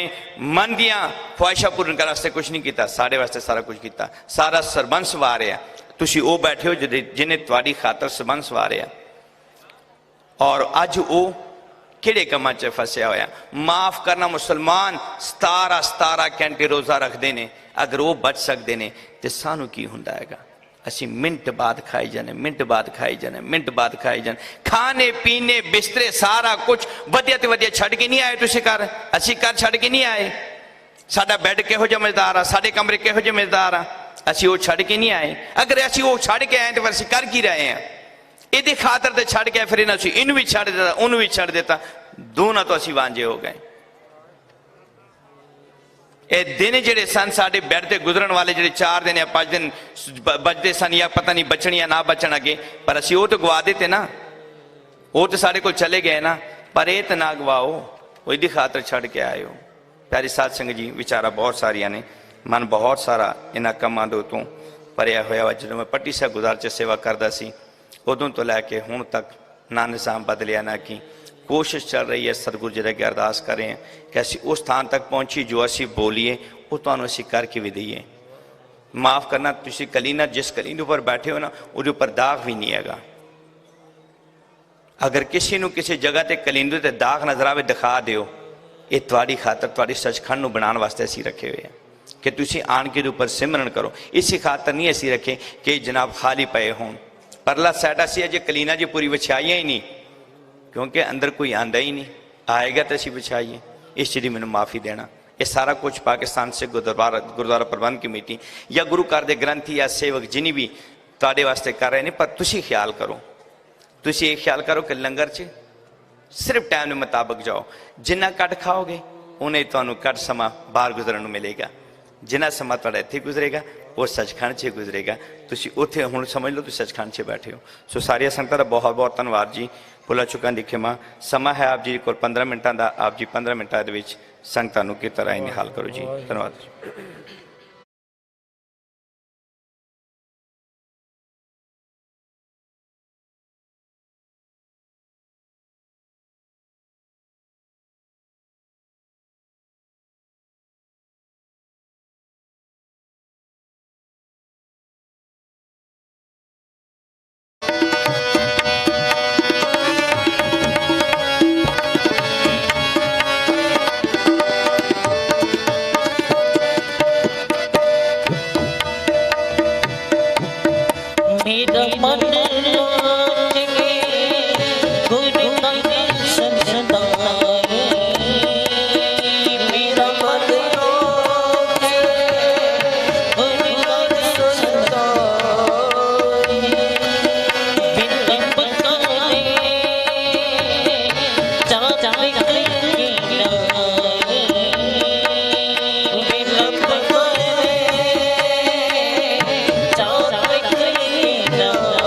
मन दियां ख्वाहिशां पूर्ण करने वास्ते कुछ नहीं किया, साढ़े वास्ते सारा कुछ किया। सारा सरबंस वारिया तुसी वो बैठे हो जिन्हें तुहाडी खातर सरबंस वारिया। और अज वो किहड़े कामां च फसिया होया। माफ करना मुसलमान 17 घंटे रोज़ा रखते हैं, अगर वो बच सकते हैं तो सानू की हुंदा हैगा। असी मिनट बाद खाई जाने, मिनट बाद खाई जाने, मिनट बाद खाई जाने। खाने पीने बिस्तरे सारा कुछ वधिया ते वधिया छड़ के नहीं आए। तुसी घर असी घर छड़ के नहीं आए। साडा बैड किहो जिहा मज़ेदार आ, साडे कमरे किहो जिहे मज़ेदार आ, असी वो छड़ के नहीं आए। अगर असी वो छड़ के आए तो फिर असी कर की रहे हैं? इहदी खातर ते छड़ के फिर इन्हूं भी छड़ दिता, उन्हूं भी छड़ दिता, दोनों तो असी वांझे हो गए। ये दिन जेडे सन साडे बैड ते गुजरन वाले जेडे 4 दिन या 5 दिन बचते सन, या पता नहीं बचन या ना बचन अगे, पर असी वो तो गवा देते ना, वो तो साढ़े को चले गए ना। पर ये तो ना गवाओ, वो इहदी खातर छड़ के आए हो। प्यारी साध संगत जी, विचारा बहुत सारिया ने, मन बहुत सारा इन्हां कामां दे उत्तों ਭਰਿਆ ਹੋਇਆ ਵਾ। ਜਦੋਂ ਮੈਂ ਪੱਟੀ ਸਾਹਿਬ ਗੁਰਦੁਆਰੇ 'ਚ ਸੇਵਾ ਕਰਦਾ ਸੀ ਉਦੋਂ ਤੋਂ ਲੈ ਕੇ ਹੁਣ ਤੱਕ ਨਾ ਨਿਜ਼ਾਮ ਬਦਲਿਆ ਨਾ ਕੀ। कोशिश चल रही है सतगुरु जी अगे अरदास कर रहे हैं कि असी उस स्थान तक पहुँची जो असी बोलीए वो तुहानूं असी करके भी दईए। माफ़ करना, तुसी कलीना जिस कलीने उपर बैठे हो ना वो उपर दाग भी नहीं हैगा। अगर किसी नूं किसी जगह ते कलीने ते दाग नजर आवे दिखा दिओ। ये तुहाडी खातर तुहाडी सचखंड नूं बनाउण वास्ते असी रखे हुए हैं कि तुसी आण के उपर सिमरन करो। इसी खातर नहीं असी रखे कि जनाब खाली पे होण। परला साइड असी अजे कलीना जी पूरी विछाइयां ही नहीं, क्योंकि अंदर कोई आंदा ही नहीं। आएगा तो असी बिछाइए। इस चीज़ की मैंने माफ़ी देना। ये सारा कुछ पाकिस्तान से गुरुद्वारा प्रबंध कमेटी या गुरु घर के ग्रंथी या सेवक जिन्हें भी तुहाडे वास्ते कर रहे हैं, पर तुसी ख्याल करो, तुसी ये ख्याल करो कि लंगर च सिर्फ टाइम के मुताबिक जाओ। जिन्ना कट खाओगे उन्हें तुहानूं कट समा बाहर गुजरन मिलेगा। जिन्ना समा तुहाडा इत्थे गुजरेगा वो सचखंड से गुजरेगा। तुसी उत्थे हुण समझ लो तुसी सचखंड से बैठे हो। सो सारिया संगतां दा बहुत बहुत धन्नवाद जी। भुला चुकां दी खिमा। समा है आप जी को 15 मिनटां दा। आप जी 15 मिनटां दे विच संगतां नूं किस तरह निहाल करो जी। धन्नवाद जी। मेरा मन लागे गुरु नानक संताए। मेरा मन लागे गुरु नानक संताए। बिन पकाने चाचा के लाए। बिन पकाने चाचा के लाए।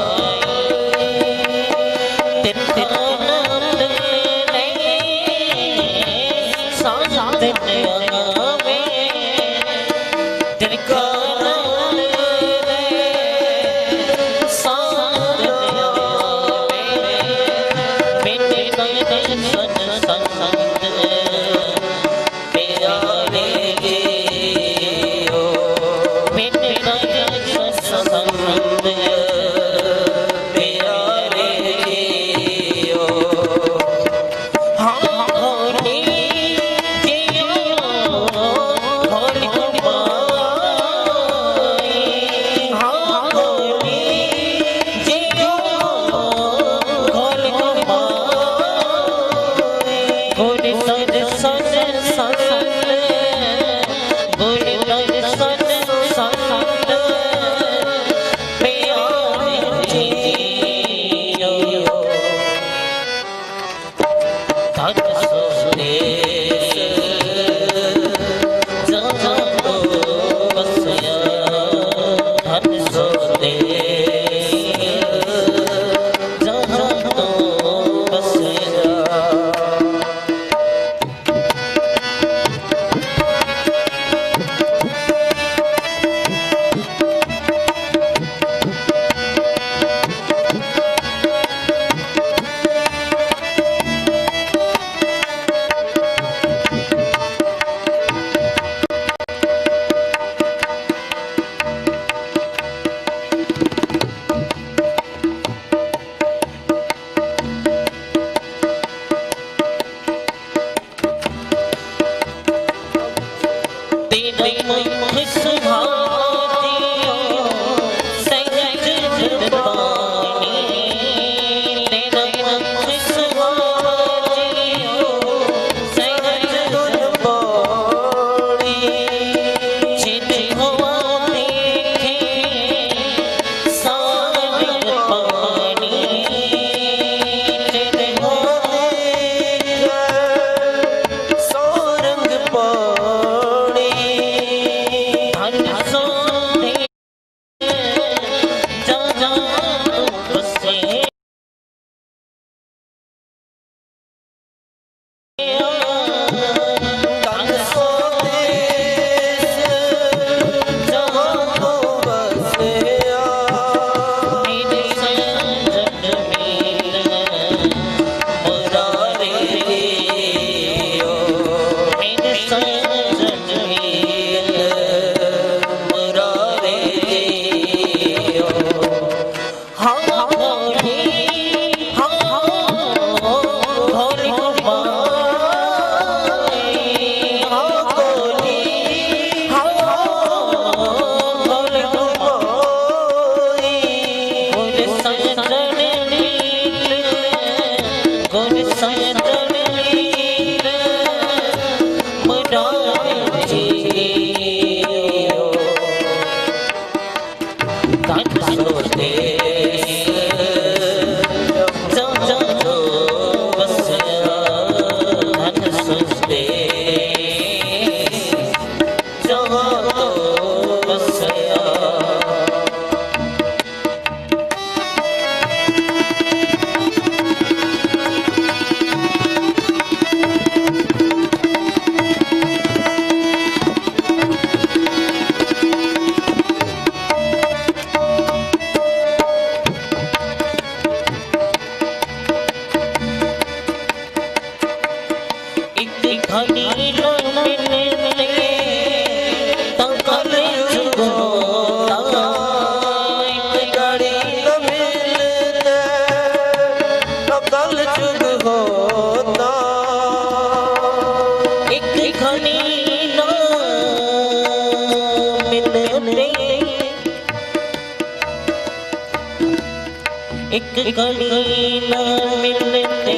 एक घड़ी न मिलते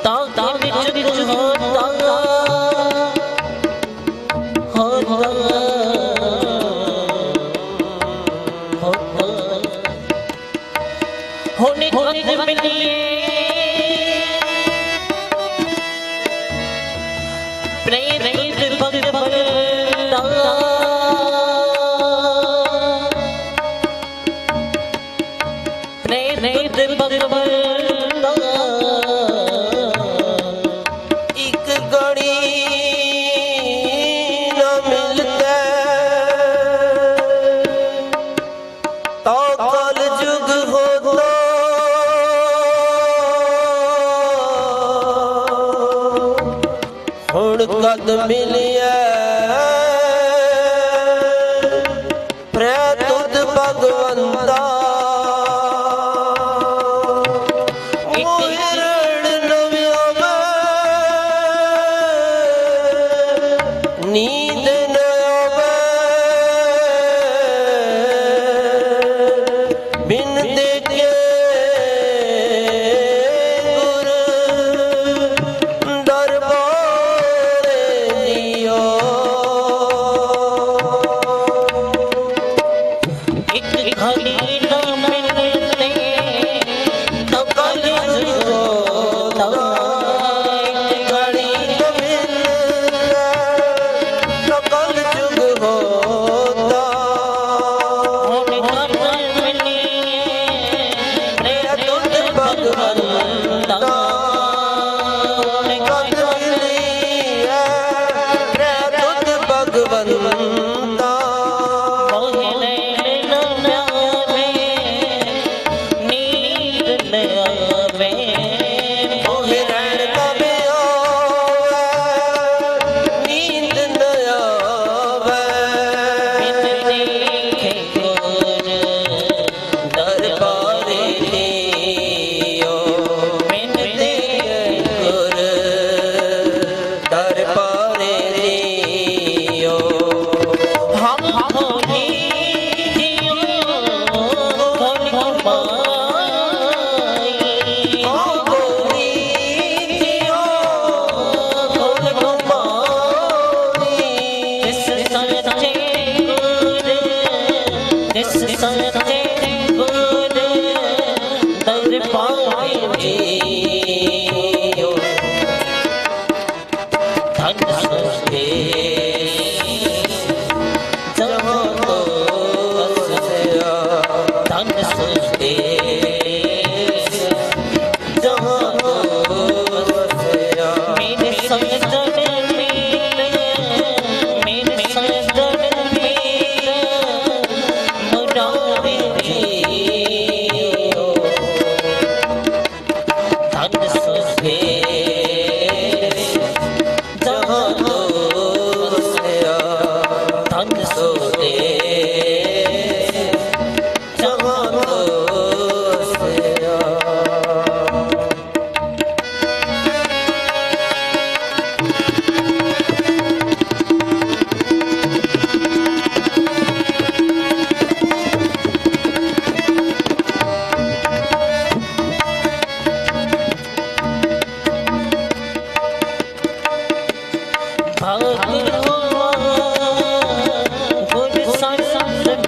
ताता विच होता होने को मिलिए प्रेम भगवता एक घड़ी न मिलते तो कल जुग होता हुण कद मिलिए तुद भगवंता नींद न आवे बिन देखे गुर दरबार जियो एक घड़ी न मिलते तो कल होता एक घड़ी न मिलते तो कल जुग होता होने को मिलिए तुद भगवंता कद मिलिए तुद भगवंता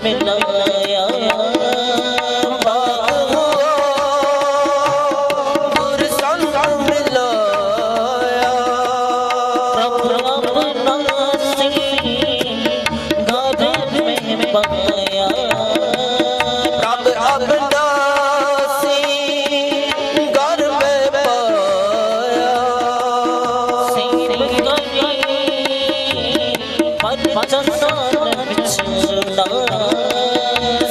मिलाया भाग हुआ गुर संग मिलाया प्रभु अपना से घर में पाया प्रभ अविनाशी घर में पाया सेव करी पंचसान बिछड़ा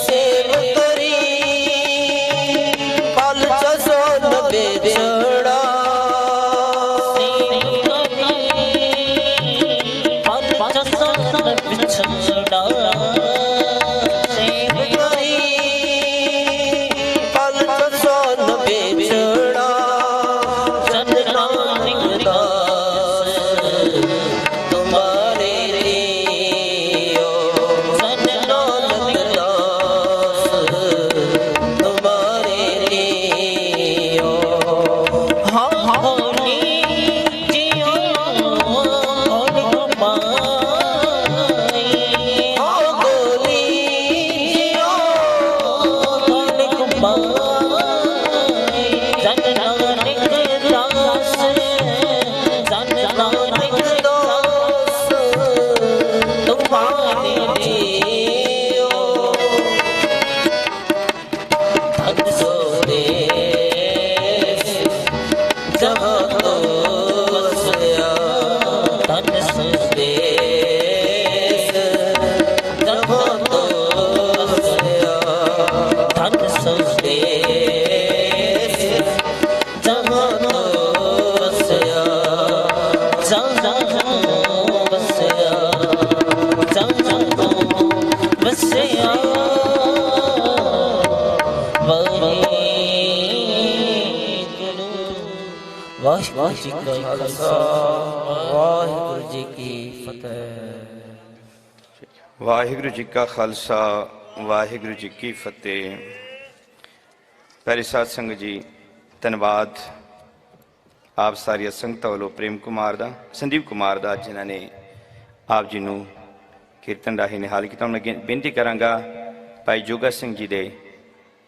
सेव करी पल चसन बेचड़ा पंचसान बिछड़ा सेव करी पल चसन बेचड़ा सतनाम दास तुम्हारे लियो सतनाम दास तुम्हारे लियो होली जियो होली कुमाई हो गोली जियो होली कुमाई जन नानक दास जन नानक दास तुम्हारे लियो धन सो देश जहाँ तो बसया धन देश जहाँ तो बसया धन देश जहाँ तो बसया बसया वाहिगुरू जी का खालसा वाहिगुरू जी की फतेह। ਵਾਹਿਗੁਰੂ ਜੀ ਕਾ ਖਾਲਸਾ ਵਾਹਿਗੁਰੂ ਜੀ ਕੀ ਫਤਿਹ। ਪਿਆਰੀ ਸਾਧ ਸੰਗਤ ਜੀ, ਧੰਨਵਾਦ ਆਪ ਸਾਰੀਆਂ ਸੰਗਤਾਂ ਵੱਲੋਂ ਪ੍ਰੇਮ ਕੁਮਾਰ ਦਾ, ਸੰਦੀਪ ਕੁਮਾਰ ਦਾ, ਜਿਨ੍ਹਾਂ ਨੇ ਆਪ ਜੀ ਨੂੰ ਕੀਰਤਨ ਰਾਹੀਂ ਨਿਹਾਲ ਕੀਤਾ। ਮੈਂ ਬੇਨਤੀ ਕਰਾਂਗਾ ਭਾਈ ਜੋਗਾ ਸਿੰਘ ਜੀ ਦੇ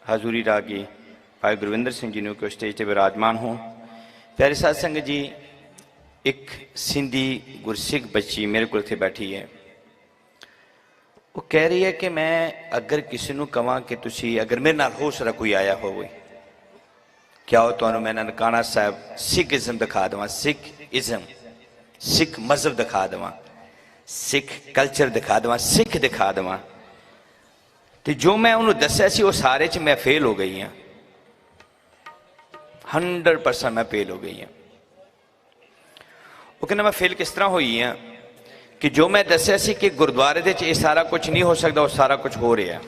ਹਜ਼ੂਰੀ ਰਾਗੀ ਭਾਈ ਗੁਰਵਿੰਦਰ ਸਿੰਘ ਜੀ ਨੂੰ ਕਿ ਉਹ ਸਟੇਜ ਤੇ ਵਿਰਾਜਮਾਨ ਹੋਣ। ਪਿਆਰੀ ਸਾਧ ਸੰਗਤ ਜੀ, ਇੱਕ ਸਿੰਧੀ ਗੁਰਸਿੱਖ ਬੱਚੀ ਮੇਰੇ ਕੋਲ ਇੱਥੇ ਬੈਠੀ ਹੈ। ਉਹ ਕਹਿ ਰਹੀ ਹੈ ਕਿ ਮੈਂ ਅਗਰ ਕਿਸੇ ਨੂੰ ਕਹਾਂ ਕਿ ਤੁਸੀਂ ਅਗਰ ਮੇਰੇ ਨਾਲ ਹੋ ਸਕਦਾ ਕੋਈ ਆਇਆ ਹੋਵੇ, ਕਿਆ ਉਹ ਤੁਹਾਨੂੰ ਮੈਂ ਨਨਕਾਣਾ ਸਾਹਿਬ ਸਿੱਖਇਜ਼ਮ ਦਿਖਾ ਦੇਵਾਂ, ਸਿੱਖਇਜ਼ਮ ਸਿੱਖ ਮਜ਼ਹਬ ਦਿਖਾ ਦੇਵਾਂ, ਸਿੱਖ ਕਲਚਰ ਦਿਖਾ ਦੇਵਾਂ, ਸਿੱਖ ਦਿਖਾ ਦੇਵਾਂ। ਤੇ ਜੋ ਮੈਂ ਉਹਨੂੰ ਦੱਸਿਆ ਸੀ ਉਹ ਸਾਰੇ 'ਚ ਮੈਂ ਫੇਲ ਹੋ ਗਈ ਹਾਂ, 100% ਮੈਂ ਫੇਲ ਹੋ ਗਈ ਹਾਂ। ਉਹ ਕਹਿੰਦਾ ਮੈਂ ਫੇਲ ਕਿਸ ਤਰ੍ਹਾਂ ਹੋਈ ਹਾਂ ਕਿ ਜੋ ਮੈਂ ਦੱਸਿਆ ਸੀ ਕਿ ਗੁਰਦੁਆਰੇ ਦੇ 'ਚ ਇਹ ਸਾਰਾ ਕੁਝ ਨਹੀਂ ਹੋ ਸਕਦਾ, ਉਹ ਸਾਰਾ ਕੁਝ ਹੋ ਰਿਹਾ।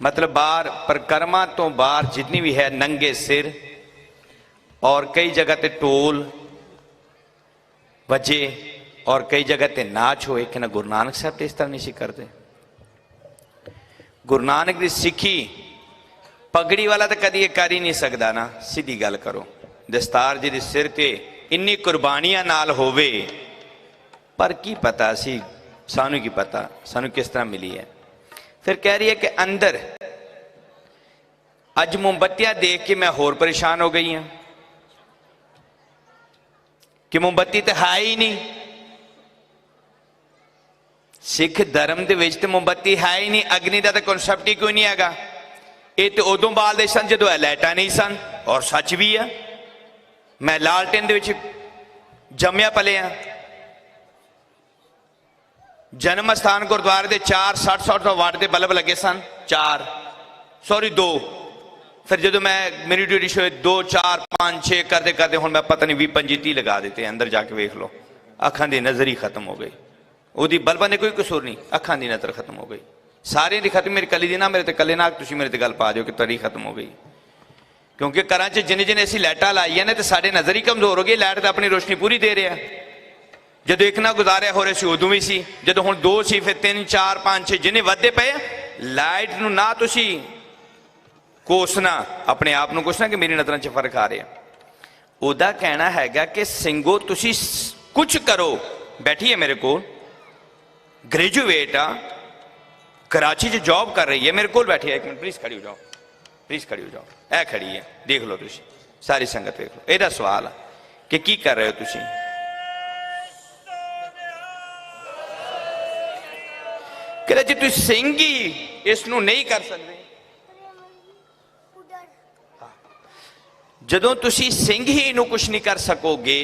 ਮਤਲਬ ਬਾਹਰ ਪਰਿਕਰਮਾ ਤੋਂ ਬਾਹਰ ਜਿਤਨੀ ਵੀ ਹੈ ਨੰਗੇ ਸਿਰ ਔਰ ਕਈ ਜਗ੍ਹਾ ਤੇ ਢੋਲ ਵਜੇ ਔਰ ਕਈ ਜਗ੍ਹਾ ਤੇ ਨਾਚ ਹੋਏ ਕਿ ਨਾ ਗੁਰੂ ਨਾਨਕ ਸਾਹਿਬ ਤੇ ਇਸ ਤਰ੍ਹਾਂ ਨਹੀਂ ਸੀ ਕਰਦੇ। ਗੁਰੂ ਨਾਨਕ ਦੀ ਸਿੱਖੀ ਪਗੜੀ ਵਾਲਾ ਤਾਂ ਕਦੀ ਇਹ ਕਰ ਹੀ ਨਹੀਂ ਸਕਦਾ ਨਾ, ਸਿੱਧੀ ਗੱਲ ਕਰੋ। ਦਸਤਾਰ ਜੀ ਦੇ ਸਿਰ ਤੇ ਇੰਨੀ ਕੁਰਬਾਨੀਆਂ ਨਾਲ ਹੋਵੇ, ਪਰ ਕੀ ਪਤਾ ਸੀ, ਸਾਨੂੰ ਕੀ ਪਤਾ ਸਾਨੂੰ ਕਿਸ ਤਰ੍ਹਾਂ ਮਿਲੀ ਹੈ। ਫਿਰ ਕਹਿ ਰਹੀ ਹੈ ਕਿ ਅੰਦਰ ਅੱਜ ਮੋਮਬੱਤੀਆਂ ਦੇਖ ਕੇ ਮੈਂ ਹੋਰ ਪਰੇਸ਼ਾਨ ਹੋ ਗਈ ਹਾਂ ਕਿ ਮੋਮਬੱਤੀ ਤਾਂ ਹੈ ਹੀ ਨਹੀਂ। ਸਿੱਖ ਧਰਮ ਦੇ ਵਿੱਚ ਤੇ ਮੋਮਬੱਤੀ ਹੈ ਹੀ ਨਹੀਂ, ਅਗਨੀ ਦਾ ਤਾਂ ਕਨਸੈਪਟ ਹੀ ਕੋਈ ਨਹੀਂ ਹੈਗਾ। ਇਹ ਤੇ ਉਦੋਂ ਬਾਲਦੇ ਸਨ ਜਦੋਂ ਇਹ ਲਾਈਟਾਂ ਨਹੀਂ ਸਨ, ਔਰ ਸੱਚ ਵੀ ਆ। ਮੈਂ ਲਾਲਟੇਨ ਦੇ ਵਿੱਚ ਜੰਮਿਆ ਪਲਿਆ। ਜਨਮ ਸਥਾਨ ਗੁਰਦੁਆਰੇ ਦੇ 4 60 ਵਾਟ ਦੇ ਬਲਬ ਲੱਗੇ ਸਨ, 2। ਫਿਰ ਜਦੋਂ ਮੈਂ ਮੇਰੀ ਡਿਊਟੀ ਸ਼ੋਏ 2 4 5 6 ਕਰਦੇ ਕਰਦੇ ਹੁਣ ਮੈਂ ਪਤਾ ਨਹੀਂ 20 25 30 ਲਗਾ ਦਿੱਤੇ। ਅੰਦਰ ਜਾ ਕੇ ਵੇਖ ਲਓ, ਅੱਖਾਂ ਦੀ ਨਜ਼ਰ ਹੀ ਖਤਮ ਹੋ ਗਈ। ਉਹਦੀ ਬਲਬਾਂ ਨੇ ਕੋਈ ਕਸੂਰ ਨਹੀਂ, ਅੱਖਾਂ ਦੀ ਨਜ਼ਰ ਖਤਮ ਹੋ ਗਈ। ਸਾਰਿਆਂ ਦੀ ਖਤਮ, ਮੇਰੀ ਕੱਲੀ ਦੀ ਨਾ, ਮੇਰੇ ਤੇ ਕੱਲੇ ਨਾ ਤੁਸੀਂ ਮੇਰੇ ਤੇ ਗੱਲ ਪਾ ਦਿਓ ਕਿ ਤੁਹਾਡੀ ਖਤਮ ਹੋ ਗਈ। ਕਿਉਂਕਿ ਘਰਾਂ 'ਚ ਜਿੰਨੇ ਜਿੰਨੇ ਅਸੀਂ ਲਾਈਟਾਂ ਲਾਈਆਂ ਨੇ ਤੇ ਸਾਡੇ ਨਜ਼ਰ ਹੀ ਕਮਜ਼ੋਰ ਹੋ ਗਈ। ਲਾਈਟ ਤਾਂ ਆਪਣੀ ਰੋਸ਼ਨੀ ਪੂਰੀ ਦੇ ਰਿਹਾ। ਜਦੋਂ ਇੱਕ ਨਾ ਗੁਜ਼ਾਰਿਆ ਹੋ ਰਿਹਾ ਸੀ ਉਦੋਂ ਵੀ ਸੀ, ਜਦੋਂ ਹੁਣ 2 ਸੀ, ਫਿਰ 3 4 5 6 ਜਿੰਨੇ ਵੱਧਦੇ ਪਏ। ਲਾਈਟ ਨੂੰ ਨਾ ਤੁਸੀਂ ਕੋਸਣਾ, ਆਪਣੇ ਆਪ ਨੂੰ ਕੋਸਣਾ ਕਿ ਮੇਰੀ ਨਜ਼ਰਾਂ 'ਚ ਫਰਕ ਆ ਰਿਹਾ। ਉਹਦਾ ਕਹਿਣਾ ਹੈਗਾ ਕਿ ਸਿੰਘੋ ਤੁਸੀਂ ਕੁਝ ਕਰੋ। ਬੈਠੀ ਹੈ ਮੇਰੇ ਕੋਲ, ਗ੍ਰੈਜੂਏਟ ਆ, कराची च जॉब कर रही है, मेरे को बैठी है। एक मिनट प्लीज खड़ी हो जाओ, प्लीज खड़ी हो जाओ। ए खड़ी है, देख लो तुसी, सारी संगत देख लो। ਇਹਦਾ सवाल है कि की कर रहे हो तुसी? कहते जी तुम सिंह ही इसनू नहीं कर सकते। ਜਦੋਂ ਤੁਸੀਂ ਸਿੰਘ ਹੀ ਇਹਨੂੰ ਕੁਝ ਨਹੀਂ ਕਰ ਸਕੋਗੇ,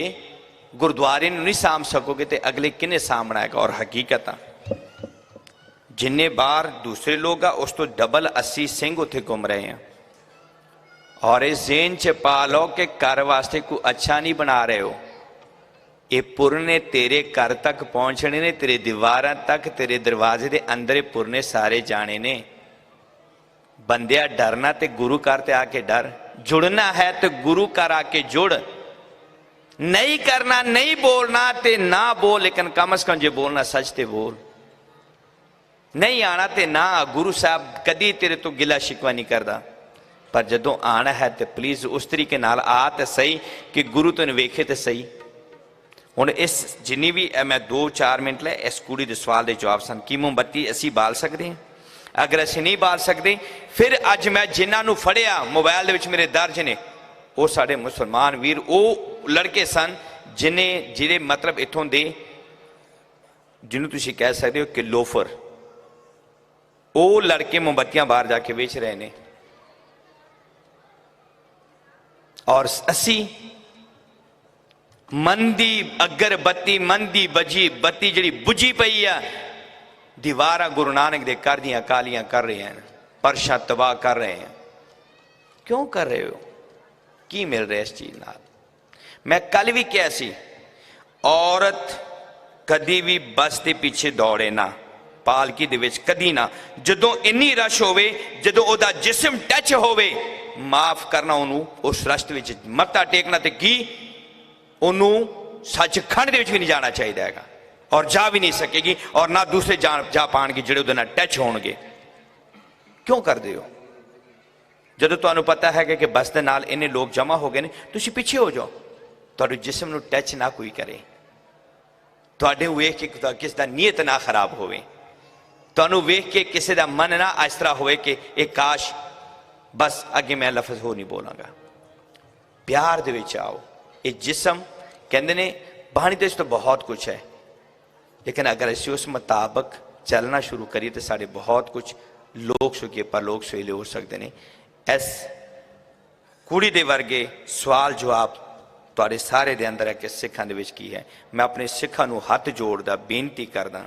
ਗੁਰਦੁਆਰੇ ਨੂੰ ਨਹੀਂ ਸਾਂਭ ਸਕੋਗੇ, ਤੇ ਅਗਲੇ ਕਿਹਨੇ ਸਾਂਭਣਾ ਹੈਗਾ? ਔਰ ਹਕੀਕਤ ਆ ਜਿੰਨੇ ਬਾਹਰ ਦੂਸਰੇ ਲੋਕ ਆ ਉਸ ਤੋਂ ਡਬਲ 80 ਸਿੰਘ ਉੱਥੇ ਘੁੰਮ ਰਹੇ ਆ। ਔਰ ਇਹ ਜ਼ੇਨ ਚ ਪਾ ਲਓ ਕਿ ਘਰ ਵਾਸਤੇ ਕੋਈ ਅੱਛਾ ਨਹੀਂ ਬਣਾ ਰਹੇ ਹੋ। ਇਹ ਪੁਰਨੇ ਤੇਰੇ ਘਰ ਤੱਕ ਪਹੁੰਚਣੇ ਨੇ, ਤੇਰੇ ਦੀਵਾਰਾਂ ਤੱਕ, ਤੇਰੇ ਦਰਵਾਜ਼ੇ ਦੇ ਅੰਦਰ ਇਹ ਪੁਰਨੇ ਸਾਰੇ ਜਾਣੇ ਨੇ। ਬੰਦਿਆ ਡਰਨਾ ਤੇ ਗੁਰੂ ਘਰ ਤੇ ਆ ਕੇ ਡਰ, जुड़ना है तो गुरु कर आके जुड़, नहीं करना नहीं बोलना ते ना बोल, लेकिन कम से कम जो बोलना सच ते बोल। नहीं आना ते ना, गुरु साहब कदी तेरे तो गिला शिकवा नहीं करता, पर जदों आना है तो प्लीज उस तरीके नाल आ ते सही कि गुरु तेन वेखे ते सही। हुण इस जिन्नी भी मैं 2-4 मिनट ले इस कुड़ी दे सवाल दे जवाब सन कि मोमबत्ती असी बाल सकते हैं? अगर असी नहीं बाल सकते फिर अज मैं जिन्होंने फड़िया मोबाइल दे विच मेरे दर्ज ने, वो साढ़े मुसलमान वीर, वो लड़के सन जिन्हें जिहड़े मतलब इत्थों दे जिन्होंने तुसीं कह सकते हो कि लोफर, वो लड़के मोमबत्तियां बाहर जाके बेच रहे हैं। और असी मन दी अगरबत्ती, मन दी बजी बत्ती जिहड़ी बुझी पई आ, दीवारा गुरु नानक दे घर दियां कालियां कर रहे हैं, परशा तबाह कर रहे हैं। क्यों कर रहे हो? की मिल रहा है इस चीज नाल? मैं कल भी कहा सी, औरत कदी भी बस के पीछे दौड़े ना, पालकी दे विच कदी ना। जदों इन्नी रश होवे, जदों ओदा जिस्म टच होवे, माफ करना ओनू उस रश विच मत्था टेकना ते की ओनू सचखंड दे विच भी नहीं जाना चाहिए हैगा, और जा भी नहीं सकेगी, और ना दूसरे जा पाएंगे जिहड़े उहदे नाल टच होणगे। क्यों करदे हो? जदों तुहानूं पता है कि बस दे नाल इन्ने लोग जमा हो गए ने, तुसीं पिछे हो जाओ, तुहाडे जिस्म नूं टच ना कोई करे, तुहाडे वेख के किस दा नीयत ना खराब होवे, तुहानूं वेख के किसी दा मन ना इस तरह होवे कि एक काश बस अगे मैं लफज हो नहीं बोलांगा। प्यार दे विच आओ। ये जिस्म कहंदे ने बाणी दे विच तो बहुत कुछ है, लेकिन अगर असीं उस मुताबक चलना शुरू करिए तो साढ़े बहुत कुछ लोग सुखी परलोक सुहेले हो सकते हैं। इस कुड़ी दे वर्गे सवाल जवाब तुहाडे सारे दे अंदर है कि सिखां दे विच की है। मैं अपने सिखां नूं हथ जोड़दा बेनती करदा,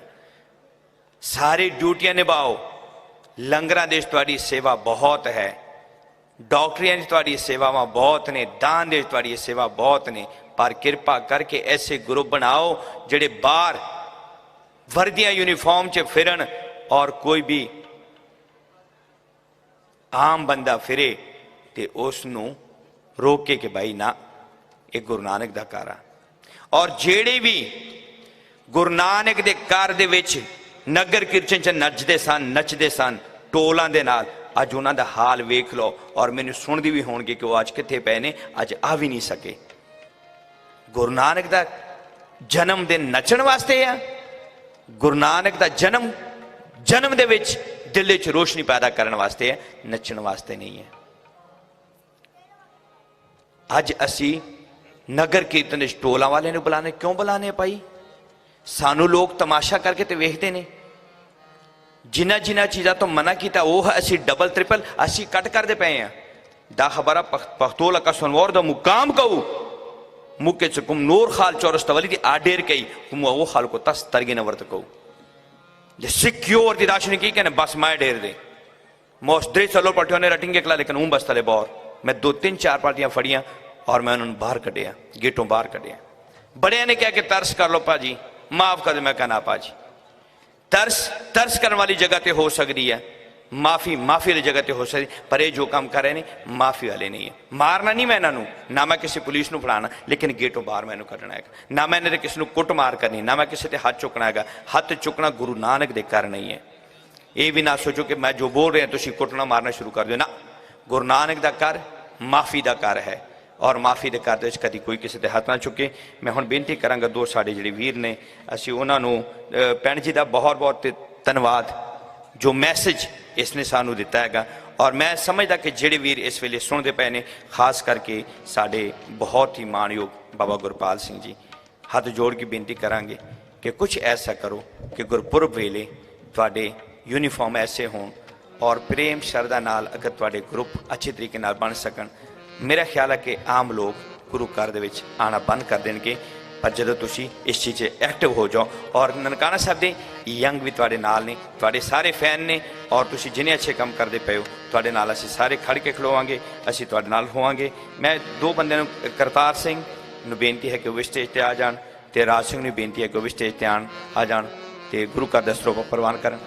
सारी ड्यूटियां निभाओ। लंगरां दे विच तुहाडी सेवा बहुत है, डॉक्टरियां दी तुहाडी सेवावां बहुत ने, दान दे विच तुहाडी सेवा बहुत ने, पर किरपा करके ऐसे ग्रुप बनाओ जिहड़े बाहर वर्दियां यूनीफॉर्म च फिरन और कोई भी आम बंदा फिरे ते उसनूं रोके कि भाई ना, एक गुरु नानक दा घर आ। और जेड़े भी गुरु नानक दे घर दे विच नगर कीर्तन च नचदे सन टोलां दे नाल, अज उन्हां दा हाल वेख लो। और मैनूं सुणदी भी होणगे कि वो अज कित्थे पए ने, अज आ भी नहीं सके। गुरु नानक दा जन्म दिन नचण वास्ते आ, गुरु नानक दा जन्म दे विच दिल विच रोशनी पैदा करने वास्ते है, नचण वास्ते नहीं है। अज असी नगर कीर्तन दे टोलां वाले नूं बुलाने, क्यों बुलाने भाई? सानू लोग तमाशा करके तो वेखते ने। जिन्हां जिन्हां चीज़ां तो मना किया वह असी डबल ट्रिपल असी कट करते पे हैं। दा खबर पख्तोला का सुनवार दा मुकाम कहू मुके चुकुम नूर खाल चौरस तवली दी आडेर कही कुम वो खाल को तस तरगे नवर्त कहू जे सिक्योर दी राशन की कहने बस माए डेर दे मोस्ट दे चलो पटियों ने रटिंग एकला, लेकिन हूँ बस तले बौर मैं 2-3-4 पार्टियां फड़ियां और मैं उन्होंने बाहर कढ़िया, गेटों बाहर कढ़िया। बड़े ने कहा कि तरस कर लो भाजी, माफ कर दे। मैं कहना भाजी तरस करने वाली जगह ते हो सकती है, माफी वाली जगह ते हो सकती, पर ये जो काम कर रहे हैं माफी वाले नहीं है। मारना नहीं मैं इन्हों, ना मैं किसी पुलिस को फड़ाना, लेकिन गेटों बाहर मैंने कढ़ना है। ना मैं इन्हें किसी को कुट मार करनी, ना मैं किसी से हाथ चुकना है। हाथ चुकना गुरु नानक दे घर नहीं है। ये भी ना सोचो कि मैं जो बोल रहे हैं तुम कुटना मारना शुरू कर दो ना। गुरु नानक दा घर माफी का घर है, और माफी के घर कभी कोई किसी के हाथ ना चुके। मैं हुण बेनती करांगा दो साडे जिहड़े वीर ने, असीं उन्हां नूं भैण जी का बहुत बहुत धन्यवाद ਜੋ ਮੈਸੇਜ ਇਸ ਨੇ ਸਾਨੂੰ ਦਿੱਤਾ ਹੈਗਾ। ਔਰ ਮੈਂ ਸਮਝਦਾ ਕਿ ਜਿਹੜੇ ਵੀਰ ਇਸ ਵੇਲੇ ਸੁਣਦੇ ਪਏ ਨੇ, ਖਾਸ ਕਰਕੇ ਸਾਡੇ ਬਹੁਤ ਹੀ ਮਾਣਯੋਗ ਬਾਬਾ ਗੁਰਪਾਲ ਸਿੰਘ ਜੀ, ਹੱਥ ਜੋੜ ਕੇ ਬੇਨਤੀ ਕਰਾਂਗੇ ਕਿ ਕੁਝ ਐਸਾ ਕਰੋ ਕਿ ਗੁਰਪੁਰਬ ਵੇਲੇ ਤੁਹਾਡੇ ਯੂਨੀਫਾਰਮ ਐਸੇ ਹੋਣ ਔਰ ਪ੍ਰੇਮ ਸ਼ਰਧਾ ਨਾਲ ਅਗਰ ਤੁਹਾਡੇ ਗਰੁੱਪ ਅੱਛੇ ਤਰੀਕੇ ਨਾਲ ਬਣ ਸਕਣ। ਮੇਰਾ ਖਿਆਲ ਹੈ ਕਿ ਆਮ ਲੋਕ ਗੁਰੂ ਘਰ ਦੇ ਵਿੱਚ ਆਉਣਾ ਬੰਦ ਕਰ ਦੇਣਗੇ, ਪਰ ਜਦੋਂ ਤੁਸੀਂ ਇਸ ਚੀਜ਼ 'ਚ ਐਕਟਿਵ ਹੋ ਜਾਓ। ਔਰ ਨਨਕਾਣਾ ਸਾਹਿਬ ਦੇ ਯੰਗ ਵੀ ਤੁਹਾਡੇ ਨਾਲ ਨੇ, ਤੁਹਾਡੇ ਸਾਰੇ ਫੈਨ ਨੇ, ਔਰ ਤੁਸੀਂ ਜਿੰਨੇ ਅੱਛੇ ਕੰਮ ਕਰਦੇ ਪਏ ਹੋ ਤੁਹਾਡੇ ਨਾਲ ਅਸੀਂ ਸਾਰੇ ਖੜ ਕੇ ਖਲੋਵਾਂਗੇ, ਅਸੀਂ ਤੁਹਾਡੇ ਨਾਲ ਹੋਵਾਂਗੇ। ਮੈਂ ਦੋ ਬੰਦਿਆਂ ਨੂੰ, ਕਰਤਾਰ ਸਿੰਘ ਨੂੰ ਬੇਨਤੀ ਹੈ ਕਿ ਉਹ ਵੀ ਸਟੇਜ 'ਤੇ ਆ ਜਾਣ, ਅਤੇ ਰਾਜ ਸਿੰਘ ਨੂੰ ਬੇਨਤੀ ਹੈ ਕਿ ਉਹ ਵੀ ਸਟੇਜ 'ਤੇ ਆ ਜਾਣ ਅਤੇ ਗੁਰੂ ਘਰ ਦਾ ਸਰੋਪਾ ਪ੍ਰਵਾਨ ਕਰਨ।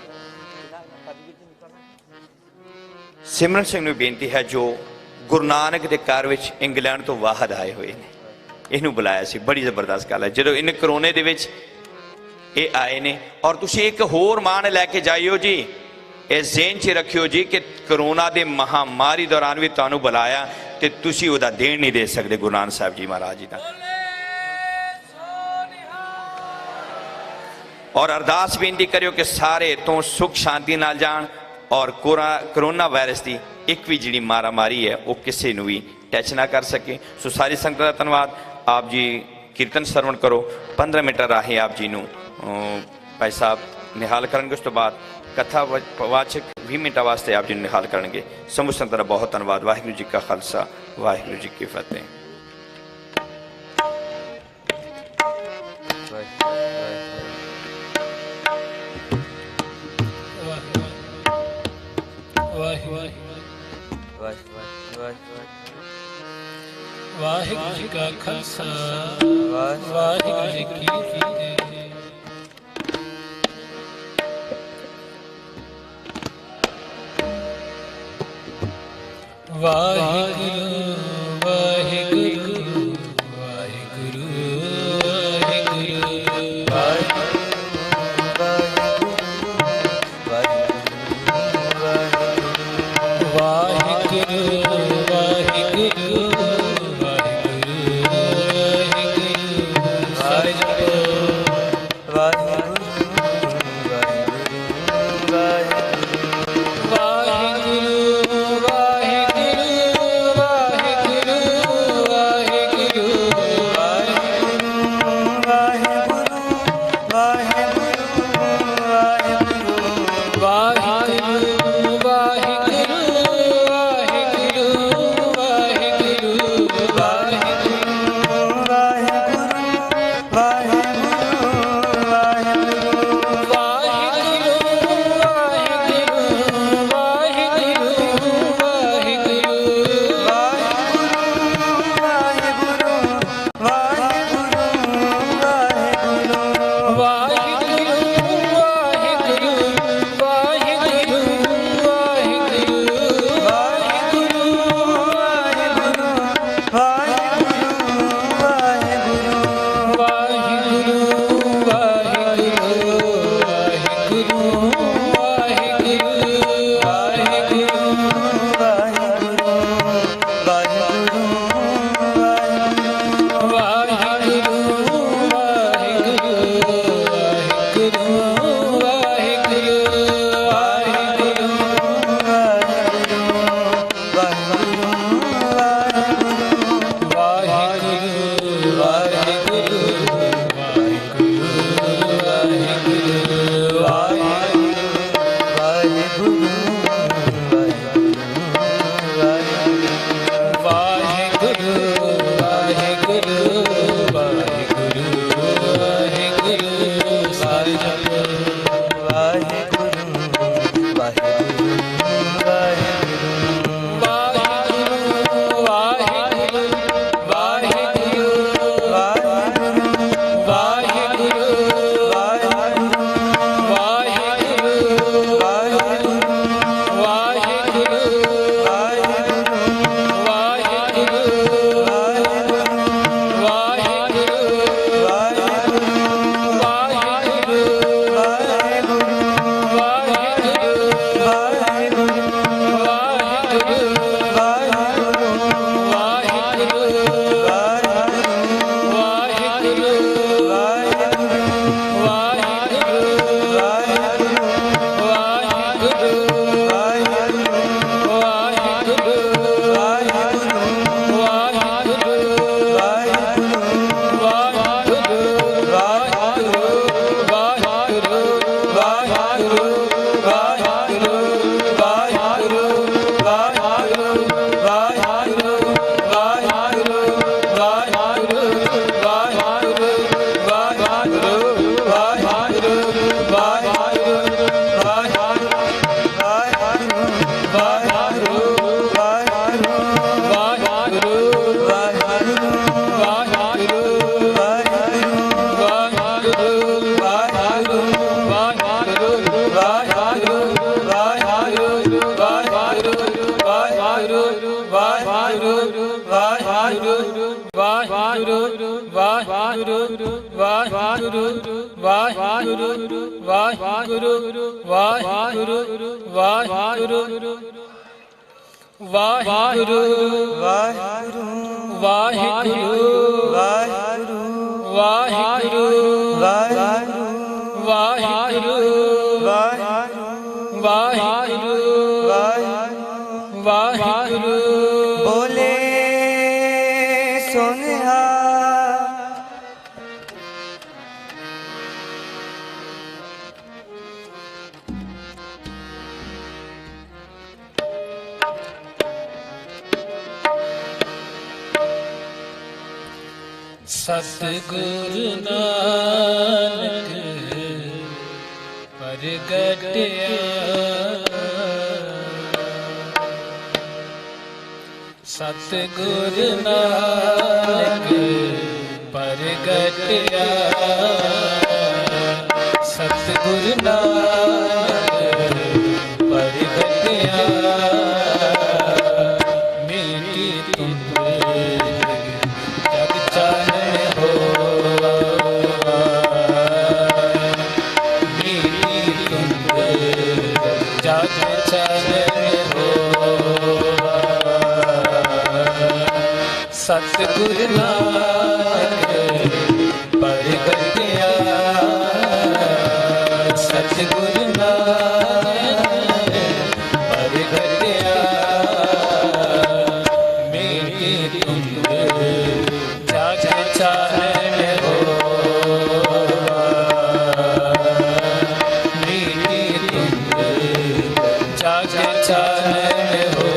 ਸਿਮਰਨ ਸਿੰਘ ਨੂੰ ਬੇਨਤੀ ਹੈ ਜੋ ਗੁਰੂ ਨਾਨਕ ਦੇ ਘਰ ਵਿੱਚ ਇੰਗਲੈਂਡ ਤੋਂ ਵਾਹਦ ਆਏ ਹੋਏ ਨੇ, ਇਹਨੂੰ ਬੁਲਾਇਆ ਸੀ। ਬੜੀ ਜ਼ਬਰਦਸਤ ਗੱਲ ਹੈ ਜਦੋਂ ਇਹਨੇ ਕਰੋਨੇ ਦੇ ਵਿੱਚ ਇਹ ਆਏ ਨੇ। ਔਰ ਤੁਸੀਂ ਇੱਕ ਹੋਰ ਮਾਣ ਲੈ ਕੇ ਜਾਇਓ ਜੀ, ਇਹ ਜ਼ੇਨ 'ਚ ਰੱਖਿਓ ਜੀ ਕਿ ਕਰੋਨਾ ਦੇ ਮਹਾਮਾਰੀ ਦੌਰਾਨ ਵੀ ਤੁਹਾਨੂੰ ਬੁਲਾਇਆ ਤੇ ਤੁਸੀਂ ਉਹਦਾ ਦੇਣ ਨਹੀਂ ਦੇ ਸਕਦੇ ਗੁਰੂ ਨਾਨਕ ਸਾਹਿਬ ਜੀ ਮਹਾਰਾਜ ਜੀ ਦਾ। ਔਰ ਅਰਦਾਸ ਬੇਨਤੀ ਕਰਿਓ ਕਿ ਸਾਰੇ ਤੋਂ ਸੁਖ ਸ਼ਾਂਤੀ ਨਾਲ ਜਾਣ ਔਰ ਕਰੋਨਾ ਵਾਇਰਸ ਦੀ ਇੱਕ ਵੀ ਜਿਹੜੀ ਮਾਰਾਮਾਰੀ ਹੈ ਉਹ ਕਿਸੇ ਨੂੰ ਵੀ ਟੱਚ ਨਾ ਕਰ ਸਕੇ। ਸੋ ਸਾਰੀ ਸੰਗਤ ਦਾ ਧੰਨਵਾਦ। ਆਪ ਜੀ ਕੀਰਤਨ ਸਰਵਣ ਕਰੋ, 15 ਮਿੰਟ ਰਾਹੀਂ ਆਪ ਜੀ ਨੂੰ ਭਾਈ ਸਾਹਿਬ ਨਿਹਾਲ ਕਰਨਗੇ। ਉਸ ਤੋਂ ਬਾਅਦ ਕਥਾ ਵਾਚਕ 20 ਮਿੰਟਾਂ ਵਾਸਤੇ ਆਪ ਜੀ ਨੂੰ ਨਿਹਾਲ ਕਰਨਗੇ। ਸਮੂਹ ਸੰਗਤ ਦਾ ਬਹੁਤ ਧੰਨਵਾਦ। ਵਾਹਿਗੁਰੂ ਜੀ ਕਾ ਖਾਲਸਾ, ਵਾਹਿਗੁਰੂ ਜੀ ਕੀ ਫਤਿਹ। ਵਾਹਿਗੁਰੂ ਜੀ ਕਾ ਖਾਲਸਾ, ਵਾਹਿਗੁਰੂ ਜੀ ਕੀ ਫਤਿਹ। ਵਾਹਿਗੁਰੂ ਵਾਹਿਗੁਰੂ ਵਾਹਿਗੁਰੂ ਵਾਹਿਗੁਰੂ ਵਾਹਿਗੁਰੂ ਵਾਹਿਗੁਰੂ ਵਾਹਿਗੁਰੂ ਵਾਹਿਗੁਰੂ ਵਾਹਿਗੁਰੂ ਵਾਹਿਗੁਰੂ ਵਾਹਿਗੁਰੂ ਵਾਹਿਗੁਰੂ ਵਾਹਿਗੁਰੂ ਵਾਹਿਗੁਰੂ ਵਾਹਿਗੁਰੂ बोले सोनिहा ਸਤਿਗੁਰੂ ਨਾਨਕ ਪ੍ਰਗਟਿਆ ਸਤਿਗੁਰੂ ਨਾਨਕ ਪ੍ਰਗਟਿਆ ਸਤਿਗੁਰੂ ਨਾਨਕ ਪ੍ਰਗਟਿਆ ਮੇਰੀ ਤੁੰਦ ਜਗ ਚਾਨਣ ਹੋਆ ਮੇਰੀ ਤੁੰਦ ਜਗ ਚਾਨਣ ਹੋਆ ਸਤਿਗੁਰੂ ਨਾਨਕ ਪ੍ਰਗਟਿਆ ਸਤਿਗੁਰੂ ਨਾਨਕ ਪ੍ਰਗਟਿਆ ਮੇਰੀ ਤੁੰਦ ਜਗ ਚਾਨਣ ਹੋਆ ਮੇਰੀ ਤੁੰਦ ਜਗ ਚਾਨਣ ਹੋਆ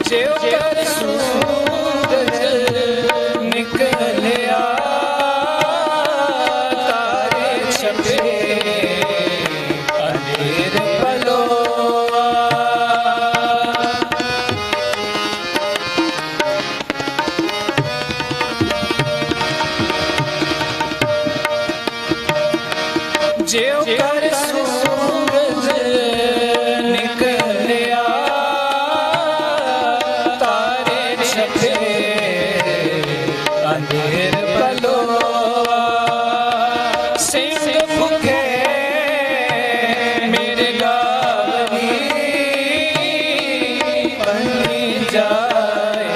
ਜਿਉ ਕਰ ਸੂਰਜ ਨਿਕਲਿਆ ਤਾਰੇ ਛਪੇ ਅਨੇਰ ਪਲੋਆ ਜਿਉ ਕਰ ਸੂਰਜ ਨਿਕਲਿਆ ਤਾਰੇ ਛਪੇ ਅੰਧੇਰ ਪਲੋਆ ਸਿੰਘ ਭੁਖੇ ਮੇਰੇ ਗਾਵੀ ਬਣੀ ਜਾਏ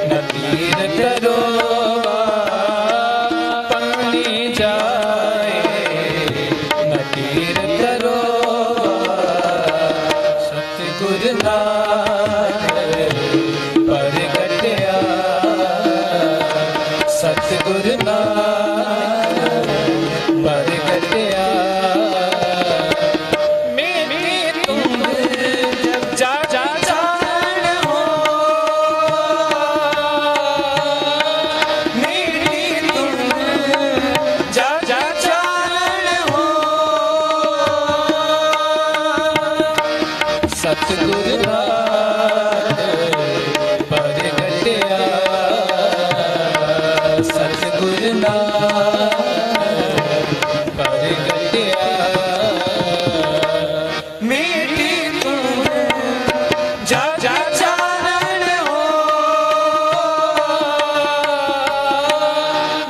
ਨਦੀਰ ਕਰੋਵਾ ਬਣੀ ਜਾਏ ਨਦੀਰ ਕਰੋਵਾ ਸਤਿਗੁਰੂ ਨਾਨਕ ਪ੍ਰਗਟਿਆ ਸਤਿਗੁਰੂ ਨਾਨਕ ਪ੍ਰਗਟਿਆ ਮੇਰੀ ਤੁੰਦ ਜਾ ਜਾ ਜਾਣ ਹੋ ਮੇਰੀ ਤੁੰਦ ਜਾ ਜਾ ਜਾਣ ਹੋ ਸਤਿਗੁਰੂ ਨਾਨਕ ਪ੍ਰਗਟਿਆ ਸਤਿਗੁਰੂ ਨਾਨਕ ਪ੍ਰਗਟਿਆ ਮੇਰੀ ਤੁੰਦ ਜਾ ਜਾ ਜਾਣ ਹੋ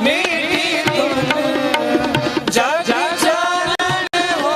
ਮੇਰੀ ਤੁੰਦ ਜਾ ਜਾ ਜਾਣ ਹੋ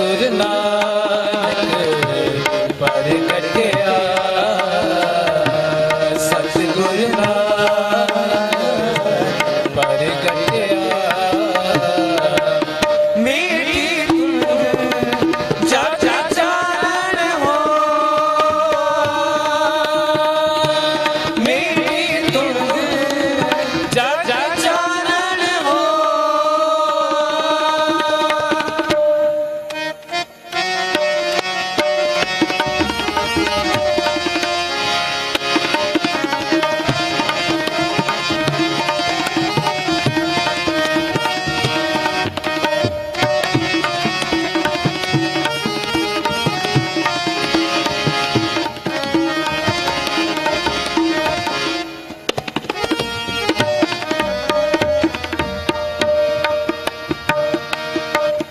ਸਤਿਗੁਰ ਨਾਨਕ ਪ੍ਰਗਟਿਆ ਸਤਿਗੁਰ ਨਾਨਕ ਪ੍ਰਗਟਿਆ ਮੀਠੀ ਧੁਨ ਜਗ ਚਾਨਣ ਹੋ ਮੀਠੀ ਧੁਨ ਜਗ ਚਾਨਣ ਹੋ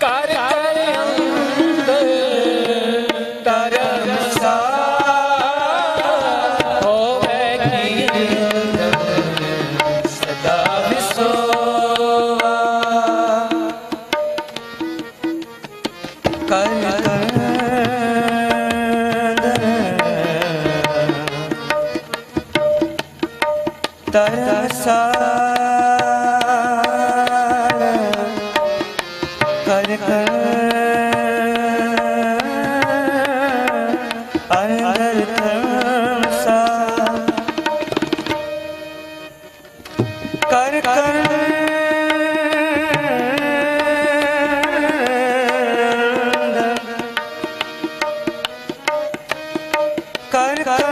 ਕਰ ਕਰ ਅੰਦਰ ਧਰਮਸਾਲ ਹੋਵੇ ਕੀਰਤਨ ਸਦਾ ਵਿਸੋਆ ਕਰ ਤਰਸਾਲ ਕਰ ਕਰ ਅੰਦਰ ਤਰਸਾਲ ਕਰ ਕਰ ਕਰ ਕਰ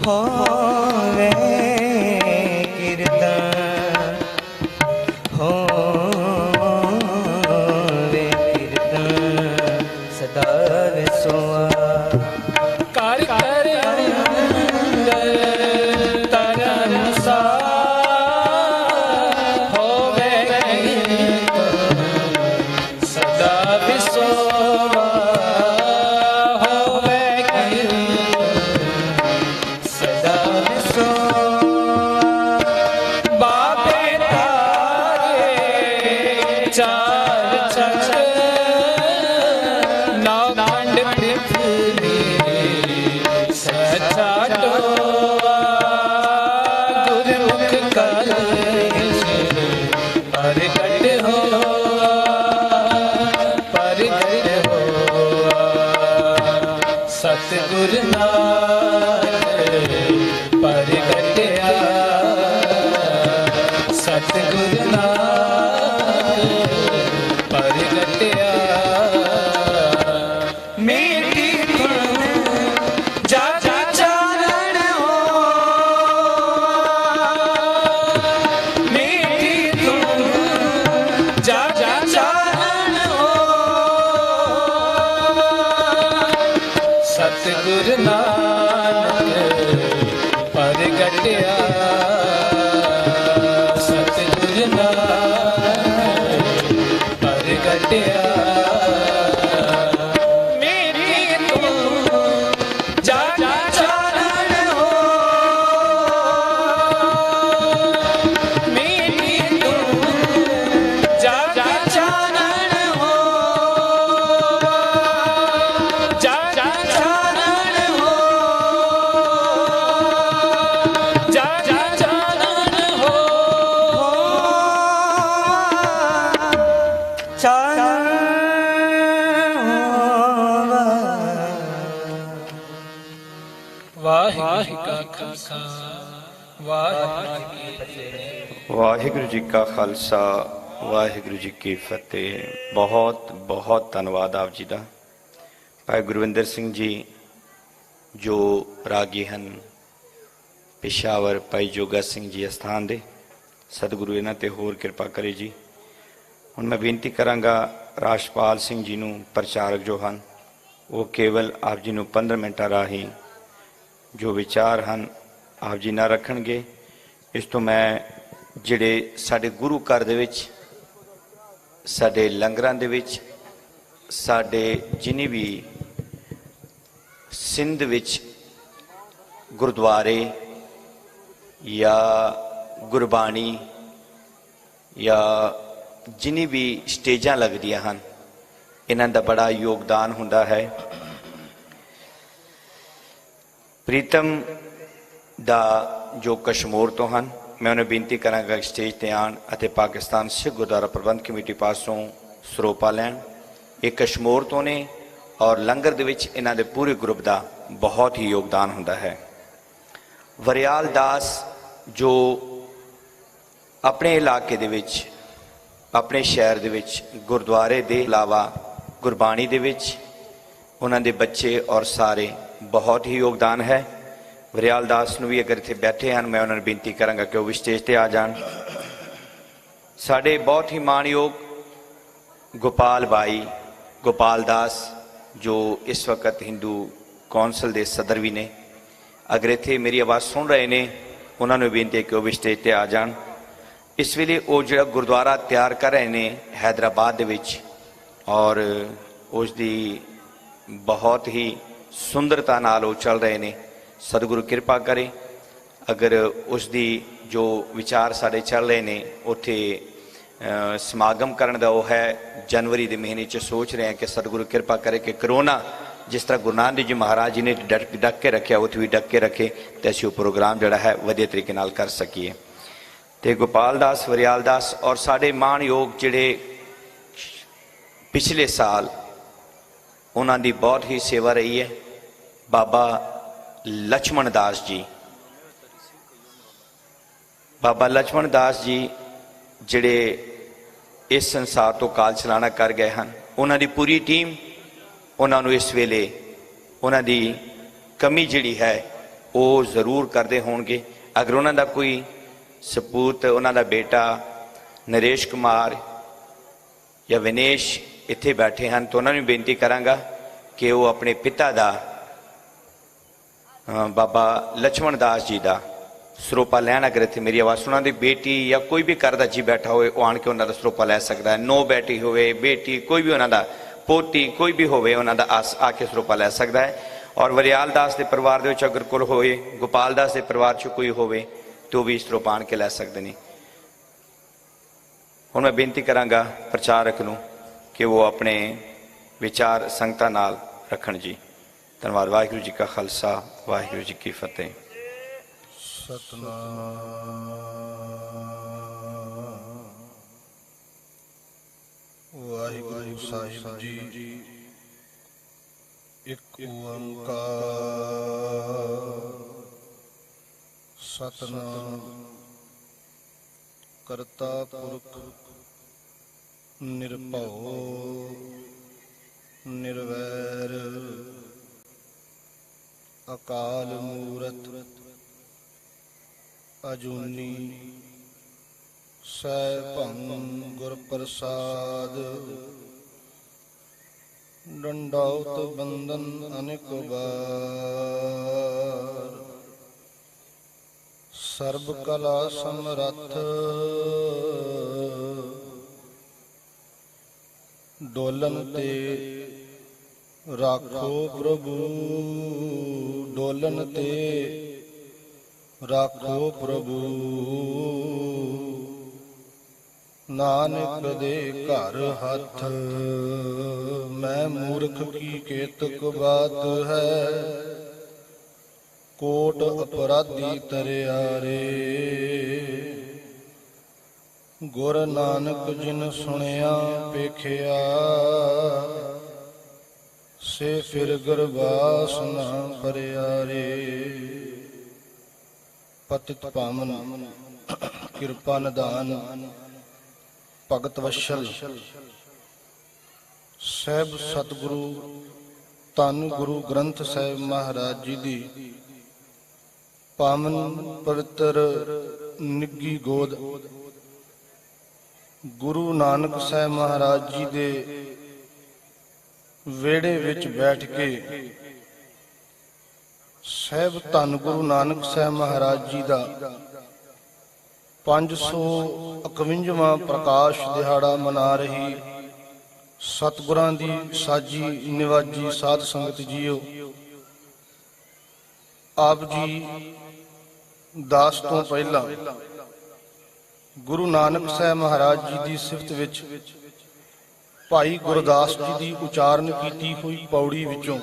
ਹੋਵੇ ਕੀਰਤਨ ਹੋਵੇ ਕੀਰਤਨ ਸਦਾ ਵਿਸੋਆ ਕਰ ਕਰ ਅੰਦਰ ਧਰਮਸਾਲ ਹੋਵੇ ਕੀਰਤਨ ਸਦਾ ਵਿਸੋਆ ਹੋਵੇ ਕੀਰਤਨ ਸਦਾ ਵਿਸੋਆ ਬਾਬੇ ਤਾਰੇ ਚਾਰ ਚੰਦ ਨੌ ਖੰਡ ਪ੍ਰਿਥਵੀ ਸੱਚਾ ਟੋਆ ਗੁਰਮੁਖ ਕਰ ਪ੍ਰਗਟ ਹੋਆ ਪ੍ਰਗਟ ਹੋਆ ਸਤਿਗੁਰ ਨਾਨਕ ਪ੍ਰਗਟਿਆ ਸਤਿਗੁਰ ਨਾਨਕ ਪ੍ਰਗਟਿਆ ਮੇਰੀ ਧੁਨ ਜਗ ਚਾਨਣ ਹੋ ਮੇਰੀ ਧੁਨ ਜਗ ਚਾਨਣ ਹੋ ਸਤਿਗੁਰ ਨਾਨਕ ਪ੍ਰਗਟਿਆ ਸਤਿਗੁਰ ਨਾਨਕ ਪ੍ਰਗਟਿਆ ਮੇਰੀ ਧੁਨ ਜਗ ਚਾਨਣ ਹੋ ਮੇਰੀ ਧੁਨ ਜਗ ਚਾਨਣ ਹੋ ਜਗ ਚਾਨਣ ਹੋ ਜਗ ਚਾਨਣ ਹੋ ਚਾਨਣ ਵਾਹਿਗੁਰੂ ਕਾ ਖਾਲਸਾ ਵਾਹਿਗੁਰੂ ਜੀ ਕੀ ਫਤਿਹ ਵਾਹਿਗੁਰੂ ਜੀ ਕਾ ਖਾਲਸਾ ਵਾਹਿਗੁਰੂ ਜੀ ਕੀ ਫਤਿਹ। ਬਹੁਤ ਬਹੁਤ ਧੰਨਵਾਦ ਆਪ ਜੀ ਦਾ। ਭਾਈ ਗੁਰਵਿੰਦਰ ਸਿੰਘ ਜੀ ਜੋ ਰਾਗੀ ਹਨ ਪਿਸ਼ਾਵਰ, ਭਾਈ ਜੋਗਾ ਸਿੰਘ ਜੀ ਅਸਥਾਨ ਦੇ, ਸਤਿਗੁਰੂ ਇਹਨਾਂ ਤੇ ਹੋਰ ਕਿਰਪਾ ਕਰੇ ਜੀ। ਹੁਣ ਮੈਂ ਬੇਨਤੀ ਕਰਾਂਗਾ ਰਾਜਪਾਲ ਸਿੰਘ ਜੀ ਨੂੰ, ਪ੍ਰਚਾਰਕ ਜੋ ਹਨ, ਉਹ ਕੇਵਲ ਆਪ ਜੀ ਨੂੰ 15 ਮਿੰਟਾਂ ਰਾਹੀਂ ਜੋ ਵਿਚਾਰ ਹਨ ਆਪ ਜੀ ਨਾਲ ਰੱਖਣਗੇ। ਇਸ ਤੋਂ ਮੈਂ ਜਿਹੜੇ ਸਾਡੇ ਗੁਰੂ ਘਰ ਦੇ ਵਿੱਚ, ਸਾਡੇ ਲੰਗਰਾਂ ਦੇ ਵਿੱਚ, ਸਾਡੇ ਜਿੰਨੀ ਵੀ ਸਿੰਧ ਵਿੱਚ ਗੁਰਦੁਆਰੇ ਜਾਂ ਗੁਰਬਾਣੀ ਜਾਂ ਜਿੰਨੀ ਵੀ ਸਟੇਜਾਂ ਲੱਗਦੀਆਂ ਹਨ, ਇਹਨਾਂ ਦਾ ਬੜਾ ਯੋਗਦਾਨ ਹੁੰਦਾ ਹੈ। ਪ੍ਰੀਤਮ ਦਾ ਜੋ ਕਸ਼ਮੋਰ ਤੋਂ ਹਨ, ਮੈਂ ਉਹਨੂੰ ਬੇਨਤੀ ਕਰਾਂਗਾ ਕਿ ਸਟੇਜ ਤੇ ਆਉਣ ਅਤੇ ਪਾਕਿਸਤਾਨ ਸਿੱਖ ਗੁਰਦੁਆਰਾ ਪ੍ਰਬੰਧ ਕਮੇਟੀ ਪਾਸੋਂ ਸਰੋਪਾ ਲੈਣ। ਇਹ ਕਸ਼ਮੋਰ ਤੋਂ ਨੇ ਔਰ ਲੰਗਰ ਦੇ ਵਿੱਚ ਇਹਨਾਂ ਦੇ ਪੂਰੇ ਗਰੁੱਪ ਦਾ ਬਹੁਤ ਹੀ ਯੋਗਦਾਨ ਹੁੰਦਾ ਹੈ। ਵਰਿਆਲ ਦਾਸ ਜੋ ਆਪਣੇ ਇਲਾਕੇ ਦੇ ਵਿੱਚ, ਆਪਣੇ ਸ਼ਹਿਰ ਦੇ ਵਿੱਚ ਗੁਰਦੁਆਰੇ ਦੇ ਇਲਾਵਾ ਗੁਰਬਾਣੀ ਦੇ ਵਿੱਚ ਉਹਨਾਂ ਦੇ ਬੱਚੇ ਔਰ ਸਾਰੇ ਬਹੁਤ ਹੀ ਯੋਗਦਾਨ ਹੈ। ਵਰਿਆਲ ਦਾਸ ਨੂੰ ਵੀ ਅਗਰ ਇੱਥੇ ਬੈਠੇ ਹਨ, ਮੈਂ ਉਹਨਾਂ ਨੂੰ ਬੇਨਤੀ ਕਰਾਂਗਾ ਕਿ ਉਹ ਵੀ ਸਟੇਜ ਤੇ ਆ ਜਾਣ। ਸਾਡੇ ਬਹੁਤ ਹੀ ਮਾਣਯੋਗ ਗੋਪਾਲ ਬਾਈ ਗੋਪਾਲ ਦਾਸ ਜੋ ਇਸ ਵਕਤ ਹਿੰਦੂ ਕੌਂਸਲ ਦੇ ਸਦਰ ਵੀ ਨੇ, ਅਗਰ ਇੱਥੇ ਮੇਰੀ ਆਵਾਜ਼ ਸੁਣ ਰਹੇ ਨੇ, ਉਹਨਾਂ ਨੂੰ ਬੇਨਤੀ ਹੈ ਕਿ ਉਹ ਵੀ ਸਟੇਜ ਤੇ ਆ ਜਾਣ। ਇਸ ਵੇਲੇ ਉਹ ਜਿਹੜਾ ਗੁਰਦੁਆਰਾ ਤਿਆਰ ਕਰ ਰਹੇ ਨੇ ਹੈਦਰਾਬਾਦ ਦੇ ਵਿੱਚ, ਔਰ ਉਸ ਦੀ ਬਹੁਤ ਹੀ ਸੁੰਦਰਤਾ ਨਾਲ ਉਹ ਚੱਲ ਰਹੇ ਨੇ। ਸਤਿਗੁਰੂ ਕਿਰਪਾ ਕਰੇ। ਅਗਰ ਉਸ ਦੀ ਜੋ ਵਿਚਾਰ ਸਾਡੇ ਚੱਲ ਰਹੇ ਨੇ, ਉੱਥੇ ਸਮਾਗਮ ਕਰਨ ਦਾ ਉਹ ਹੈ ਜਨਵਰੀ ਦੇ ਮਹੀਨੇ 'ਚ ਸੋਚ ਰਹੇ ਹਾਂ ਕਿ ਸਤਿਗੁਰੂ ਕਿਰਪਾ ਕਰੇ ਕਿ ਕਰੋਨਾ ਜਿਸ ਤਰ੍ਹਾਂ ਗੁਰੂ ਨਾਨਕ ਦੇਵ ਜੀ ਮਹਾਰਾਜ ਜੀ ਨੇ ਡੱਕ ਕੇ ਰੱਖਿਆ, ਉੱਥੇ ਵੀ ਡੱਕ ਕੇ ਰੱਖੇ ਅਤੇ ਅਸੀਂ ਉਹ ਪ੍ਰੋਗਰਾਮ ਜਿਹੜਾ ਹੈ ਵਧੀਆ ਤਰੀਕੇ ਨਾਲ ਕਰ ਸਕੀਏ। ਅਤੇ ਗੋਪਾਲ ਦਾਸ, ਵਰਿਆਲ ਦਾਸ ਔਰ ਸਾਡੇ ਮਾਣਯੋਗ ਜਿਹੜੇ ਪਿਛਲੇ ਸਾਲ ਉਹਨਾਂ ਦੀ ਬਹੁਤ ਹੀ ਸੇਵਾ ਰਹੀ ਹੈ, ਬਾਬਾ ਲਛਮਣ ਦਾਸ ਜੀ। ਬਾਬਾ ਲਛਮਣ ਦਾਸ ਜੀ ਜਿਹੜੇ ਇਸ ਸੰਸਾਰ ਤੋਂ ਕਾਲ ਚਲਾਣਾ ਕਰ ਗਏ ਹਨ, ਉਹਨਾਂ ਦੀ ਪੂਰੀ ਟੀਮ ਉਹਨਾਂ ਨੂੰ ਇਸ ਵੇਲੇ ਉਹਨਾਂ ਦੀ ਕਮੀ ਜਿਹੜੀ ਹੈ ਉਹ ਜ਼ਰੂਰ ਕਰਦੇ ਹੋਣਗੇ। ਅਗਰ ਉਹਨਾਂ ਦਾ ਕੋਈ ਸਪੂਤ, ਉਹਨਾਂ ਦਾ ਬੇਟਾ ਨਰੇਸ਼ ਕੁਮਾਰ ਜਾਂ ਵਿਨੇਸ਼ ਇੱਥੇ ਬੈਠੇ ਹਨ, ਤਾਂ ਉਹਨਾਂ ਨੂੰ ਬੇਨਤੀ ਕਰਾਂਗਾ ਕਿ ਉਹ ਆਪਣੇ ਪਿਤਾ ਦਾ, ਬਾਬਾ ਲਛਮਣ ਦਾਸ ਜੀ ਦਾ ਸਰੋਪਾ ਲੈਣ। ਅਗਰ ਇੱਥੇ ਮੇਰੀ ਆਵਾਜ਼ ਸੁਣਨ ਦੀ ਬੇਟੀ ਜਾਂ ਕੋਈ ਵੀ ਘਰ ਦਾ ਜੀ ਬੈਠਾ ਹੋਵੇ, ਉਹ ਆਣ ਕੇ ਉਹਨਾਂ ਦਾ ਸਰੋਪਾ ਲੈ ਸਕਦਾ ਹੈ। ਨੋ ਬੇਟੀ ਹੋਵੇ, ਬੇਟੀ, ਕੋਈ ਵੀ ਉਹਨਾਂ ਦਾ ਪੋਤੀ, ਕੋਈ ਵੀ ਹੋਵੇ, ਉਹਨਾਂ ਦਾ ਆ ਕੇ ਸਰੋਪਾ ਲੈ ਸਕਦਾ ਹੈ। ਔਰ ਵਰਿਆਲ ਦਾਸ ਦੇ ਪਰਿਵਾਰ ਦੇ ਵਿੱਚ ਅਗਰ ਕੋਲ ਹੋਏ, ਗੋਪਾਲ ਦਾਸ ਦੇ ਪਰਿਵਾਰ 'ਚ ਕੋਈ ਹੋਵੇ, ਤਾਂ ਉਹ ਵੀ ਸਰੋਪਾ ਆਣ ਕੇ ਲੈ ਸਕਦੇ ਨੇ। ਹੁਣ ਮੈਂ ਬੇਨਤੀ ਕਰਾਂਗਾ ਪ੍ਰਚਾਰਕ ਨੂੰ ਕਿ ਉਹ ਆਪਣੇ ਵਿਚਾਰ ਸੰਗਤਾਂ ਨਾਲ ਰੱਖਣ ਜੀ। ਧੰਨਵਾਦ। ਵਾਹਿਗੁਰੂ ਜੀ ਕਾ ਖਾਲਸਾ, ਵਾਹਿਗੁਰੂ ਜੀ ਕੀ ਫਤਿਹ। ਸਤਨਾਮ ਵਾਹਿਗੁਰੂ ਸਾਹਿਬ ਜੀ। ਇੱਕ ਓੰਕਾਰ ਸਤਨਾਮ ਕਰਤਾ ਪੁਰਖ ਨਿਰਭਉ ਨਿਰਵੈਰ ਅਕਾਲ ਮੂਰਤ ਅਜੂਨੀ ਸੈਭੰ ਗੁਰ ਪ੍ਰਸਾਦ। ਡੰਡਾਉਤ ਬੰਦਨ ਅਨੇਕ ਵਾਰ ਸਰਬ ਕਲਾ ਸਮਰੱਥ। ਡੋਲਨ ਤੇ ਰਾਖੋ ਪ੍ਰਭੂ, ਡੋਲਨ ਤੇ ਰਾਖੋ ਪ੍ਰਭੂ। ਨਾਨਕ ਦੇ ਘਰ ਹੱਥ ਮੈਂ ਮੂਰਖ ਕੀ ਕੇਤਕ ਬਾਤ ਹੈ। ਕੋਟ ਅਪਰਾਧੀ ਤਰਿਆਰੇ ਗੁਰ ਨਾਨਕ ਜਿਨ ਸੁਣਿਆ ਪੇਖਿਆ। ਸੇ ਫਿਰ ਗਰਵਾਸ ਨਾ ਪਰਿਆਰੇ। ਪਤਿਤ ਪਾਵਨ ਕਿਰਪਾ ਨਿਧਾਨ ਭਗਤ ਵਸ਼ਲ ਸਹਿਬ ਸਤਿਗੁਰੂ ਧੰਨ ਗੁਰੂ ਗ੍ਰੰਥ ਸਾਹਿਬ ਮਹਾਰਾਜ ਜੀ ਦੀ ਪਾਵਨ ਪਵਿੱਤਰ ਨਿੱਗੀ ਗੋਦ ਗੁਰੂ ਨਾਨਕ ਸਾਹਿਬ ਮਹਾਰਾਜ ਜੀ ਦੇ ਵਿਹੜੇ ਵਿੱਚ ਬੈਠ ਕੇ ਸਹਿਬ ਧੰਨ ਗੁਰੂ ਨਾਨਕ ਸਾਹਿਬ ਮਹਾਰਾਜ ਜੀ ਦਾ 551ਵਾਂ ਪ੍ਰਕਾਸ਼ ਦਿਹਾੜਾ ਮਨਾ ਰਹੀ ਸਤਿਗੁਰਾਂ ਦੀ ਸਾਜੀ ਨਿਵਾਜੀ ਸਾਧ ਸੰਗਤ ਜੀਓ। ਆਪ ਜੀ ਦਾਸ ਤੋਂ ਪਹਿਲਾਂ ਗੁਰੂ ਨਾਨਕ ਸਾਹਿਬ ਮਹਾਰਾਜ ਜੀ ਦੀ ਸਿਫਤ ਵਿੱਚ ਭਾਈ ਗੁਰਦਾਸ ਜੀ ਦੀ ਉਚਾਰਨ ਕੀਤੀ ਹੋਈ ਪੌੜੀ ਵਿੱਚੋਂ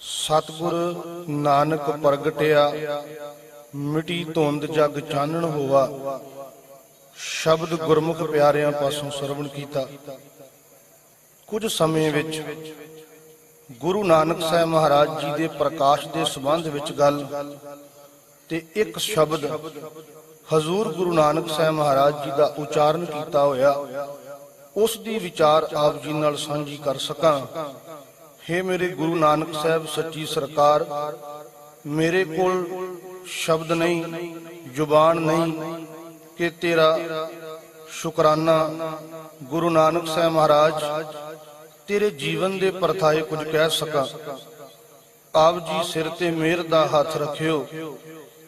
ਸਤਿਗੁਰ ਨਾਨਕ ਪ੍ਰਗਟਿਆ ਮਿਟੀ ਧੁੰਦ ਜਗ ਚਾਨਣ ਹੋਵਾ ਸ਼ਬਦ ਗੁਰਮੁਖ ਪਿਆਰਿਆਂ ਪਾਸੋਂ ਸਰਵਣ ਕੀਤਾ। ਕੁਝ ਸਮੇਂ ਵਿੱਚ ਗੁਰੂ ਨਾਨਕ ਸਾਹਿਬ ਮਹਾਰਾਜ ਜੀ ਦੇ ਪ੍ਰਕਾਸ਼ ਦੇ ਸੰਬੰਧ ਵਿੱਚ ਗੱਲ ਤੇ ਇੱਕ ਸ਼ਬਦ ਹਜ਼ੂਰ ਗੁਰੂ ਨਾਨਕ ਸਾਹਿਬ ਮਹਾਰਾਜ ਜੀ ਦਾ ਉਚਾਰਨ ਕੀਤਾ ਹੋਇਆ, ਉਸ ਦੀ ਵਿਚਾਰ ਆਪ ਜੀ ਨਾਲ ਸਾਂਝੀ ਕਰ ਸਕਾਂ। हे ਮੇਰੇ ਗੁਰੂ ਨਾਨਕ ਸਾਹਿਬ ਸੱਚੀ ਸਰਕਾਰ, ਮੇਰੇ ਕੋਲ ਸ਼ਬਦ ਨਹੀਂ, ਜ਼ੁਬਾਨ ਨਹੀਂ ਕਿ ਤੇਰਾ ਸ਼ੁਕਰਾਨਾ ਗੁਰੂ ਨਾਨਕ ਸਾਹਿਬ ਮਹਾਰਾਜ ਤੇਰੇ ਜੀਵਨ ਦੇ ਪਰਥਾਏ ਕੁਝ ਕਹਿ ਸਕਾਂ। ਆਪ ਜੀ ਸਿਰ ਤੇ ਮਿਹਰ ਦਾ ਹੱਥ ਰੱਖਿਓ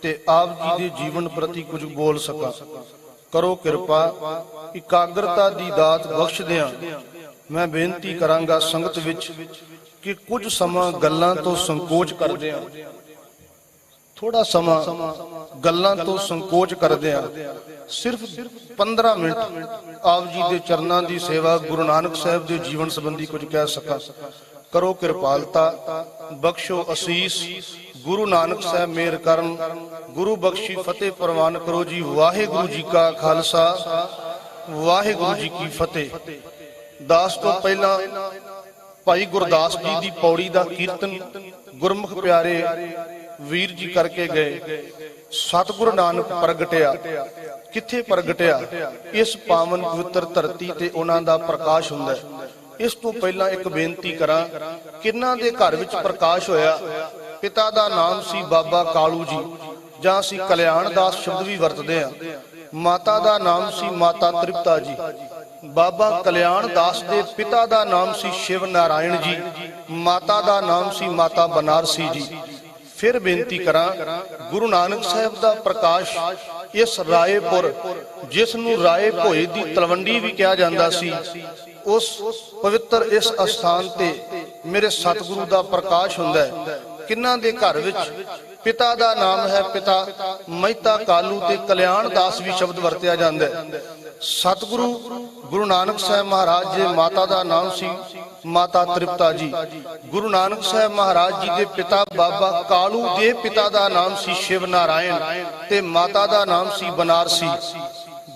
ਤੇ ਆਪ ਜੀ ਦੇ ਜੀਵਨ ਪ੍ਰਤੀ ਕੁਝ ਬੋਲ ਸਕਾਂ। ਕਰੋ ਕਿਰਪਾ, ਇਕਾਗਰਤਾ ਦੀ ਦਾਤ ਬਖਸ਼ ਦਿਆਂ। ਮੈਂ ਬੇਨਤੀ ਕਰਾਂਗਾ ਸੰਗਤ ਵਿੱਚ ਕਿ ਕੁਝ ਸਮਾਂ ਗੱਲਾਂ ਤੋਂ ਸੰਕੋਚ ਕਰਦੇ ਆ, ਥੋੜਾ ਸਮਾਂ ਗੱਲਾਂ ਤੋਂ ਸੰਕੋਚ ਕਰਦੇ ਆ, ਸਿਰਫ 15 ਮਿੰਟ ਆਪ ਜੀ ਦੇ ਚਰਨਾਂ ਦੀ ਸੇਵਾ, ਗੁਰੂ ਨਾਨਕ ਸਾਹਿਬ ਦੇ ਜੀਵਨ ਸੰਬੰਧੀ ਕੁਝ ਕਹਿ ਸਕਾਂ। ਕਰੋ ਕਿਰਪਾਲਤਾ, ਬਖਸ਼ੋ ਅਸੀਸ, ਗੁਰੂ ਨਾਨਕ ਸਾਹਿਬ ਮਿਹਰ ਕਰਨ, ਗੁਰੂ ਬਖਸ਼ੀ ਫਤਿਹ ਪ੍ਰਵਾਨ ਕਰੋ ਜੀ। ਵਾਹਿਗੁਰੂ ਜੀ ਕਾ ਖਾਲਸਾ, ਵਾਹਿਗੁਰੂ ਜੀ ਕੀ ਫਤਿਹ। ਦਾਸ ਤੋਂ ਪਹਿਲਾਂ ਭਾਈ ਗੁਰਦਾਸ ਜੀ ਦੀ ਪੌੜੀ ਦਾ ਕੀਰਤਨ ਗੁਰਮੁਖ ਪਿਆਰੇ ਵੀਰ ਜੀ ਕਰਕੇ ਗਏ। ਸਤਿਗੁਰੂ ਨਾਨਕ ਪ੍ਰਗਟਿਆ, ਕਿੱਥੇ ਪ੍ਰਗਟਿਆ? ਇਸ ਪਾਵਨ ਪਵਿੱਤਰ ਧਰਤੀ ਤੇ ਉਹਨਾਂ ਦਾ ਪ੍ਰਕਾਸ਼ ਹੁੰਦਾ ਹੈ। ਇਸ ਤੋਂ ਪਹਿਲਾਂ ਇੱਕ ਬੇਨਤੀ ਕਰਾਂ, ਕਿਹਨਾਂ ਦੇ ਘਰ ਵਿੱਚ ਪ੍ਰਕਾਸ਼ ਹੋਇਆ? ਪਿਤਾ ਦਾ ਨਾਮ ਸੀ ਬਾਬਾ ਕਾਲੂ ਜੀ, ਜਾਂ ਅਸੀਂ ਕਲਿਆਣ ਦਾਸ ਸ਼ਬਦ ਵੀ ਵਰਤਦੇ ਹਾਂ। ਮਾਤਾ ਦਾ ਨਾਮ ਸੀ ਮਾਤਾ ਤ੍ਰਿਪਤਾ ਜੀ। ਬਾਬਾ ਕਲਿਆਣ ਦਾਸ ਦੇ ਪਿਤਾ ਦਾ ਨਾਮ ਸੀ ਸ਼ਿਵ ਨਾਰਾਇਣ ਜੀ, ਮਾਤਾ ਦਾ ਨਾਮ ਸੀ ਮਾਤਾ ਬਨਾਰਸੀ ਜੀ। ਫਿਰ ਬੇਨਤੀ ਕਰਾਂ, ਗੁਰੂ ਨਾਨਕ ਸਾਹਿਬ ਦਾ ਪ੍ਰਕਾਸ਼ ਇਸ ਰਾਏਪੁਰ, ਜਿਸ ਨੂੰ ਰਾਏ ਭੋਏ ਦੀ ਤਲਵੰਡੀ ਵੀ ਕਿਹਾ ਜਾਂਦਾ ਸੀ, ਉਸ ਪਵਿੱਤਰ ਇਸ ਅਸਥਾਨ ਤੇ ਮੇਰੇ ਸਤਿਗੁਰੂ ਦਾ ਪ੍ਰਕਾਸ਼ ਹੁੰਦਾ ਹੈ। ਕਿਹਨਾਂ ਦੇ ਘਰ ਵਿੱਚ ਪਿਤਾ ਦਾ ਨਾਮ ਹੈ ਪਿਤਾ ਮਹਿਤਾ ਕਾਲੂ ਤੇ ਕਲਿਆਣ ਦਾਸ ਵੀ ਸ਼ਬਦ ਵਰਤਿਆ ਜਾਂਦਾ ਹੈ। ਸਤਿਗੁਰੂ ਗੁਰੂ ਨਾਨਕ ਸਾਹਿਬ ਮਹਾਰਾਜ ਦੇ ਮਾਤਾ ਦਾ ਨਾਮ ਸੀ ਮਾਤਾ ਤ੍ਰਿਪਤਾ ਜੀ। ਗੁਰੂ ਨਾਨਕ ਸਾਹਿਬ ਮਹਾਰਾਜ ਜੀ ਦੇ ਪਿਤਾ ਬਾਬਾ ਕਾਲੂ ਦੇ ਪਿਤਾ ਦਾ ਨਾਮ ਸੀ ਸ਼ਿਵ ਨਾਰਾਇਣ ਤੇ ਮਾਤਾ ਦਾ ਨਾਮ ਸੀ ਬਨਾਰਸੀ।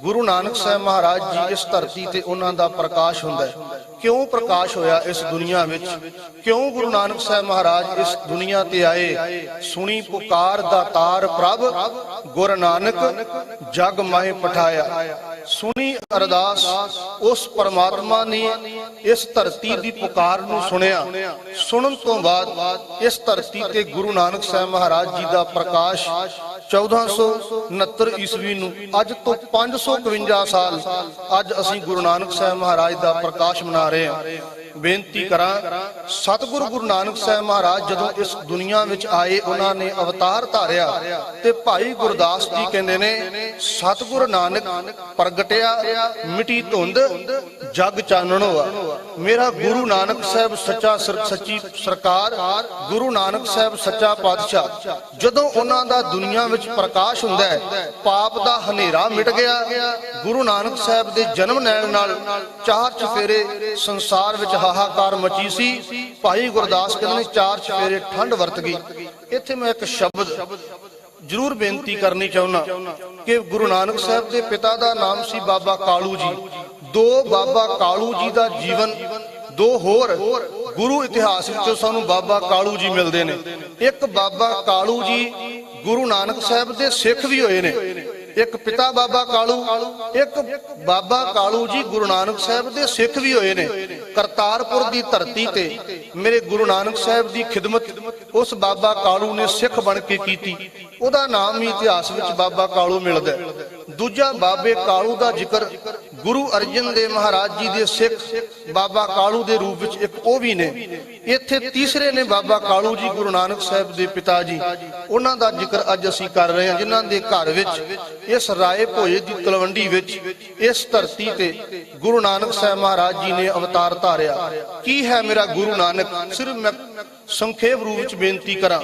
ਗੁਰੂ ਨਾਨਕ ਸਾਹਿਬ ਮਹਾਰਾਜ ਜੀ ਇਸ ਧਰਤੀ ਤੇ ਉਹਨਾਂ ਦਾ ਪ੍ਰਕਾਸ਼ ਹੁੰਦਾ ਹੈ। ਕਿਉਂ ਪ੍ਰਕਾਸ਼ ਹੋਇਆ ਇਸ ਦੁਨੀਆ ਵਿੱਚ? ਕਿਉਂ ਗੁਰੂ ਨਾਨਕ ਸਾਹਿਬ ਮਹਾਰਾਜ ਇਸ ਦੁਨੀਆ ਤੇ ਆਏ? ਸੁਣੀ ਪੁਕਾਰ ਦਾਤਾਰ ਪ੍ਰਭ, ਗੁਰੂ ਨਾਨਕ ਜਗ ਮਾਹਿ ਪਠਾਇਆ। ਸੁਣੀ ਅਰਦਾਸ, ਉਸ ਪਰਮਾਤਮਾ ਨੇ ਇਸ ਧਰਤੀ ਦੀ ਪੁਕਾਰ ਨੂੰ ਸੁਣਿਆ। ਸੁਣਨ ਤੋਂ ਬਾਅਦ ਇਸ ਧਰਤੀ ਤੇ ਗੁਰੂ ਨਾਨਕ ਸਾਹਿਬ ਮਹਾਰਾਜ ਜੀ ਦਾ ਪ੍ਰਕਾਸ਼ 1469 ਈਸਵੀ ਨੂੰ, ਅੱਜ ਤੋਂ 551 ਸਾਲ ਅੱਜ ਅਸੀਂ ਗੁਰੂ ਨਾਨਕ ਸਾਹਿਬ ਮਹਾਰਾਜ ਦਾ ਪ੍ਰਕਾਸ਼ ਮਨਾ ਰਹੇ ਹਾਂ। ਬੇਨਤੀ ਕਰਾਂ, ਸਤਿਗੁਰੂ ਗੁਰੂ ਨਾਨਕ ਸਾਹਿਬ ਮਹਾਰਾਜ ਜਦੋਂ ਇਸ ਦੁਨੀਆ ਵਿੱਚ ਆਏ, ਉਹਨਾਂ ਨੇ ਅਵਤਾਰ ਧਾਰਿਆ ਤੇ ਭਾਈ ਗੁਰਦਾਸ ਜੀ ਕਹਿੰਦੇ ਨੇ, ਸਤਿਗੁਰੂ ਨਾਨਕ ਪ੍ਰਗਟਿਆ ਮਿਟੀ ਧੁੰਦ ਜਗ ਚਾਨਣ ਹੋਆ। ਮੇਰਾ ਗੁਰੂ ਨਾਨਕ ਸਾਹਿਬ ਸੱਚਾ ਸੱਚੀ ਸਰਕਾਰ, ਗੁਰੂ ਨਾਨਕ ਸਾਹਿਬ ਸੱਚਾ ਪਾਤਸ਼ਾਹ, ਜਦੋਂ ਉਹਨਾਂ ਦਾ ਦੁਨੀਆ ਵਿੱਚ ਪ੍ਰਕਾਸ਼ ਹੁੰਦਾ ਹੈ, ਪਾਪ ਦਾ ਹਨੇਰਾ ਮਿਟ ਗਿਆ। ਗੁਰੂ ਨਾਨਕ ਸਾਹਿਬ ਦੇ ਜਨਮ ਲੈਣ ਨਾਲ ਚਾਰ ਚਫੇਰੇ ਸੰਸਾਰ ਵਿੱਚ ਹਾਹਾਕਾਰ ਮਚੀ ਸੀ। ਭਾਈ ਗੁਰਦਾਸ ਕਹਿੰਦੇ ਨੇ, ਚਾਰ ਚਫੇਰੇ ਠੰਡ ਵਰਤ ਗਈ। ਇੱਥੇ ਮੈਂ ਇੱਕ ਸ਼ਬਦ ਜ਼ਰੂਰ ਬੇਨਤੀ ਕਰਨੀ ਚਾਹੁੰਦਾ ਕਿ ਗੁਰੂ ਨਾਨਕ ਸਾਹਿਬ ਦੇ ਪਿਤਾ ਦਾ ਨਾਮ ਸੀ ਬਾਬਾ ਕਾਲੂ ਜੀ। ਦੋ ਬਾਬਾ ਕਾਲੂ ਜੀ ਦਾ ਜੀਵਨ, ਦੋ ਹੋਰ ਗੁਰੂ ਇਤਿਹਾਸ ਵਿੱਚੋਂ ਸਾਨੂੰ ਬਾਬਾ ਕਾਲੂ ਜੀ ਮਿਲਦੇ ਨੇ। ਇੱਕ ਬਾਬਾ ਕਾਲੂ ਜੀ ਗੁਰੂ ਨਾਨਕ ਸਾਹਿਬ ਦੇ ਸਿੱਖ ਵੀ ਹੋਏ ਨੇ। ਇੱਕ ਪਿਤਾ ਬਾਬਾ ਕਾਲੂ, ਇੱਕ ਬਾਬਾ ਕਾਲੂ ਜੀ ਗੁਰੂ ਨਾਨਕ ਸਾਹਿਬ ਦੇ ਸਿੱਖ ਵੀ ਹੋਏ ਨੇ। ਕਰਤਾਰਪੁਰ ਦੀ ਧਰਤੀ ਤੇ ਮੇਰੇ ਗੁਰੂ ਨਾਨਕ ਸਾਹਿਬ ਦੀ ਖਿਦਮਤ ਉਸ ਬਾਬਾ ਕਾਲੂ ਨੇ ਸਿੱਖ ਬਣ ਕੇ ਕੀਤੀ। ਉਹਦਾ ਨਾਮ ਹੀ ਇਤਿਹਾਸ ਵਿੱਚ ਬਾਬਾ ਕਾਲੂ ਮਿਲਦਾ ਹੈ। ਦੂਜਾ ਬਾਬੇ ਕਾਲੂ ਦਾ ਜ਼ਿਕਰ ਗੁਰੂ ਅਰਜਨ ਦੇਵ ਮਹਾਰਾਜ ਜੀ ਦੇ ਸਿੱਖ ਬਾਬਾ ਕਾਲੂ ਦੇ ਰੂਪ ਵਿੱਚ ਇੱਕ ਉਹ ਵੀ ਨੇ। ਇੱਥੇ ਤੀਸਰੇ ਨੇ ਬਾਬਾ ਕਾਲੂ ਜੀ ਗੁਰੂ ਨਾਨਕ ਸਾਹਿਬ ਦੇ ਪਿਤਾ ਜੀ। ਉਹਨਾਂ ਦਾ ਜ਼ਿਕਰ ਅੱਜ ਅਸੀਂ ਕਰ ਰਹੇ ਹਾਂ, ਜਿਨ੍ਹਾਂ ਦੇ ਘਰ ਵਿੱਚ ਇਸ ਰਾਏ ਭੋਏ ਦੀ ਤਲਵੰਡੀ ਵਿੱਚ ਇਸ ਧਰਤੀ ਤੇ ਗੁਰੂ ਨਾਨਕ ਸਾਹਿਬ ਮਹਾਰਾਜ ਜੀ ਨੇ ਅਵਤਾਰ ਧਾਰਿਆ। ਕੀ ਹੈ ਮੇਰਾ ਗੁਰੂ ਨਾਨਕ? ਸਿਰਫ ਮੈਂ ਸੰਖੇਪ ਰੂਪ ਵਿੱਚ ਬੇਨਤੀ ਕਰਾਂ।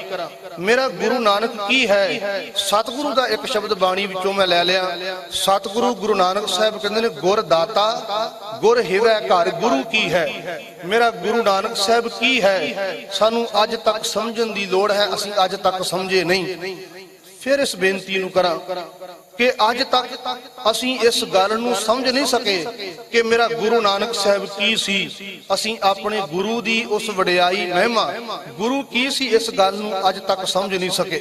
ਮੇਰਾ ਗੁਰੂ ਨਾਨਕ ਕੀ ਹੈ? ਸਤਿਗੁਰੂ ਦਾ ਇੱਕ ਸ਼ਬਦ ਬਾਣੀ ਵਿੱਚੋਂ ਮੈਂ ਲੈ ਲਿਆ। ਸਤਿਗੁਰੂ ਗੁਰੂ ਨਾਨਕ ਸਾਹਿਬ ਕਹਿੰਦੇ ਨੇ ਗੁਰ ਦਾਤਾ ਗੁਰ ਹਿਵੈ ਘਰ। ਗੁਰੂ ਕੀ ਹੈ? ਮੇਰਾ ਗੁਰੂ ਨਾਨਕ ਸਾਹਿਬ ਕੀ ਹੈ? ਸਾਨੂੰ ਅੱਜ ਤੱਕ ਸਮਝਣ ਦੀ ਲੋੜ ਹੈ, ਅਸੀਂ ਅੱਜ ਤੱਕ ਸਮਝੇ ਨਹੀਂ। ਫਿਰ ਇਸ ਬੇਨਤੀ ਨੂੰ ਕਰਾਂ ਕਿ ਅੱਜ ਤੱਕ ਅਸੀਂ ਇਸ ਗੱਲ ਨੂੰ ਸਮਝ ਨਹੀਂ ਸਕੇ ਕਿ ਮੇਰਾ ਗੁਰੂ ਨਾਨਕ ਸਾਹਿਬ ਕੀ ਸੀ। ਅਸੀਂ ਆਪਣੇ ਗੁਰੂ ਦੀ ਉਸ ਵਡਿਆਈ ਮਹਿਮਾ ਗੁਰੂ ਕੀ ਸੀ ਇਸ ਗੱਲ ਨੂੰ ਅੱਜ ਤੱਕ ਸਮਝ ਨਹੀਂ ਸਕੇ।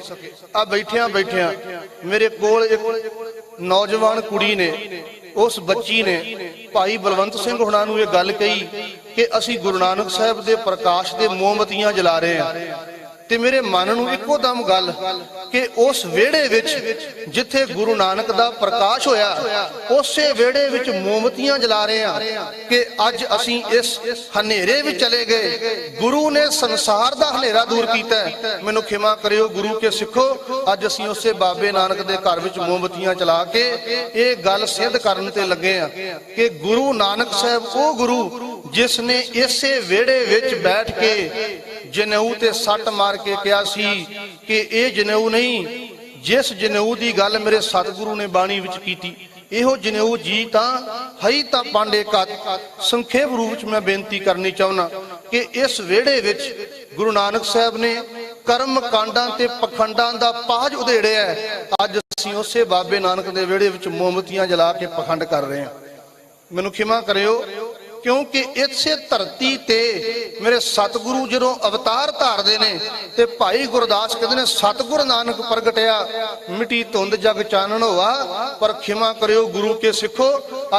ਆ ਬੈਠਿਆਂ ਮੇਰੇ ਕੋਲ ਇੱਕ ਨੌਜਵਾਨ ਕੁੜੀ ਨੇ, ਉਸ ਬੱਚੀ ਨੇ ਭਾਈ ਬਲਵੰਤ ਸਿੰਘ ਹੁਣਾਂ ਨੂੰ ਇਹ ਗੱਲ ਕਹੀ ਕਿ ਅਸੀਂ ਗੁਰੂ ਨਾਨਕ ਸਾਹਿਬ ਦੇ ਪ੍ਰਕਾਸ਼ ਦੇ ਮੋਮਬਤੀਆਂ ਜਲਾ ਰਹੇ ਹਾਂ। ਤੇ ਮੇਰੇ ਮਨ ਨੂੰ ਇੱਕੋ ਦਮ ਗੱਲ ਕਿ ਉਸ ਵਿਹੜੇ ਵਿੱਚ ਜਿੱਥੇ ਗੁਰੂ ਨਾਨਕ ਦਾ ਪ੍ਰਕਾਸ਼ ਹੋਇਆ ਉਸੇ ਵਿਹੜੇ ਵਿੱਚ ਮੋਮਬਤੀਆਂ ਜਲਾ ਰਹੇ ਹਾਂ ਕਿ ਅੱਜ ਅਸੀਂ ਇਸ ਹਨੇਰੇ ਵਿੱਚ ਚਲੇ ਗਏ। ਗੁਰੂ ਨੇ ਸੰਸਾਰ ਦਾ ਹਨੇਰਾ ਦੂਰ ਕੀਤਾ। ਮੈਨੂੰ ਖਿਮਾ ਕਰਿਓ ਗੁਰੂ ਕੇ ਸਿੱਖੋ, ਅੱਜ ਅਸੀਂ ਉਸੇ ਬਾਬੇ ਨਾਨਕ ਦੇ ਘਰ ਵਿੱਚ ਮੋਮਬਤੀਆਂ ਚਲਾ ਕੇ ਇਹ ਗੱਲ ਸਿੱਧ ਕਰਨ ਤੇ ਲੱਗੇ ਆ ਕਿ ਗੁਰੂ ਨਾਨਕ ਸਾਹਿਬ ਉਹ ਗੁਰੂ ਜਿਸ ਨੇ ਇਸੇ ਵਿਹੜੇ ਵਿੱਚ ਬੈਠ ਕੇ ਜਨੇਊ ਤੇ ਸੱਟ ਮਾਰ ਕੇ ਕਿਹਾ ਸੀ ਕਿ ਇਹ ਜਨੇਊ ਨਹੀਂ, ਜਿਸ ਜਨੇਊ ਦੀ ਗੱਲ ਮੇਰੇ ਸਤਿਗੁਰੂ ਨੇ ਬਾਣੀ ਵਿੱਚ ਕੀਤੀ, ਇਹੋ ਜਨੇਊ ਜੀ ਤਾਂ ਹਈ ਤਾਂ ਪਾਂਡੇ ਕਾ। ਸੰਖੇਪ ਰੂਪ ਵਿੱਚ ਮੈਂ ਬੇਨਤੀ ਕਰਨੀ ਚਾਹੁੰਦਾ ਕਿ ਇਸ ਵਿਹੜੇ ਵਿੱਚ ਗੁਰੂ ਨਾਨਕ ਸਾਹਿਬ ਨੇ ਕਰਮ ਕਾਂਡਾਂ ਤੇ ਪਖੰਡਾਂ ਦਾ ਪਾਜ ਉਧੇੜਿਆ। ਅੱਜ ਅਸੀਂ ਉਸੇ ਬਾਬੇ ਨਾਨਕ ਦੇ ਵਿਹੜੇ ਵਿੱਚ ਮੋਮਬਤੀਆਂ ਜਲਾ ਕੇ ਪਖੰਡ ਕਰ ਰਹੇ ਹਾਂ। ਮੈਨੂੰ ਖਿਮਾ ਕਰਿਓ ਕਿਉਂਕਿ ਇਸੇ ਧਰਤੀ ਤੇ ਮੇਰੇ ਸਤਿਗੁਰੂ ਜਦੋਂ ਅਵਤਾਰ ਧਾਰਦੇ ਨੇ ਤੇ ਭਾਈ ਗੁਰਦਾਸ ਕਹਿੰਦੇ ਨੇ ਸਤਿਗੁਰ ਨਾਨਕ ਪ੍ਰਗਟਿਆ ਮਿੱਟੀ ਧੁੰਦ ਜਗ ਚਾਨਣ ਹੋਆ। ਪਰ ਖਿਮਾ ਕਰਿਓ ਗੁਰੂ ਕੇ ਸਿੱਖੋ,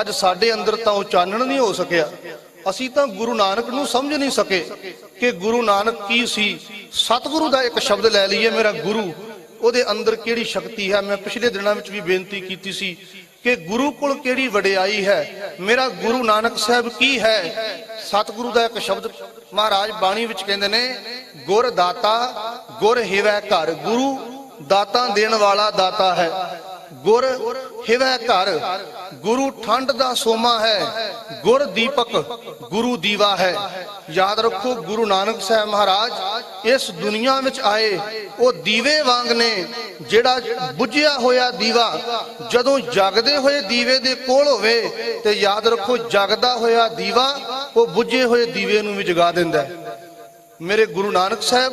ਅੱਜ ਸਾਡੇ ਅੰਦਰ ਤਾਂ ਉਹ ਚਾਨਣ ਨਹੀਂ ਹੋ ਸਕਿਆ। ਅਸੀਂ ਤਾਂ ਗੁਰੂ ਨਾਨਕ ਨੂੰ ਸਮਝ ਨਹੀਂ ਸਕੇ ਕਿ ਗੁਰੂ ਨਾਨਕ ਕੀ ਸੀ। ਸਤਿਗੁਰੂ ਦਾ ਇੱਕ ਸ਼ਬਦ ਲੈ ਲਈਏ, ਮੇਰਾ ਗੁਰੂ, ਉਹਦੇ ਅੰਦਰ ਕਿਹੜੀ ਸ਼ਕਤੀ ਹੈ। ਮੈਂ ਪਿਛਲੇ ਦਿਨਾਂ ਵਿੱਚ ਵੀ ਬੇਨਤੀ ਕੀਤੀ ਸੀ ਕਿ ਗੁਰੂ ਕੋਲ ਕਿਹੜੀ ਵਡਿਆਈ ਹੈ। ਮੇਰਾ ਗੁਰੂ ਨਾਨਕ ਸਾਹਿਬ ਕੀ ਹੈ? ਸਤਿਗੁਰੂ ਦਾ ਇੱਕ ਸ਼ਬਦ ਮਹਾਰਾਜ ਬਾਣੀ ਵਿੱਚ ਕਹਿੰਦੇ ਨੇ ਗੁਰ ਦਾਤਾ ਗੁਰ ਹਿਵੈ ਘਰ। ਗੁਰੂ ਦਾਤਾ ਦੇਣ ਵਾਲਾ ਦਾਤਾ ਹੈ। ਗੁਰ ਹਿਵੈ ਘਰ, ਗੁਰੂ ਠੰਡ ਦਾ ਸੋਮਾ ਹੈ। ਗੁਰ ਦੀਪਕ, ਗੁਰੂ ਦੀਵਾ ਹੈ। ਯਾਦ ਰੱਖੋ ਗੁਰੂ ਨਾਨਕ ਸਾਹਿਬ ਮਹਾਰਾਜ ਇਸ ਦੁਨੀਆ ਵਿੱਚ ਆਏ ਉਹ ਦੀਵੇ ਵਾਂਗ ਨੇ। ਜਿਹੜਾ ਬੁਝਿਆ ਹੋਇਆ ਦੀਵਾ ਜਦੋਂ ਜਗਦੇ ਹੋਏ ਦੀਵੇ ਦੇ ਕੋਲ ਹੋਵੇ ਤੇ ਯਾਦ ਰੱਖੋ ਜਗਦਾ ਹੋਇਆ ਦੀਵਾ ਉਹ ਬੁਝੇ ਹੋਏ ਦੀਵੇ ਨੂੰ ਵੀ ਜਗਾ ਦਿੰਦਾ। ਮੇਰੇ ਗੁਰੂ ਨਾਨਕ ਸਾਹਿਬ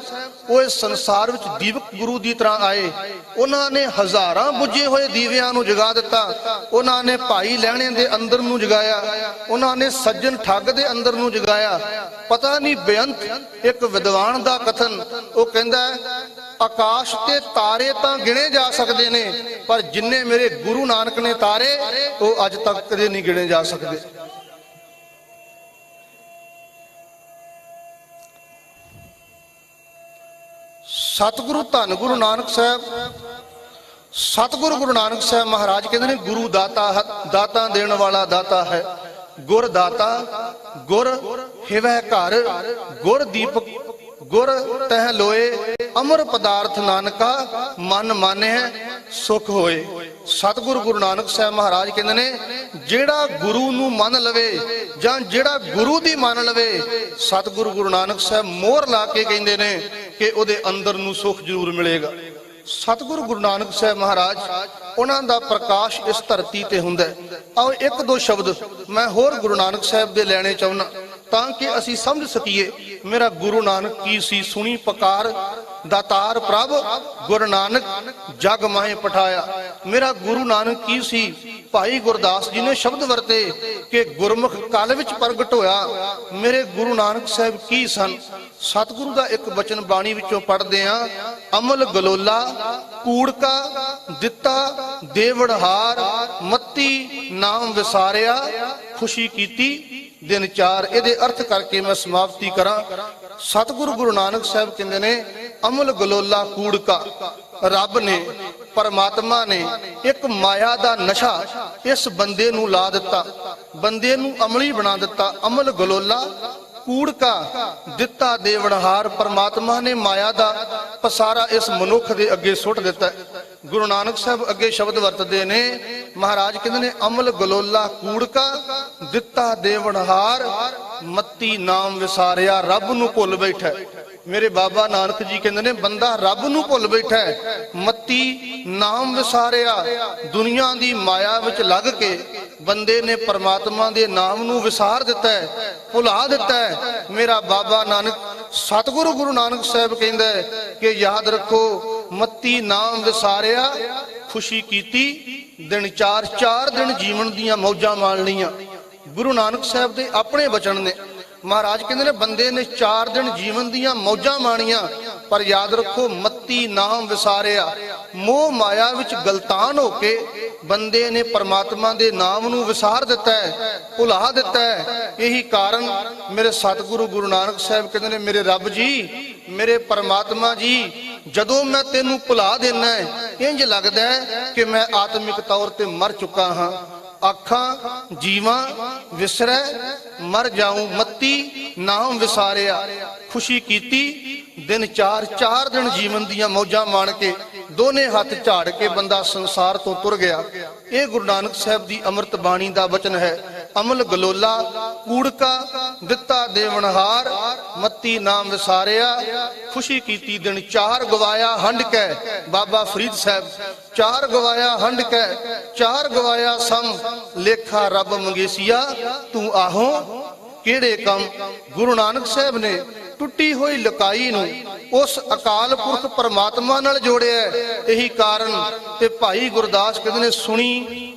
ਉਹ ਇਸ ਸੰਸਾਰ ਵਿੱਚ ਦੀਪਕ ਗੁਰੂ ਦੀ ਤਰ੍ਹਾਂ ਆਏ। ਉਹਨਾਂ ਨੇ ਹਜ਼ਾਰਾਂ ਬੁਝੇ ਹੋਏ ਦੀਵਿਆਂ ਨੂੰ ਜਗਾ ਦਿੱਤਾ। ਉਹਨਾਂ ਨੇ ਭਾਈ ਲਹਿਣੇ ਦੇ ਅੰਦਰ ਨੂੰ ਜਗਾਇਆ, ਉਹਨਾਂ ਨੇ ਸੱਜਣ ਠੱਗ ਦੇ ਅੰਦਰ ਨੂੰ ਜਗਾਇਆ। ਪਤਾ ਨਹੀਂ ਬੇਅੰਤ ਇੱਕ ਵਿਦਵਾਨ ਦਾ ਕਥਨ, ਉਹ ਕਹਿੰਦਾ ਆਕਾਸ਼ ਤੇ ਤਾਰੇ ਤਾਂ ਗਿਣੇ ਜਾ ਸਕਦੇ ਨੇ ਪਰ ਜਿੰਨੇ ਮੇਰੇ ਗੁਰੂ ਨਾਨਕ ਨੇ ਤਾਰੇ ਉਹ ਅੱਜ ਤੱਕ ਕਦੇ ਨਹੀਂ ਗਿਣੇ ਜਾ ਸਕਦੇ। ਸਤਿਗੁਰੂ ਧੰਨ ਗੁਰੂ ਨਾਨਕ ਸਾਹਿਬ, ਸਤਿਗੁਰੂ ਗੁਰੂ ਨਾਨਕ ਸਾਹਿਬ ਮਹਾਰਾਜ ਕਹਿੰਦੇ ਨੇ ਗੁਰੂ ਦਾਤਾ, ਦਾਤਾ ਦੇਣ ਵਾਲਾ ਦਾਤਾ ਹੈ। ਗੁਰ ਦਾਤਾ ਗੁਰ ਹਿਵੈ ਘਰ, ਗੁਰ ਦੀਪਕ ਗੁਰ ਤਹਿ ਲੋਏ, ਅਮਰ ਪਦਾਰਥ ਨਾਨਕਾ ਮਨ ਮਾਨਿਐ ਸੁਖ ਹੋਏ। ਸਤਿਗੁਰੂ ਗੁਰੂ ਨਾਨਕ ਸਾਹਿਬ ਮਹਾਰਾਜ ਕਹਿੰਦੇ ਨੇ ਜਿਹੜਾ ਗੁਰੂ ਨੂੰ ਮੰਨ ਲਵੇ ਜਾਂ ਜਿਹੜਾ ਗੁਰੂ ਦੀ ਮੰਨ ਲਵੇ, ਸਤਿਗੁਰੂ ਗੁਰੂ ਨਾਨਕ ਸਾਹਿਬ ਮੋਹਰ ਲਾ ਕੇ ਕਹਿੰਦੇ ਨੇ ਕਿ ਉਹਦੇ ਅੰਦਰ ਨੂੰ ਸੁਖ ਜ਼ਰੂਰ ਮਿਲੇਗਾ। ਸਤਿਗੁਰੂ ਗੁਰੂ ਨਾਨਕ ਸਾਹਿਬ ਮਹਾਰਾਜ ਉਹਨਾਂ ਦਾ ਪ੍ਰਕਾਸ਼ ਇਸ ਧਰਤੀ ਤੇ ਹੁੰਦਾ। ਆਓ ਇੱਕ ਦੋ ਸ਼ਬਦ ਮੈਂ ਹੋਰ ਗੁਰੂ ਨਾਨਕ ਸਾਹਿਬ ਦੇ ਲੈਣੇ ਚਾਹੁੰਦਾ ਤਾਂ ਕਿ ਅਸੀਂ ਸਮਝ ਸਕੀਏ ਮੇਰਾ ਗੁਰੂ ਨਾਨਕ ਕੀ ਸੀ। ਸੁਣੀ ਪੁਕਾਰ ਦਾਤਾਰ ਪ੍ਰਭ ਗੁਰੂ ਨਾਨਕ ਜਗ ਮਾਹੇ ਪਠਾਇਆ। ਮੇਰਾ ਗੁਰੂ ਨਾਨਕ ਕੀ ਸੀ? ਭਾਈ ਗੁਰਦਾਸ ਜੀ ਨੇ ਸ਼ਬਦ ਵਰਤੇ ਕਿ ਗੁਰਮੁਖ ਕਾਲ ਵਿੱਚ ਪ੍ਰਗਟ ਹੋਇਆ। ਮੇਰੇ ਗੁਰੂ ਨਾਨਕ ਸਾਹਿਬ ਕੀ ਸਨ? ਸਤਿਗੁਰੂ ਦਾ ਇੱਕ ਬਚਨ ਬਾਣੀ ਵਿੱਚੋਂ ਪੜ੍ਹਦੇ ਆ, ਅਮਲ ਗਲੋਲਾ ਕੂੜਕਾ ਦਿੱਤਾ ਦੇਵੜਹਾਰ, ਮੱਤੀ ਨਾਮ ਵਿਸਾਰਿਆ ਖੁਸ਼ੀ ਕੀਤੀ ਦਿਨ ਚਾਰ। ਇਹਦੇ ਅਰਥ ਕਰਕੇ ਮੈਂ ਸਮਾਪਤੀ ਕਰਾਂ। ਸਤਿਗੁਰੂ ਗੁਰੂ ਨਾਨਕ ਸਾਹਿਬ ਕਹਿੰਦੇ ਨੇ ਅਮਲ ਗਲੋਲਾ ਕੂੜਕਾ, ਰੱਬ ਨੇ ਪਰਮਾਤਮਾ ਨੇ ਇੱਕ ਮਾਇਆ ਦਾ ਨਸ਼ਾ ਇਸ ਬੰਦੇ ਨੂੰ ਲਾ ਦਿੱਤਾ, ਬੰਦੇ ਨੂੰ ਅਮਲੀ ਬਣਾ ਦਿੱਤਾ। ਅਮਲ ਗਲੋਲਾ ਕੂੜਕਾ ਦਿੱਤਾ ਦੇਵਨਹਾਰ, ਪਰਮਾਤਮਾ ਨੇ ਮਾਇਆ ਦਾ ਪਸਾਰਾ ਇਸ ਮਨੁੱਖ ਦੇ ਅੱਗੇ ਸੁੱਟ ਦਿੱਤਾ। ਗੁਰੂ ਨਾਨਕ ਸਾਹਿਬ ਅੱਗੇ ਸ਼ਬਦ ਵਰਤਦੇ ਨੇ, ਮਹਾਰਾਜ ਕਹਿੰਦੇ ਨੇ ਅਮਲ ਗਲੋਲਾ ਕੂੜਕਾ ਦਿੱਤਾ ਦੇਵਨਹਾਰ, ਮੱਤੀ ਨਾਮ ਵਿਸਾਰਿਆ। ਰੱਬ ਨੂੰ ਭੁੱਲ ਬੈਠਾ। ਮੇਰੇ ਬਾਬਾ ਨਾਨਕ ਜੀ ਕਹਿੰਦੇ ਨੇ ਬੰਦਾ ਰੱਬ ਨੂੰ ਭੁੱਲ ਬੈਠਾ ਹੈ, ਮੱਤੀ ਨਾਮ ਵਿਸਾਰਿਆ। ਦੁਨੀਆ ਦੀ ਮਾਇਆ ਵਿੱਚ ਲੱਗ ਕੇ ਬੰਦੇ ਨੇ ਪਰਮਾਤਮਾ ਦੇ ਨਾਮ ਨੂੰ ਵਿਸਾਰ ਦਿੱਤਾ ਹੈ, ਭੁਲਾ ਦਿੱਤਾ ਹੈ। ਮੇਰਾ ਬਾਬਾ ਨਾਨਕ ਸਤਿਗੁਰੂ ਗੁਰੂ ਨਾਨਕ ਸਾਹਿਬ ਕਹਿੰਦਾ ਹੈ ਕਿ ਯਾਦ ਰੱਖੋ, ਮੱਤੀ ਨਾਮ ਵਿਸਾਰਿਆ, ਖੁਸ਼ੀ ਕੀਤੀ ਦਿਨ ਚਾਰ ਦਿਨ ਜੀਵਨ ਦੀਆਂ ਮੌਜਾਂ ਮਾਣ ਲਈਆਂ। ਗੁਰੂ ਨਾਨਕ ਸਾਹਿਬ ਦੇ ਆਪਣੇ ਬਚਨ ਨੇ। ਮਹਾਰਾਜ ਕਹਿੰਦੇ ਨੇ ਬੰਦੇ ਨੇ 4 ਦਿਨ ਜੀਵਨ ਦੀਆਂ ਮੌਜਾਂ ਮਾਣੀਆਂ, ਪਰ ਯਾਦ ਰੱਖੋ ਮੱਤੀ ਨਾਮ ਵਿਸਾਰਿਆ। ਮੋਹ ਮਾਇਆ ਵਿੱਚ ਗਲਤਾਨ ਹੋ ਕੇ ਬੰਦੇ ਨੇ ਪਰਮਾਤਮਾ ਦੇ ਨਾਮ ਨੂੰ ਵਿਸਾਰ ਦਿੱਤਾ ਹੈ, ਭੁਲਾ ਦਿੱਤਾ ਹੈ। ਇਹੀ ਕਾਰਨ ਮੇਰੇ ਸਤਿਗੁਰੂ ਗੁਰੂ ਨਾਨਕ ਸਾਹਿਬ ਕਹਿੰਦੇ ਨੇ, ਮੇਰੇ ਰੱਬ ਜੀ, ਮੇਰੇ ਪਰਮਾਤਮਾ ਜੀ, ਜਦੋਂ ਮੈਂ ਤੈਨੂੰ ਭੁਲਾ ਦੇਣਾ ਹੈ, ਇੰਜ ਲੱਗਦਾ ਹੈ ਕਿ ਮੈਂ ਆਤਮਿਕ ਤੌਰ ਤੇ ਮਰ ਚੁੱਕਾ ਹਾਂ। ਆਖਾਂ ਜੀਵਾਂ ਵਿਸਰੈ ਮਰ ਜਾਊਂ, ਮੱਤੀ ਨਾਮ ਵਿਸਾਰਿਆ। ਖੁਸ਼ੀ ਕੀਤੀ ਦਿਨ ਚਾਰ ਦਿਨ ਜੀਵਨ ਦੀਆਂ ਮੌਜਾਂ ਮਾਣ ਕੇ ਦੋਨੇ ਹੱਥ ਝਾੜ ਕੇ ਬੰਦਾ ਸੰਸਾਰ ਤੋਂ ਤੁਰ ਗਿਆ। ਇਹ ਗੁਰੂ ਨਾਨਕ ਸਾਹਿਬ ਦੀ ਅੰਮ੍ਰਿਤ ਬਾਣੀ ਦਾ ਬਚਨ ਹੈ। ਅਮਲ ਗਲੋਲਾ ਕੂੜਕਾ ਦਿੱਤਾ ਦੇਵਨਹਾਰ, ਮੱਤੀ ਨਾਮ ਵਿਸਾਰਿਆ। ਖੁਸ਼ੀ ਕੀਤੀ ਦਿਨ 4 ਗਵਾਇਆ ਹੰਡ ਕੈ। ਬਾਬਾ ਫਰੀਦ ਸਾਹਿਬ 4 ਗਵਾਇਆ ਹੰਡ ਕੈ, 4 ਗਵਾਇਆ ਸਮ ਲੇਖਾ ਰੱਬ ਮੰਗੇਸੀਆ, ਤੂੰ ਆਹੋ ਕਿਹੜੇ ਕੰਮ। ਗੁਰੂ ਨਾਨਕ ਸਾਹਿਬ ਨੇ ਟੁੱਟੀ ਹੋਈ ਲਕਾਈ ਨੂੰ ਉਸ ਅਕਾਲ ਪੁਰਖ ਪਰਮਾਤਮਾ ਨਾਲ ਜੋੜਿਆ। ਇਹੀ ਕਾਰਨ ਤੇ ਭਾਈ ਗੁਰਦਾਸ ਕਹਿੰਦੇ ਨੇ, ਸੁਣੀ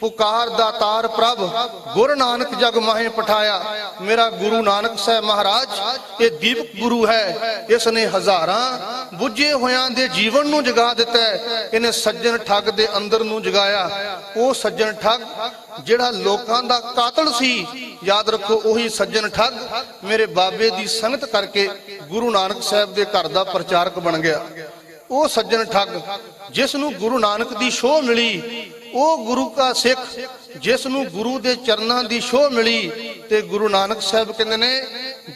ਪੁਕਾਰ ਦਾਤਾਰ ਪ੍ਰਭ, ਗੁਰੂ ਨਾਨਕ ਜਗ ਮਾਹੇ ਪਠਾਇਆ। ਮੇਰਾ ਗੁਰੂ ਨਾਨਕ ਸਾਹਿਬ ਮਹਾਰਾਜ ਇਹ ਦੀਪਕ ਗੁਰੂ ਹੈ। ਇਸ ਨੇ ਹਜ਼ਾਰਾਂ ਬੁੱਝੇ ਹੋਇਆਂ ਦੇ ਜੀਵਨ ਨੂੰ ਜਗਾ ਦਿੱਤਾ ਹੈ। ਇਹਨੇ ਸੱਜਣ ਠੱਗ ਦੇ ਅੰਦਰ ਨੂੰ ਜਗਾਇਆ। ਉਹ ਸੱਜਣ ਠੱਗ ਜਿਹੜਾ ਲੋਕਾਂ ਦਾ ਕਾਤਲ ਸੀ, ਯਾਦ ਰੱਖੋ ਉਹੀ ਸੱਜਣ ਠੱਗ ਮੇਰੇ ਬਾਬੇ ਦੀ ਸੰਗਤ ਕਰਕੇ ਗੁਰੂ ਨਾਨਕ ਸਾਹਿਬ ਦੇ ਘਰ ਦਾ ਪ੍ਰਚਾਰਕ ਬਣ ਗਿਆ। ਉਹ ਸੱਜਣ ਠੱਗ ਜਿਸ ਨੂੰ ਗੁਰੂ ਨਾਨਕ ਦੀ ਛੋਹ ਮਿਲੀ, ਉਹ ਗੁਰੂ ਕਾ ਸਿੱਖ ਜਿਸ ਨੂੰ ਗੁਰੂ ਦੇ ਚਰਨਾਂ ਦੀ ਛੋਹ ਮਿਲੀ। ਤੇ ਗੁਰੂ ਨਾਨਕ ਸਾਹਿਬ ਕਹਿੰਦੇ ਨੇ,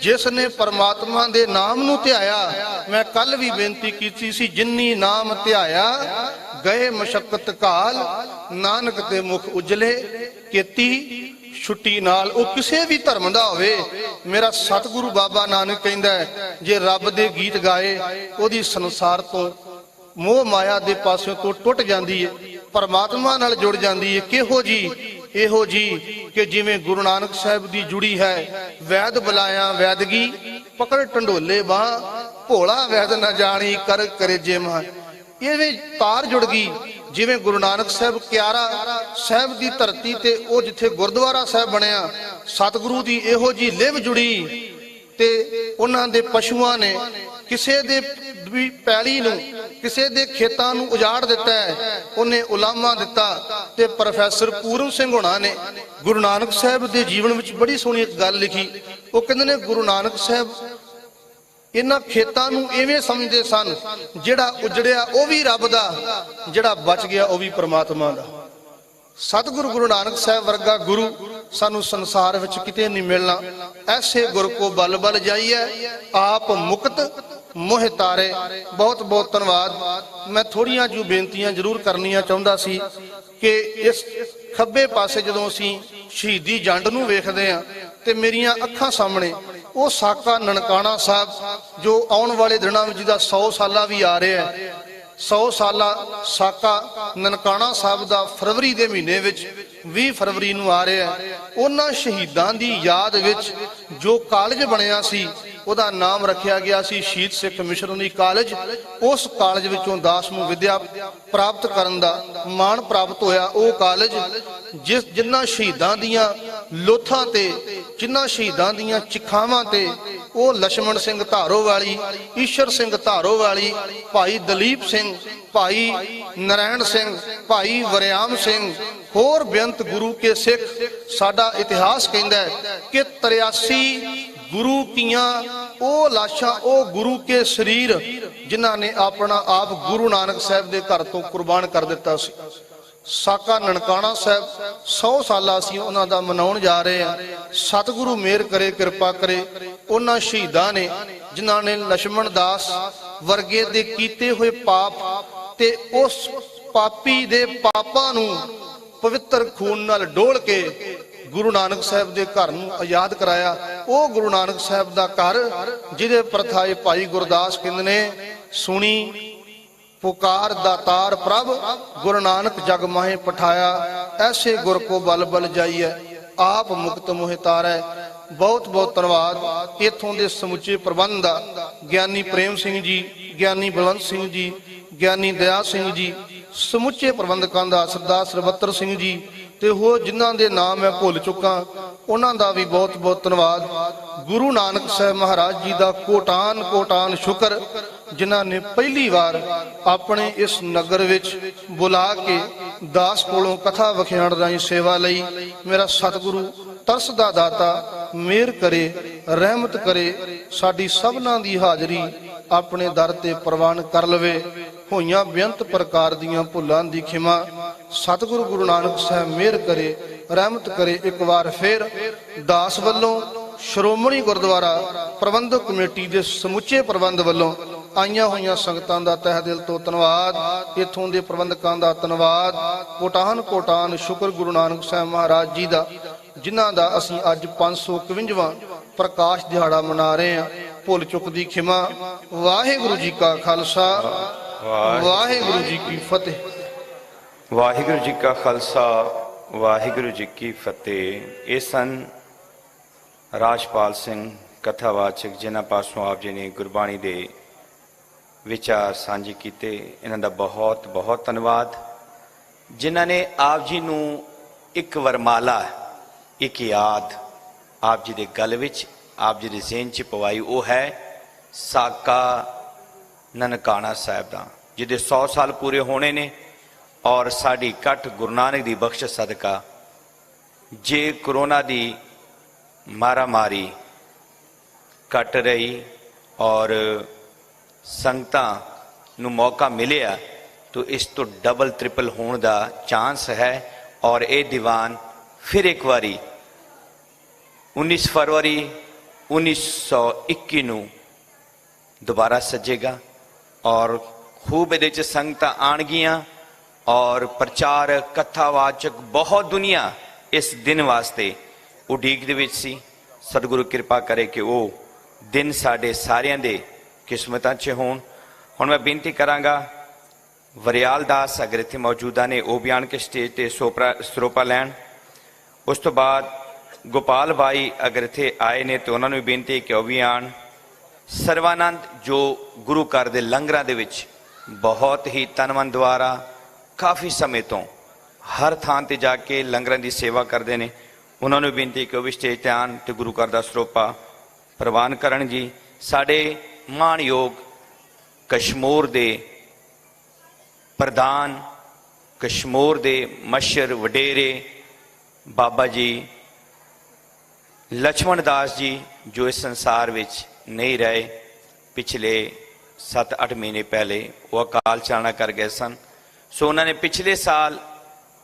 ਜਿਸ ਨੇ ਪਰਮਾਤਮਾ ਦੇ ਨਾਮ ਨੂੰ ਧਿਆਇਆ। ਮੈਂ ਕੱਲ ਵੀ ਬੇਨਤੀ ਕੀਤੀ ਸੀ, ਜਿਨਨੀ ਨਾਮ ਧਿਆਇਆ ਗਏ ਮਸ਼ਕਤ ਕਾਲ, ਨਾਨਕ ਦੇ ਮੁਖ ਉਜਲੇ ਕੀਤੀ ਛੁੱਟੀ ਨਾਲ। ਉਹ ਕਿਸੇ ਵੀ ਧਰਮ ਦਾ ਹੋਵੇ, ਮੇਰਾ ਸਤਿਗੁਰੂ ਬਾਬਾ ਨਾਨਕ ਕਹਿੰਦਾ ਹੈ, ਜੇ ਰੱਬ ਦੇ ਗੀਤ ਗਾਏ ਉਹਦੀ ਸੰਸਾਰ ਤੋਂ ਮੋਹ ਮਾਇਆ ਦੇ ਪਾਸਿਓਂ ਤੋਂ ਟੁੱਟ ਜਾਂਦੀ ਹੈ, ਪਰਮਾਤਮਾ ਨਾਲ ਜੁੜ ਜਾਂਦੀ ਹੈ। ਕਿਹੋ ਜੀ? ਇਹੋ ਜੀ ਕਿ ਜਿਵੇਂ ਗੁਰੂ ਨਾਨਕ ਸਾਹਿਬ ਦੀ ਜੁੜੀ ਹੈ। ਵੈਦ ਬੁਲਾਇਆ ਵੈਦਗੀ, ਪਕੜ ਢੰਡੋਲੇ ਬਾਹ, ਭੋਲਾ ਵੈਦ ਨਾ ਜਾਣੀ ਕਰ ਕਰੇ ਜੇ ਮਾਂ। ਇਹਵੇਂ ਤਾਰ ਜੁੜ ਗਈ। ਜਿਵੇਂ ਗੁਰੂ ਨਾਨਕ ਸਾਹਿਬ ਕਿਆਰਾ ਸਾਹਿਬ ਦੀ ਧਰਤੀ ਤੇ ਉਹ ਜਿੱਥੇ ਗੁਰਦੁਆਰਾ ਸਾਹਿਬ ਬਣਿਆ, ਸਤਿਗੁਰੂ ਦੀ ਇਹੋ ਜੀ ਲਿਵ ਜੁੜੀ। ਤੇ ਉਹਨਾਂ ਦੇ ਪਸ਼ੂਆਂ ਨੇ ਕਿਸੇ ਦੇ ਵੀ ਪੈਲੀ ਨੂੰ, ਕਿਸੇ ਦੇ ਖੇਤਾਂ ਨੂੰ ਉਜਾੜ ਦਿੱਤਾ ਹੈ। ਉਹਨੇ ਉਲਾਮਾ ਦਿੱਤਾ। ਤੇ ਪ੍ਰੋਫੈਸਰ ਪੂਰਨ ਸਿੰਘ ਹੋਣਾ ਨੇ ਗੁਰੂ ਨਾਨਕ ਸਾਹਿਬ ਦੇ ਜੀਵਨ ਵਿੱਚ ਬੜੀ ਸੋਹਣੀ ਇੱਕ ਗੱਲ ਲਿਖੀ। ਉਹ ਕਹਿੰਦੇ ਨੇ, ਗੁਰੂ ਨਾਨਕ ਸਾਹਿਬ ਇਹਨਾਂ ਖੇਤਾਂ ਨੂੰ ਐਵੇਂ ਸਮਝਦੇ ਸਨ, ਜਿਹੜਾ ਉਜੜਿਆ ਉਹ ਵੀ ਰੱਬ ਦਾ, ਜਿਹੜਾ ਬਚ ਗਿਆ ਉਹ ਵੀ ਪਰਮਾਤਮਾ ਦਾ। ਸਤਿਗੁਰੂ ਗੁਰੂ ਨਾਨਕ ਸਾਹਿਬ ਵਰਗਾ ਗੁਰੂ ਸਾਨੂੰ ਸੰਸਾਰ ਵਿੱਚ ਕਿਤੇ ਨਹੀਂ ਮਿਲਣਾ। ਐਸੇ ਗੁਰ ਕੋ ਬਲ ਬਲ ਜਾਈਏ, ਆਪ ਮੁਕਤ ਮੋਹਿ ਤਾਰੇ। ਬਹੁਤ ਬਹੁਤ ਧੰਨਵਾਦ। ਮੈਂ ਥੋੜੀਆਂ ਜਿਹੀ ਬੇਨਤੀਆਂ ਜ਼ਰੂਰ ਕਰਨੀਆਂ ਚਾਹੁੰਦਾ ਸੀ ਕਿ ਇਸ ਖੱਬੇ ਪਾਸੇ ਜਦੋਂ ਅਸੀਂ ਸ਼ਹੀਦੀ ਜੰਡ ਨੂੰ ਵੇਖਦੇ ਹਾਂ ਤੇ ਮੇਰੀਆਂ ਅੱਖਾਂ ਸਾਹਮਣੇ ਉਹ ਸਾਕਾ ਨਨਕਾਣਾ ਸਾਹਿਬ, ਜੋ ਆਉਣ ਵਾਲੇ ਦਿਨਾਂ ਵਿੱਚ ਜਿਹਦਾ 100 ਸਾਲਾ ਵੀ ਆ ਰਿਹਾ ਹੈ। 100 ਸਾਲਾ ਸਾਕਾ ਨਨਕਾਣਾ ਸਾਹਿਬ ਦਾ ਫਰਵਰੀ ਦੇ ਮਹੀਨੇ ਵਿੱਚ 20 ਫਰਵਰੀ ਨੂੰ ਆ ਰਿਹਾ ਹੈ। ਉਹਨਾਂ ਸ਼ਹੀਦਾਂ ਦੀ ਯਾਦ ਵਿੱਚ ਜੋ ਕਾਲਜ ਬਣਿਆ ਸੀ, ਉਹਦਾ ਨਾਮ ਰੱਖਿਆ ਗਿਆ ਸੀ ਸ਼ਹੀਦ ਸਿੱਖ ਮਿਸ਼ਨਰੀ ਕਾਲਜ। ਉਸ ਕਾਲਜ ਵਿੱਚੋਂ ਦਾਸ ਨੂੰ ਵਿਦਿਆ ਪ੍ਰਾਪਤ ਕਰਨ ਦਾ ਮਾਣ ਪ੍ਰਾਪਤ ਹੋਇਆ। ਉਹ ਕਾਲਜ ਜਿਨ੍ਹਾਂ ਸ਼ਹੀਦਾਂ ਦੀਆਂ ਲੋਥਾਂ ਤੇ, ਜਿਨ੍ਹਾਂ ਸ਼ਹੀਦਾਂ ਦੀਆਂ ਚਿਖਾਵਾਂ ਤੇ ਉਹ ਲਛਮਣ ਸਿੰਘ ਧਾਰੋਵਾਲੀ, ਈਸ਼ਰ ਸਿੰਘ ਧਾਰੋਵਾਲੀ, ਭਾਈ ਦਲੀਪ ਸਿੰਘ, ਭਾਈ ਨਰੈਣ ਸਿੰਘ, ਭਾਈ ਵਰਿਆਮ ਸਿੰਘ, ਹੋਰ ਬੇਅੰਤ ਗੁਰੂ ਕੇ ਸਿੱਖ। ਸਾਡਾ ਇਤਿਹਾਸ ਕਹਿੰਦਾ ਹੈ ਕਿ 83 ਗੁਰੂ ਕੀਆਂ ਉਹ ਲਾਸ਼ਾਂ, ਉਹ ਗੁਰੂ ਕੇ ਸਰੀਰ ਜਿਨ੍ਹਾਂ ਨੇ ਆਪਣਾ ਆਪ ਗੁਰੂ ਨਾਨਕ ਸਾਹਿਬ ਦੇ ਘਰ ਤੋਂ ਕੁਰਬਾਨ ਕਰ ਦਿੱਤਾ ਸੀ। ਸਾਕਾ ਨਨਕਾਣਾ ਸਾਹਿਬ 100 ਸਾਲਾ ਸੀ ਉਹਨਾਂ ਦਾ ਮਨਾਉਣ ਜਾ ਰਹੇ ਆ। ਸਤਿਗੁਰੂ ਮਿਹਰ ਕਰੇ, ਕਿਰਪਾ ਕਰੇ। ਉਹਨਾਂ ਸ਼ਹੀਦਾਂ ਨੇ ਜਿਨ੍ਹਾਂ ਨੇ ਲਛਮਣ ਦਾਸ ਵਰਗੇ ਦੇ ਕੀਤੇ ਹੋਏ ਪਾਪ ਤੇ ਉਸ ਪਾਪੀ ਦੇ ਪਾਪਾਂ ਨੂੰ ਪਵਿੱਤਰ ਖੂਨ ਨਾਲ ਡੋਲ ਕੇ ਗੁਰੂ ਨਾਨਕ ਸਾਹਿਬ ਦੇ ਘਰ ਨੂੰ ਆਜ਼ਾਦ ਕਰਾਇਆ। ਉਹ ਗੁਰੂ ਨਾਨਕ ਸਾਹਿਬ ਦਾ ਘਰ ਜਿਹਦੇ ਪ੍ਰਥਾਏ ਭਾਈ ਗੁਰਦਾਸ ਕਹਿੰਦੇ ਨੇ, ਸੁਣੀ ਪੁਕਾਰ ਦਾਤਾਰ ਪ੍ਰਭ ਗੁਰੂ ਨਾਨਕ ਜਗ ਮਾਹੇ ਪਠਾਇਆ, ਐਸੇ ਗੁਰ ਕੋ ਬਲ ਬਲ ਜਾਈਐ ਆਪ ਮੁਕਤ ਮੋਹਿ ਤਾਰੈ। ਬਹੁਤ ਬਹੁਤ ਧੰਨਵਾਦ ਇਥੋਂ ਦੇ ਸਮੁੱਚੇ ਪ੍ਰਬੰਧ ਦਾ। ਗਿਆਨੀ ਪ੍ਰੇਮ ਸਿੰਘ ਜੀ, ਗਿਆਨੀ ਬਲਵੰਤ ਸਿੰਘ ਜੀ, ਗਿਆਨੀ ਦਇਆ ਸਿੰਘ ਜੀ, ਸਮੁੱਚੇ ਪ੍ਰਬੰਧਕਾਂ ਦਾ, ਸਰਦਾਰ ਸਰਬੱਤਰ ਸਿੰਘ ਜੀ ਤੇ ਹੋਰ ਜਿਨ੍ਹਾਂ ਦੇ ਨਾਮ ਮੈਂ ਭੁੱਲ ਚੁੱਕਾ ਉਹਨਾਂ ਦਾ ਵੀ ਬਹੁਤ ਬਹੁਤ ਧੰਨਵਾਦ। ਗੁਰੂ ਨਾਨਕ ਸਾਹਿਬ ਮਹਾਰਾਜ ਜੀ ਦਾ ਕੋਟਾਨ ਕੋਟਾਨ ਸ਼ੁਕਰ, ਜਿਨ੍ਹਾਂ ਨੇ ਪਹਿਲੀ ਵਾਰ ਆਪਣੇ ਇਸ ਨਗਰ ਵਿੱਚ ਬੁਲਾ ਕੇ ਦਾਸ ਕੋਲੋਂ ਕਥਾ ਵਿਖਿਆਣ ਰਾਹੀਂ ਸੇਵਾ ਲਈ। ਮੇਰਾ ਸਤਿਗੁਰੂ ਤਰਸ ਦਾ ਦਾਤਾ ਮਿਹਰ ਕਰੇ, ਰਹਿਮਤ ਕਰੇ, ਸਾਡੀ ਸਭਨਾਂ ਦੀ ਹਾਜ਼ਰੀ ਆਪਣੇ ਦਰ ਤੇ ਪ੍ਰਵਾਨ ਕਰ ਲਵੇ। ਹੋਈਆਂ ਬੇਅੰਤ ਪ੍ਰਕਾਰ ਦੀਆਂ ਭੁੱਲਾਂ ਦੀ ਖਿਮਾ ਸਤਿਗੁਰੂ ਗੁਰੂ ਨਾਨਕ ਸਾਹਿਬ ਮਿਹਰ ਕਰੇ, ਰਹਿਮਤ ਕਰੇ। ਇੱਕ ਵਾਰ ਫਿਰ ਦਾਸ ਵੱਲੋਂ, ਸ਼੍ਰੋਮਣੀ ਗੁਰਦੁਆਰਾ ਪ੍ਰਬੰਧਕ ਕਮੇਟੀ ਦੇ ਸਮੁੱਚੇ ਪ੍ਰਬੰਧ ਵੱਲੋਂ ਆਈਆਂ ਹੋਈਆਂ ਸੰਗਤਾਂ ਦਾ ਤਹਿ ਦਿਲ ਤੋਂ ਧੰਨਵਾਦ। ਇੱਥੋਂ ਦੇ ਪ੍ਰਬੰਧਕਾਂ ਦਾ ਧੰਨਵਾਦ। ਕੋਟਾਨ ਕੋਟਾਨ ਸ਼ੁਕਰ ਗੁਰੂ ਨਾਨਕ ਸਾਹਿਬ ਮਹਾਰਾਜ ਜੀ ਦਾ, ਜਿਨ੍ਹਾਂ ਦਾ ਅਸੀਂ ਅੱਜ 551ਵਾਂ ਪ੍ਰਕਾਸ਼ ਦਿਹਾੜਾ ਮਨਾ ਰਹੇ ਹਾਂ। ਭੁੱਲ ਚੁੱਕ ਦੀ ਖਿਮਾ। ਵਾਹਿਗੁਰੂ ਜੀ ਕਾ ਖਾਲਸਾ, ਵਾਹਿਗੁਰੂ ਜੀ ਕੀ ਫਤਿਹ। ਵਾਹਿਗੁਰੂ ਜੀ ਕਾ ਖਾਲਸਾ, ਵਾਹਿਗੁਰੂ ਜੀ ਕੀ ਫਤਿਹ। ਇਹ ਸਨ ਰਾਜਪਾਲ ਸਿੰਘ ਕਥਾਵਾਚਕ, ਜਿਨ੍ਹਾਂ ਪਾਸੋਂ ਆਪ ਜੀ ਨੇ ਗੁਰਬਾਣੀ ਦੇ ਵਿਚਾਰ ਸਾਂਝੇ ਕੀਤੇ। ਇਹਨਾਂ ਦਾ ਬਹੁਤ ਬਹੁਤ ਧੰਨਵਾਦ, ਜਿਨ੍ਹਾਂ ਨੇ ਆਪ ਜੀ ਨੂੰ ਇੱਕ ਵਰਮਾਲਾ, ਇੱਕ ਯਾਦ ਆਪ ਜੀ ਦੇ ਗਲ ਵਿੱਚ, ਆਪ ਜੀ ਦੇ ਜ਼ਿਹਨ 'ਚ ਪਵਾਈ। ਉਹ ਹੈ ਸਾਕਾ ਨਨਕਾਣਾ ਸਾਹਿਬ ਦਾ, ਜਿਹਦੇ 100 ਸਾਲ ਪੂਰੇ ਹੋਣੇ ਨੇ। ਔਰ ਸਾਡੀ ਕੱਟ ਗੁਰੂ ਨਾਨਕ ਦੀ ਬਖਸ਼ ਸਦਕਾ, ਜੇ ਕਰੋਨਾ ਦੀ ਮਾਰਾਮਾਰੀ ਘਟ ਰਹੀ ਔਰ ਸੰਗਤਾਂ ਨੂੰ ਮੌਕਾ ਮਿਲਿਆ, ਤਾਂ ਇਸ ਤੋਂ ਡਬਲ ਟ੍ਰਿਪਲ ਹੋਣ ਦਾ ਚਾਂਸ ਹੈ। ਔਰ ਇਹ ਦੀਵਾਨ ਫਿਰ ਇੱਕ ਵਾਰੀ 19 ਫਰਵਰੀ 1921 ਨੂੰ ਦੁਬਾਰਾ ਸਜੇਗਾ। ਔਰ ਖੂਬ ਇਹਦੇ 'ਚ ਸੰਗਤਾਂ ਆਣਗੀਆਂ ਔਰ ਪ੍ਰਚਾਰਕ, ਕਥਾਵਾਚਕ, ਬਹੁਤ ਦੁਨੀਆ ਇਸ ਦਿਨ ਵਾਸਤੇ ਉਡੀਕ ਦੇ ਵਿੱਚ ਸੀ। ਸਤਿਗੁਰੂ ਕਿਰਪਾ ਕਰੇ ਕਿ ਉਹ ਦਿਨ ਸਾਡੇ ਸਾਰਿਆਂ ਦੇ ਕਿਸਮਤਾਂ 'ਚ ਹੋਣ। ਹੁਣ ਮੈਂ ਬੇਨਤੀ ਕਰਾਂਗਾ, ਵਰਿਆਲ ਦਾਸ ਅਗਰ ਇੱਥੇ ਮੌਜੂਦਾ ਨੇ, ਉਹ ਵੀ ਆਣ ਕੇ ਸਟੇਜ ਤੇ ਸਰੋਪਾ ਲੈਣ। ਉਸ ਤੋਂ ਬਾਅਦ ਗੋਪਾਲ ਬਾਈ ਅਗਰ ਇੱਥੇ ਆਏ ਨੇ ਤੇ ਉਹਨਾਂ ਨੂੰ ਵੀ ਬੇਨਤੀ ਕਿ ਉਹ ਵੀ ਆਣ। ਸਰਵਾਨੰਦ ਜੋ ਗੁਰੂ ਘਰ ਦੇ ਲੰਗਰਾਂ ਦੇ ਵਿੱਚ ਬਹੁਤ ਹੀ ਤਨ ਮਨ ਦੁਆਰਾ ਕਾਫੀ ਸਮੇਂ ਤੋਂ ਹਰ ਥਾਂ ਤੇ ਜਾ ਕੇ ਲੰਗਰਾਂ ਦੀ ਸੇਵਾ ਕਰਦੇ ਨੇ, ਉਹਨਾਂ ਨੂੰ ਬੇਨਤੀ ਕਿ ਉਹ ਵੀ ਸਟੇਜ ਤੇ ਆਣ ਤੇ ਗੁਰੂ ਘਰ ਦਾ ਸਰੋਪਾ ਪ੍ਰਵਾਨ ਕਰਨ ਜੀ। ਸਾਡੇ ਮਾਣਯੋਗ ਕਸ਼ਮੀਰ ਦੇ ਪ੍ਰਧਾਨ, ਕਸ਼ਮੀਰ ਦੇ ਮਸ਼ਰ ਵਡੇਰੇ ਬਾਬਾ ਜੀ ਲక్ష్మణ ਦਾਸ ਜੀ, ਜੋ ਇਸ ਸੰਸਾਰ ਵਿੱਚ ਨਹੀਂ ਰਹੇ, ਪਿਛਲੇ 7-8 ਮਹੀਨੇ ਪਹਿਲੇ ਉਹ ਅਕਾਲ ਚਲਾਣਾ ਕਰ ਗਏ ਸਨ। ਸੋ ਉਹਨਾਂ ਨੇ ਪਿਛਲੇ ਸਾਲ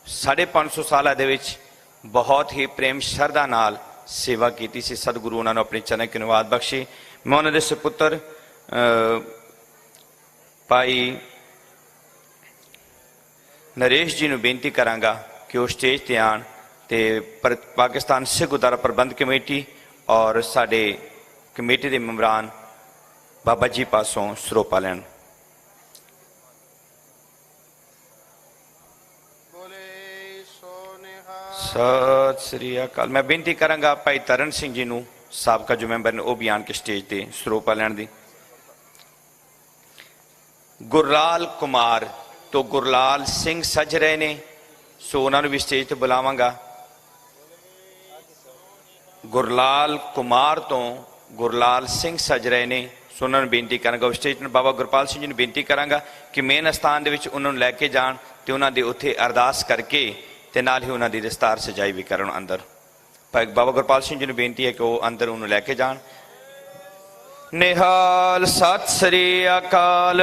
550 ਸਾਲਾਂ ਦੇ ਵਿੱਚ ਬਹੁਤ ਹੀ ਪ੍ਰੇਮ ਸ਼ਰਧਾ ਨਾਲ ਸੇਵਾ ਕੀਤੀ ਸੀ। ਸਤਿਗੁਰੂ ਉਹਨਾਂ ਨੂੰ ਆਪਣੀ ਚਰਨ ਕੀ ਨਿਵਾਜ ਬਖਸ਼ੇ। ਮੈਂ ਉਹਨਾਂ ਦੇ ਸੁਪੁੱਤਰ ਭਾਈ ਨਰੇਸ਼ ਜੀ ਨੂੰ ਬੇਨਤੀ ਕਰਾਂਗਾ ਕਿ ਉਹ ਸਟੇਜ ਤੇ ਆਣ ਤੇ ਪਾਕਿਸਤਾਨ ਸਿੱਖ ਗੁਰਦੁਆਰਾ ਪ੍ਰਬੰਧ ਕਮੇਟੀ ਔਰ ਸਾਡੇ ਕਮੇਟੀ ਦੇ ਮੈਂਬਰਾਂ ਬਾਬਾ ਜੀ ਪਾਸੋਂ ਸਰੋਪਾ ਲੈਣ। ਸਤਿ ਸ੍ਰੀ ਅਕਾਲ। ਮੈਂ ਬੇਨਤੀ ਕਰਾਂਗਾ ਭਾਈ ਤਰਨ ਸਿੰਘ ਜੀ ਨੂੰ, ਸਾਬਕਾ ਜੋ ਮੈਂਬਰ ਨੇ, ਉਹ ਵੀ ਆਣ ਕੇ ਸਟੇਜ ਤੇ ਸਰੋਪਾ ਲੈਣ ਦੀ। ਗੁਰਲਾਲ ਕੁਮਾਰ ਤੋਂ ਗੁਰਲਾਲ ਸਿੰਘ ਸੱਜ ਰਹੇ ਨੇ, ਸੋ ਉਹਨਾਂ ਨੂੰ ਵੀ ਸਟੇਜ ਤੇ ਬੁਲਾਵਾਂਗਾ। ਗੁਰਲਾਲ ਕੁਮਾਰ ਤੋਂ ਗੁਰਲਾਲ ਸਿੰਘ ਸੱਜ ਰਹੇ ਨੇ, ਸੋ ਉਹਨਾਂ ਨੂੰ ਬੇਨਤੀ ਕਰਾਂਗਾ ਉਹ ਸਟੇਜ ਤੇ। ਬਾਬਾ ਗੁਰਪਾਲ ਸਿੰਘ ਜੀ ਨੂੰ ਬੇਨਤੀ ਕਰਾਂਗਾ ਕਿ ਮੇਨ ਅਸਥਾਨ ਦੇ ਵਿੱਚ ਉਹਨਾਂ ਨੂੰ ਲੈ ਕੇ ਜਾਣ ਤੇ ਉਹਨਾਂ ਦੇ ਉੱਥੇ ਅਰਦਾਸ ਕਰਕੇ ਤੇ ਨਾਲ ਹੀ ਉਹਨਾਂ ਦੀ ਦਸਤਾਰ ਸਜਾਈ ਵੀ ਕਰਨ ਅੰਦਰ। ਭਾਈ ਬਾਬਾ ਗੁਰਪਾਲ ਸਿੰਘ ਜੀ ਨੂੰ ਬੇਨਤੀ ਹੈ ਕਿ ਉਹ ਅੰਦਰ ਉਹਨੂੰ ਲੈ ਕੇ ਜਾਣ। ਨਿਹਾਲ ਸਤਿ ਸ੍ਰੀ ਅਕਾਲ।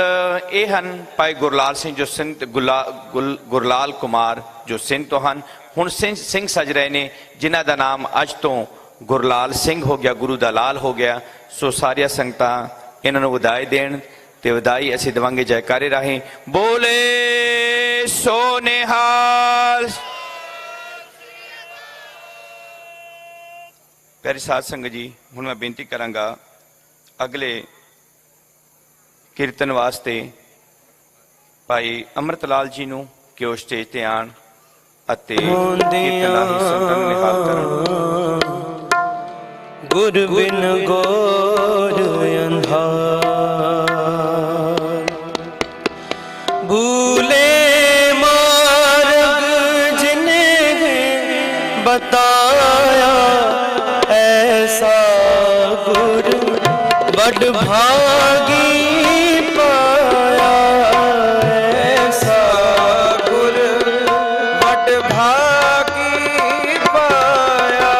ਇਹ ਹਨ ਭਾਈ ਗੁਰਲਾਲ ਸਿੰਘ ਜੋ ਸਿੰਘ, ਗੁਰਲਾਲ ਕੁਮਾਰ ਜੋ ਸਿੰਘ ਤੋਂ ਹਨ। ਹੁਣ ਸਿੰਘ ਸਜ ਰਹੇ ਨੇ, ਜਿਨ੍ਹਾਂ ਦਾ ਨਾਮ ਅੱਜ ਤੋਂ ਗੁਰਲਾਲ ਸਿੰਘ ਹੋ ਗਿਆ, ਗੁਰੂ ਦਾ ਲਾਲ ਹੋ ਗਿਆ। ਸੋ ਸਾਰੀਆਂ ਸੰਗਤਾਂ ਇਹਨਾਂ ਨੂੰ ਵਧਾਈ ਦੇਣ ਤੇ ਵਧਾਈ ਅਸੀਂ ਦੇਵਾਂਗੇ ਜੈਕਾਰੇ ਰਾਹੀਂ। ਬੋਲੇ ਸੋ ਨਿਹਾਲ। प्यारी साध संगत जी, हुण मैं बेनती करांगा अगले कीर्तन वास्ते भाई अमृत लाल जी नूं कि वो स्टेज ते आण अते कीर्तन दा हिस्सा निहाल करन। गुर बिन गोर अंधार, भूले मार्ग जिन्हें बताया, ऐसा गुर बड़ भागी पाया, ऐसा गुर बड़ भागी पाया।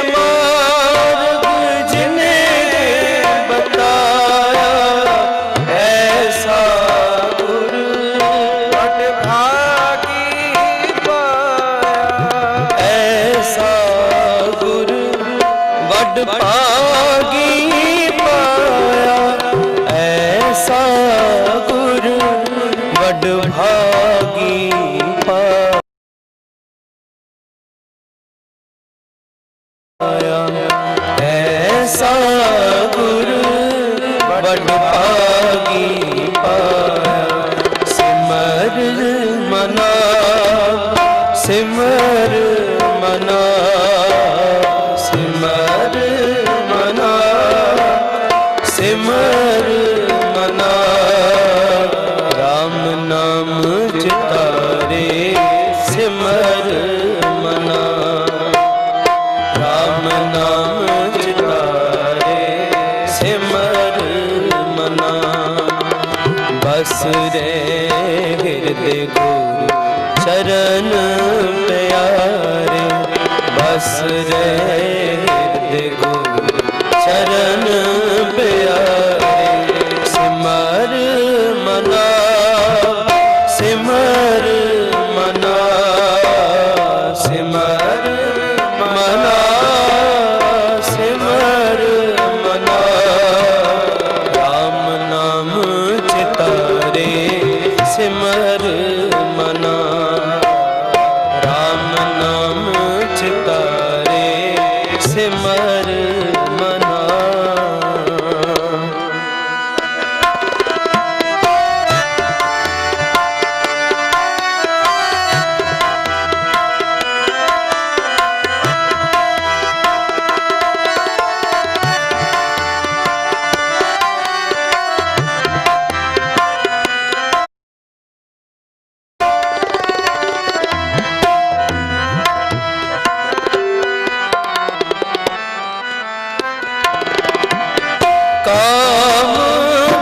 मार्ग जिन्हें बताया, ऐसा गुर बड़ भागी पाया, ऐसा गुर बड़ भागी पाया, ऐसा गुर बड़ भागी पाया, ऐसा गुर बड़ भागी पाया। सिमर मना, सिमर मना, सिमर मना, सिमर मना, राम नाम चितारे सिमर मना, राम नाम चितारे सिमर मना। बस रे हृदय गुरु चरण प्यारे, बस रे हृदय गुरु चरण प्यारे। सिमर मना, सिमर मना, सिमर मना, सिमर मना, राम नाम चितारे सिमर मना, राम नाम चितारे सिमर मना। काम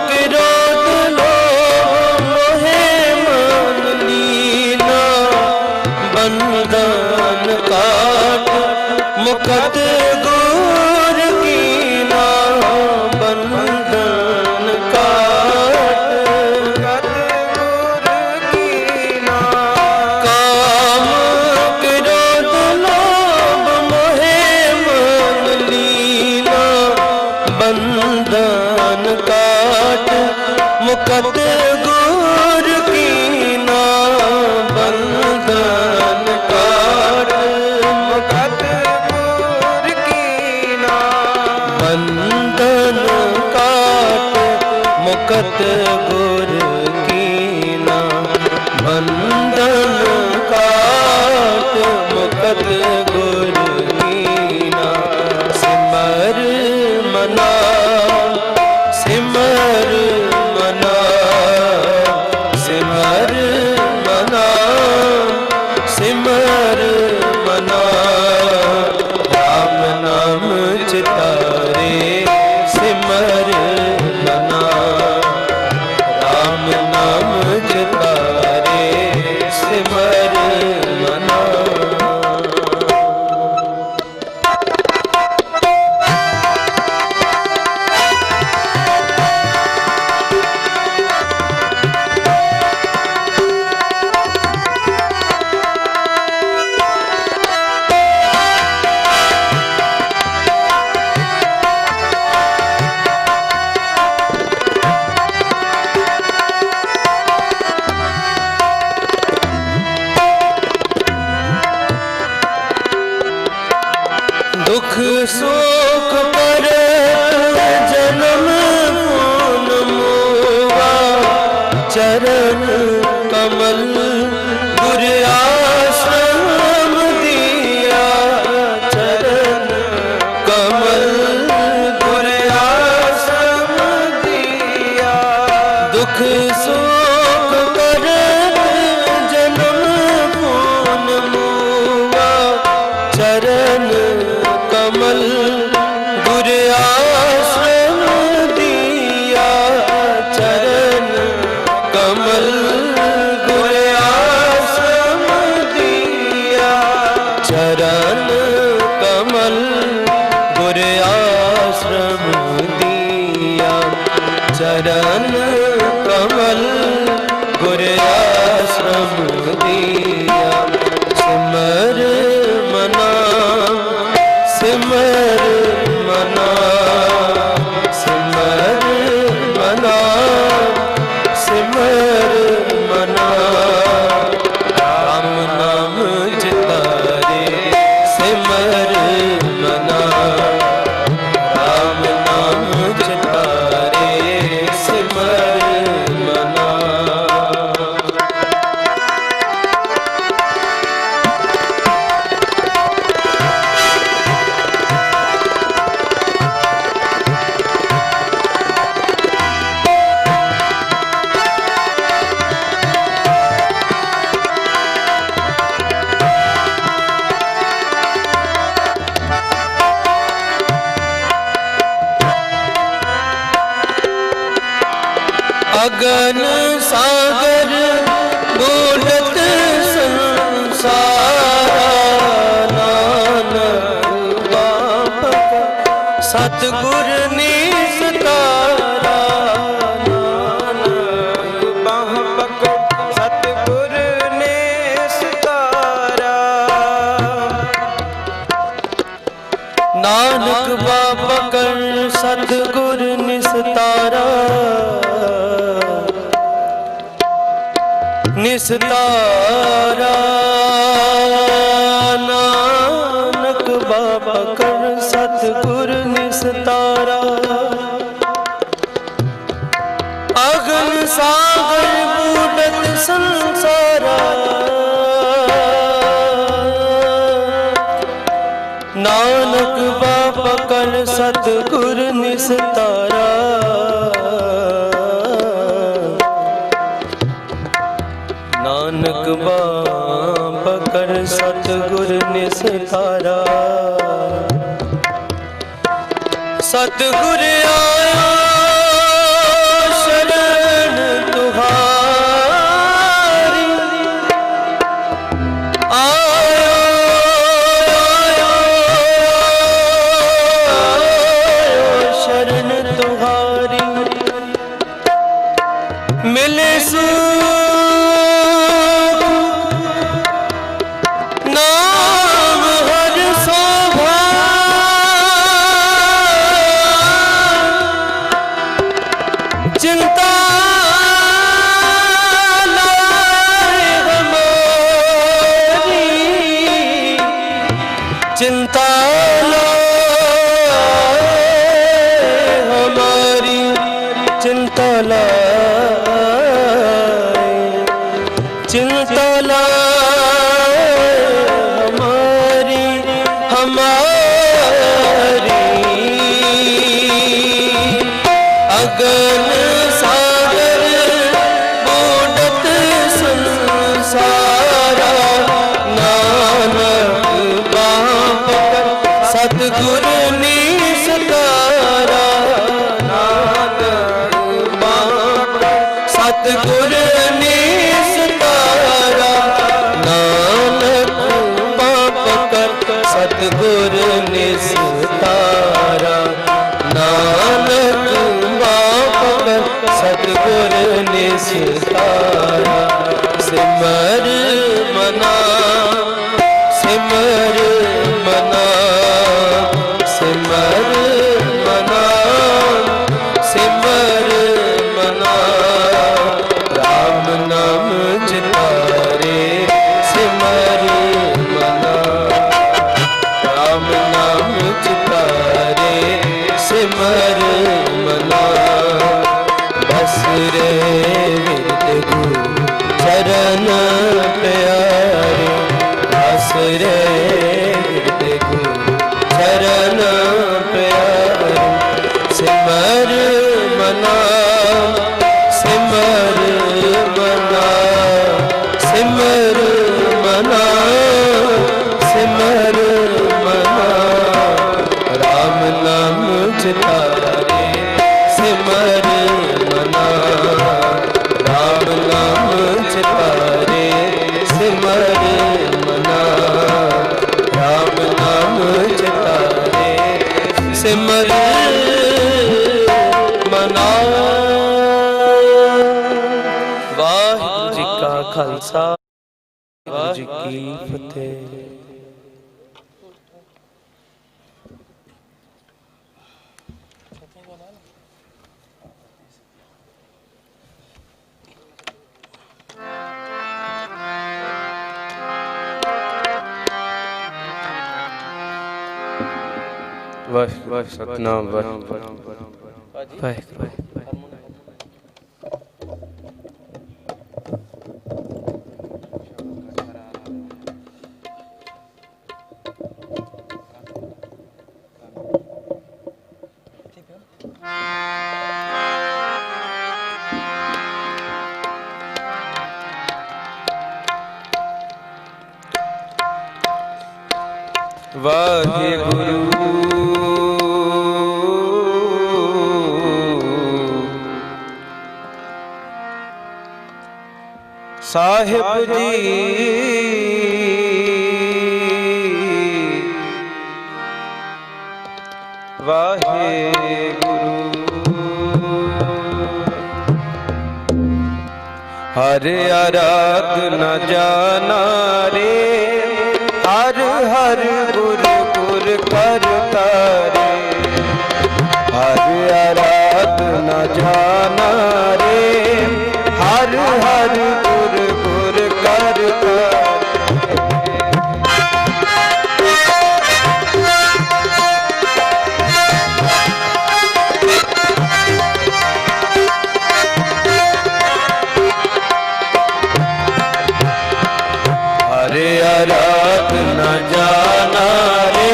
क्रोध लोभ मोहे मान लीना, बंधन काट मुकत गुर कीना, बंधन काट मुकत गुर कीना। काम क्रोध लोभ मोहे मान लीना, बंधन काट मुकत गुर कीना, बंधन काट मुकत गुर कीना, बंधन काट मुकत गुर कीना, बंधन काट मुकत गुर कीना। सिमर मना, सिमर मना, सिमर मना, सिमर मना, राम नाम चितारे सिमर मना, चरण कमल गुर आश्रम दिया, चरण कमल गुर आश्रम दिया। दुख सुख कर जन्म पून मुआ, चरण कमल गुर आश्रम दिया, चरण कमल गुर आश्रम दिया, चरण कमल गुर आश्रम दिया, चरण कमल गुर आश्रम दिया। सिमर मना सिमर मना, सिमर मना, सिमर मना, राम नाम चितारे सिमर मना, राम नाम चितारे सिमर मना। अगन सागर बूढ़त संसार, नानक बाप सतगुर निस्तारा, नानक बाप सतगुर निस्तारा, नानक बाप कर सतगुर निस्तारा, निस्तारा, नानक बाबा कर सतगुर निस्तारा। अगन सागर बूढ़त संसारा, नानक बाबा कर सतगुर निस्तारा, नानक बाप कर सतगुर निस्तारा। सतगुर आया शरण तुहारी, आया शरण तुहारी, मिले सु नाम हर शोभा, चिंता लाए हमारी, चिंता लाए हमारी, चिंता लाए, चिंता लाए हमारी, हमारी। अगन सागर बूढ़त संसारा, नानक बाप कर सतगुर निस्तारा, नानक बाप सतगुर निस्तारा, नानक बाप कर सतगुर निस्तारा, नानक बाप कर सतगुर निस्तारा। सिमर मना सिमर मना, सिमर मना, सिमर मना, राम नाम चितारे सिमर मना, राम नाम चितारे सिमर मना। बस रे विरते सिमर मना राम नाम चितारे सिमर मना राम नाम चितारे सिमर मना। वाहिगुरू जी का खालसा वाहिगुरू जी की फतेह। वाह सतनाम वाह। वाहिगुरु साहिब जी वाहिगुरु हर आराधना जाना रे हर हर गुर गुर करता रे हर आराधना जाना रे हर हर गुर गुर करता आराधना जाना रे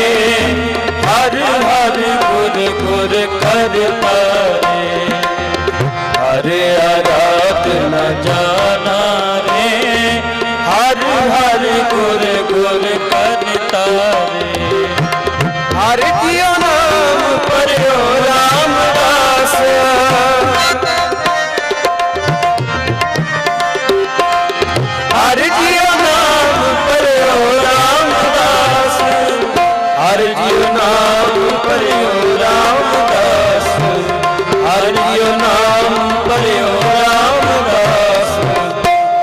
हर हर गुर गुर करता रे हर आराधना जाना रे हर हर गुर गुर करता रे हर जियो नाम पर्यो रामदास हर जियो नाम पर्यो रामदास हर जियो नाम पर्यो रामदास हर जियो नाम पर्यो रामदास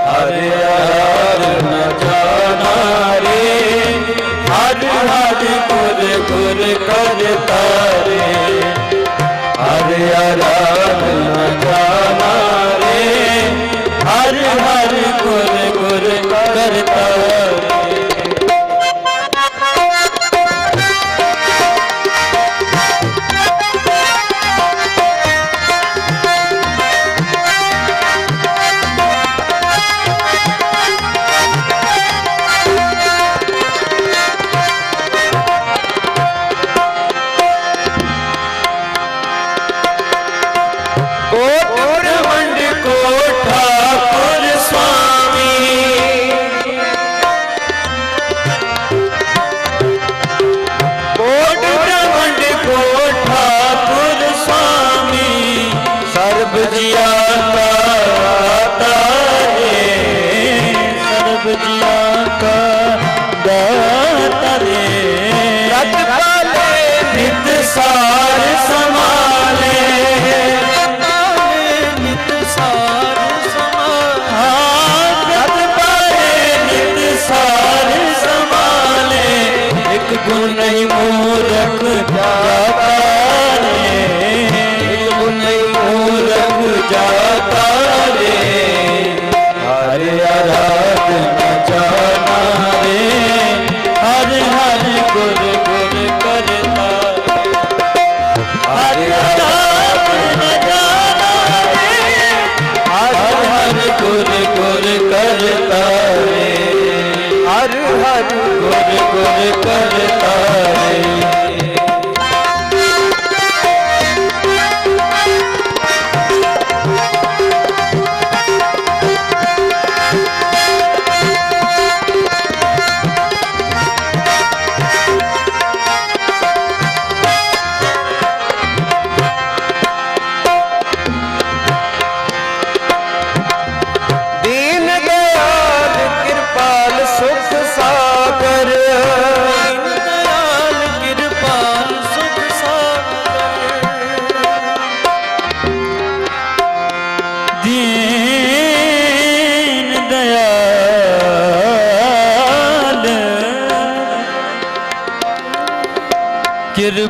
हर हर न जाना रे हर हर गुर गुर करता रे हर हर न जाना रे हर हर गुर गुर करता सार संभाले नित सार नित सार संभाले एक गुण नहीं मूर्ख जाता रे एक गुण नहीं मूर्ख जाता रे हर आराधना जाना रे हर हर गुर गुर करता हर आराधना जाना रे हर हर गुर गुर करता रे हर हर गुर गुर करता रे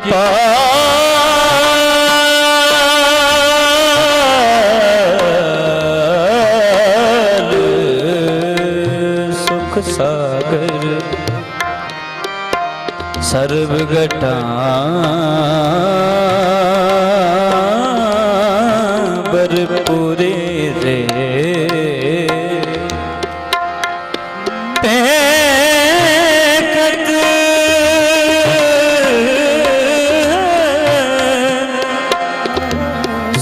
पाल सुख सागर सर्व घटा बरपुरे रे पैकत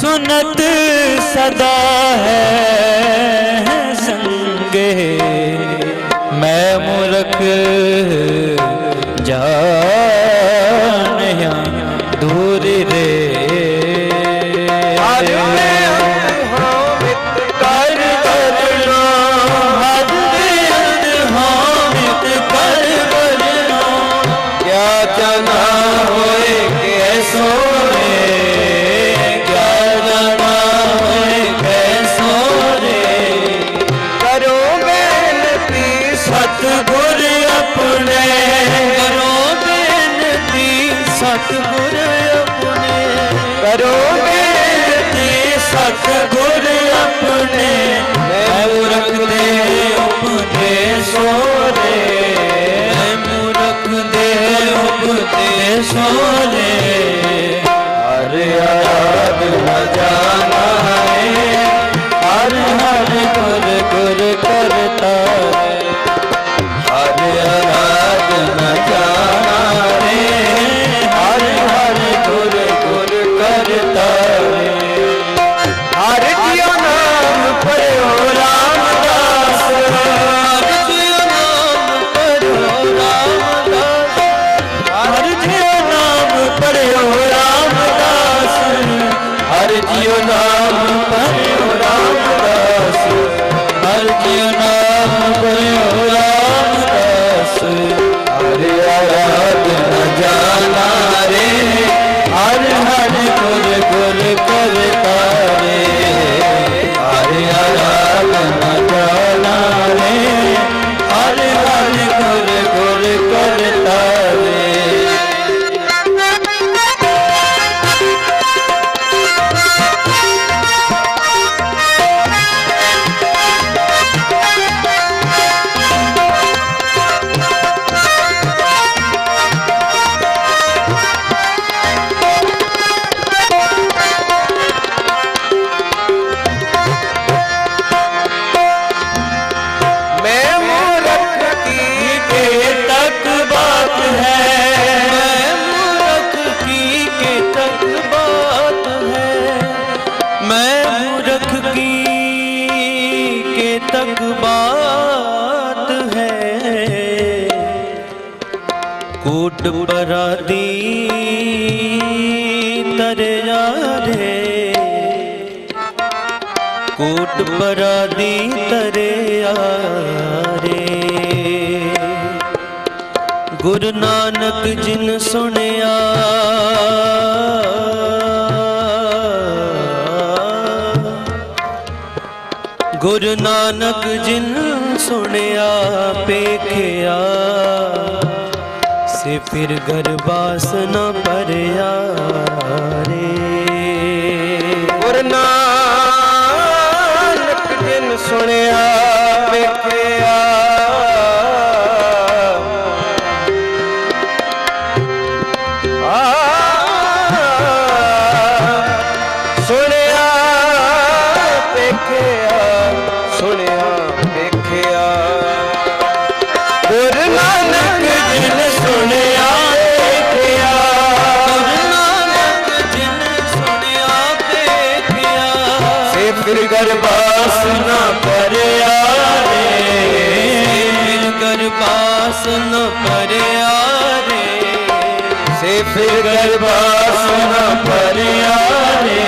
सुनत सदा है संगे मैं मूर्ख जानिया दूर रे सतगुर अपने करो बेनती सतगुर अपने करो बेनती सतगुर अपने मैं मूर्ख दे उपदेशो रे मैं मूर्ख दे उपदेशो रे हर आराध न जाना है हर हर गुर गुर करता है हर आराध न जाना रे हर हर गुर गुर करता रे हर जियो नाम पढ़ो रामदास हर जियो नाम पढ़ो रामदास हर जियो नाम पढ़ो रामदास हर जियो नाम पढ़ो रामदास हर जियो नाम पढ़ो हरे आराध न जाना रे हर हर गुर गुर करता रे हरे आराध न जाना रे हर हर गुर गुर करता रे तक बात है कूट परादी तरे जा रे कूट परादी तरे आ रे गुरु नानक जिन सुनिया गुरु नानक जिन सुनिया पेखिया से फिर गरबास न परया रे गुरु नानक जिन सुनिया पेखिया सुनिया पेखिया सुनिया देखिया गुरु नानक जिन सुनिया देखिया गुरु नानक जिन सुनिया देखिया से फिर गरबास न परया रे फिर गरबास न परया रे से फिर गरबास न परया रे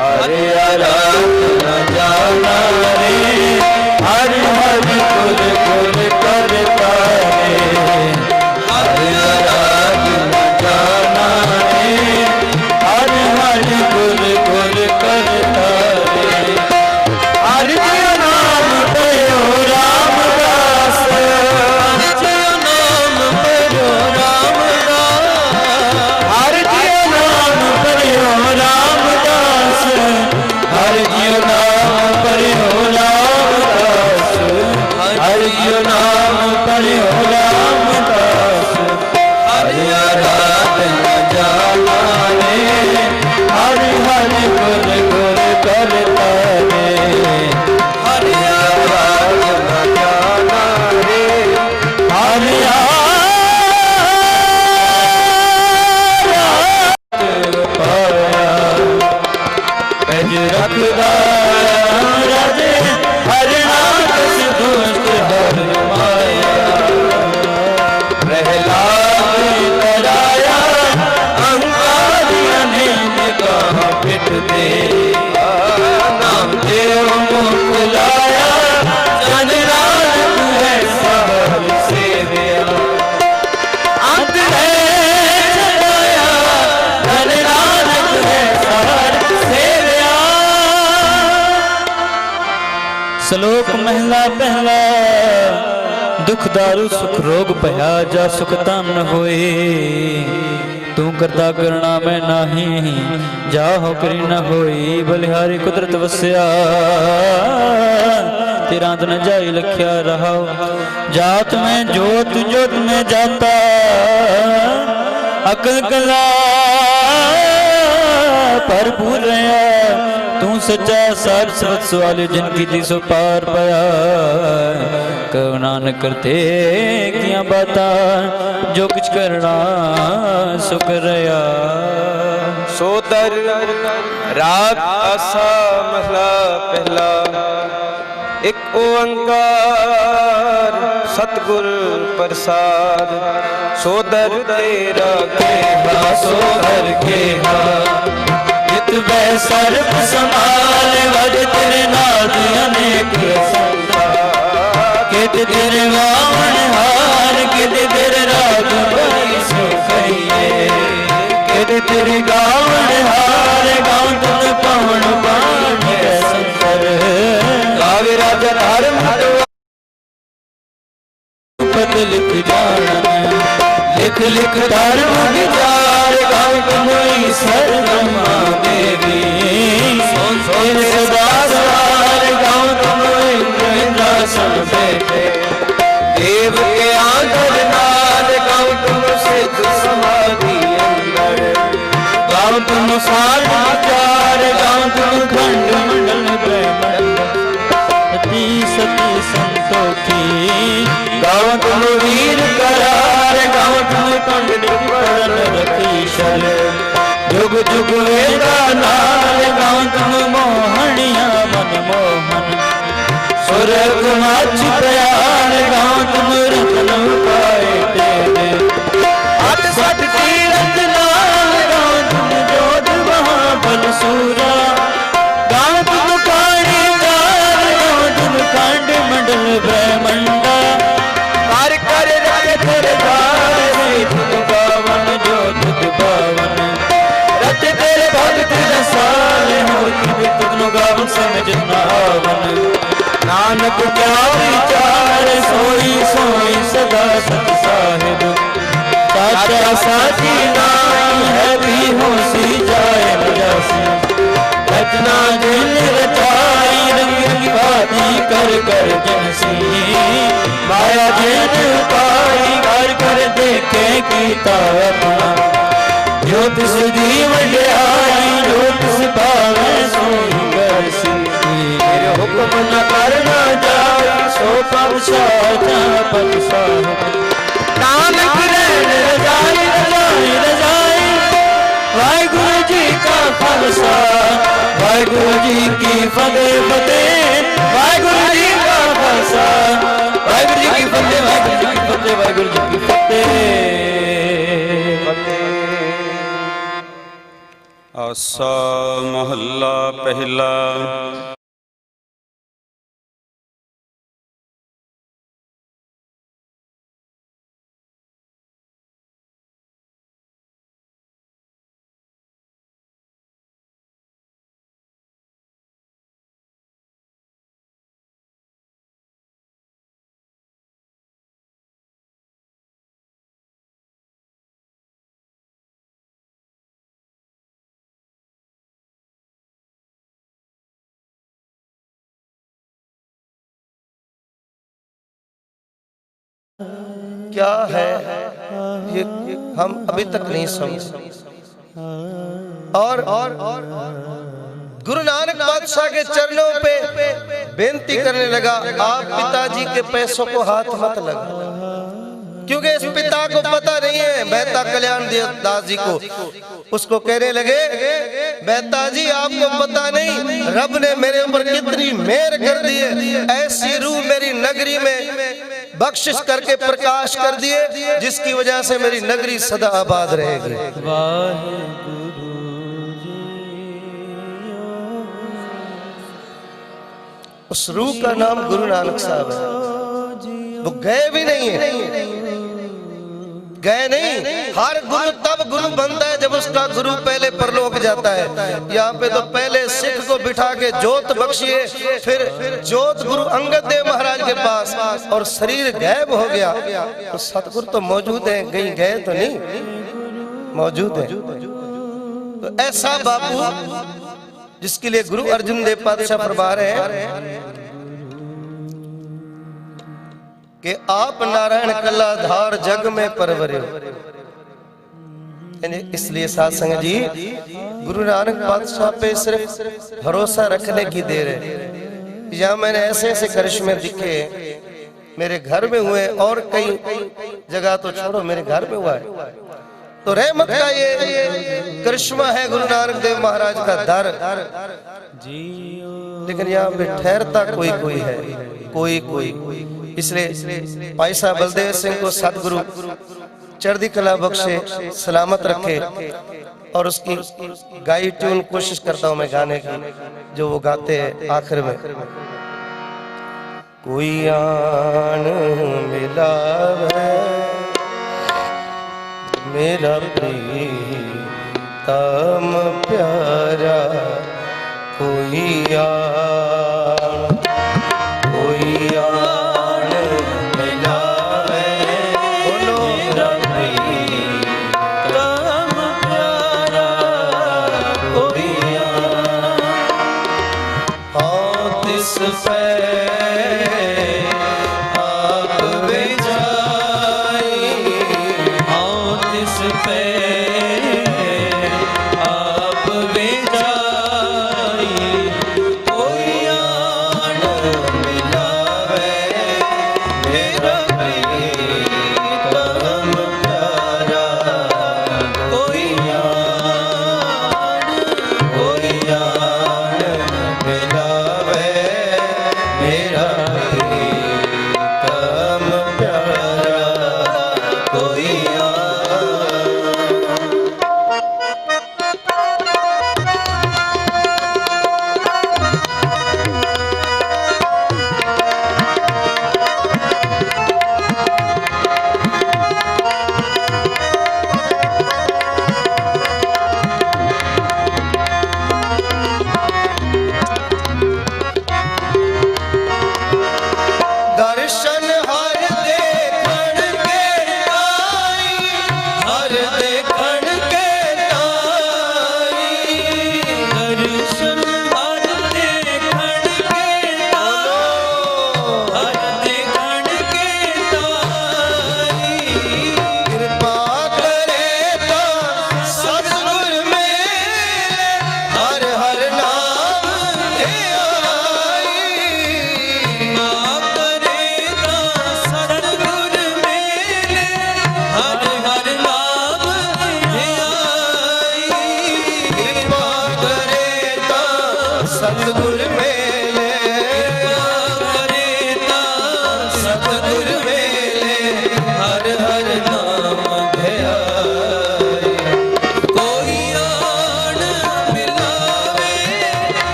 हरे आराध न जाना रे हर हर गुर गुर करता रे हरे आराध न जाना रे हर हर गुर गुर करता रे हर जियो नाम पढ़ो रामदास हर जियो नाम पढ़ो रामदास कित तेरी नाम देव मुख लाया जन नानक है सब सेविया अंत है छड़ाया जन नानक है सब सेविया। श्लोक महला पहला दुख दारू सुख रोग भया जा सुख तान न होए तू करता करना मैं नाही जा हो करी न होई बलिहारी कुदरत वस्या तेरा अंत न जाई लख्या रहा जात में जोत जोत में जाता अकल कला भरपूर रहा तू सच्चा सार सवत सवाले जिनकी दी सो पार पाया कहो नानक करते किया बाता जो कुछ करना सो कर रहा। सोदर राग आसा महला पहला एक ओंकार सतगुर प्रसाद सोदर तेरा केहा सोदर केहा जित बै सर्व समाल वज तेरे नाद अनेक संता कित तेरे वामन हार कित तेरे राग बड़ी सो कहिए कित तेरे गावन हार गाँव तुम पवन पान संतर गावे राजा धर्म पद लिख जाना लिख लिख धर्म विचार गाँव तुम शरणमा देवी सोन सदा सवार गाँव तुम इंद्रासन बैठे देव के आंधर नाद गाँव तुम सिद्ध समाधि अंदर गाँव तुम सार विचार गाँव तुम खंड मंडल ब्रह्मंड सती सती संतोखी गाँव तुम वीर करार गाँव तुम पंडित पढ़न रखीशल जुग जुग वेदा नाल गाँव तुम मोहनिया मनमोहन सुरग माछ प्रयाण गाँव तुम रतन पाए तेरे अठ सठ तीरथ नाल गाँव तुम जोध महाबल सूरा गाँव तुम काणी कार गाँव तुम खंड मंडल ब्रह्मंडा कर कर रख कर गाए तुम पावन जो तुझ पावन रच तेरे भगत रसाल हो तुझ तुझ गावन समझ नावन नानक क्या विचार सोई सोई सदा सत साहिब साचा साची नाम है भी होसी जाए बजासी रचना जिन रचाई रंग रंग भांति कर कर जनसी माया जिन पाई कर कर देखे गीता अपना जो तिस जीव आई जो तिस भावे सोई करसी मेरे हुक्म न करना जाए सो पद साचा पद साहिब नानक रैन रजाई रजाई रजाई वाहिगुरु जी का खालसा वाहिगुरु जी की फतेह फतेह वाहिगुरु जी का खालसा वाहिगुरु जी की फतेह वाहिगुरु जी की फतेह वाहिगुरु जी की फतेह। आसा महला पहला क्या है ये हम अभी तक नहीं समझे। और गुरु नानक बादशाह के चरणों पे बेनती करने लगा, आप पिताजी के पैसों को हाथ मत लगा, क्योंकि इस पिता को पता नहीं है मेहता कल्याण दास जी को। उसको कहने लगे, मेहता जी आपको पता नहीं रब ने मेरे ऊपर कितनी मेहर कर दी है, ऐसी रूह मेरी नगरी में बख्शिश करके प्रकाश कर दिए जिसकी वजह से मेरी नगरी सदा आबाद रहेगी। उस रूह का नाम गुरु नानक साहब है। वो गए भी नहीं है, गए नहीं। हर गुरु तब गुरु बनता है जब उसका गुरु पहले परलोक जाता है। यहाँ पे तो पहले सिख को बिठा के जोत बख्शिए, फिर जोत गुरु अंगद देव महाराज के पास, और शरीर गायब हो गया। तो सतगुरु तो मौजूद है, कहीं गए तो नहीं, मौजूद है। तो ऐसा बापू जिसके लिए गुरु अर्जुन देव पातशाह फरमा रहे हैं कि आप नारायण कला धार जग में परवरे। इसलिए साध संगत जी गुरु नानक पातशाह पे सिर्फ भरोसा रखने की देर है। या मैंने ऐसे ऐसे करिश्मे दिखे, मेरे घर में हुए, और कई जगह तो छोड़ो, मेरे घर में हुआ है। तो रहमत का ये करिश्मा है गुरु नानक देव महाराज का दर। लेकिन यहाँ पे ठहरता कोई कोई है, कोई कोई। इसलिए भाई साहब बलदेव सिंह को सतगुरु चढ़दी कला बख्शे, सलामत रखे, और उसकी गाई ट्यून कोशिश करता हूँ मैं गाने की, जो वो गाते हैं आखिर में। कोई आन मिला मेरा प्रीतम प्यारा, कोई आन मिलावे, बोलो मेरा प्रीतम प्यारा, कोई आन। हाँ तिस पे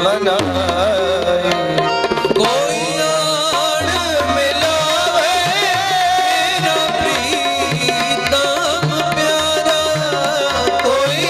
ਮਨਾਏ ਕੋਈ ਆਣ ਮਿਲਾਵੇ ਨਾ ਪ੍ਰੀਤਮ ਪਿਆਰਾ ਕੋਈ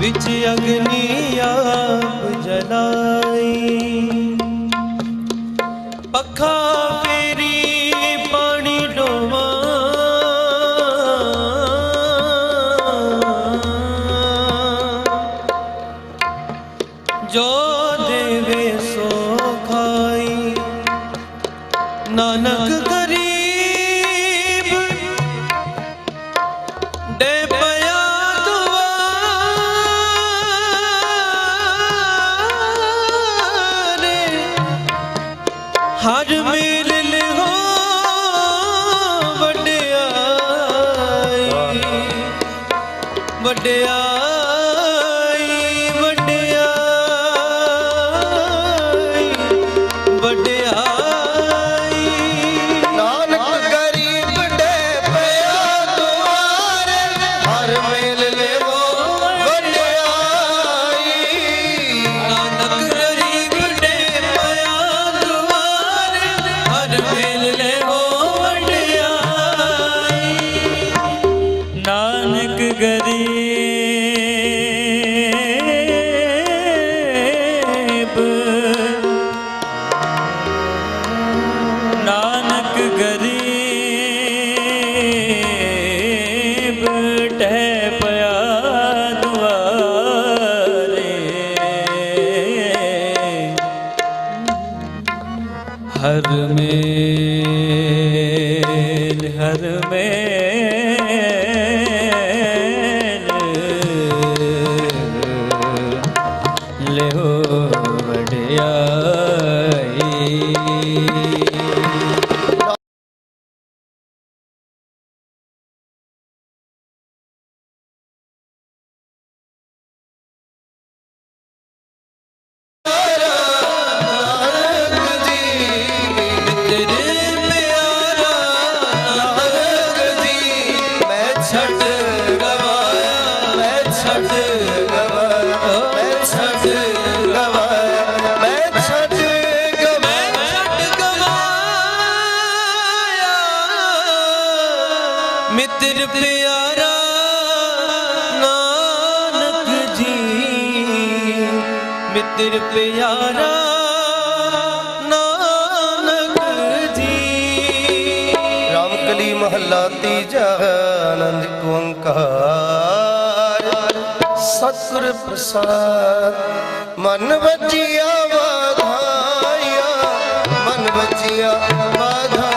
विच अग्नि आप जलाई पखा फेरी पानी डोवा जो देवे सो खाई नानक गरीब डे पया दुआरे हर मेल हो वड्याई वड्याई हर मेल ले हो वड्याई मित्र प्यारा नानक जी मित्र प्यारा नानक जी रामकली महला तीजा आनंद ओंकार ਸਤਿਗੁਰ ਪ੍ਰਸਾਦ ਮਨ ਵਜਿਆ ਵਾਧਾਇਆ ਮਨ ਵਜਿਆ ਵਾਧਾਇਆ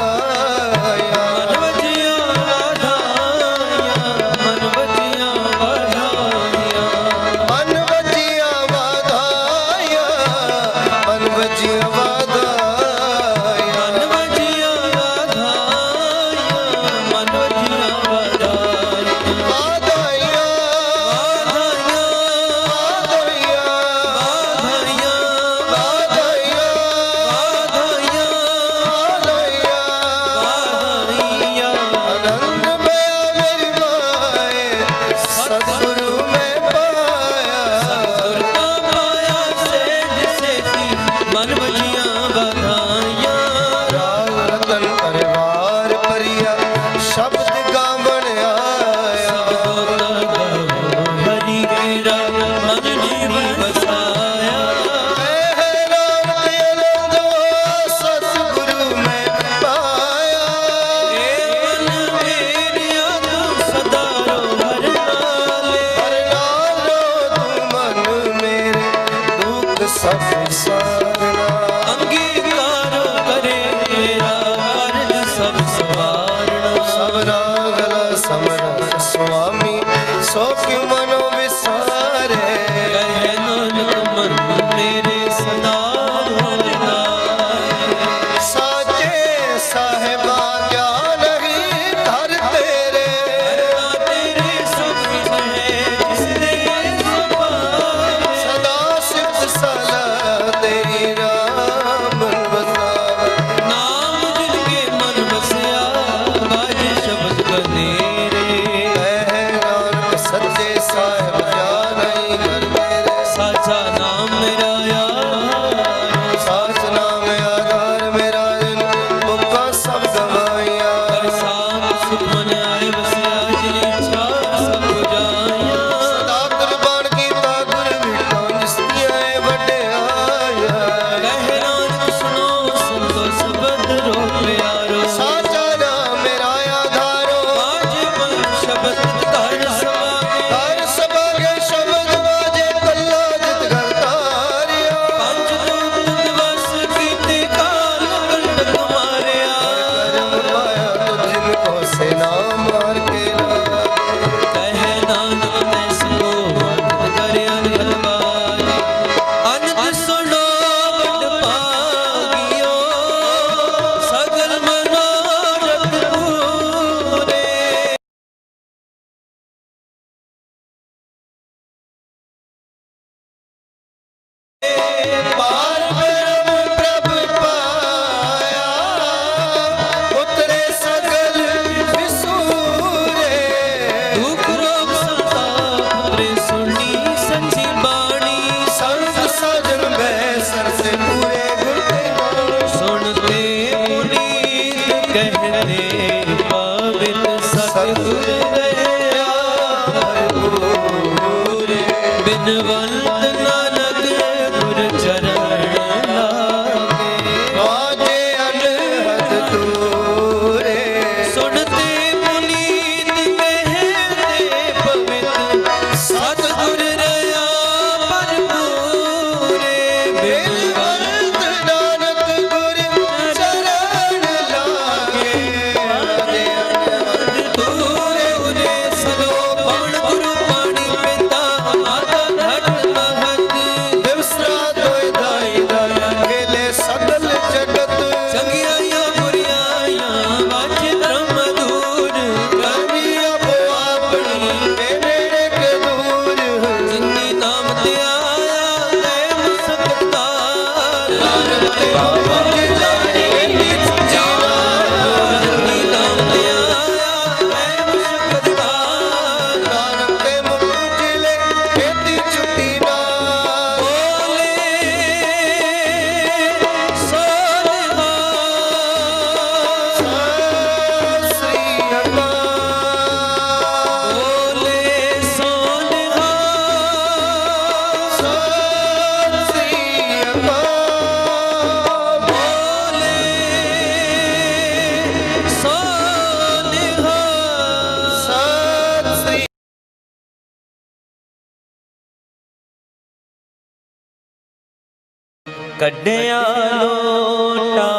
कड्डिया लोटा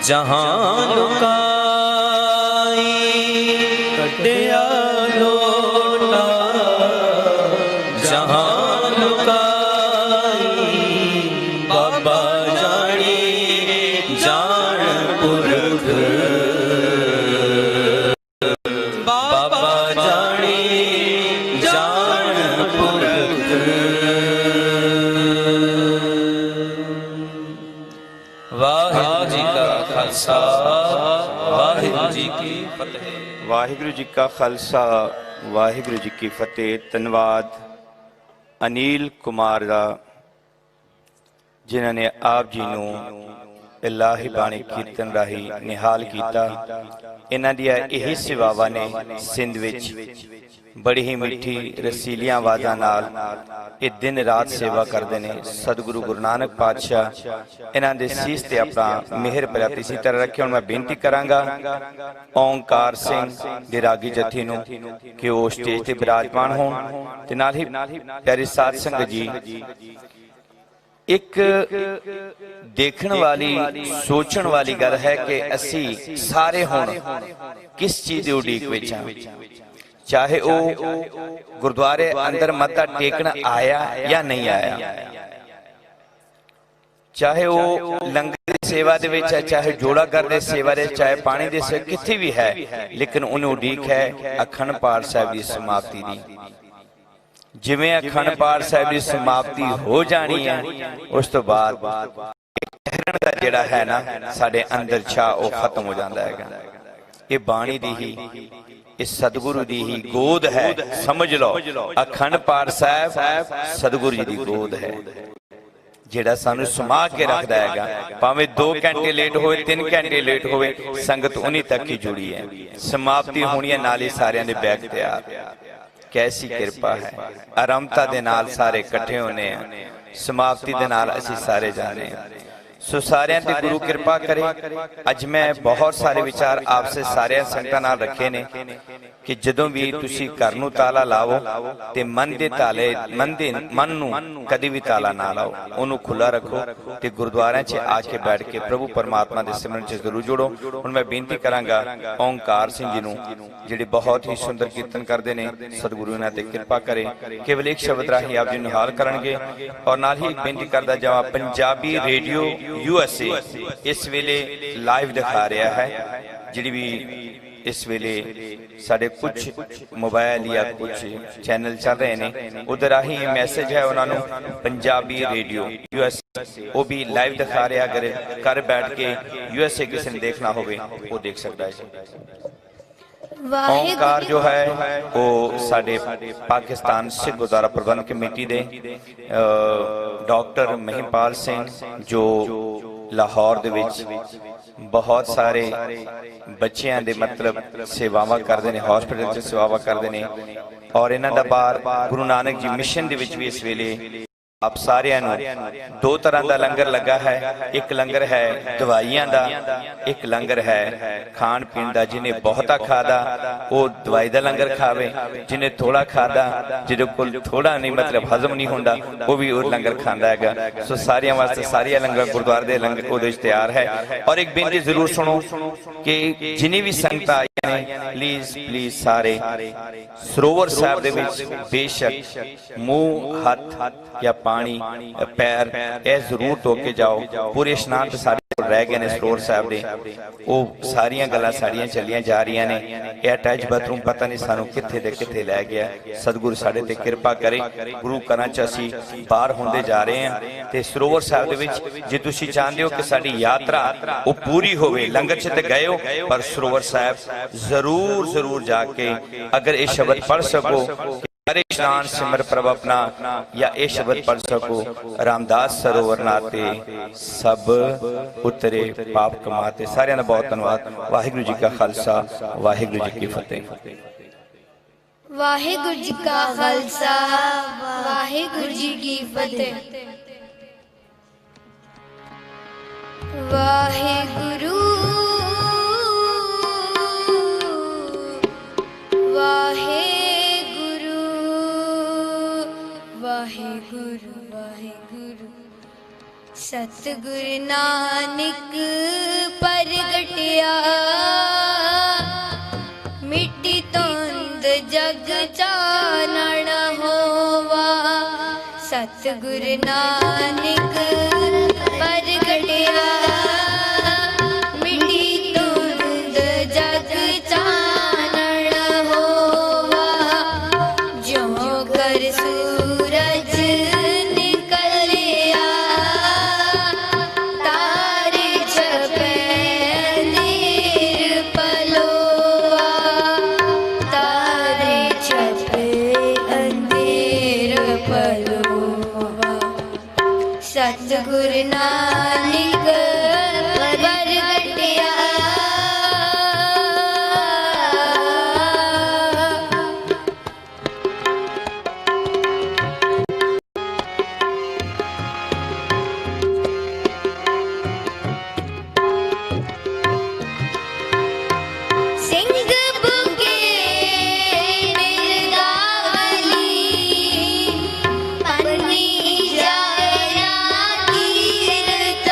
जहां लुकाई, कड्डिया लोटा जहां लुकाई, बाबा जानी जान पुरख, बाबा जानी जान पुरख। वाहिगुरू जी का खालसा, वाहिगुरू जी की फतेह। ਵਾਹਿਗੁਰੂ ਜੀ ਕਾ ਖਾਲਸਾ ਵਾਹਿਗੁਰੂ ਜੀ ਕੀ ਫਤਿਹ। ਧੰਨਵਾਦ ਅਨੀਲ ਕੁਮਾਰ ਦਾ, ਜਿਨ੍ਹਾਂ ਨੇ ਆਪ ਜੀ ਨੂੰ ਇਲਾਹੀ ਬਾਣੀ ਕੀਰਤਨ ਰਾਹੀਂ ਨਿਹਾਲ ਕੀਤਾ। ਇਹਨਾਂ ਦੀਆਂ ਇਹੀ ਸੇਵਾਵਾਂ ਨੇ ਸਿੰਧ ਵਿੱਚ ਬੜੀ ਹੀ ਮਿੱਠੀ ਰਸੀਲੀਆਂ ਆਵਾਜ਼ਾਂ ਨਾਲ ਇਹ ਦਿਨ ਰਾਤ ਸੇਵਾ ਕਰਦੇ ਨੇ। ਸਤਿਗੁਰੂ ਗੁਰੂ ਨਾਨਕ ਪਾਤਸ਼ਾਹ ਇਹਨਾਂ ਦੇ ਸੀਸ ਤੇ ਆਪਣਾ ਮਿਹਰ ਭਰਿਆ ਇਸੇ ਤਰ੍ਹਾਂ ਰੱਖੇ। ਹੁਣ ਮੈਂ ਬੇਨਤੀ ਕਰਾਂਗਾ ਓਂਕਾਰ ਸਿੰਘ ਦੇ ਰਾਗੀ ਜਥੀ ਨੂੰ ਕਿ ਉਹ ਸਟੇਜ ਤੇ ਬਿਰਾਜਮਾਨ ਹੋਣ, ਤੇ ਨਾਲ ਹੀ ਪਿਆਰੀ ਸਾਧ ਸੰਗਤ ਜੀ, ਇੱਕ ਦੇਖਣ ਵਾਲੀ ਸੋਚਣ ਵਾਲੀ ਗੱਲ ਹੈ ਕਿ ਅਸੀਂ ਸਾਰੇ ਹੁਣ ਕਿਸ ਚੀਜ਼ ਦੀ ਉਡੀਕ ਵਿੱਚ ਹਾਂ। ਚਾਹੇ ਉਹ ਗੁਰਦੁਆਰੇ ਅੰਦਰ ਮੱਥਾ ਟੇਕਣ ਆਇਆ ਜਾਂ ਨਹੀਂ ਆਇਆ, ਚਾਹੇ ਉਹ ਲੰਗਰ ਦੀ ਸੇਵਾ ਦੇ ਵਿੱਚ ਹੈ, ਚਾਹੇ ਜੋੜਾ ਕਰਦੇ ਸੇਵਾ ਦੇ, ਚਾਹੇ ਪਾਣੀ ਦੇ ਸੇਵਾ, ਕਿੱਥੇ ਵੀ ਹੈ, ਲੇਕਿਨ ਉਹਨੂੰ ਉਡੀਕ ਹੈ ਅਖੰਡ ਪਾਠ ਸਾਹਿਬ ਦੀ ਸਮਾਪਤੀ ਦੀ। ਜਿਵੇਂ ਅਖੰਡ ਪਾਠ ਸਾਹਿਬ ਦੀ ਸਮਾਪਤੀ ਹੋ ਜਾਣੀ ਹੈ, ਉਸ ਤੋਂ ਬਾਅਦ ਕਹਿਣ ਦਾ ਜਿਹੜਾ ਹੈ ਨਾ ਸਾਡੇ ਅੰਦਰ ਛਾ ਉਹ ਖਤਮ ਹੋ ਜਾਂਦਾ ਹੈਗਾ। ਇਹ ਬਾਣੀ ਦੀ ਹੀ, ਇਸ ਸਤਿਗੁਰੂ ਦੀ ਹੀ ਗੋਦ ਹੈ, ਸਮਝ ਲਓ। ਅਖੰਡ ਪਾਠ ਸਾਹਿਬ ਸਤਿਗੁਰੂ ਜੀ ਦੀ ਗੋਦ ਹੈ, ਜਿਹੜਾ ਸਾਨੂੰ ਸਮਾ ਕੇ ਰੱਖਦਾ ਹੈਗਾ। ਭਾਵੇਂ 2 ਘੰਟੇ ਲੇਟ ਹੋਵੇ, 3 ਘੰਟੇ ਲੇਟ ਹੋਵੇ, ਸੰਗਤ ਉਨੀ ਤੱਕ ਹੀ ਜੁੜੀ ਹੈ। ਸਮਾਪਤੀ ਹੋਣੀ ਹੈ, ਨਾਲ ਹੀ ਸਾਰਿਆਂ ਦੇ ਬੈਗ ਤਿਆਰ। ਕੈਸੀ ਕਿਰਪਾ ਹੈ, ਆਰੰਭਤਾ ਦੇ ਨਾਲ ਸਾਰੇ ਇਕੱਠੇ ਹੋਣੇ ਆ, ਸਮਾਪਤੀ ਦੇ ਨਾਲ ਅਸੀਂ ਸਾਰੇ ਜਾਣੇ ਆ। ਸੋ ਸਾਰਿਆਂ ਤੇ ਗੁਰੂ ਕਿਰਪਾ ਕਰੇ। ਅੱਜ ਮੈਂ ਬਹੁਤ ਸਾਰੇ ਵਿਚਾਰ ਆਪਸੇ ਸਾਰਿਆਂ ਸੰਗਤਾਂ ਨਾਲ ਰੱਖੇ ਨੇ ਕਿ ਜਦੋਂ ਵੀ ਤੁਸੀਂ ਘਰ ਨੂੰ ਤਾਲਾ ਲਾਵੋ ਤੇ ਮਨ ਦੇ ਤਾਲੇ, ਮਨ ਨੂੰ ਕਦੀ ਵੀ ਤਾਲਾ ਨਾ ਲਾਓ, ਉਹਨੂੰ ਖੁੱਲਾ ਰੱਖੋ ਤੇ ਗੁਰਦੁਆਰਿਆਂ 'ਚ ਆ ਕੇ ਬੈਠ ਕੇ ਪ੍ਰਭੂ ਪਰਮਾਤਮਾ ਦੇ ਸਿਮਰਨ 'ਚ ਜ਼ਰੂਰ ਜੁੜੋ। ਹੁਣ ਮੈਂ ਬੇਨਤੀ ਕਰਾਂਗਾ ਓਂਕਾਰ ਸਿੰਘ ਜੀ ਨੂੰ, ਜਿਹੜੇ ਬਹੁਤ ਹੀ ਸੁੰਦਰ ਕੀਰਤਨ ਕਰਦੇ ਨੇ, ਸਤਿਗੁਰੂ ਇਹਨਾਂ ਤੇ ਕਿਰਪਾ ਕਰੇ। ਕੇਵਲ ਇੱਕ ਸ਼ਬਦ ਰਾਹੀਂ ਆਪ ਜੀ ਨੂੰ ਨਿਹਾਲ ਕਰਨਗੇ। ਔਰ ਨਾਲ ਹੀ ਬੇਨਤੀ ਕਰਦਾ ਜਾਵਾਂ, ਪੰਜਾਬੀ ਰੇਡੀਓ USA ਇਸ ਵੇਲੇ ਲਾਈਵ ਦਿਖਾ ਰਿਹਾ ਹੈ। ਜਿਹੜੀ ਵੀ ਇਸ ਵੇਲੇ ਸਾਡੇ ਕੁਝ ਮੋਬਾਈਲ ਜਾਂ ਕੁਝ ਚੈਨਲ ਚੱਲ ਰਹੇ ਨੇ, ਉਹਦੇ ਰਾਹੀਂ ਇਹ ਮੈਸੇਜ ਹੈ ਉਹਨਾਂ ਨੂੰ, ਪੰਜਾਬੀ ਰੇਡੀਓ USA ਉਹ ਵੀ ਲਾਈਵ ਦਿਖਾ ਰਿਹਾ। ਅਗਰ ਘਰ ਬੈਠ ਕੇ USA ਕਿਸੇ ਨੇ ਦੇਖਣਾ ਹੋਵੇ ਉਹ ਦੇਖ ਸਕਦਾ ਹੈ। ਓਂਕਾਰ ਜੋ ਹੈ ਉਹ ਸਾਡੇ ਪਾਕਿਸਤਾਨ ਸਿੱਖ ਗੁਰਦੁਆਰਾ ਪ੍ਰਬੰਧਕ ਕਮੇਟੀ ਦੇ ਡਾਕਟਰ ਮਹਿੰਪਾਲ ਸਿੰਘ, ਜੋ ਲਾਹੌਰ ਦੇ ਵਿੱਚ ਬਹੁਤ ਸਾਰੇ ਬੱਚਿਆਂ ਦੇ ਮਤਲਬ ਸੇਵਾਵਾਂ ਕਰਦੇ ਨੇ, ਹਸਪੀਟਲ 'ਚ ਸੇਵਾਵਾਂ ਕਰਦੇ ਨੇ। ਔਰ ਇਹਨਾਂ ਦਾ ਬਾਹਰ ਗੁਰੂ ਨਾਨਕ ਜੀ ਮਿਸ਼ਨ ਦੇ ਵਿੱਚ ਵੀ ਇਸ ਵੇਲੇ ਆਪ ਸਾਰਿਆਂ ਨੂੰ 2 ਤਰ੍ਹਾਂ ਦਾ ਲੰਗਰ ਲੱਗਾ ਹੈ। ਇੱਕ ਲੰਗਰ ਹੈ ਦਵਾਈਆਂ ਦਾ, ਇੱਕ ਲੰਗਰ ਹੈ ਖਾਣ ਪੀਣ ਦਾ। ਜਿਹਨੇ ਬਹੁਤਾ ਖਾਦਾ ਉਹ ਦਵਾਈ ਦਾ ਲੰਗਰ ਖਾਵੇ, ਜਿਹਨੇ ਥੋੜਾ ਖਾਦਾ, ਜਿਹਦੇ ਕੋਲ ਥੋੜਾ ਨਹੀਂ ਮਤਲਬ ਹਜ਼ਮ ਨਹੀਂ ਹੁੰਦਾ, ਉਹ ਵੀ ਉਹ ਲੰਗਰ ਖਾਂਦਾ ਹੈਗਾ। ਸੋ ਸਾਰਿਆਂ ਵਾਸਤੇ ਸਾਰੀਆਂ ਲੰਗਰ ਗੁਰਦੁਆਰੇ ਦੇ ਲੰਗਰ ਉਹਦੇ ਵਿੱਚ ਤਿਆਰ ਹੈ। ਔਰ ਇੱਕ ਬੇਨਤੀ ਜ਼ਰੂਰ ਸੁਣੋ ਕਿ ਜਿੰਨੀ ਵੀ ਸੰਗਤਾਂ ਆਈਆਂ ਨੇ, ਪਲੀਜ਼ ਸਾਰੇ ਸਰੋਵਰ ਸਾਹਿਬ ਦੇ ਵਿੱਚ ਬੇਸ਼ੱਕ ਮੂੰਹ, ਹੱਥ ਜਾਂ ਪਾਣੀ, ਪੈਰ ਇਹ ਜ਼ਰੂਰ ਧੋ ਕੇ ਜਾਓ। ਪੂਰੇ ਇਸ਼ਨਾਨ ਤੇ ਸਾਡੇ ਕੋਲ ਰਹਿ ਗਏ ਨੇ ਸਰੋਵਰ ਸਾਹਿਬ ਦੇ, ਉਹ ਸਾਰੀਆਂ ਗੱਲਾਂ ਸਾਡੀਆਂ ਚੱਲੀਆਂ ਜਾ ਰਹੀਆਂ ਨੇ। ਇਹ ਅਟੈਚ ਬਾਥਰੂਮ ਪਤਾ ਨਹੀਂ ਸਾਨੂੰ ਕਿੱਥੇ ਦੇ ਕਿੱਥੇ ਲੈ ਗਿਆ। ਸਤਿਗੁਰੂ ਸਾਡੇ ਤੇ ਕਿਰਪਾ ਕਰੇ। ਗੁਰੂ ਘਰਾਂ 'ਚ ਅਸੀਂ ਬਾਹਰ ਹੁੰਦੇ ਜਾ ਰਹੇ ਹਾਂ ਤੇ ਸਰੋਵਰ ਸਾਹਿਬ ਦੇ ਵਿੱਚ ਜੇ ਤੁਸੀਂ ਚਾਹੁੰਦੇ ਹੋ ਕਿ ਸਾਡੀ ਯਾਤਰਾ ਉਹ ਪੂਰੀ ਹੋਵੇ, ਲੰਗਰ 'ਚ ਤੇ ਗਏ ਹੋ, ਪਰ ਸਰੋਵਰ ਸਾਹਿਬ ਜ਼ਰੂਰ ਜਾ ਕੇ ਅਗਰ ਇਹ ਸ਼ਬਦ ਪੜ੍ਹ ਸਕੋ, हरे स्नान सिमर प्रभ अपना, या ये शब्द पढ़ सको, रामदास सरोवर नाते सब उतरे पाप कमाते। सारे का बहुत धन्यवाद। वाहिगुरु जी का खालसा, वाहिगुरु जी की फतेह। वाहिगुरु जी का खालसा, वाहिगुरु जी की फतेह। वाहिगुरु वाहिगुरु वाहिगुरु वाहिगुरु ਸਤਿਗੁਰ ਨਾਨਕ ਪ੍ਰਗਟਿਆ ਮਿੱਟੀ ਧੁੰਦ ਜਗ ਚਾਨਣ ਹੋਵਾ ਸਤਿਗੁਰ ਨਾਨਕ ਪ੍ਰਗਟਿਆ ਮਿੱਟੀ ਧੁੰਦ ਜਗ ਚਾਨਣ ਹੋਵਾ ਜਿਉ ਕਰ ਸੂਰਜ ਨਿਕਲਿਆ ਤਾਰੇ ਛਪੇ ਨਿਰਪਲੋਆ ਤਾਰੇ ਛਪੇ ਅੰਧੇਰ ਪਲੋਆ ਸਤਿਗੁਰ ਨਾਨਕ ਪ੍ਰਗਟਿਆ ਸਿੰਘ ਬੁਕੇ ਨਿਰਦਾਵਲੀ ਪੰਨੀ ਜਾਇਆ ਕੀਰਤ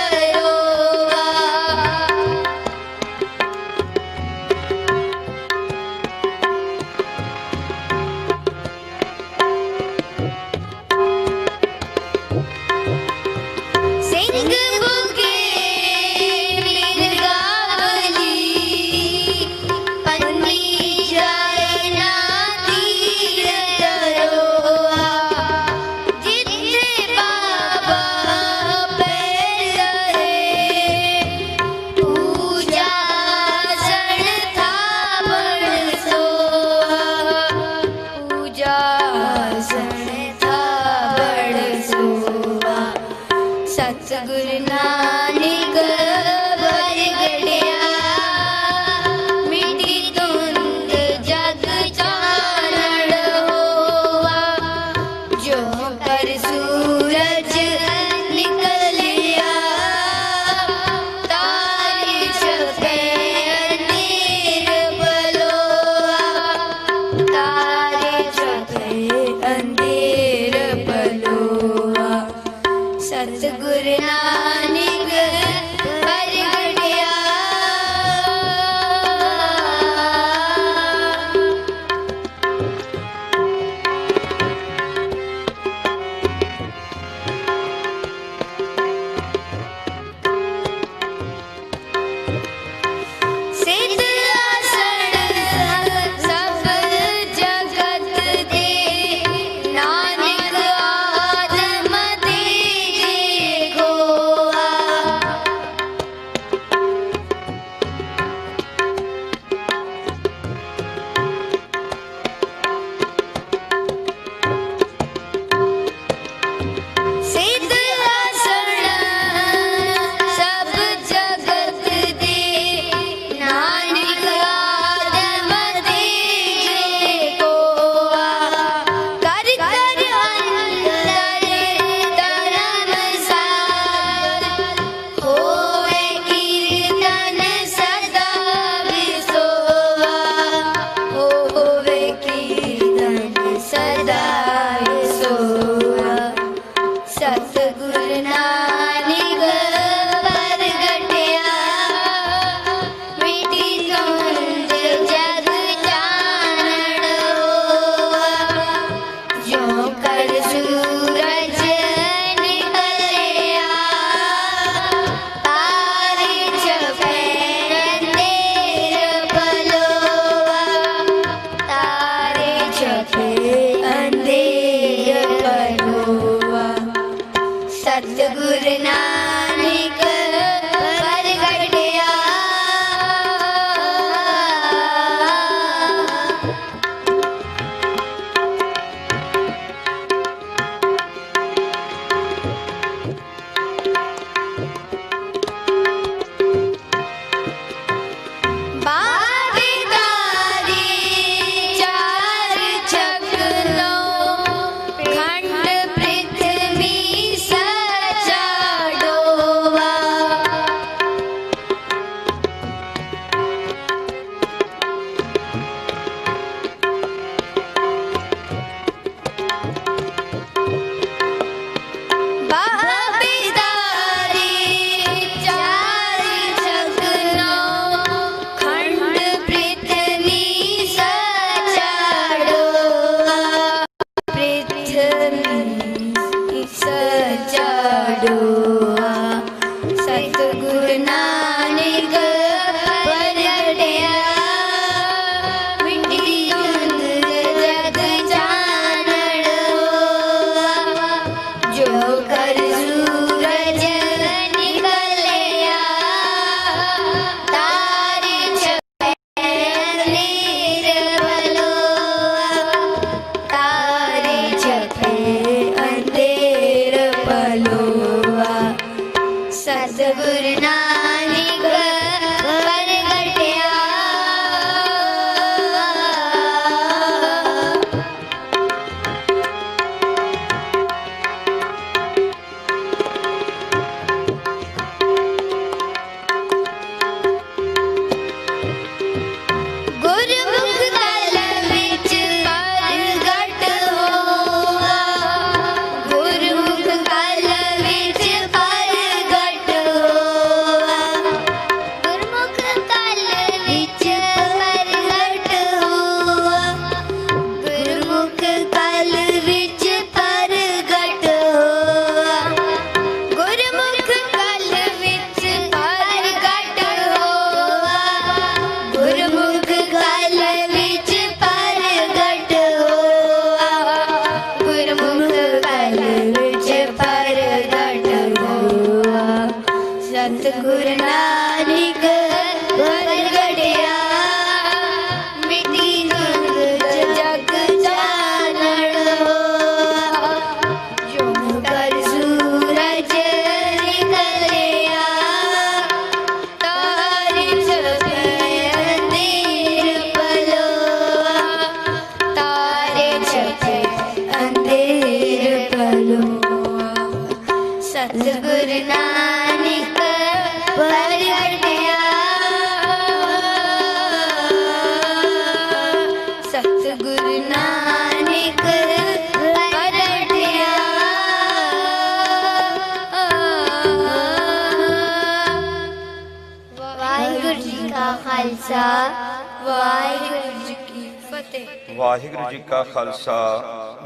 ਖਾਲਸਾ ਵਾਹਿਗੁਰੂ ਜੀ ਕੀ ਫਤਿਹ। ਵਾਹਿਗੁਰੂ ਜੀ ਕਾ ਖਾਲਸਾ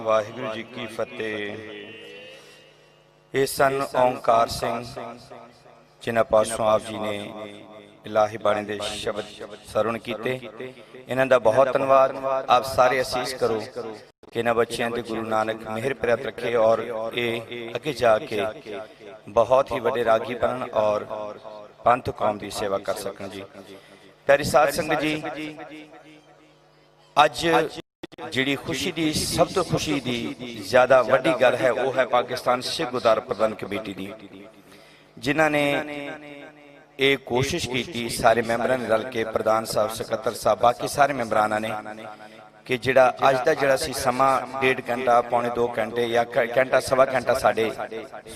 ਵਾਹਿਗੁਰੂ ਜੀ ਕੀ ਫਤਿਹ। ਇਹ ਸਨ ਓਂਕਾਰ ਸਿੰਘ ਜਿਨ੍ਹਾਂ ਪਾਸੋਂ ਆਪ ਜੀ ਨੇ ਇਲਾਹੀ ਬਾਣੀ ਦੇ ਸ਼ਬਦ ਸਰਵਣ ਕੀਤੇ। ਇਹਨਾਂ ਦਾ ਬਹੁਤ ਧੰਨਵਾਦ। ਆਪ ਸਾਰੇ ਅਸੀਸ ਕਰੋ ਕਿ ਇਹਨਾਂ ਬੱਚਿਆਂ ਤੇ ਗੁਰੂ ਨਾਨਕ ਮਿਹਰ ਪ੍ਰਾਪਤ ਰੱਖੇ ਔਰ ਇਹ ਅੱਗੇ ਜਾ ਕੇ ਬਹੁਤ ਹੀ ਵੱਡੇ ਰਾਗੀ ਬਣਨ ਔਰ ਪੰਥ ਕੌਮ ਦੀ ਸੇਵਾ ਕਰ ਸਕਣ ਜੀ। ਪਿਆਰੀ ਸਾਧ ਸੰਗਤ ਜੀ, ਅੱਜ ਜਿਹੜੀ ਖੁਸ਼ੀ ਦੀ ਸਭ ਤੋਂ ਖੁਸ਼ੀ ਦੀ ਜ਼ਿਆਦਾ ਵੱਡੀ ਗੱਲ ਹੈ ਉਹ ਹੈ ਪਾਕਿਸਤਾਨ ਸਿੱਖ ਗੁਰਦੁਆਰਾ ਪ੍ਰਬੰਧਕ ਕਮੇਟੀ ਦੀ, ਜਿਨ੍ਹਾਂ ਨੇ ਇਹ ਕੋਸ਼ਿਸ਼ ਕੀਤੀ ਸਾਰੇ ਮੈਂਬਰਾਂ ਨੇ ਰਲ ਕੇ, ਪ੍ਰਧਾਨ ਸਾਹਿਬ, ਸਕੱਤਰ ਸਾਹਿਬ, ਬਾਕੀ ਸਾਰੇ ਮੈਂਬਰਾਨਾਂ ਨੇ, ਕਿ ਜਿਹੜਾ ਅੱਜ ਦਾ ਜਿਹੜਾ ਸੀ ਸਮਾਂ 1.5 ਘੰਟਾ ਪੌਣੇ 2 ਘੰਟੇ ਜਾਂ ਘੰਟਾ ਸਵਾ ਘੰਟਾ ਸਾਡੇ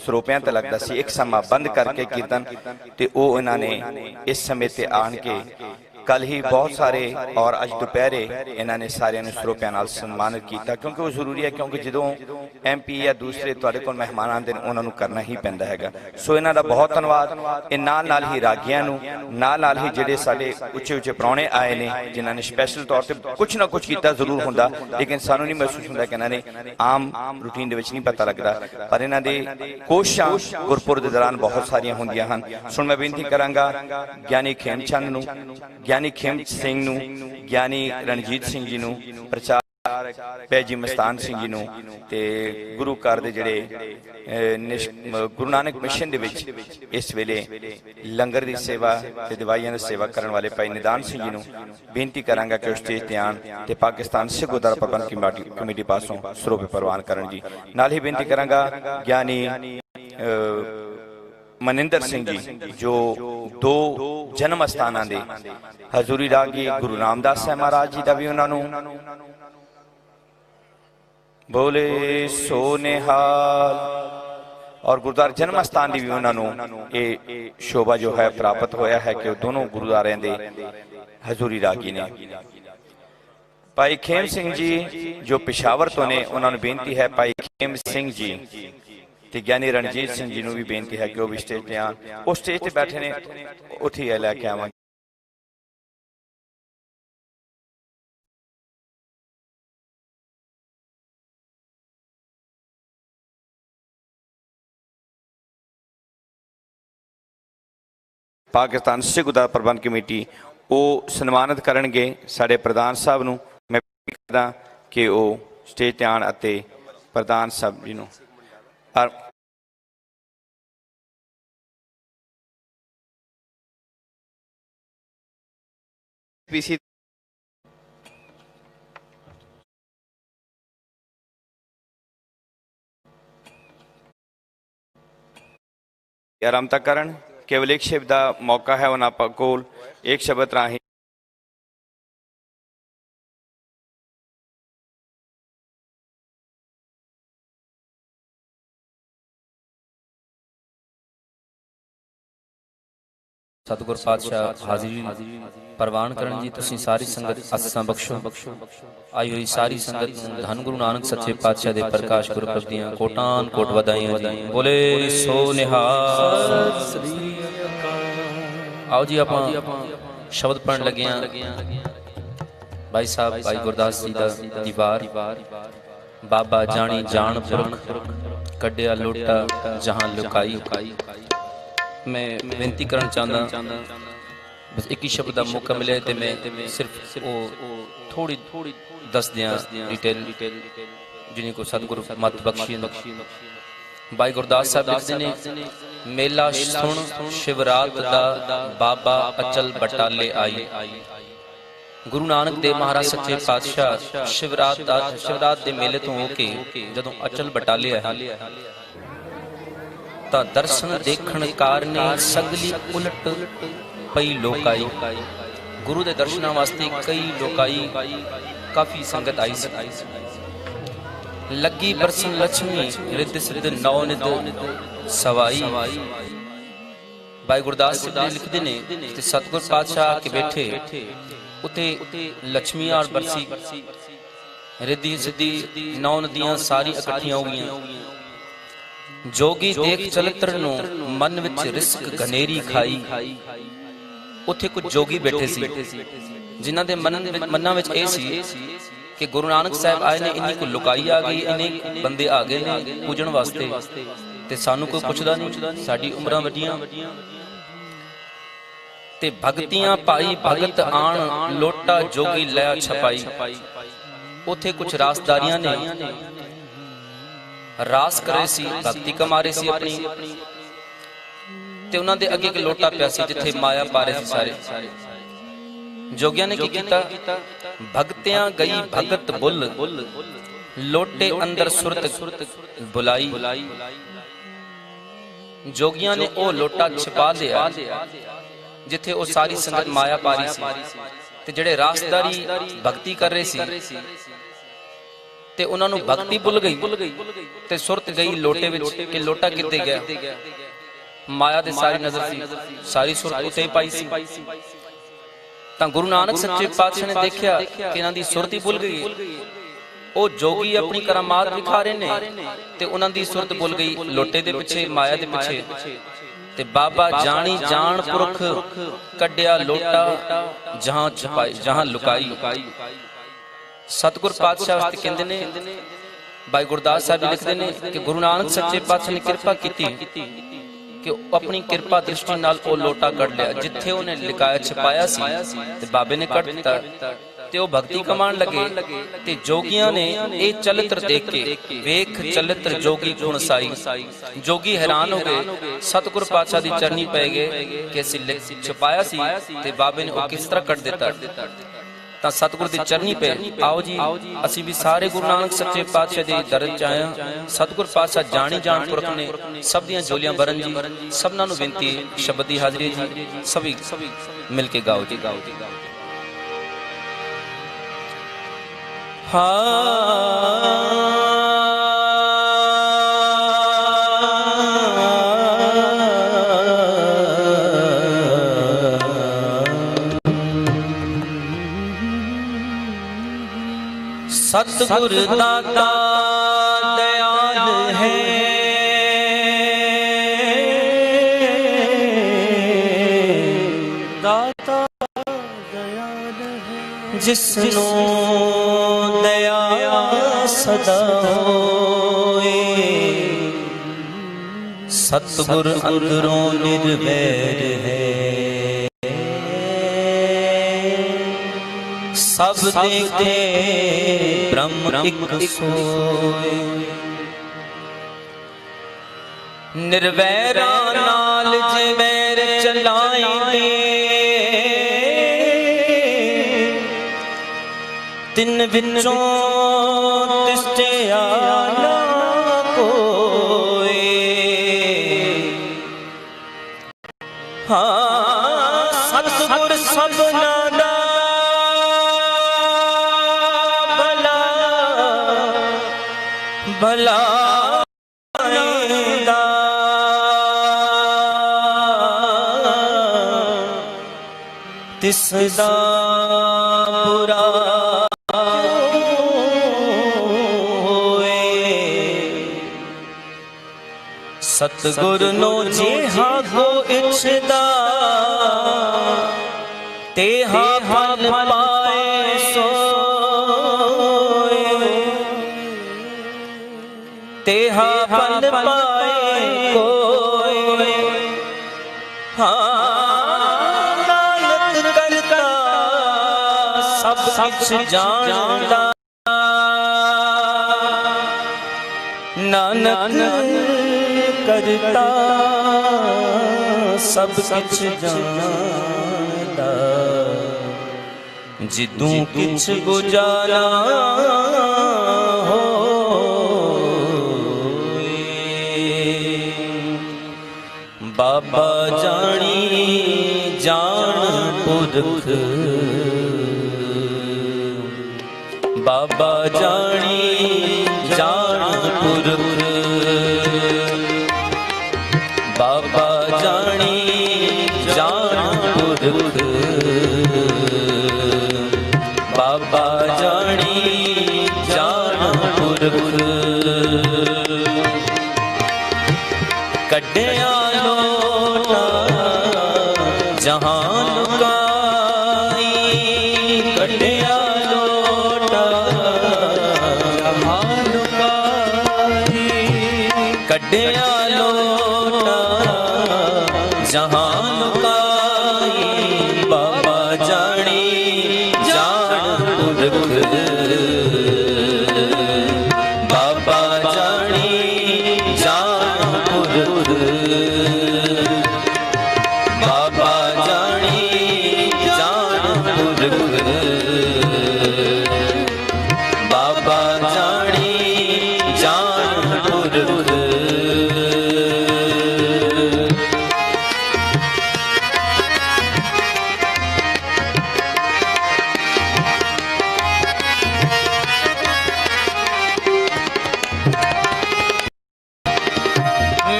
ਸਰੋਪਿਆਂ ਤੇ ਲੱਗਦਾ ਸੀ, ਇੱਕ ਸਮਾਂ ਬੰਦ ਕਰਕੇ ਕੀਰਤਨ, ਤੇ ਉਹ ਇਹਨਾਂ ਨੇ ਇਸ ਸਮੇਂ ਤੇ ਆਣ ਕੇ ਕੱਲ ਹੀ ਬਹੁਤ ਸਾਰੇ ਔਰ ਅੱਜ ਦੁਪਹਿਰੇ ਇਹਨਾਂ ਨੇ ਸਾਰਿਆਂ ਨੂੰ ਸਰੋਪਿਆਂ ਨਾਲ ਸਨਮਾਨਿਤ ਕੀਤਾ, ਕਿਉਂਕਿ ਉਹ ਜ਼ਰੂਰੀ ਹੈ, ਕਿਉਂਕਿ ਜਦੋਂ MP ਜਾਂ ਦੂਸਰੇ ਤੁਹਾਡੇ ਕੋਲ ਮਹਿਮਾਨ ਆਉਂਦੇ ਨੇ ਉਹਨਾਂ ਨੂੰ ਕਰਨਾ ਹੀ ਪੈਂਦਾ ਹੈਗਾ। ਸੋ ਇਹਨਾਂ ਦਾ ਬਹੁਤ ਧੰਨਵਾਦ। ਇਹ ਨਾਲ ਹੀ ਰਾਗੀਆਂ ਨੂੰ, ਨਾਲ ਹੀ ਜਿਹੜੇ ਸਾਡੇ ਉੱਚੇ ਉੱਚੇ ਪ੍ਰਾਹੁਣੇ ਆਏ ਨੇ ਜਿਨ੍ਹਾਂ ਨੇ ਸਪੈਸ਼ਲ ਤੌਰ ਤੇ ਕੁਝ ਨਾ ਕੁਝ ਕੀਤਾ ਜ਼ਰੂਰ ਹੁੰਦਾ, ਲੇਕਿਨ ਸਾਨੂੰ ਨਹੀਂ ਮਹਿਸੂਸ ਹੁੰਦਾ ਕਿ ਇਹਨਾਂ ਨੇ ਆਮ ਰੂਟੀਨ ਦੇ ਵਿੱਚ ਨਹੀਂ ਪਤਾ ਲੱਗਦਾ, ਪਰ ਇਹਨਾਂ ਦੇ ਕੋਸ਼ਿਸ਼ਾਂ ਗੁਰਪੁਰਬ ਦੇ ਦੌਰਾਨ ਬਹੁਤ ਸਾਰੀਆਂ ਹੁੰਦੀਆਂ ਹਨ। ਸੋ ਮੈਂ ਬੇਨਤੀ ਕਰਾਂਗਾ ਗਿਆਨੀ ਖੇਮਚੰਦ ਨੂੰ, ਗਿਆਨੀ ਖੇਮ ਸਿੰਘ ਨੂੰ, ਗਿਆਨੀ ਰਣਜੀਤ ਸਿੰਘ ਜੀ ਨੂੰ, ਪ੍ਰਚਾਰਕ ਪੈਜੀ ਮਸਤਾਨ ਸਿੰਘ ਜੀ ਨੂੰ, ਤੇ ਗੁਰੂ ਘਰ ਦੇ ਜਿਹੜੇ ਗੁਰੂ ਨਾਨਕ ਮਿਸ਼ਨ ਦੇ ਵਿੱਚ ਇਸ ਵੇਲੇ ਲੰਗਰ ਦੀ ਸੇਵਾ ਤੇ ਦਵਾਈਆਂ ਦੀ ਸੇਵਾ ਕਰਨ ਵਾਲੇ ਭਾਈ ਨਿਦਾਨ ਸਿੰਘ ਜੀ ਨੂੰ ਬੇਨਤੀ ਕਰਾਂਗਾ ਕਿ ਉਹ ਸਟੇਜ ਤੇ ਆਣ ਤੇ ਪਾਕਿਸਤਾਨ ਸਿੱਖ ਗੁਰਦੁਆਰਾ ਪ੍ਰਬੰਧਕ ਕਮੇਟੀ ਪਾਸੋਂ ਸਰੋਪੇ ਪ੍ਰਵਾਨ ਕਰਨ ਜੀ। ਨਾਲ ਹੀ ਬੇਨਤੀ ਕਰਾਂਗਾ ਗਿਆਨੀ ਮਨਿੰਦਰ ਸਿੰਘ ਜੀ, ਜੋ 2 ਜਨਮ ਅਸਥਾਨਾਂ ਦੇ ਹਜ਼ੂਰੀ ਰਾਗੀ ਗੁਰੂ ਰਾਮਦਾਸ ਸਾਹਿਬ ਮਹਾਰਾਜ ਜੀ ਦਾ ਵੀ ਉਹਨਾਂ ਨੂੰ ਬੋਲੇ ਸੋ ਨਿਹਾਲ, ਔਰ ਗੁਰਦੁਆਰਾ ਜਨਮ ਅਸਥਾਨ ਦੀ ਵੀ ਉਹਨਾਂ ਨੂੰ ਇਹ ਸ਼ੋਭਾ ਜੋ ਹੈ ਪ੍ਰਾਪਤ ਹੋਇਆ ਹੈ ਕਿ ਉਹ ਦੋਨੋਂ ਗੁਰਦੁਆਰਿਆਂ ਦੇ ਹਜ਼ੂਰੀ ਰਾਗੀ ਨੇ। ਭਾਈ ਖੇਮ ਸਿੰਘ ਜੀ ਜੋ ਪਿਸ਼ਾਵਰ ਤੋਂ ਨੇ, ਉਹਨਾਂ ਨੂੰ ਬੇਨਤੀ ਹੈ ਭਾਈ ਖੇਮ ਸਿੰਘ ਜੀ ਤੇ ਗਿਆਨੀ ਰਣਜੀਤ ਸਿੰਘ ਜੀ ਨੂੰ ਵੀ ਬੇਨਤੀ ਹੈ ਕਿ ਉਹ ਵੀ ਸਟੇਜ ਤੇ ਆਣ। ਉਹ ਸਟੇਜ ਤੇ ਬੈਠੇ ਨੇ, ਉੱਥੇ ਹੀ ਲੈ ਕੇ ਆਵਾਂਗੇ। ਪਾਕਿਸਤਾਨ ਸਿੱਖ ਗੁਰਦੁਆਰਾ ਪ੍ਰਬੰਧਕ ਕਮੇਟੀ ਉਹ ਸਨਮਾਨਿਤ ਕਰਨਗੇ ਸਾਡੇ ਪ੍ਰਧਾਨ ਸਾਹਿਬ ਨੂੰ। ਮੈਂ ਕਹਿੰਦਾ ਕਿ ਉਹ ਸਟੇਜ ਤੇ ਆਣ ਅਤੇ ਪ੍ਰਧਾਨ ਸਾਹਿਬ ਜੀ ਨੂੰ ਪੀਸੀ ਆਰਾਮ ਤੱਕ ਕਰਨ। ਕੇਵਲ ਇੱਕ ਸ਼ਬਦ ਦਾ ਮੌਕਾ ਹੈ ਉਹਨਾਂ ਕੋਲ, ਇੱਕ ਸ਼ਬਦ ਰਾਹੀਂ ਸਤਿਗੁਰ ਪਾਤਸ਼ਾਹ ਹਾਜ਼ਰੀ ਪ੍ਰਵਾਨ ਕਰਨ ਜੀ। ਤੁਸੀਂ ਸਾਰੀ ਸੰਗਤ ਅਸਾਂ ਬਖਸ਼ੋ। ਆਈ ਹੋਈ ਸਾਰੀ ਸੰਗਤ ਨੂੰ ਧੰਨ ਗੁਰੂ ਨਾਨਕ ਸੱਚੇ ਪਾਤਸ਼ਾਹ ਦੇ ਪ੍ਰਕਾਸ਼ ਗੁਰਪੁਰਬ ਦੀਆਂ ਕੋਟਾਨ ਕੋਟ ਵਧਾਈਆਂ ਜੀ। ਬੋਲੇ ਸੋ ਨਿਹਾਲ। ਆਓ ਜੀ ਆਪਾਂ ਸ਼ਬਦ ਪੜਨ ਲੱਗੇ ਆਂ। ਭਾਈ ਸਾਹਿਬ ਭਾਈ ਗੁਰਦਾਸ ਜੀ ਦਾ ਦੀਵਾਰ। ਬਾਬਾ ਜਾਣੀ ਜਾਣ ਪੁਰਖ ਕੱਢਿਆ ਲੋਟਾ ਜਹਾਂ ਲੁਕਾਈ। मैं बेनती करना चाहता बस एक ही शब्द का मौका मिले तो मैं सिर्फ थोड़ी दस दियां डिटेल जिन्हें को सतगुरु मत बख्शी। भाई गुरदास साहब लिखते ने, मेला सुन शिवरात दा बाबा अचल बटाले आई। गुरु नानक देव महाराज सच्चे पातशाह शिवरात दे मेले तो होके जदों अचल बटाले आए ਤਾਂ ਦਰਸ਼ਨ ਦੇਖਣ ਕਾਰਨੇ ਸਗਲੀ ਉਲਟ ਪਈ ਲੋਕਾਈ। ਗੁਰੂ ਦੇ ਦਰਸ਼ਨਾਂ ਵਾਸਤੇ ਕਈ ਲੋਕਾਈ ਕਾਫੀ ਸੰਗਤ ਆਈ ਸੀ। ਲੱਗੀ ਬਰਸਨ ਲక్ష్ਮੀ ਰਿੱਧ ਸਿੱਧ ਨੌ ਨਿਧ ਸਵਾਈ। ਭਾਈ ਗੁਰਦਾਸ ਜੀ ਲਿਖਦੇ ਨੇ ਤੇ ਸਤਿਗੁਰ ਪਾਤਸ਼ਾਹ ਕੇ ਬੈਠੇ ਉਤੇ ਲక్ష్ਮੀ ਔਰ ਬਰਸੀ ਰਿੱਧੀ ਸਿੱਧੀ ਨੌ ਨਦੀਆਂ ਸਾਰੀ ਇਕੱਠੀਆਂ ਹੋ ਗਈਆਂ। जोगी देख चलतर नु मन विच रिस्क घनेरी खाई। ਉੱਥੇ ਕੁਝ ਜੋਗੀ ਬੈਠੇ ਸੀ ਜਿਨ੍ਹਾਂ ਦੇ ਮਨਾਂ ਵਿੱਚ ਇਹ ਸੀ ਕਿ ਗੁਰੂ ਨਾਨਕ ਸਾਹਿਬ ਆਏ ਨੇ, ਇੰਨੀ ਕੋ ਲੁਕਾਈ ਆ ਗਈ, ਇੰਨੇ ਬੰਦੇ ਆ ਗਏ ਨੇ ਪੂਜਣ ਵਾਸਤੇ ਤੇ ਸਾਨੂੰ ਕੋਈ ਪੁੱਛਦਾ ਨਹੀਂ, ਸਾਡੀ ਉਮਰਾਂ ਵੱਡੀਆਂ ਤੇ ਭਗਤੀਆਂ ਪਾਈ ਭਗਤ ਆਣ ਲੋਟਾ ਜੋਗੀ ਲਿਆ ਛਪਾਈ। ਉੱਥੇ ਕੁਝ ਰਾਸਦਾਰੀਆਂ ਨੇ ਰਾਸ ਕਰੇ ਸੀ, ਭਗਤੀ ਕਮਾ ਰਹੇ ਸੀ ਆਪਣੀ, ਤੇ ਉਹਨਾਂ ਦੇ ਅੱਗੇ ਇੱਕ ਲੋਟਾ ਪਿਆ ਸੀ ਜਿੱਥੇ ਮਾਇਆ ਪਾ ਰਹੇ ਸੀ ਸਾਰੇ। ਜੋਗੀਆਂ ਨੇ ਕੀ ਕੀਤਾ, ਭਗਤਿਆਂ ਗਈ ਭਗਤ ਬੁੱਲ ਲੋਟੇ ਅੰਦਰ ਸੁਰਤ ਬੁਲਾਈ। ਜੋਗੀਆਂ ਨੇ ਉਹ ਲੋਟਾ ਛਪਾ ਲਿਆ ਜਿੱਥੇ ਉਹ ਸਾਰੀ ਸੰਗਤ ਮਾਇਆ ਪਾ ਰਹੀ ਸੀ, ਤੇ ਜਿਹੜੇ ਰਾਸਦਾਰੀ ਭਗਤੀ ਕਰ ਰਹੇ ਸੀ ਤੇ ਉਹਨਾਂ ਨੂੰ ਭਗਤੀ ਭੁੱਲ ਗਈ ਤੇ ਸੁਰਤ ਗਈ ਲੋਟੇ ਵਿੱਚ ਕਿ ਲੋਟਾ ਕਿੱਥੇ ਗਿਆ। ਮਾਇਆ ਦੇ ਸਾਰੀ ਨਜ਼ਰ ਸੀ, ਸਾਰੀ ਸੁਰਤ ਉੱਤੇ ਪਾਈ ਸੀ। ਤਾਂ ਗੁਰੂ ਨਾਨਕ ਸੱਚੇ ਪਾਤਸ਼ਾਹ ਨੇ ਦੇਖਿਆ ਕਿ ਇਹਨਾਂ ਦੀ ਸੁਰਤ ਹੀ ਭੁੱਲ ਗਈ। ਉਹ ਜੋਗੀ ਆਪਣੀ ਕਰਾਮਾਤ ਵਿਖਾ ਰਹੇ ਨੇ ਤੇ ਉਹਨਾਂ ਦੀ ਸੁਰਤ ਭੁੱਲ ਗਈ ਲੋਟੇ ਦੇ ਪਿੱਛੇ, ਮਾਇਆ ਦੇ ਪਿੱਛੇ। ਤੇ ਬਾਬਾ ਜਾਣੀ ਜਾਣ ਪੁਰਖ ਕੱਢਿਆ ਲੋਟਾ ਜਹਾਂ ਛਪਾਈ ਜਹਾਂ ਲੁਕਾਈ। ਸਤਿਗੁਰ ਪਾਤਸ਼ਾਹ ਵਾਸਤੇ ਕਹਿੰਦੇ ਨੇ, ਭਾਈ ਗੁਰਦਾਸ ਸਾਹਿਬ ਲਿਖਦੇ ਨੇ ਕਿ ਗੁਰੂ ਨਾਨਕ ਸੱਚੇ ਪਾਤਸ਼ਾਹ ਨੇ ਕਿਰਪਾ ਕੀਤੀ ਕਿ ਉਹ ਆਪਣੀ ਕਿਰਪਾ ਦ੍ਰਿਸ਼ਟੀ ਨਾਲ ਉਹ ਲੋਟਾ ਕੱਢ ਲਿਆ ਜਿੱਥੇ ਉਹਨੇ ਲੁਕਾਇਆ ਛਪਾਇਆ ਸੀ, ਤੇ ਬਾਬੇ ਨੇ ਕੱਢ ਦਿੱਤਾ ਤੇ ਉਹ ਭਗਤੀ ਕਮਾਣ ਲੱਗੇ। ਤੇ ਜੋਗੀਆਂ ਨੇ ਇਹ ਚਲਿੱਤਰ ਦੇਖ ਕੇ, ਵੇਖ ਚਲਿੱਤਰ ਜੋਗੀ ਗੁਣ ਸਾਈ, ਜੋਗੀ ਹੈਰਾਨ ਹੋ ਗਏ, ਸਤਿਗੁਰ ਪਾਤਸ਼ਾਹ ਦੀ ਚਰਨੀ ਪੈ ਗਏ ਕਿ ਅਸੀਂ ਛਪਾਇਆ ਸੀ ਤੇ ਬਾਬੇ ਨੇ ਉਹ ਕਿਸ ਤਰ੍ਹਾਂ ਕੱਢ ਦਿੱਤਾ। ਤਾਂ ਸਤਿਗੁਰ ਦੀ ਚਰਨੀ ਪੈ ਆਓ ਜੀ, ਅਸੀਂ ਵੀ ਸਾਰੇ ਗੁਰੂ ਨਾਨਕ ਸੱਚੇ ਪਾਤਸ਼ਾਹ ਦੇ ਦਰ ਚ ਆਏ ਹਾਂ। ਸਤਿਗੁਰ ਪਾਤਸ਼ਾਹ ਜਾਣੀ ਜਾਣ ਪੁਰਖ ਨੇ, ਸਭ ਦੀਆਂ ਝੋਲੀਆਂ ਭਰਨ ਜੀ। ਸਭਨਾਂ ਨੂੰ ਬੇਨਤੀ ਹੈ, ਸ਼ਬਦ ਦੀ ਹਾਜ਼ਰੀ ਜੀ, ਸਭੀ ਮਿਲ ਕੇ ਗਾਓ ਜੀ। सतगुर दाता दयाल है, दाता दयाल है, जिसनो दया सदा होए। सतगुर अंदरों निर्वैर है, सब देखते ब्रह्म एक सोए। निर्वैरा नाल जे वैर चलाए, तिन विचों तिस्टिया ना कोई। हाँ सतगुर सबना भला तिसदा बुरा होए। सतगुर नो जेहा को इच्छदा तेहा फल पाए सो, तेहा फल पाए कोई। हाँ नानक करता सब कुछ जानदा, नानक करता सब कुछ जानदा। जिदू कुछ गुजारा हो बाबा जानी जान पुरख, बाबा जानी जान पुरख, बाबा जानी जान पुरख, बाबा जानी जान पुरख। कड्डिया लोटा जहान कटिया लोटा जहां लुकाई बाबा जानी जान पुरख बाबा जानी जान पुरख बाबा जानी जान पुरख बाबा जानी जान पुरख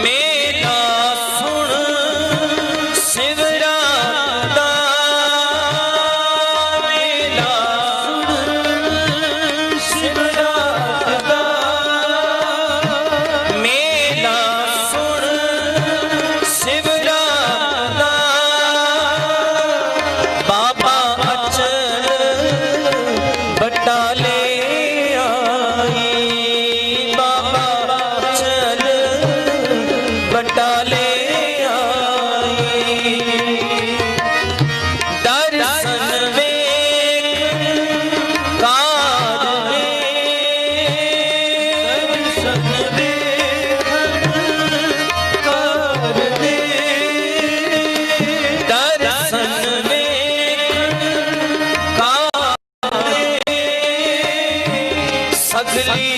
मेरा सुन शिवरात दा मेरा सुन शिवरात दा मेरा सुन शिवरात दा बाबा अचल बटाले आई बाबा अचल बटाले आई दर्शन वेख कार दर्शन वेख कार दर्शन वेख कार सगली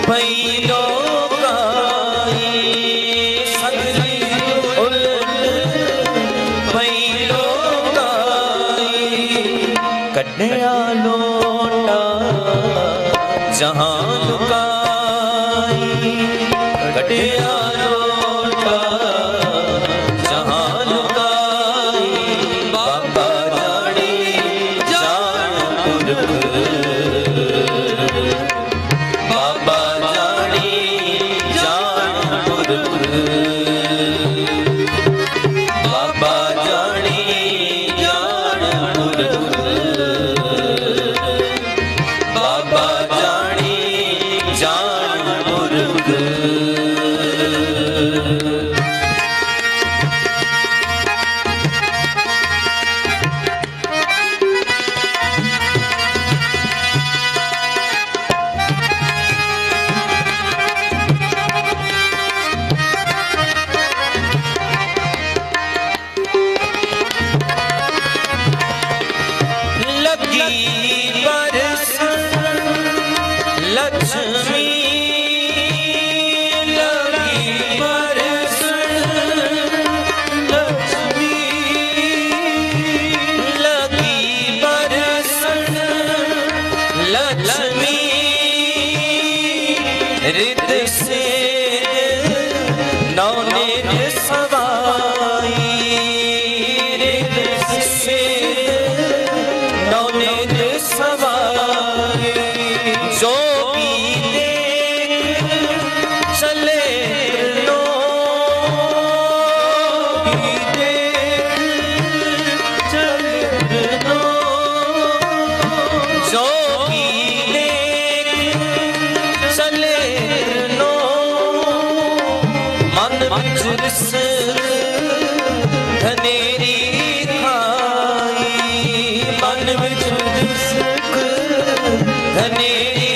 पई लोकाई सगली पई लोकाई कटिया लोटा जहां लुकाई कटिया लोटा जहां लुकाई बाबा जानी जान पुरख बाबा जानी जान पुरख बाबा जानी जान पुरख बाबा जानी जान पुरख लगी बरस लक्ष्मी लगी बरस लक्ष्मी लगी बरस लक्ष्मी रित से नौनित सवाई रित से नौनित सवाई जोगी देख चले लोगी देख चले लो जोगी देख चले लो मन विच रिस धनेरी खाई मन विच रिस्क धनेरी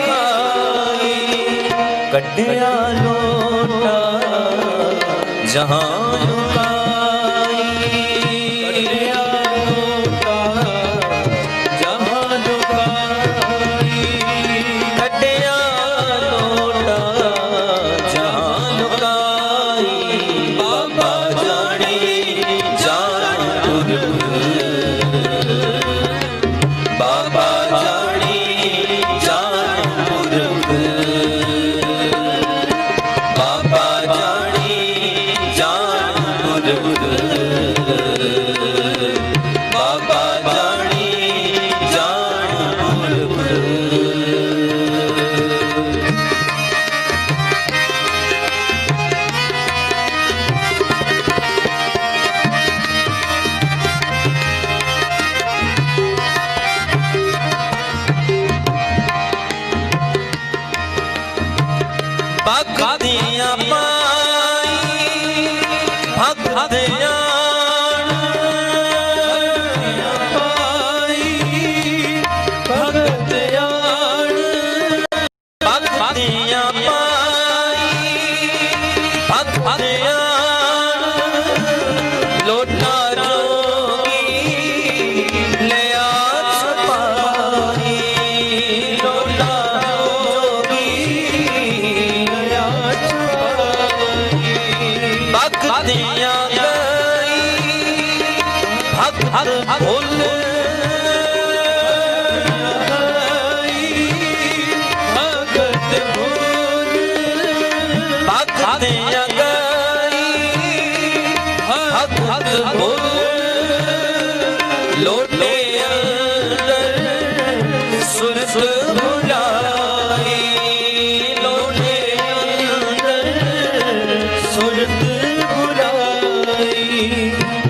खाई कटिया लोटा जहां लुकाई कटिया लोटा जहां लुकाई कटिया लोटा जहां लुकाई बाबा जानी जान पुरख बाबा जानी जान पुरख बाबा जानी जान पुरख बाबा जानी जान पुरख ਭਗਤੀਆਂ ਪਾਈ ਭਗਤਿਆਂ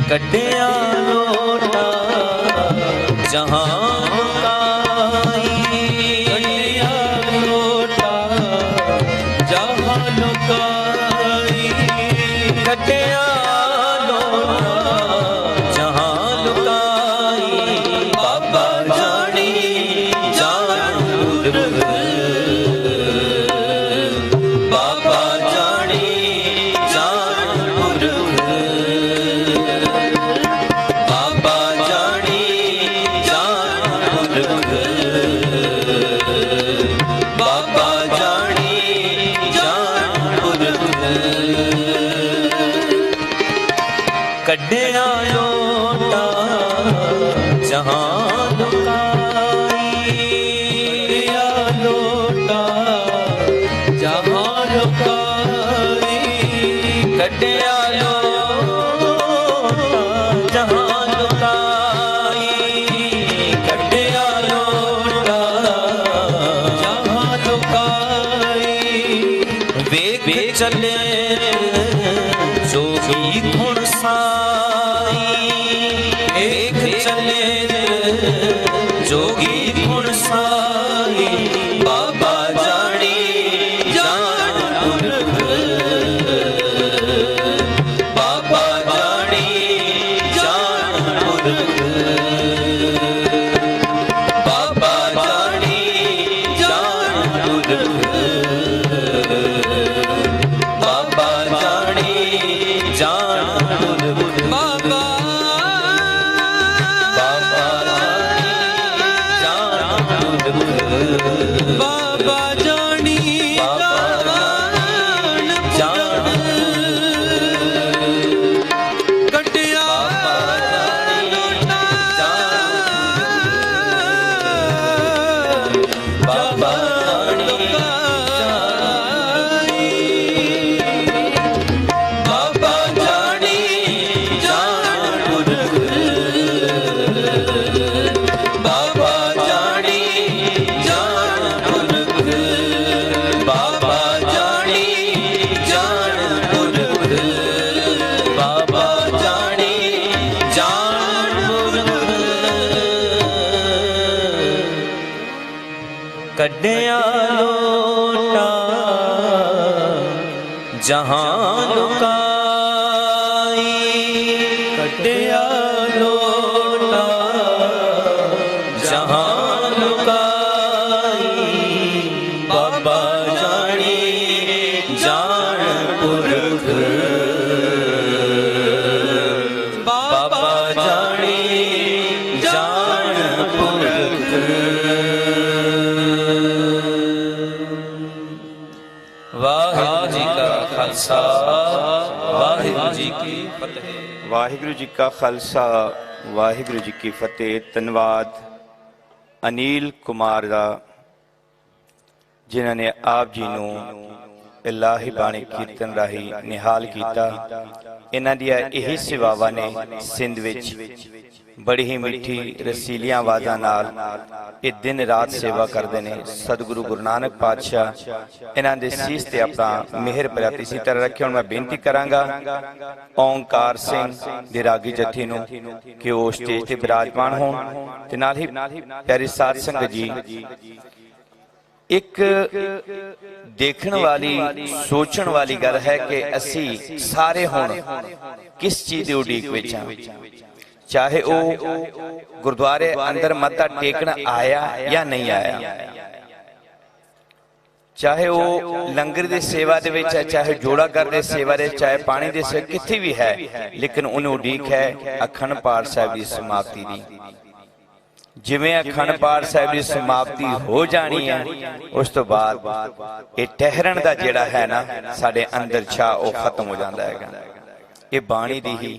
ਕੱਢਿਆ ਲੋਟਾ ਜਹਾਨ ਕਾਈ ਕੱਢਿਆ ਲੋਟਾ ਜਹਾਨ ਕਾਈ ਕੱਢਿਆ ਲੋਟਾ ਜਹਾਨ ਕਾਈ ਬਾਬਾ ਜਾਣੀ ਜਾਣ ਪੁਰਖ ਬਾਬਾ ਜਾਣੀ ਜਾਣ ਪੁਰਖ ਕੱਢਿਆ ਲੋਟਾ ਜਹਾਨ ਕਾਈ ਕੱਢਿਆ ਲੋਟਾ ਜਹਾਨ ਕਾਈ ਕੱਢਿਆ ਲੋਟਾ ਜਹਾਨ ਕਾਈ ਕੱਢਿਆ ਲੋਟਾ ਜਹਾਨ ਕਾਈ ਵੇਖ ਚੱਲੇ ਜੋਗੀ ਧੁਨ ਸਾਈ ਵੇਖ ਚੱਲੇ ਜੋਗੀ ਧੁਨ ਸਾਈ ਬਾਬਾ ਜਾਣੀ ਜਾਣ ਪੁਰਖ ਬਾਬਾ ਜਾਣੀ ਜਾਣ ਪੁਰਖ ਬਾਬਾ ਜਾਣੀ ਜਾਣ ਪੁਰਖ ਬਾਬਾ ਜਾਣੀ ਜਾਣ ਪੁਰਖ ਬਾਬਾ ਬਾਬਾ ਜਾਣ ਪੁਰਖ ਬਾਬਾ ਜਾਣੀ ਜਾਣ ਕੱਢਿਆ ਲੋਟਾ ਬਾਬਾ ਜਾਣੀ ਬਾਬਾ ਜਾਣੀ ਜਾਣ ਪੁਰਖ ਬਾਬਾ ਜਾਣੀ ਜਾਣ ਪੁਰਖ ਬਾਬਾ ਜਾਣੀ ਜਾਣ ਪੁਰਖ ਬਾਬਾ ਜਾਣੀ ਜਾਣ ਪੁਰਖ ਕੱਢਿਆ ਲੋਟਾ ਜਹਾਨ ਕਾਈ ਕੱਢਿਆ ਲੋਟਾ ਜਹਾਨ ਕਾਈ ਬਾਬਾ ਜਾਣੀ ਜਾਣ ਪੁਰਖ ਬਾਬਾ ਜਾਣੀ ਜਾਣ ਪੁਰਖ ਵਾਹਿਗੁਰੂ ਜੀ ਕਾ ਖਾਲਸਾ ਵਾਹਿਗੁਰੂ ਜੀ ਕੀ ਫਤਿਹ ਵਾਹਿਗੁਰੂ ਜੀ ਕਾ ਖਾਲਸਾ ਵਾਹਿਗੁਰੂ ਜੀ ਕੀ ਫਤਿਹ। ਧੰਨਵਾਦ ਅਨੀਲ ਕੁਮਾਰ ਦਾ ਜਿਨ੍ਹਾਂ ਨੇ ਆਪ ਜੀ ਨੂੰ ਇਲਾਹੀ ਬਾਣੀ ਕੀਰਤਨ ਰਾਹੀਂ ਨਿਹਾਲ ਕੀਤਾ। ਇਹਨਾਂ ਦੀਆਂ ਇਹੀ ਸੇਵਾਵਾਂ ਨੇ ਸਿੰਧ ਵਿੱਚ ਬੜੀ ਹੀ ਮਿੱਠੀ ਰਸੀਲੀਆਂ ਆਵਾਜ਼ਾਂ ਨਾਲ ਇਹ ਦਿਨ ਰਾਤ ਸੇਵਾ ਕਰਦੇ ਨੇ। ਸਤਿਗੁਰੂ ਗੁਰੂ ਨਾਨਕ ਪਾਤਸ਼ਾਹ ਇਹਨਾਂ ਦੇ ਸੀਸ ਤੇ ਆਪਣਾ ਮਿਹਰ ਪ੍ਰਾਪਤ ਇਸੇ ਤਰ੍ਹਾਂ ਰੱਖੇ। ਹੁਣ ਮੈਂ ਬੇਨਤੀ ਕਰਾਂਗਾ ਓਂਕਾਰ ਸਿੰਘ ਦੇ ਰਾਗੀ ਜੱਥੀ ਨੂੰ ਕਿ ਉਹ ਸਟੇਜ ਤੇ ਬਿਰਾਜਮਾਨ ਹੋਣ ਤੇ ਨਾਲ ਹੀ ਪਿਆਰੀ ਸਾਧ ਸੰਗਤ ਜੀ ਇੱਕ ਦੇਖਣ ਵਾਲੀ ਸੋਚਣ ਵਾਲੀ ਗੱਲ ਹੈ ਕਿ ਅਸੀਂ ਸਾਰੇ ਹੁਣ ਕਿਸ ਚੀਜ਼ ਦੀ ਉਡੀਕ ਵਿੱਚ ਹਾਂ। ਚਾਹੇ ਉਹ ਗੁਰਦੁਆਰੇ ਅੰਦਰ ਮੱਥਾ ਟੇਕਣ ਆਇਆ ਜਾਂ ਨਹੀਂ ਆਇਆ, ਚਾਹੇ ਉਹ ਲੰਗਰ ਦੀ ਸੇਵਾ ਦੇ ਵਿੱਚ ਹੈ, ਚਾਹੇ ਜੋੜਾ ਕਰਦੇ ਸੇਵਾ ਦੇ, ਚਾਹੇ ਪਾਣੀ ਦੇ ਸੇਵਾ, ਕਿੱਥੇ ਵੀ ਹੈ, ਲੇਕਿਨ ਉਹਨੂੰ ਉਡੀਕ ਹੈ ਅਖੰਡ ਪਾਠ ਸਾਹਿਬ ਦੀ ਸਮਾਪਤੀ ਦੀ। ਜਿਵੇਂ ਅਖੰਡ ਪਾਠ ਸਾਹਿਬ ਦੀ ਸਮਾਪਤੀ ਹੋ ਜਾਣੀ ਹੈ, ਉਸ ਤੋਂ ਬਾਅਦ ਇਹ ਠਹਿਰਣ ਦਾ ਜਿਹੜਾ ਹੈ ਨਾ ਸਾਡੇ ਅੰਦਰ ਛਾ ਉਹ ਖਤਮ ਹੋ ਜਾਂਦਾ ਹੈਗਾ। ਇਹ ਬਾਣੀ ਦੀ ਹੀ,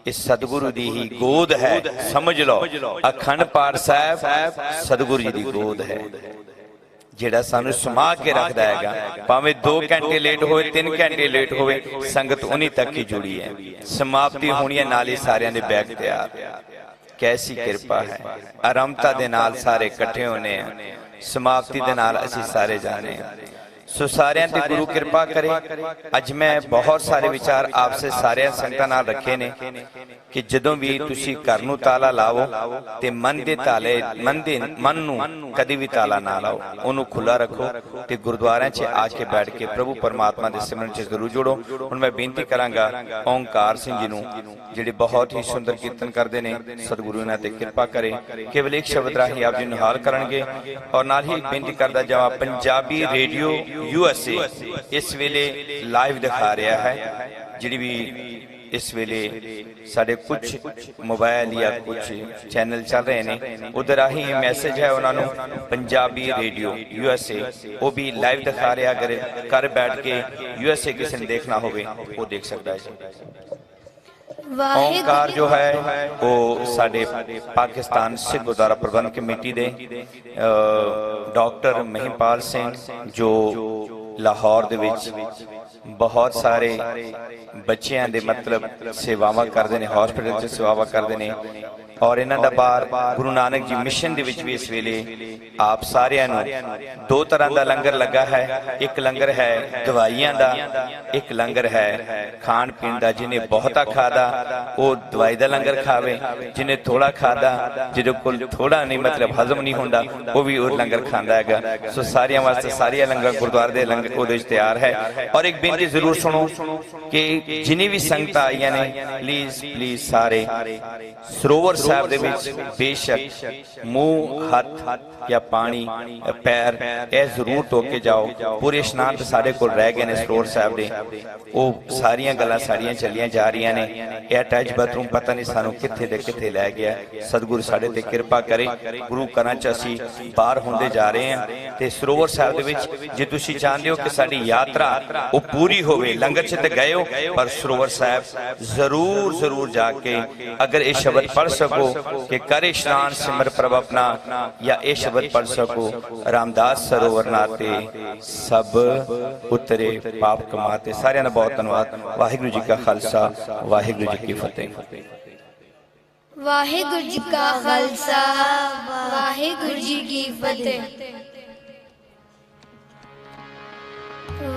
ਇਸ ਸਤਿਗੁਰੂ ਦੀ ਹੀ ਗੋਦ ਹੈ, ਸਮਝ ਲਓ। ਅਖੰਡ ਪਾਠ ਸਾਹਿਬ ਸਤਿਗੁਰੂ ਜੀ ਦੀ ਗੋਦ ਹੈ, ਜਿਹੜਾ ਸਾਨੂੰ ਸਮਾ ਕੇ ਰੱਖਦਾ ਹੈਗਾ। ਭਾਵੇਂ 2 ਘੰਟੇ ਲੇਟ ਹੋਵੇ, 3 ਘੰਟੇ ਲੇਟ ਹੋਵੇ, ਸੰਗਤ ਉਨੀ ਤੱਕ ਹੀ ਜੁੜੀ ਹੈ। ਸਮਾਪਤੀ ਹੋਣੀ ਹੈ, ਨਾਲ ਹੀ ਸਾਰਿਆਂ ਦੇ ਬੈਗ ਤਿਆਰ। ਕੈਸੀ ਕਿਰਪਾ ਹੈ, ਆਰੰਭਤਾ ਦੇ ਨਾਲ ਸਾਰੇ ਇਕੱਠੇ ਹੋਣੇ ਆ, ਸਮਾਪਤੀ ਦੇ ਨਾਲ ਅਸੀਂ ਸਾਰੇ ਜਾਣੇ ਆ। ਸੋ ਸਾਰਿਆਂ ਤੇ ਗੁਰੂ ਕਿਰਪਾ ਕਰੇ। ਅੱਜ ਮੈਂ ਬਹੁਤ ਸਾਰੇ ਵਿਚਾਰ ਆਪਸੇ ਸਾਰਿਆਂ ਸੰਗਤਾਂ ਨਾਲ ਰੱਖੇ ਨੇ ਕਿ ਜਦੋਂ ਵੀ ਤੁਸੀਂ ਘਰ ਨੂੰ ਤਾਲਾ ਲਾਵੋ ਤੇ ਮਨ ਦੇ ਤਾਲੇ, ਮਨ ਨੂੰ ਕਦੀ ਵੀ ਤਾਲਾ ਨਾ ਲਾਓ, ਉਹਨੂੰ ਖੁੱਲਾ ਰੱਖੋ ਤੇ ਗੁਰਦੁਆਰਿਆਂ 'ਚ ਆ ਕੇ ਬੈਠ ਕੇ ਪ੍ਰਭੂ ਪਰਮਾਤਮਾ ਦੇ ਸਿਮਰਨ 'ਚ ਜ਼ਰੂਰ ਜੁੜੋ। ਹੁਣ ਮੈਂ ਬੇਨਤੀ ਕਰਾਂਗਾ ਓਂਕਾਰ ਸਿੰਘ ਜੀ ਨੂੰ, ਜਿਹੜੇ ਬਹੁਤ ਹੀ ਸੁੰਦਰ ਕੀਰਤਨ ਕਰਦੇ ਨੇ, ਸਤਿਗੁਰੂ ਇਹਨਾਂ ਤੇ ਕਿਰਪਾ ਕਰੇ। ਕੇਵਲ ਇੱਕ ਸ਼ਬਦ ਰਾਹੀਂ ਆਪ ਜੀ ਨੂੰ ਨਿਹਾਲ ਕਰਨਗੇ। ਔਰ ਨਾਲ ਹੀ ਬੇਨਤੀ ਕਰਦਾ ਜਾਵਾਂ, ਪੰਜਾਬੀ ਰੇਡੀਓ USA ਇਸ ਵੇਲੇ ਲਾਈਵ ਦਿਖਾ ਰਿਹਾ ਹੈ। ਜਿਹੜੀ ਵੀ ਇਸ ਵੇਲੇ ਸਾਡੇ ਕੁਝ ਮੋਬਾਈਲ ਜਾਂ ਕੁਝ ਚੈਨਲ ਚੱਲ ਰਹੇ ਨੇ, ਉਹਦੇ ਰਾਹੀਂ ਮੈਸੇਜ ਹੈ ਉਹਨਾਂ ਨੂੰ, ਪੰਜਾਬੀ ਰੇਡੀਓ USA ਉਹ ਵੀ ਲਾਈਵ ਦਿਖਾ ਰਿਹਾ। ਅਗਰ ਘਰ ਬੈਠ ਕੇ USA ਕਿਸੇ ਨੇ ਦੇਖਣਾ ਹੋਵੇ ਉਹ ਦੇਖ ਸਕਦਾ ਹੈ। ਓਂਕਾਰ ਜੋ ਹੈ ਉਹ ਸਾਡੇ ਪਾਕਿਸਤਾਨ ਸਿੱਖ ਗੁਰਦੁਆਰਾ ਪ੍ਰਬੰਧਕ ਕਮੇਟੀ ਦੇ ਡਾਕਟਰ ਮਹਿੰਪਾਲ ਸਿੰਘ, ਜੋ ਲਾਹੌਰ ਦੇ ਵਿੱਚ ਬਹੁਤ ਸਾਰੇ ਬੱਚਿਆਂ ਦੇ ਮਤਲਬ ਸੇਵਾਵਾਂ ਕਰਦੇ ਨੇ, ਹਸਪੀਟਲ 'ਚ ਸੇਵਾਵਾਂ ਕਰਦੇ ਨੇ। ਔਰ ਇਹਨਾਂ ਦਾ ਬਾਹਰ ਗੁਰੂ ਨਾਨਕ ਜੀ ਮਿਸ਼ਨ ਦੇ ਵਿੱਚ ਵੀ ਇਸ ਵੇਲੇ ਆਪ ਸਾਰਿਆਂ ਨੂੰ 2 ਤਰ੍ਹਾਂ ਦਾ ਲੰਗਰ ਲੱਗਾ ਹੈ। ਇੱਕ ਲੰਗਰ ਹੈ ਦਵਾਈਆਂ ਦਾ, ਇੱਕ ਲੰਗਰ ਹੈ ਖਾਣ ਪੀਣ ਦਾ। ਜਿਹਨੇ ਬਹੁਤਾ ਖਾਦਾ ਉਹ ਦਵਾਈ ਦਾ ਲੰਗਰ ਖਾਵੇ, ਜਿਹਨੇ ਥੋੜਾ ਖਾਦਾ, ਜਿਹਦੇ ਕੋਲ ਥੋੜਾ ਨਹੀਂ ਮਤਲਬ ਹਜ਼ਮ ਨਹੀਂ ਹੁੰਦਾ, ਉਹ ਵੀ ਉਹ ਲੰਗਰ ਖਾਂਦਾ ਹੈਗਾ। ਸੋ ਸਾਰਿਆਂ ਵਾਸਤੇ ਸਾਰੀਆਂ ਲੰਗਰ ਗੁਰਦੁਆਰੇ ਦੇ ਲੰਗਰ ਉਹਦੇ ਵਿੱਚ ਤਿਆਰ ਹੈ। ਔਰ ਇੱਕ ਬੇਨਤੀ ਜ਼ਰੂਰ ਸੁਣੋ ਕਿ ਜਿੰਨੀ ਵੀ ਸੰਗਤਾਂ ਆਈਆਂ ਨੇ, ਪਲੀਜ਼ ਸਾਰੇ ਸਰੋਵਰ ਸਾਹਿਬ ਦੇ ਵਿੱਚ ਬੇਸ਼ੱਕ ਮੂੰਹ, ਹੱਥ ਜਾਂ ਪਾਣੀ, ਪੈਰ ਇਹ ਜ਼ਰੂਰ ਧੋ ਕੇ ਜਾਓ। ਪੂਰੇ ਇਸ਼ਨਾਨ ਤੇ ਸਾਡੇ ਕੋਲ ਰਹਿ ਗਏ ਨੇ ਸਰੋਵਰ ਸਾਹਿਬ ਦੇ, ਉਹ ਸਾਰੀਆਂ ਗੱਲਾਂ ਸਾਡੀਆਂ ਚੱਲੀਆਂ ਜਾ ਰਹੀਆਂ ਨੇ। ਇਹ ਅਟੈਚ ਬਾਥਰੂਮ ਪਤਾ ਨਹੀਂ ਸਾਨੂੰ ਕਿੱਥੇ ਦੇ ਕਿੱਥੇ ਲੈ ਗਿਆ। ਸਤਿਗੁਰੂ ਸਾਡੇ ਤੇ ਕਿਰਪਾ ਕਰੇ। ਗੁਰੂ ਘਰਾਂ 'ਚ ਅਸੀਂ ਬਾਹਰ ਹੁੰਦੇ ਜਾ ਰਹੇ ਹਾਂ ਤੇ ਸਰੋਵਰ ਸਾਹਿਬ ਦੇ ਵਿੱਚ ਜੇ ਤੁਸੀਂ ਚਾਹੁੰਦੇ ਹੋ ਕਿ ਸਾਡੀ ਯਾਤਰਾ ਉਹ ਪੂਰੀ ਹੋਵੇ, ਲੰਗਰ 'ਚ ਤੇ ਗਏ ਹੋ ਪਰ ਸਰੋਵਰ ਸਾਹਿਬ ਜ਼ਰੂਰ ਜਾ ਕੇ ਅਗਰ ਇਹ ਸ਼ਬਦ ਪੜ੍ਹ ਸਕੋ कि करे स्नान सिमर प्रभ अपना, या ये शब्द पढ़ सको, रामदास सरोवर नाते सब उतरे पाप कमाते। सारे ने बहुत धन्यवाद। वाहिगुरु जी का खालसा, वाहिगुरु जी की फतेह। वाहिगुरु जी का खालसा, वाहिगुरु जी की फतेह।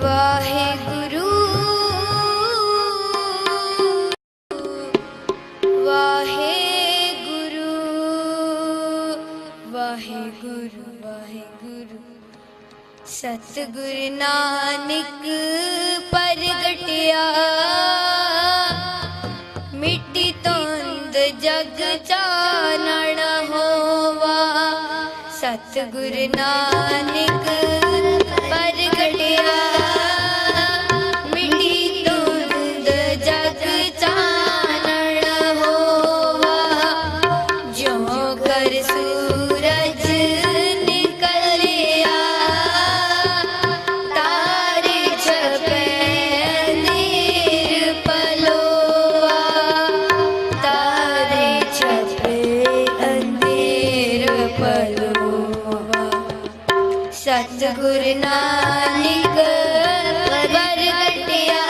वाहिगुरु वाहिगुरु वाहिगुरु सतगुरु नानक परगटिया, मिट्टी तोंद जग चानण होवा। सतगुरु नानक परगटिया, मिट्टी तोंद जग चानण होवा। जो कर सूरज निकलिया, तारे छपे अंधेर पलोवा। तारे छपे अंधेर पलोवा। सतगुरु नानक परगटिया,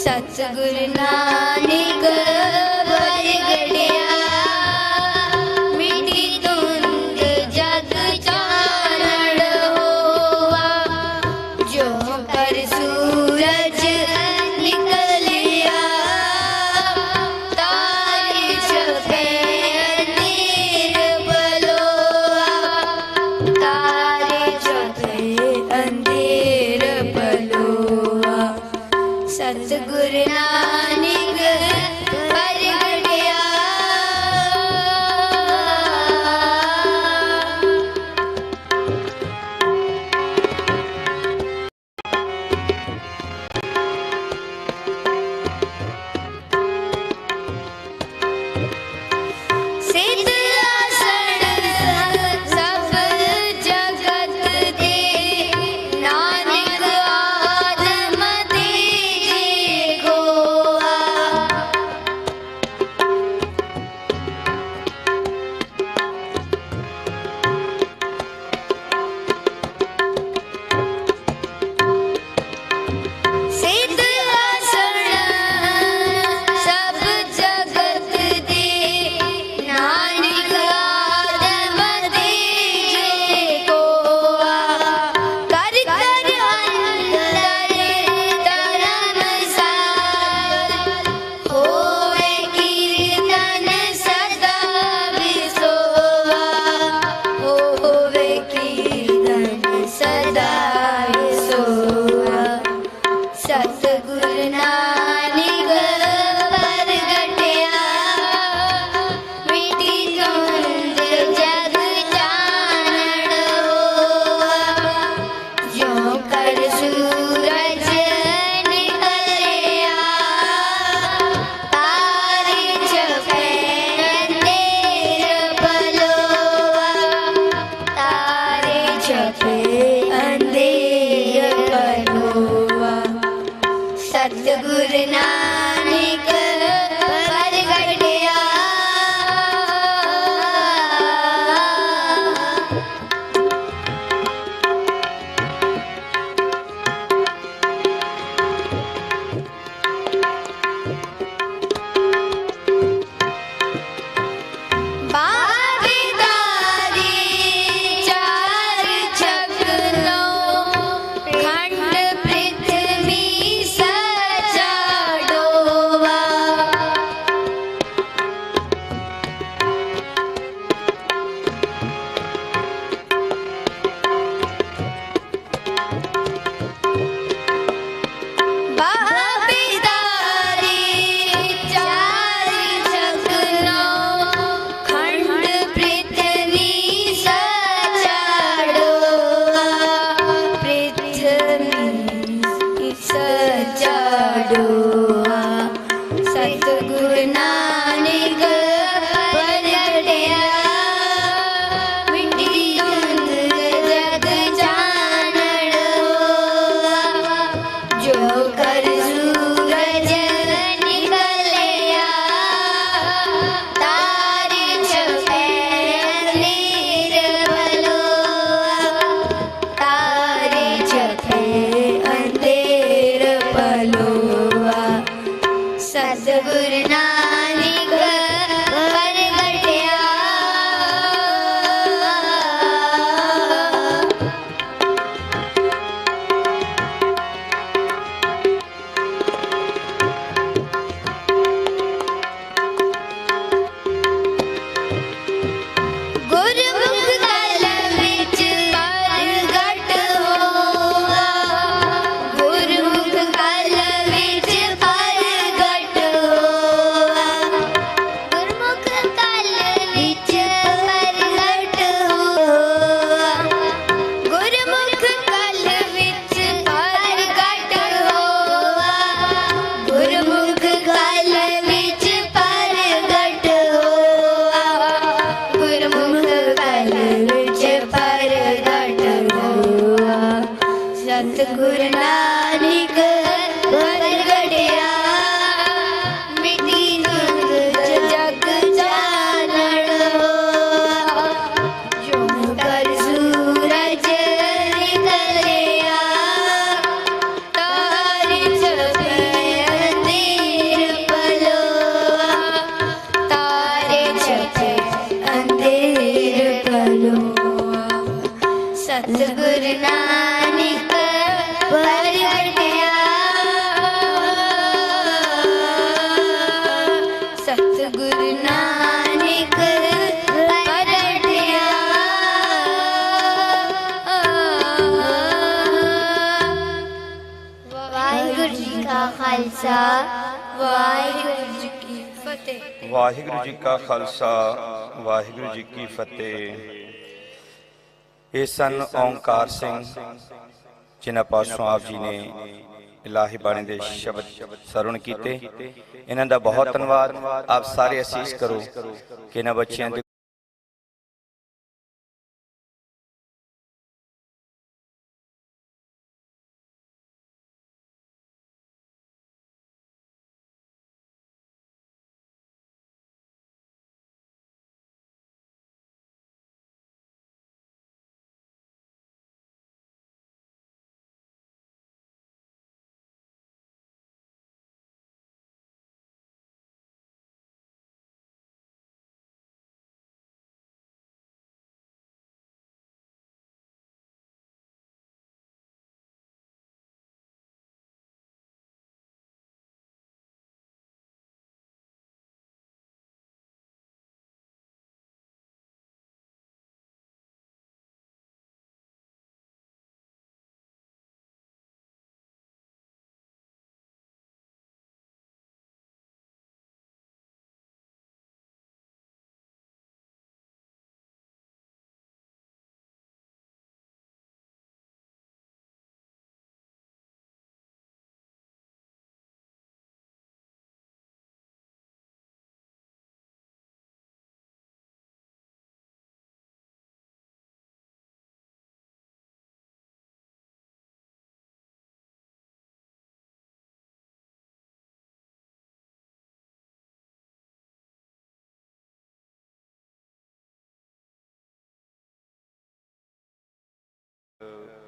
सतगुरु नानक बरगड़िया मिटी धुंध जग चानण होवा जो कर सूरज निकलिया तारे छपे अंधेर पलोआ तारे छपे अंधेर पलोआ सतगुरु नानक बरगड़िया सिद्ध आसन सब जगत दे नानक आदम दीजे गोआ सिद्ध आसन सब जगत दे नानक आदम दीजे गोआ कर कर अंदर धर्म सार होवे कीर्तन सदा विसोआ होवे कीर्तन सदा विसोआ सतगुरु नानक बरगड़िया मिटी धुंध जग चानण होवा जो कर सूरज निकलिया तारे छपे अंधेर पलोआ तारे छपे अंधेर पलोआ सतगुरु नानक बरगड़िया बाबेदारी चार छकनों खंड पृथ्वी सजा डोवा बाबेदारी चार छकनों खंड पृथ्वी सजा डोवा पृथ्वी सजा डोवा सतगुरु नानक बरगड़िया मिटी धुंध जग चानण होवा जो कर सूरज निकलिया तारे छपे अंधेर पलोआ तारे छपे अंधेर पलोआ सतगुरु नानक बरगड़िया गुरमुख तल विच प्रगट होवा गुरमुख तल विच प्रगट होवा ਵਾਹਿਗੁਰੂ ਜੀ ਕਾ ਖਾਲਸਾ ਵਾਹਿਗੁਰੂ ਜੀ ਕੀ ਫਤਿਹ। ਵਾਹਿਗੁਰੂ ਜੀ ਕਾ ਖਾਲਸਾ ਵਾਹਿਗੁਰੂ ਜੀ ਕੀ ਫਤਿਹ। ਇਹ ਸਨ ਓਂਕਾਰ ਸਿੰਘ ਜਿਨ੍ਹਾਂ ਪਾਸੋਂ ਆਪ ਜੀ ਨੇ ਇਲਾਹੀ ਬਾਣੀ ਦੇ ਸ਼ਬਦ ਸਰਵਣ ਕੀਤੇ। ਇਹਨਾਂ ਦਾ ਬਹੁਤ ਧੰਨਵਾਦ। ਆਪ ਸਾਰੇ ਅਸੀਸ ਕਰੋ ਕਿ ਇਹਨਾਂ ਬੱਚਿਆਂ ਦੇ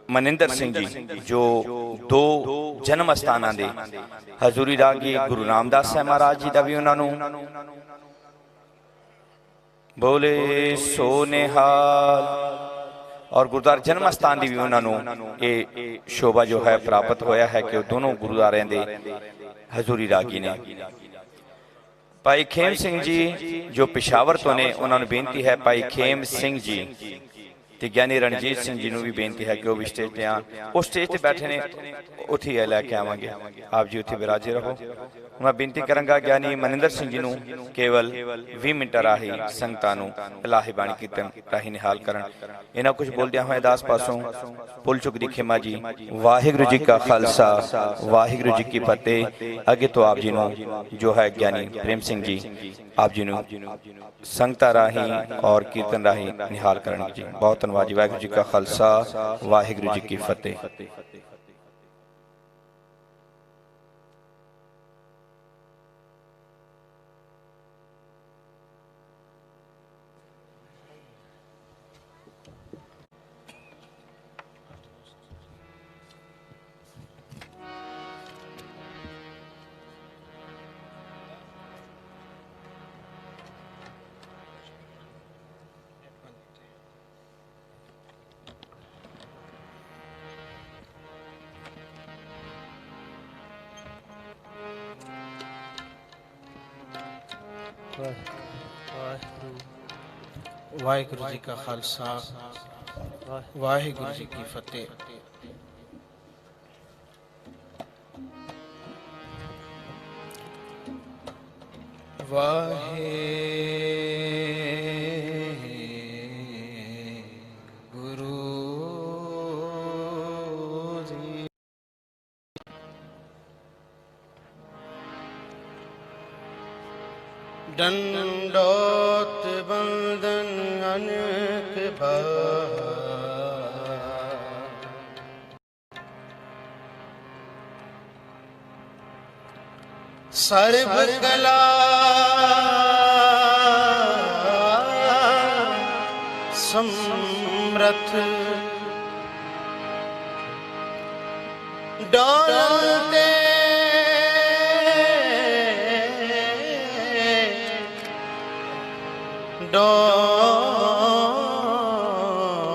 ਮਨਿੰਦਰ ਸਿੰਘ ਜੀ ਜੋ ਦੋ ਜਨਮ ਅਸਥਾਨਾਂ ਦੇ ਹਜ਼ੂਰੀ ਰਾਗੀ ਗੁਰੂ ਰਾਮਦਾਸ ਸਾਹਿਬ ਮਹਾਰਾਜ ਜੀ ਦਾ ਵੀ ਉਹਨਾਂ ਨੂੰ ਬੋਲੇ ਸੋ ਨਿਹਾਲ ਔਰ ਗੁਰਦੁਆਰਾ ਜਨਮ ਅਸਥਾਨ ਦੀ ਵੀ ਉਹਨਾਂ ਨੂੰ ਇਹ ਸ਼ੋਭਾ ਜੋ ਹੈ ਪ੍ਰਾਪਤ ਹੋਇਆ ਹੈ ਕਿ ਉਹ ਦੋਨੋਂ ਗੁਰਦੁਆਰਿਆਂ ਦੇ ਹਜ਼ੂਰੀ ਰਾਗੀ ਨੇ। ਭਾਈ ਖੇਮ ਸਿੰਘ ਜੀ ਜੋ ਪਿਸ਼ਾਵਰ ਤੋਂ ਨੇ ਉਹਨਾਂ ਨੂੰ ਬੇਨਤੀ ਹੈ ਭਾਈ ਖੇਮ ਸਿੰਘ ਜੀ ਤੇ ਗਿਆਨੀ ਰਣਜੀਤ ਸਿੰਘ ਜੀ ਨੂੰ ਵੀ ਬੇਨਤੀ ਹੈ ਕਿ ਉਹ ਵੀ ਸਟੇਜ ਤੇ ਆਉਣ। ਉਹ ਸਟੇਜ ਤੇ ਬੈਠੇ ਨੇ ਉੱਥੇ ਹੀ ਲੈ ਕੇ ਆਵਾਂਗੇ। ਆਪ ਜੀ ਉੱਥੇ ਵਿਰਾਜੇ ਰਹੋ। ਮੈਂ ਬੇਨਤੀ ਕਰਾਂਗਾ ਗਿਆਨੀ ਮਨਿੰਦਰ ਸਿੰਘ ਜੀ ਨੂੰ ਕੇਵਲ 20 ਮਿੰਟ ਰਾਹੀਂ ਸੰਗਤਾਂ ਨੂੰ ਇਲਾਹੀ ਬਾਣੀ ਕੀਰਤਨ ਰਾਹੀਂ ਨਿਹਾਲ ਕਰਨ। ਇਹਨਾਂ ਕੁਝ ਬੋਲਦਿਆਂ ਹੋਏ ਦਾਸ ਪਾਸੋਂ ਭੁੱਲ ਚੁੱਕ ਦੀ ਖਿਮਾ ਜੀ। ਵਾਹਿਗੁਰੂ ਜੀ ਕਾ ਖਾਲਸਾ ਵਾਹਿਗੁਰੂ ਜੀ ਕੀ ਫਤਿਹ। ਅੱਗੇ ਤੋਂ ਆਪ ਜੀ ਨੂੰ ਜੋ ਹੈ ਗਿਆਨੀ ਪ੍ਰੇਮ ਸਿੰਘ ਜੀ ਆਪ ਜੀ ਨੂੰ ਸੰਗਤਾਂ ਰਾਹੀਂ ਔਰ ਕੀਰਤਨ ਰਾਹੀਂ ਨਿਹਾਲ ਕਰਨਗੇ ਜੀ। ਬਹੁਤ ਧੰਨਵਾਦ ਜੀ। ਵਾਹਿਗੁਰੂ ਜੀ ਕਾ ਖਾਲਸਾ ਵਾਹਿਗੁਰੂ ਜੀ ਕੀ ਫਤਿਹ। ਵਾਹਿਗੁਰੂ ਜੀ ਕਾ ਖਾਲਸਾ ਵਾਹਿਗੁਰੂ ਜੀ ਕੀ ਫਤਿਹ। ਵਾਹਿਗੁਰੂ ਜੀ दंडोत बंदन अनेक सर्व कला समरथ डोलते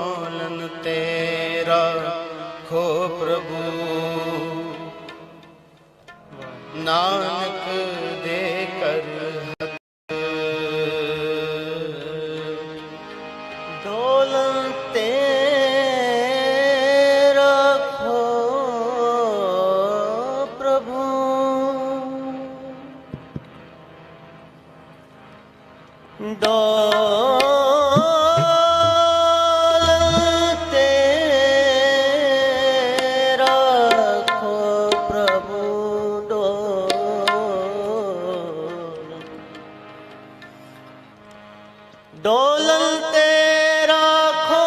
डोलन तेरा खो प्रभु नानक दे कर डोलन तेरा खो प्रभु डोलते राखो प्रभु डोलते राखो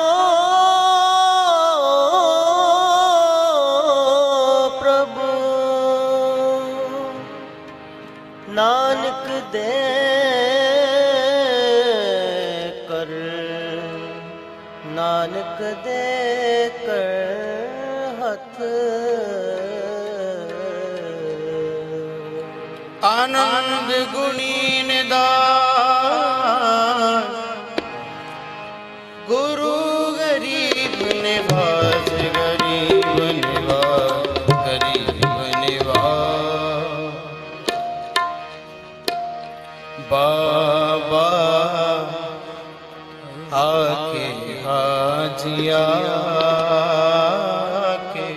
प्रभु नानक दे कर नानक दे कर हथ आनंद गुणी निदान गुरु गरीब निवास गरीब निवास गरीब निवास बाबा आके हाजिया के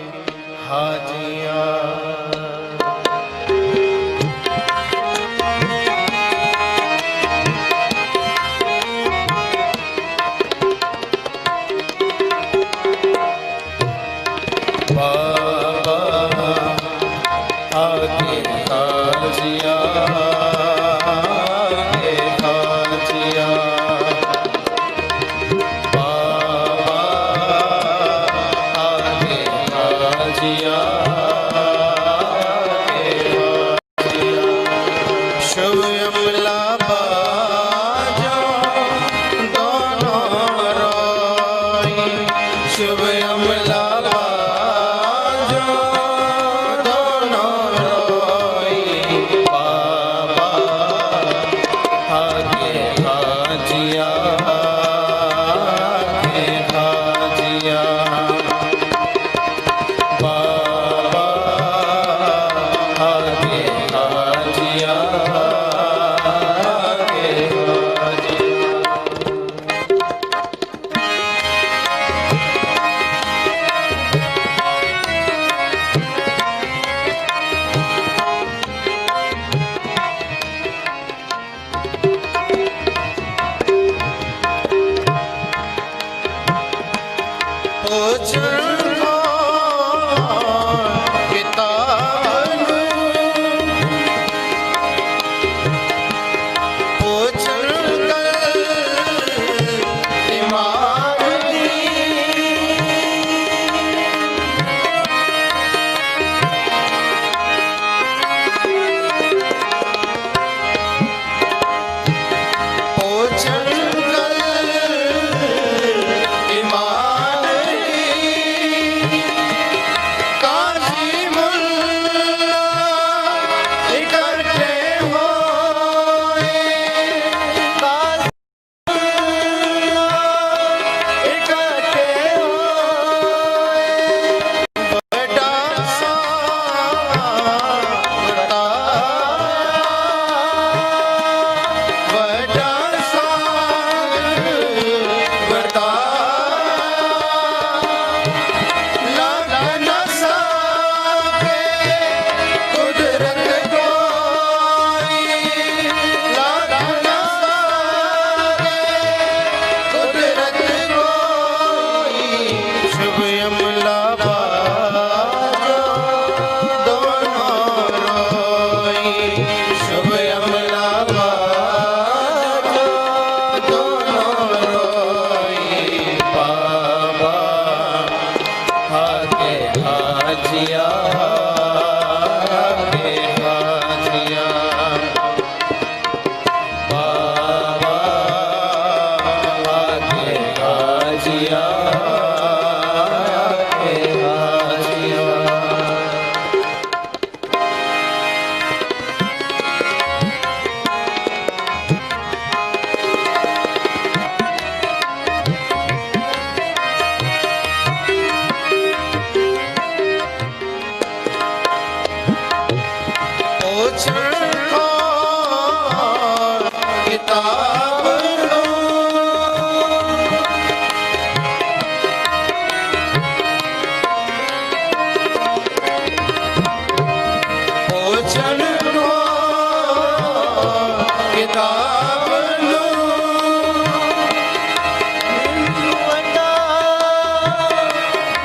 हाजिया बाबा आके हाजिया के हाजिया बाबा आके हाजिया के हाजिया शुभ अमला बाजो दोनों रोई शुभ अमला बाजो दोनों रोई बाबा आगे हाजिया के हाजिया बाबा आगे हाजिया के हाजिया सोचन को किताब लो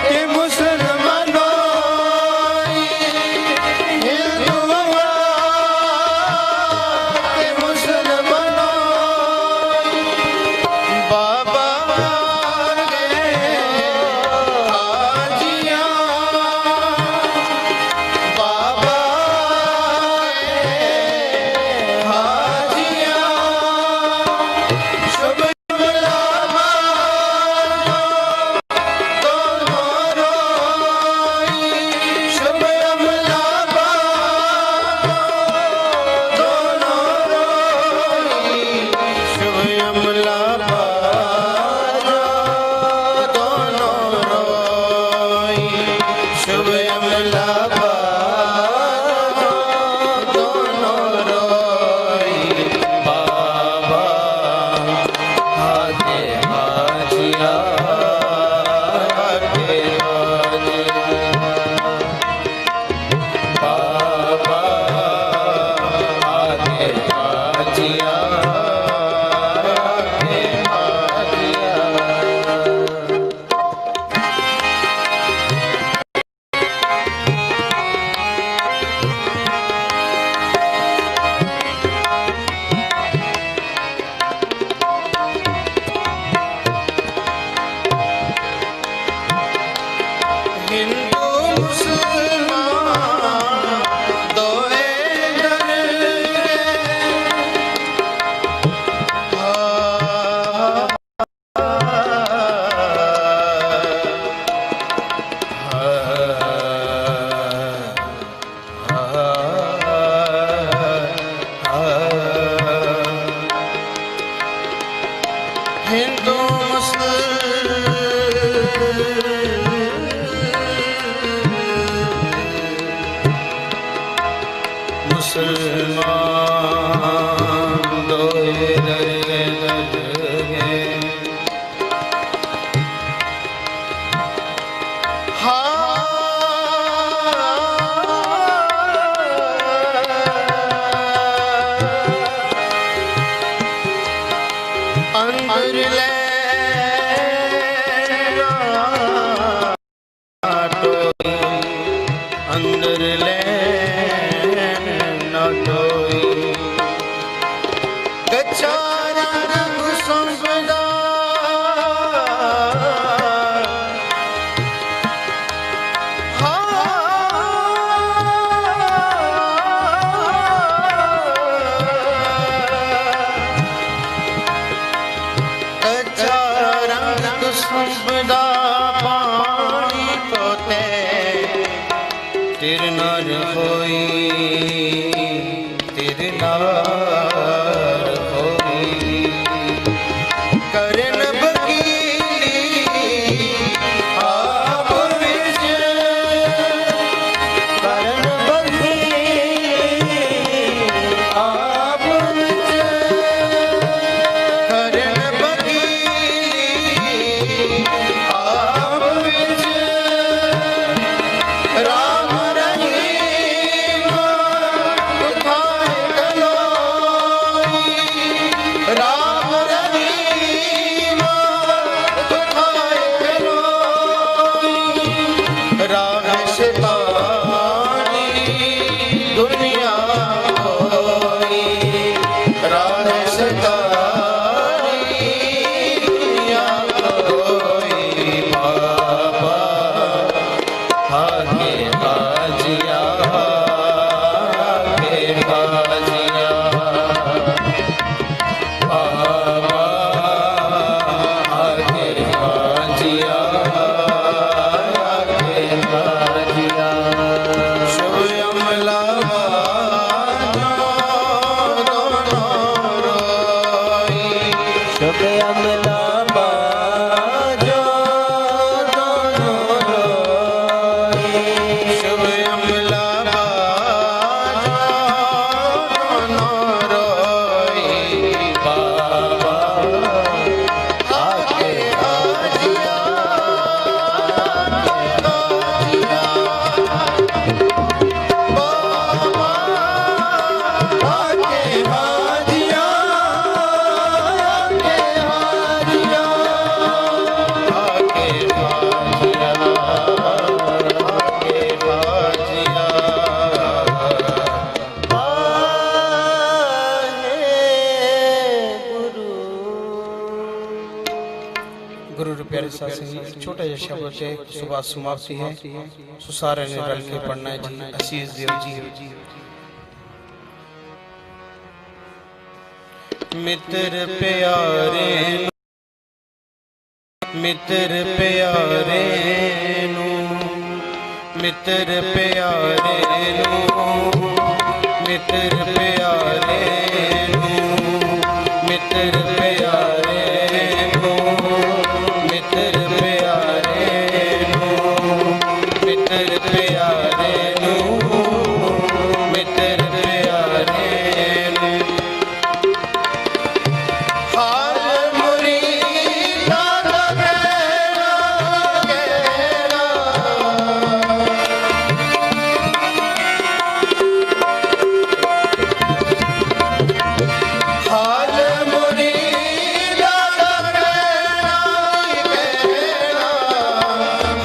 के मुसलमानों हिंदुआ के मुसलमानों बाबा गे हाजिया बाबा हाजिया शुभ लावा दोनों रोई शुभ लावा दोनों रोई शुभ लावा दोनों रोई शुभ लावा दोनों रोई बाबा हाथे हाजिया हाथे बाबा हाथे हाजिया हाथे हाजिया हिंदू मुसलमान दोए डर हिंदू मुसलमान दोए लगे अंदर ले अंदर ले नटोई कच्चा रंग संपदा कच्चा रंग संपदा पानी तोते तेरे नार होई तेरे नार होई करन बकीली आप विच करन बकीली आप विच करन बकीली आप विच राम रहीम उठाए गलोई राम रहीम उठाए गलोई राम शैतानी दुनिया होई राम शैतानी दुनिया होई बाबा हाथे हाजिया हाथे हाजिया बाबा हाथे हाजिया हाथे हाजिया शुभ अमला ਪਿਆਰੇ ਸਾਥੀ ਇੱਕ ਛੋਟਾ ਜਿਹਾ ਸ਼ਬਦ ਹੈ ਸੁਭਾ ਸਮਾਪਤੀ ਹੈ ਸੋ ਸਾਰਿਆਂ ਨੇ ਰਲ ਕੇ ਪੜਨਾ ਹੈ ਜੀ। ਅਸੀਸ ਦਿਓ ਜੀ। ਮਿੱਤਰ ਪਿਆਰੇ ਮਿੱਤਰ ਪਿਆਰੇ ਨੂੰ ਮਿੱਤਰ ਪਿਆਰੇ ਨੂੰ ਮਿੱਤਰ ਪਿਆਰੇ ਨੂੰ ਮਿੱਤਰ ਪਿਆਰੇ ਨੂੰ ਮਿੱਤਰ ਪਿਆਰੇ ਨੂੰ ਮਿੱਤਰ ਪਿਆਰੇ ਨੂੰ ਮਿੱਤਰ ਪਿਆਰੇ ਨੂੰ ਹਾਲ ਮੁਰੀਦਾਂ ਦਾ ਕਹਿਣਾ ਹਾਲ ਮੁਰੀਦਾਂ ਦਾ ਕਹਿਣਾ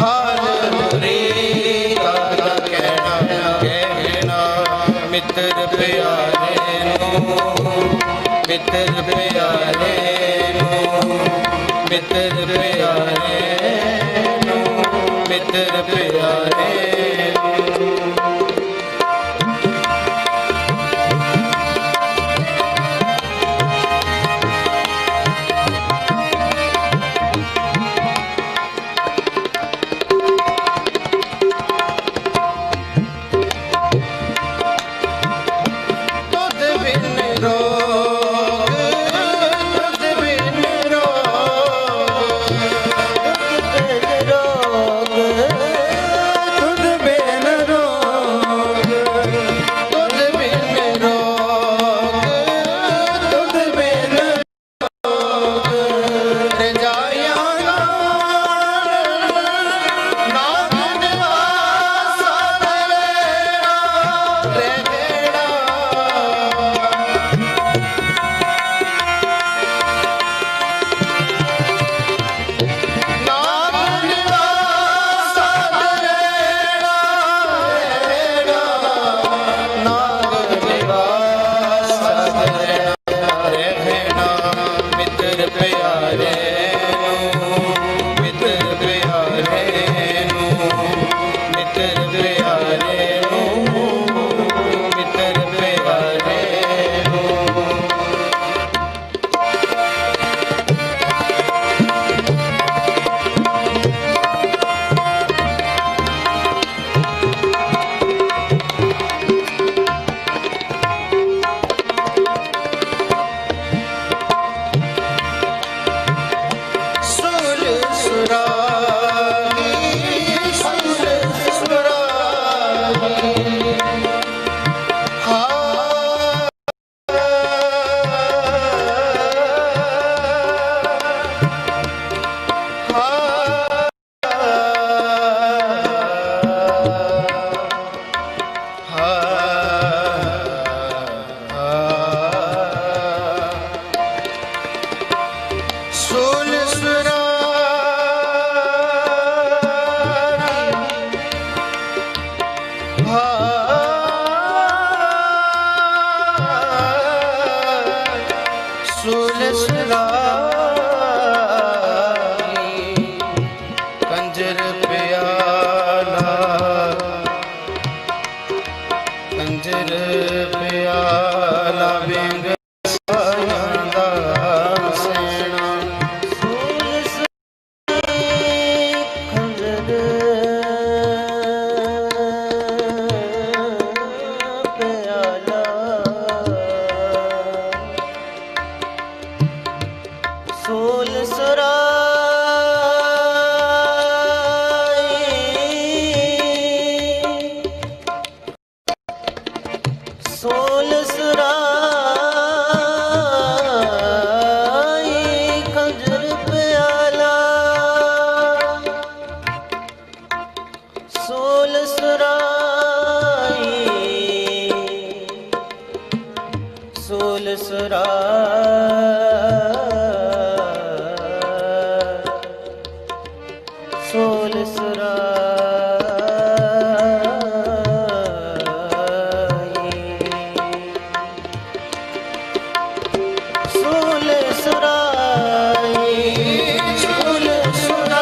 ਹਾਲ ਮੁਰੀਦਾਂ ਦਾ ਕਹਿਣਾ ਮਿੱਤਰ ਪਿਆਰੇ ਨੂੰ ਮਿੱਤਰ ਪਿਆਰੇ ਨੂੰ ਮਿੱਤਰ ਪਿਆਰੇ ਨੂੰ ਮਿੱਤਰ ਪਿਆਰੇ ਨੂੰ ਦੁੱਧ ਬਿਨ ਰੋਗ ਦੁੱਧ ਬਿਨ ਰੋਗ ਦੁੱਧ ਬਿਨ ਰੋਗ ਦੁੱਧ ਬਿਨ ਰੋਗ ਦੁੱਧ ਬਿਨ ਰੋਗ ਰਜਾਈਆਂ ਨਾਮ ਨਿਵਾਸਾ ਰਹਿਣਾ ਨਾਮ ਨਿਵਾਸਾ ਰਹਿਣਾ ਨਾਮ ਨਿਵਾਸਾ ਰਹਿਣਾ ਮਿੱਤਰ ਪਿਆਰੇ ਨੂੰ ਮਿੱਤਰ ਪਿਆਰੇ ਨੂੰ ਮਿੱਤਰ ਪਿਆਰੇ ਨੂੰ ਮਿੱਤਰ ਪਿਆਰੇ ਨੂੰ ਸੁਲ ਸੁਰਾਗੀ ਸੁਲ ਸੁਰਾਗੀ ਸੁਲ ਸੁਰਾਗੀ ਕੰਜਰ ਪਿਆਲਾ ਕੰਜਰ ਪਿਆਲਾ ਵਿੰਗ ਸਾਇਆਂ ਦਾ ਸੈਣਾ ਸੋਲ ਸੁਰਾਈ ਸੋਲ ਸੁਰਾਈ ਖੰਜਰ ਪਿਆਲਾ ਸੋਲ ਸੁਰਾਈ ਸੋਲ ਸੋਲ ਸੁਰਾਈ ਸੋਲ ਸੁਰਾਈ ਸੋਲ ਸੁਰਾਈ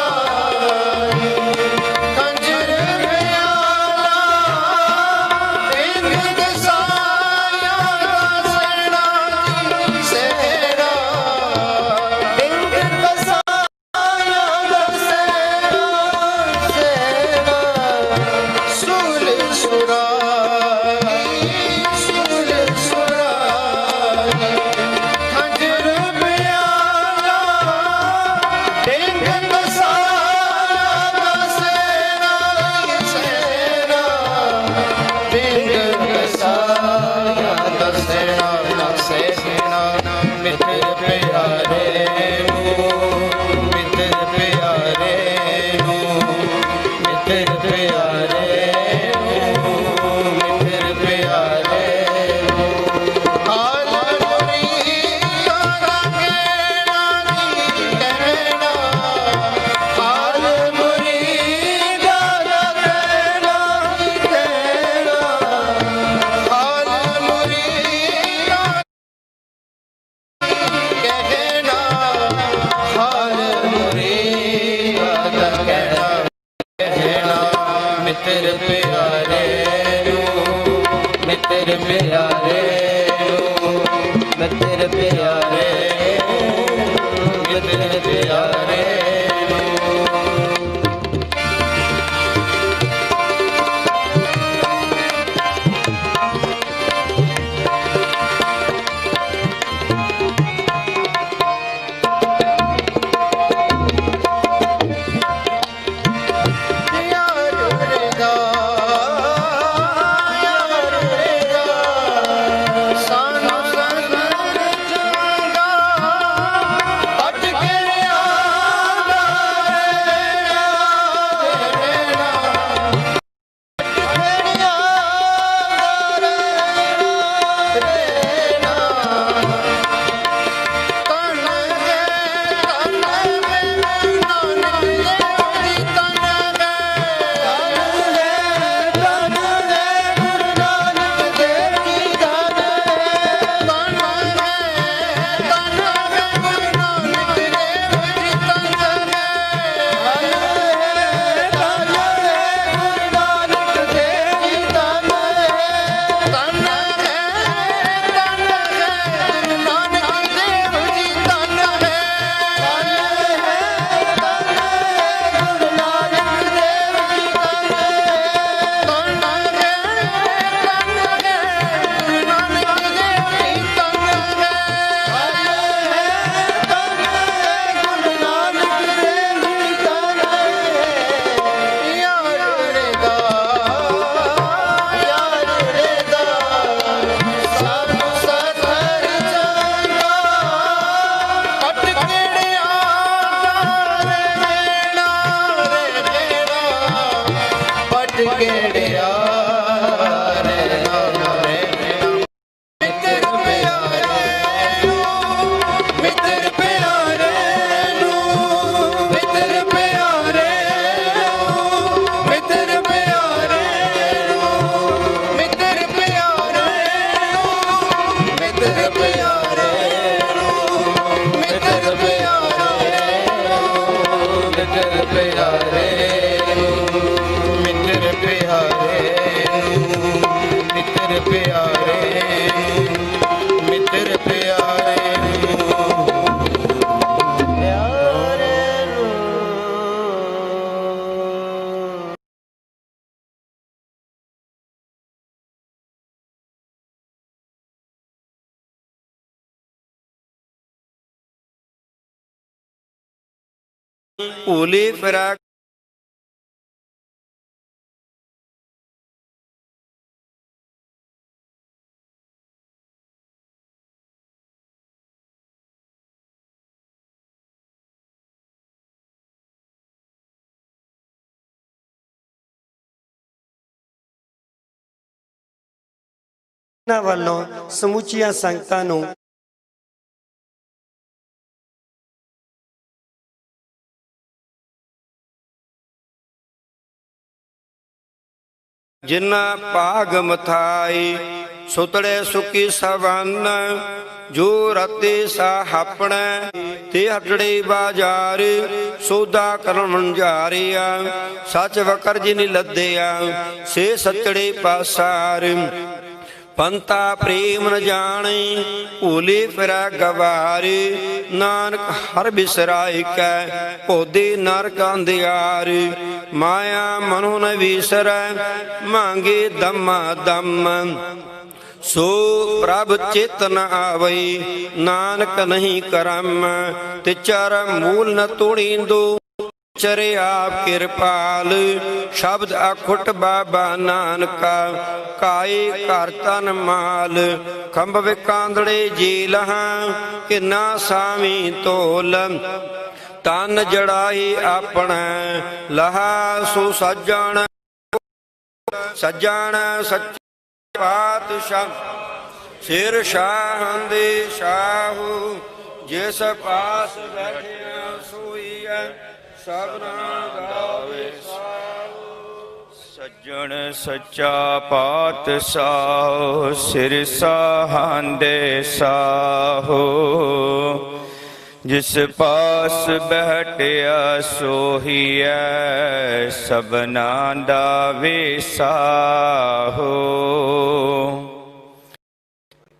ਮਿੱਤਰ ਪਿਆਰੇ ਮਿੱਤਰ ਪਿਆਰੇ ਮਿੱਤਰ ਪਿਆਰੇ ਭੂਲੇ ਫਿਰਾ ਵੱਲੋਂ ਸਮੁੱਚੀਆਂ ਸੰਗਤਾਂ ਨੂੰ ਜਿਨ੍ਹਾਂ ਭਾਗ ਮਥਾਈ ਸੁਤੜੇ ਸੁਕੀ ਸਵੰਨ ਜੋ ਰਤੇ ਸਾਹਪਣੈ ਤੇ ਹਟੜੇ ਬਾਜ਼ਾਰ ਸੌਦਾ ਕਰਨ ਮੰਝਾਰਿਆ ਸੱਚ ਵਕਰ ਜਿਨ ਲੱਦਿਆ ਸੇ ਸੱਚੜੇ ਪਾਸਾਰ ਪੰਤਾ ਪ੍ਰੇਮ ਨ ਜਾਣੇ ਭੂਲੇ ਫਿਰੈ ਗਵਾਰੇ ਨਾਨਕ ਹਰ ਬਿਸਰਾਇ ਕੈ ਭੋਦੇ ਨਰਕ ਅੰਧਿਆਰ ਮਾਇਆ ਮਨੋ ਨ ਵਿਸਰੈ ਮੰਗੇ ਦਮਾ ਦਮ ਸੋ ਪ੍ਰਭ ਚਿਤ ਨ ਆਵਈ ਨਾਨਕ ਨਹੀਂ ਕਰਮ ਤੇ ਚਰ ਮੂਲ ਨ ਤੋੜੀਂਦੋ ਚਰੇ ਆਪ ਕਿਰਪਾਲ ਸ਼ਬਦ ਅਖੁੱਟ ਬਾਬਾ ਨਾਨਕਾ ਕਾਏ ਘਰ ਤਨ ਮਾਲ ਖੰਭ ਵਿਕਾਂਦੜੇ ਜੀ ਲਹਾਂ ਕਿਨਾ ਸਾਵੀ ਤੋਲ ਤਨ ਜੜਾਈ ਆਪਣਾ ਲਹਾ ਸੋ ਸੱਜਣ ਸੱਜਣ ਸੱਚ ਪਾਤਸ਼ਾਹ ਸਿਰ ਸ਼ਾਹਾਂ ਦੇ ਸ਼ਾਹੂ ਜਿਸ ਪਾਸ ਬੈਠਿਆ ਸੋਈਐ ਸਭਨਾ ਗਾਵੇ ਸੱਜਣ ਸੱਚਾ ਪਾਤਸ਼ਾਹ ਸਿਰ ਸਾਹਾਂਦੇ ਸਾਹੋ ਜਿਸ ਪਾਸ ਬੈਠਿਆ ਸੋਹੀਐ ਸਭਨਾ ਦਾ ਵਿਸਾਹੋ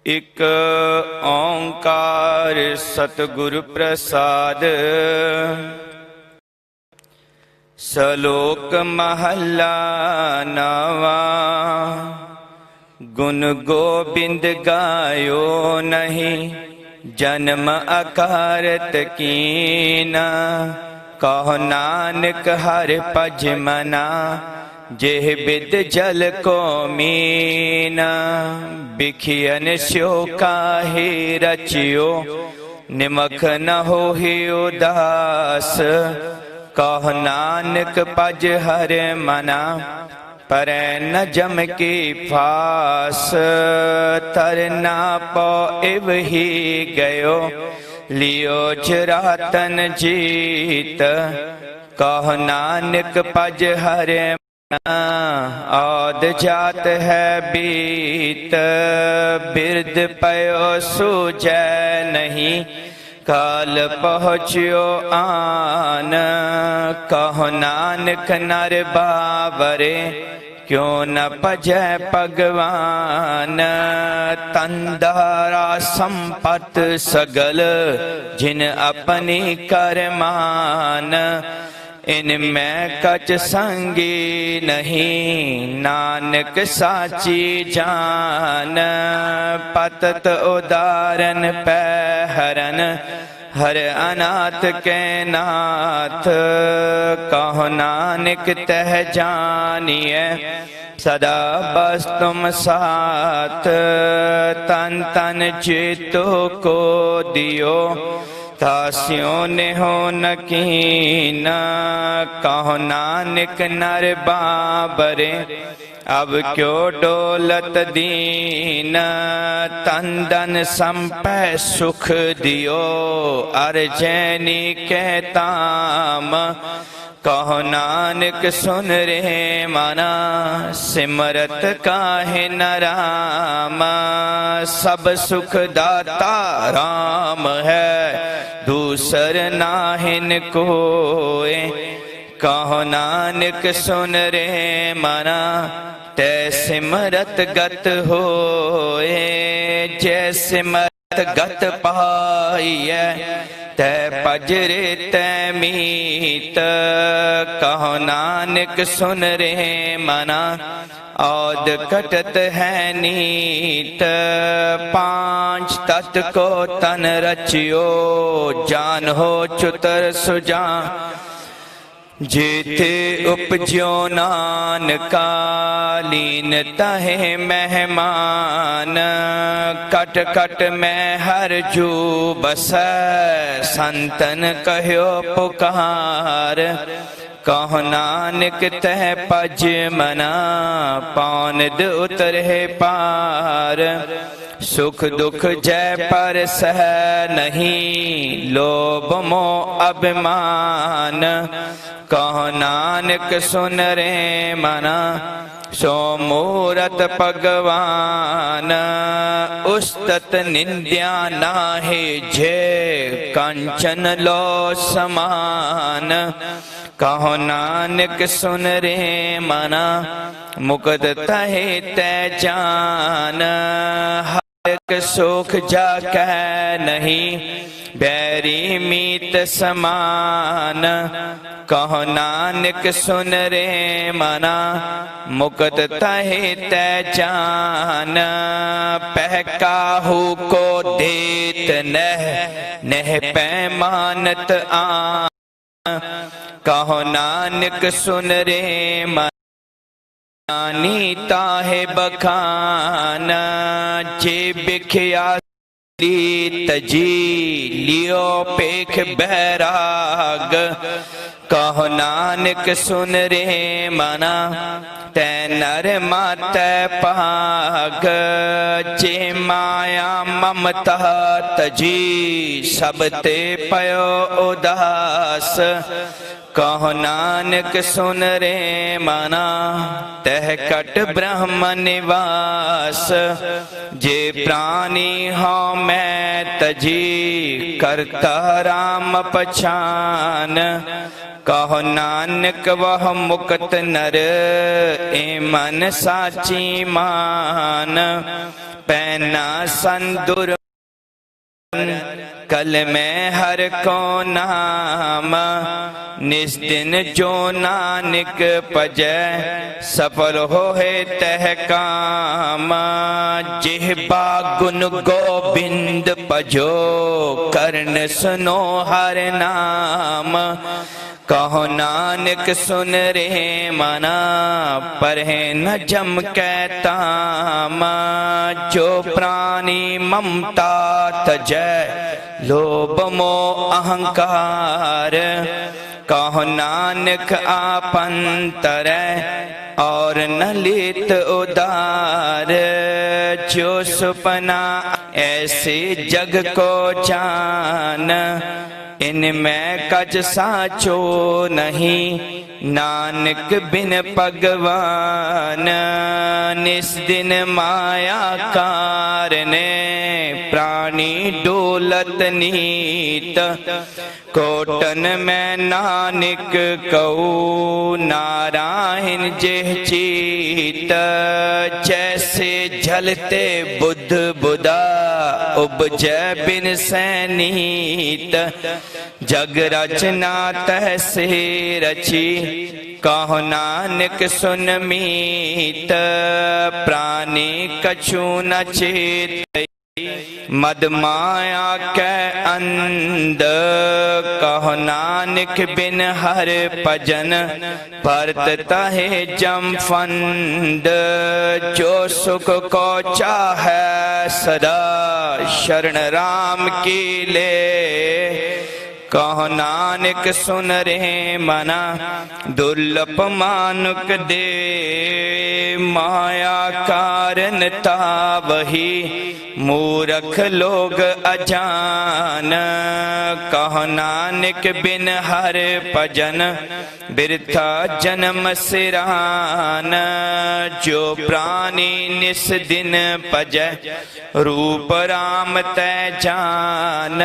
ਇਕ ਓੰਕਾਰ ਸਤਿਗੁਰ ਪ੍ਰਸਾਦ। ਸ਼ਲੋਕ ਮਹੱਲਾ ਨਵਾਂ। ਗੁਣ ਗੋਬਿੰਦ ਗਾਇਓ ਨਹੀਂ, ਜਨਮ ਅਕਾਰਤ ਕੀਨਾ। ਕਹੋ ਨਾਨਕ ਹਰਿ ਭਜ ਮਨਾ, ਜਿਹ ਬਿਦ ਜਲ ਕੋ ਮੀਨਾ। ਬਿਖਿਅਨ ਸਿਓ ਕਾਹੇ ਰਚਿਓ, ਨਿਮਖ ਨ ਹੋਹਿ ਉਦਾਸ। ਕਹੋ ਨਾਨਕ ਭਜ ਹਰਿ ਮਨਾ, ਪਰੈ ਨ ਜਮ ਕੀ ਫਾਸ। ਤਰ ਨਾ ਪਉ ਇਵ ਹੀ ਗਇਓ, ਲਿਓ ਚਰਾਤਨ ਜੀਤ। ਕਹੋ ਨਾਨਕ ਭਜ ਹਰਿ ਮਨਾ, ਔਦ ਜਾਤ ਹੈ ਬੀਤ। ਬਿਰਦ ਪਇਓ ਸੂਝੈ ਨਹੀਂ, ਕਾਲ ਪਹੁੰਚਿਓ ਆਨ। ਕਹੋ ਨਾਨਕ ਨਰ ਬਾਵਰੇ, ਕਿਉ ਨ ਭਜੈ ਭਗਵਾਨ। ਤੰਦਾਰਾ ਸੰਪਤ ਸਗਲ, ਜਿਨ ਆਪਣੀ ਕਰਮਾਨ। ਇਨ ਮੈਂ ਕਛ ਸੰਗੀ ਨਹੀਂ, ਨਾਨਕ ਸਾਚੀ ਜਾਨ। ਪਤਤ ਉਦਾਰਨ ਪੈ ਹਰਨ, ਹਰ ਅਨਾਥ ਕੈ ਨਾਥ। ਕਹੋ ਨਾਨਕ ਤਹਿ ਜਾਨੀਐ, ਸਦਾ ਬਸ ਤੁਮ ਸਾਥ। ਤਨ ਤਨ ਚੇਤੋ ਕੋ ਦਿਓ, ਤਾਸਿਓ ਨਿਹੋ ਨਕੀਨਾ। ਕਹੋ ਨਾਨਕ ਨਰ ਬਾਬਰੇ, ਅਬ ਕਿਉ ਡੋਲਤ ਦੀਨ। ਤਨ ਦਨ ਸੰਪੈ ਸੁਖ ਦਿਓ, ਅਰਜੈਨੀ ਕੈ ਤਾਮ। ਕਹੋ ਨਾਨਕ ਸੁਨ ਰੇ ਮਨਾ, ਸਿਮਰਤ ਕਾਹੇ ਨ ਰਾਮ। ਸਭ ਸੁਖ ਦਾਤਾ ਰਾਮ ਹੈ, ਦੂਸਰ ਨਾਹਿਨ ਕੋਏ। ਕਹੋ ਨਾਨਕ ਸੁਨ ਰੇ ਮਨਾ, ਤੈ ਸਿਮਰਤ ਗਤ ਹੋਏ। ਜੈ ਸਿਮਰਤ ਗਤ ਪਾਈਐ, ਤੈ ਭਜਰੇ ਤੈ ਮੀਤ। ਕਹੋ ਨਾਨਕ ਸੁਨ ਰੇ ਮਨਾ, ਔਦ ਘਟਤ ਹੈ ਨੀਤ। ਪਾਂਚ ਤਤ ਕੋ ਤਨ ਰਚਿਓ, ਜਾਨ ਹੋ ਚੁਤਰ ਸੁਜਾਨ। जेते उपज्यो नानका, लीन तहे मेहमान। कट कट में हर जू बसै, संतन कह्यो पुकार। कहो नानक तह पज मना, पौनिद उतरे पार। सुख दुख जय पर सह नहीं, लोभ मोह अभिमान। कहो नानक सुन रे मना, सो मूरत भगवान। उस्तत निंद्या नाहि जे, कंचन लो समान। कहो नानक सुन रे मना, मुकद तहे तै जान। हर सुख जाकै नहीं, बैरी मीत समान। कहो नानक सुन रे मना, मुकद तहे तै जान। पह काहू को देत नह, नह पैमानत आन। कहो नानक सुन रे मना, ताहे बखान। जे बिखिया तजी, लियो पेख बैराग। कहो नानक सुन रे मना, तै नर मातै पाग। जे माया ममता तजी, सब ते पयो उदास। कहो नानक सुन रे मना, तह कट ब्रह्म निवास। जे प्राणी हो मैं तजी, करता राम पछान। कहो नानक वह मुक्त नर ए मन साची मान पैना संदुर कल में हर को नाम निस्दिन जो नानक पजै सफल हो है तह काम जिह्बा गुन गोबिंद पजो कर्ण सुनो हर नाम कहो नानक सुन रे मना पर है न जम कहताम जो प्राणी ममता तजय लोभ मोह अहंकार कहो नानक आपंतर और न लेत उदार जो सुपना ऐसे जग को जान इनमें कज साचो नहीं नानक बिन भगवान निस दिन माया कारने प्राणी डोलत नीत कोटन में नानक कऊ नारायण जेह चीत जैसे जलते बुद्ध बुदा उपजै बिन सैनीत जग रचना तैसे रची कहो नानक सुन मीत प्राणी कछु न चेत मद माया के अंध कहो नानक बिन हर भजन परतता है जम फंद जो सुख को चाहे सदा शरण राम की ले कहो नानक सुन रे मना दुर्लभ मानुक दे माया कारण ता वही मूरख लोग अजान कहो नानक बिन हर भजन बिरथा जन्म सिरान जो प्राणी निस दिन भजै रूप राम तै जान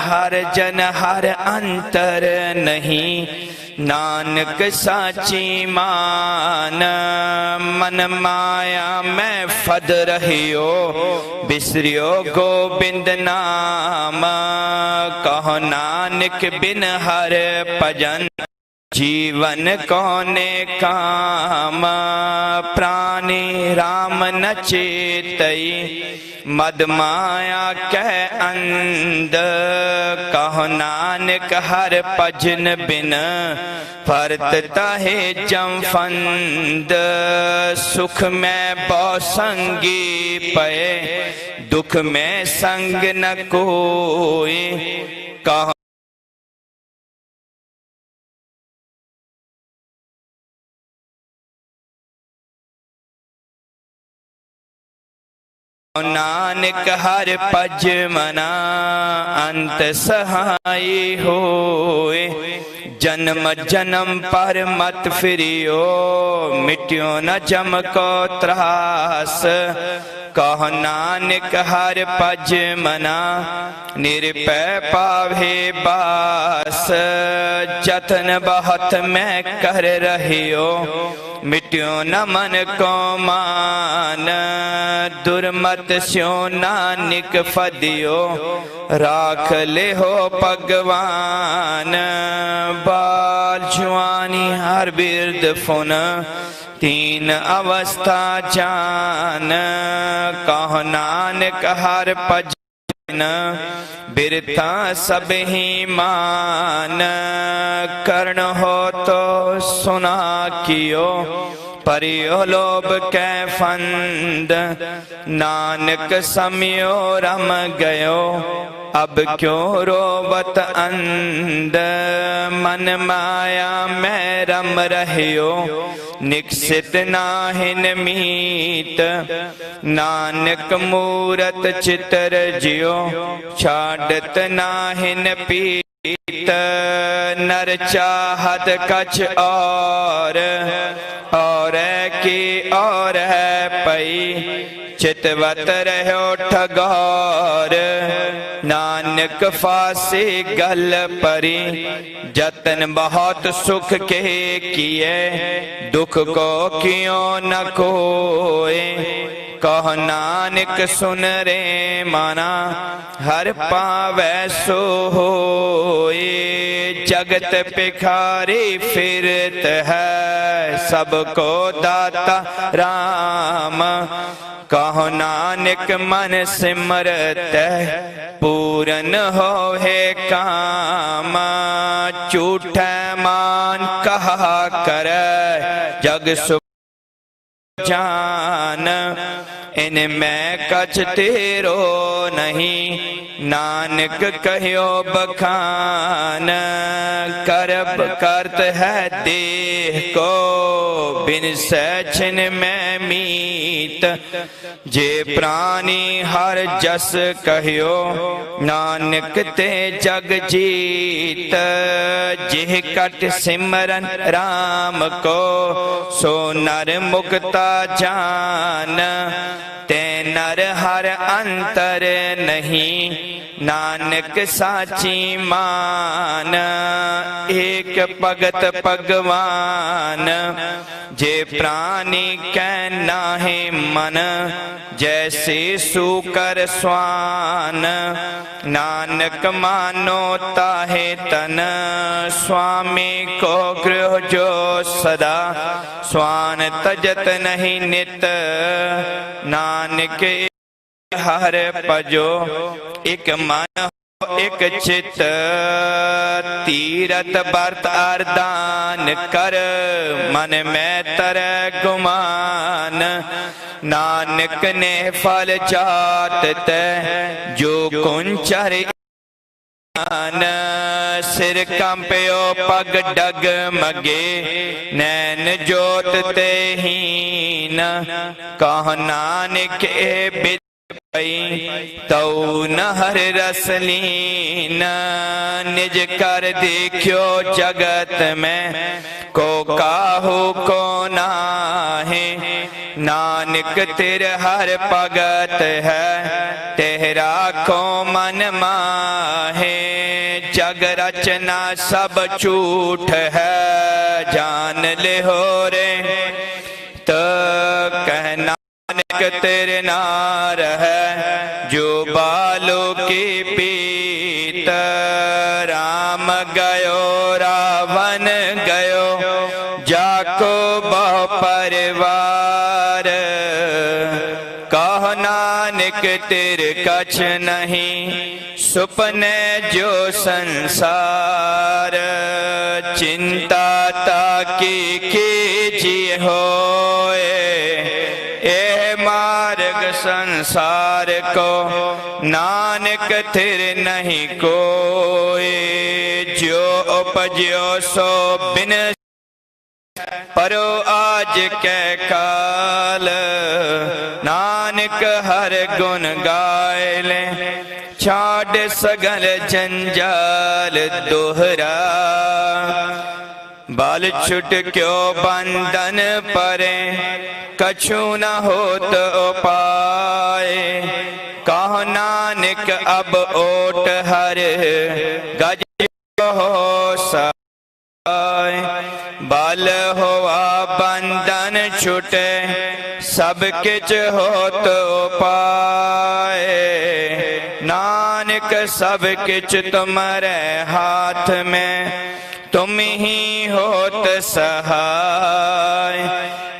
हर जन हर अंतर नहीं नानक साची मान मन माया में फद रहियो बिसरियो गोबिंद नाम कहो नानक बिन हर भजन जीवन कौने काम प्राणी राम न चेतई मद माया कह अंध कहो नानक हर भजन बिन परतता है जम फंद सुख में बहु संगी पए दुख में संग न कोई कहो नानक हर पज मना अंत सहाय होए जन्म जन्म पर मत फिरियो मिट्यो न जम को त्रास कहो नानक हर पज मना निरपै पावे बास जतन बहुत मैं कर रहियो मिट्यो न मन को मान दुर्मत स्यो नानक फदियो राख ले हो भगवान बाल जुआनी हर बिरद फुन तीन अवस्था जान कहो नानक हर भजन बिरथा सब ही मान कर्ण हो तो सुना कियो परियो लोभ कै फंद नानक समयो रम गयो अब क्यों रोवत अंध मन माया में रम रहियो निकसित नाहिन मीत नानक मूरत चितर जियो छाड़त नाहिन पीत नर चाहत कछ और की और है पई चितवत रहो ठगौर नानक फांसी गल परी जतन बहुत सुख के किए दुख को क्यों न कोए कह नानक सुन रे माना हर पावै सो होए जगत भिखारी फिरत है सबको दाता राम कहो नानक मन सिमरत पूरन हो है काम झूठा मान कहा कर जग सु जान इन मैं कछ तेरो नहीं नानक कहो बखान करब करत है देह को बिन सैछन में मीत जे प्राणी हर जस कहो नानक ते जग जीत जिह कट सिमरन राम को सो नर मुक्ता जान ते नर हर अंतर नहीं नानक साची मान एक भगत भगवान जे प्राणी कहना है मन जैसे सूकर स्वान नानक मानो ताहे तन स्वामी को गृह जो सदा स्वान तजत नहीं नित नानक हर पजो एक मन एक चित तीरथ बरत अरदान कर मन में तर गुमान नानक ने फल जात ते जो कुंचर सिर कंप्यो पग डग मगे नैन जोत ते हीन कह नानक बिद तौ न हर रसलीन निज कर देखियो जगत में को काहू को नाहे नानक तेरे हर भगत है तेरा को मन माहे जग रचना सब झूठ है जान ले हो रे तो कहना नानक तेरे नार है जो बालों की पीत राम गयो रावण गयो जाको बहु परिवार कहो नानक तेरे कछ नहीं सुपने जो संसार चिंता ताकी कीजिए होए मार्ग संसार को नानक थिर नहीं कोई जो उपजो सो बिन परो आज के काल नानक हर गुण गाय ले छाड़ सगल जंजाल दोहरा बाल छुट क्यों बंधन परे कछु न होत उपाय कहो नानक अब ओट हर गज हो साय बाल होआ बंधन छुटे सब किच होत उपाय नानक सब किच तुम्हारे हाथ में तुम ही होत सहाय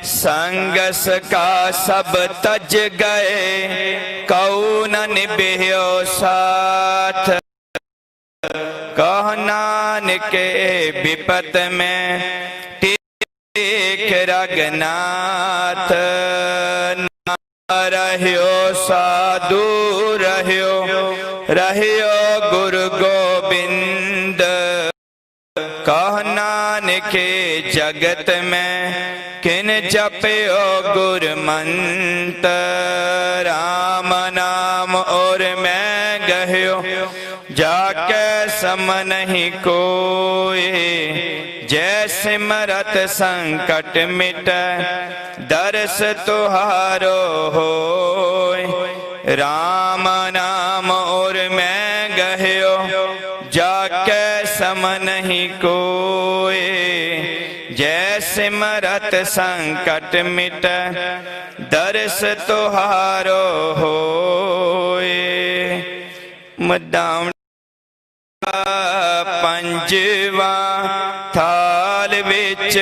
संगस का सब तज गए कौन निभ्यो साथ कह नानक विपत में टेक रघुनाथ रह्यो साधु रह्यो गुरु गोविंद कह नानक जगत में किन जपयो गुर मंत राम नाम और मैं गह्यो जाके सम नहीं कोई, जय सिमरत संकट मिट दर्श तुहारो होय। राम नाम और मैं गह्यो जाके सम नहीं कोई, जय सिमरत संकट मिट दर्श तुहारो होय। मदावण पंजवा थाल विच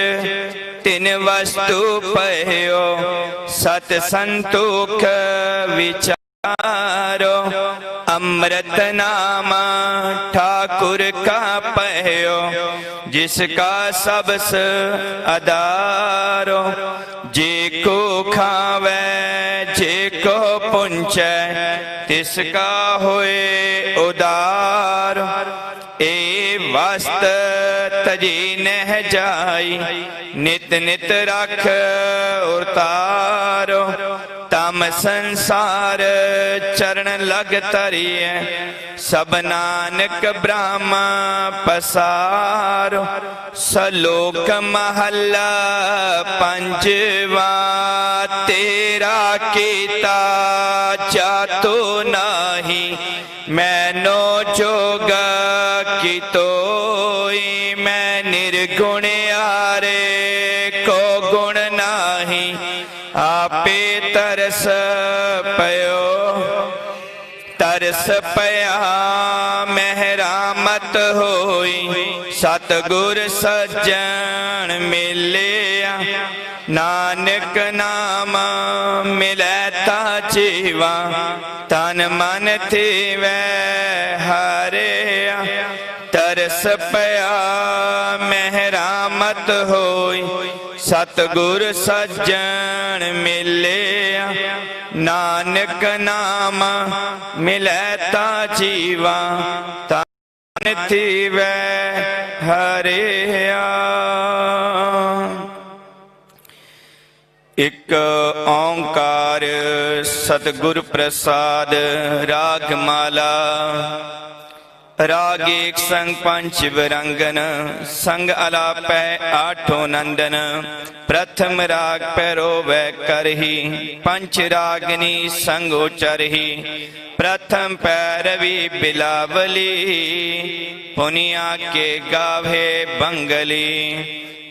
तिन वस्तु पयो, सत संतोख विचारो। अमृत नामा ठाकुर का पयो, जिसका सबस आधारो। जे को खावे जे को पुंचे, तिसका होए उदार। ए वस्त तजी नह जाई, नित नित रख उतारो। तम संसार चरण लग तरिए, सब नानक ब्रह्म पसारो। सलोक महला पंजवा, तेरा कीता जातो नाही। मैनो जोग की तोई, मैं निर्गुण आरे को गुण नाही। आपे तरस पयो तरस पया, मेहरामत होई। सतगुर सज्जन मिलिया, नानक नाम मिलै ता जीवा। तन मन थीवै हरिया, तरस पया मेहरामत होई। सतगुर सज्जन मिलिया, नानक नाम मिलै ता जीवा। तन थीवै हरिया। एक ओंकार सतगुर प्रसाद। राग माला। राग एक संग पंच विरंगन, संग अलापै आठों नंदन। प्रथम राग पैरो वै करही, पंच रागनी संग उचरही। प्रथम पैरवी बिलावली, पुनिया के गावे बंगली।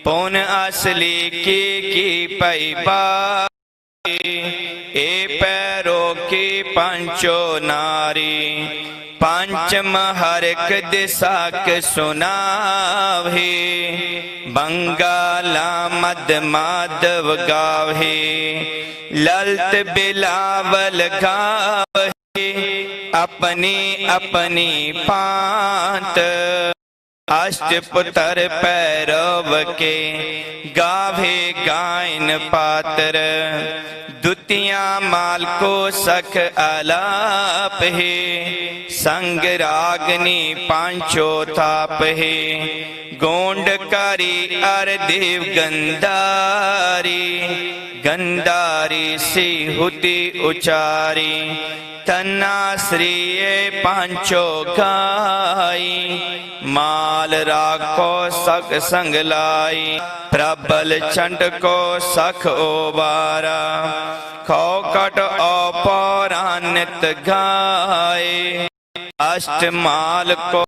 पुन असली की पई बाई, ए पैरो की पंचो नारी। पंचम हरक दिशाक सुनावे, बंगाला मद माधव गावे। ललित बिलावल गावे, अपनी अपनी पांत। अष्टपुत्र पैरव के गावे गायन पात्र। द्वितीया माल को सख आलाप है, संग रागनी पांचो थाप है। गोंडकारी अर देव गंधारी, गंधारी सी हुति उचारी। तन्ना श्री पांचो गाई, माल राग को सख संग लाई। प्रबल चंड को सख ओबारा, खौकट अपौरानित गाए। अष्टमाल को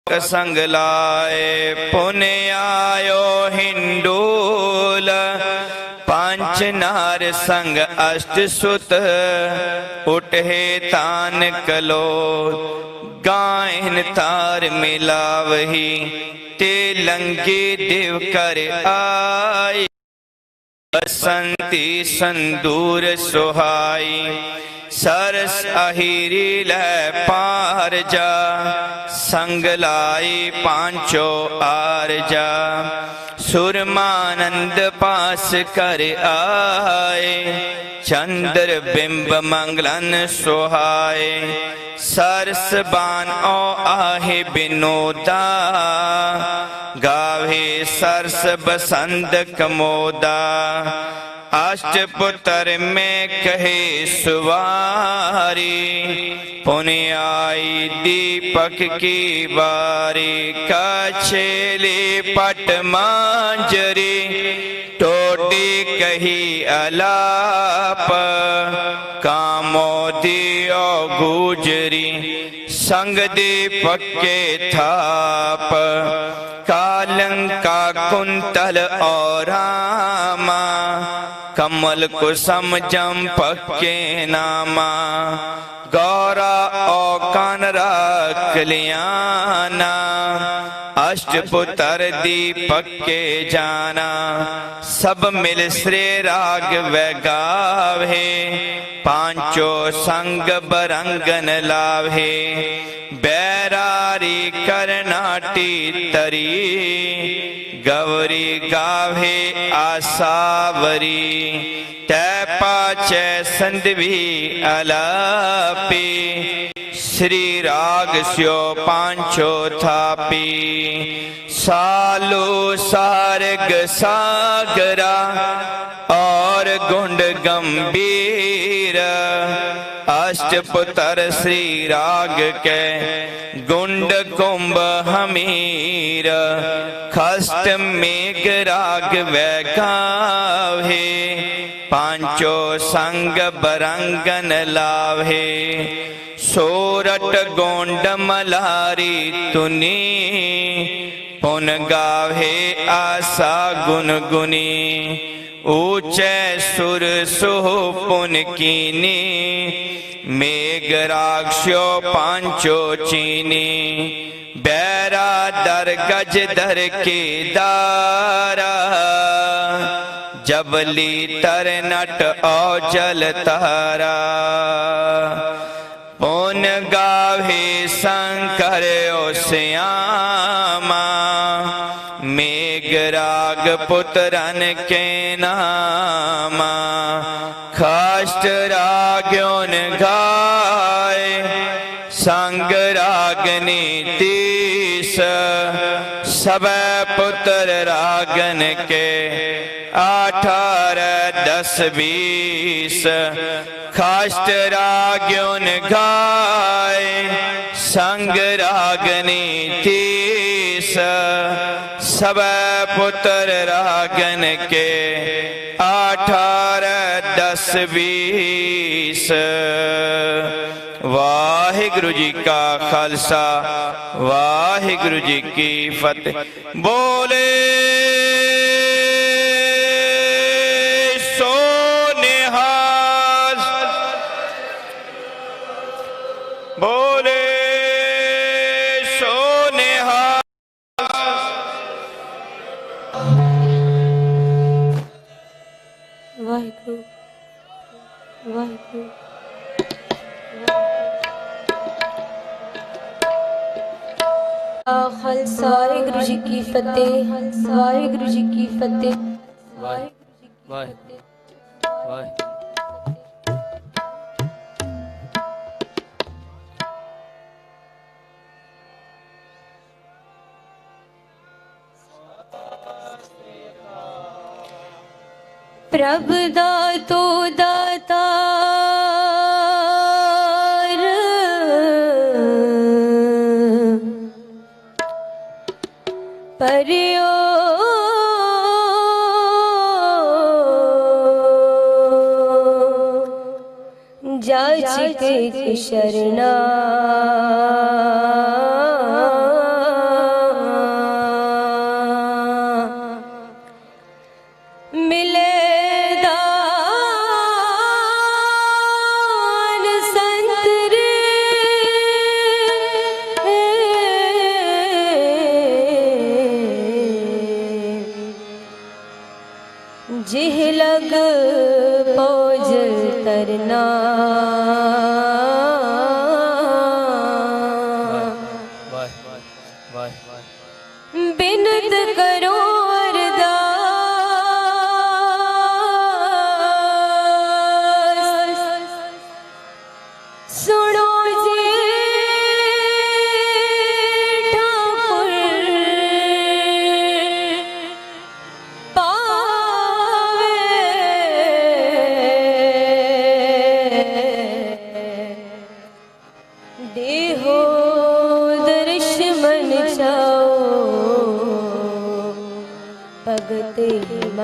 संग लाए, पुण्य आयो हिंडोल। पांच नार संग अष्ट सुत, उठे तान कलो। गायन तार मिलावही, ते लंगे देव कर आई। बसंती संदूर सुहाई, सरस अहिरी लह पार जा। संग लाई पांचो आर जा, सुरमानंद पास कर आए। चंद्र बिंब मंगलन सुहाए, सरस बान ओ आहे बिनोदा। गावे सरस बसंत कमोदा, अष्टपुत्र में कहे सुवारी, पुण्य आई दीपक की बारी, कछेली पट मांजरी, टोटी कही अलाप, कामोदियो गुजरी, संग दीपक के थाप, कालंका कुंतल और रामा, कमल कुसुम चंपक के नामा, गौरा और कानरा कल्याणा, अष्टपुत्र दीपक के जाना, सब मिल श्री राग वैगावे, पांचों संग बरंगन लाभे, बैरारी करनाटी तरी, गौरी गावे आसावरी, तै पाचै संधवी अलापी, श्री राग स्यो पांचो थापी, सालो सारग सागरा और गुंड गंभीर, अष्टपुत्र श्री राग के गुंड कुंभ हमीर, खष्ट मेघ राग वैगावे, पांचो संग बरंगन लाभे, सोरठ गोंड मलारी तुनी, पुन गावे आशा गुनगुनी, ऊंचे सुर सुह पुन कीनी, मेघ राक्षो पांचो चीनी, बैरा दर गज दर के दारा, जबली तर नट औजल तारा, पुन गावे शंकर ओ श्यामा, मेघ राग पुत्रन के नामा, खष्ट राग्योन गाय, संग रागनी तीस, सब पुत्र रागन के 18 10 20, खष्ट राग्योन गाय, संग रागनी 30, सब पुत्र रागन के 18 10 20। वाहिगुरु जी का खालसा, वाहिगुरु जी की फतेह। बोले वाहिगुरु वाहिगुरु। खालसा वाहिगुरु जी की फतेह, वाहिगुरु जी की फतेह, वाहिगुरु जी की फतेह। प्रभु दातो दातार, परियो जाचिके शरणा, जिह लग पौज तरना।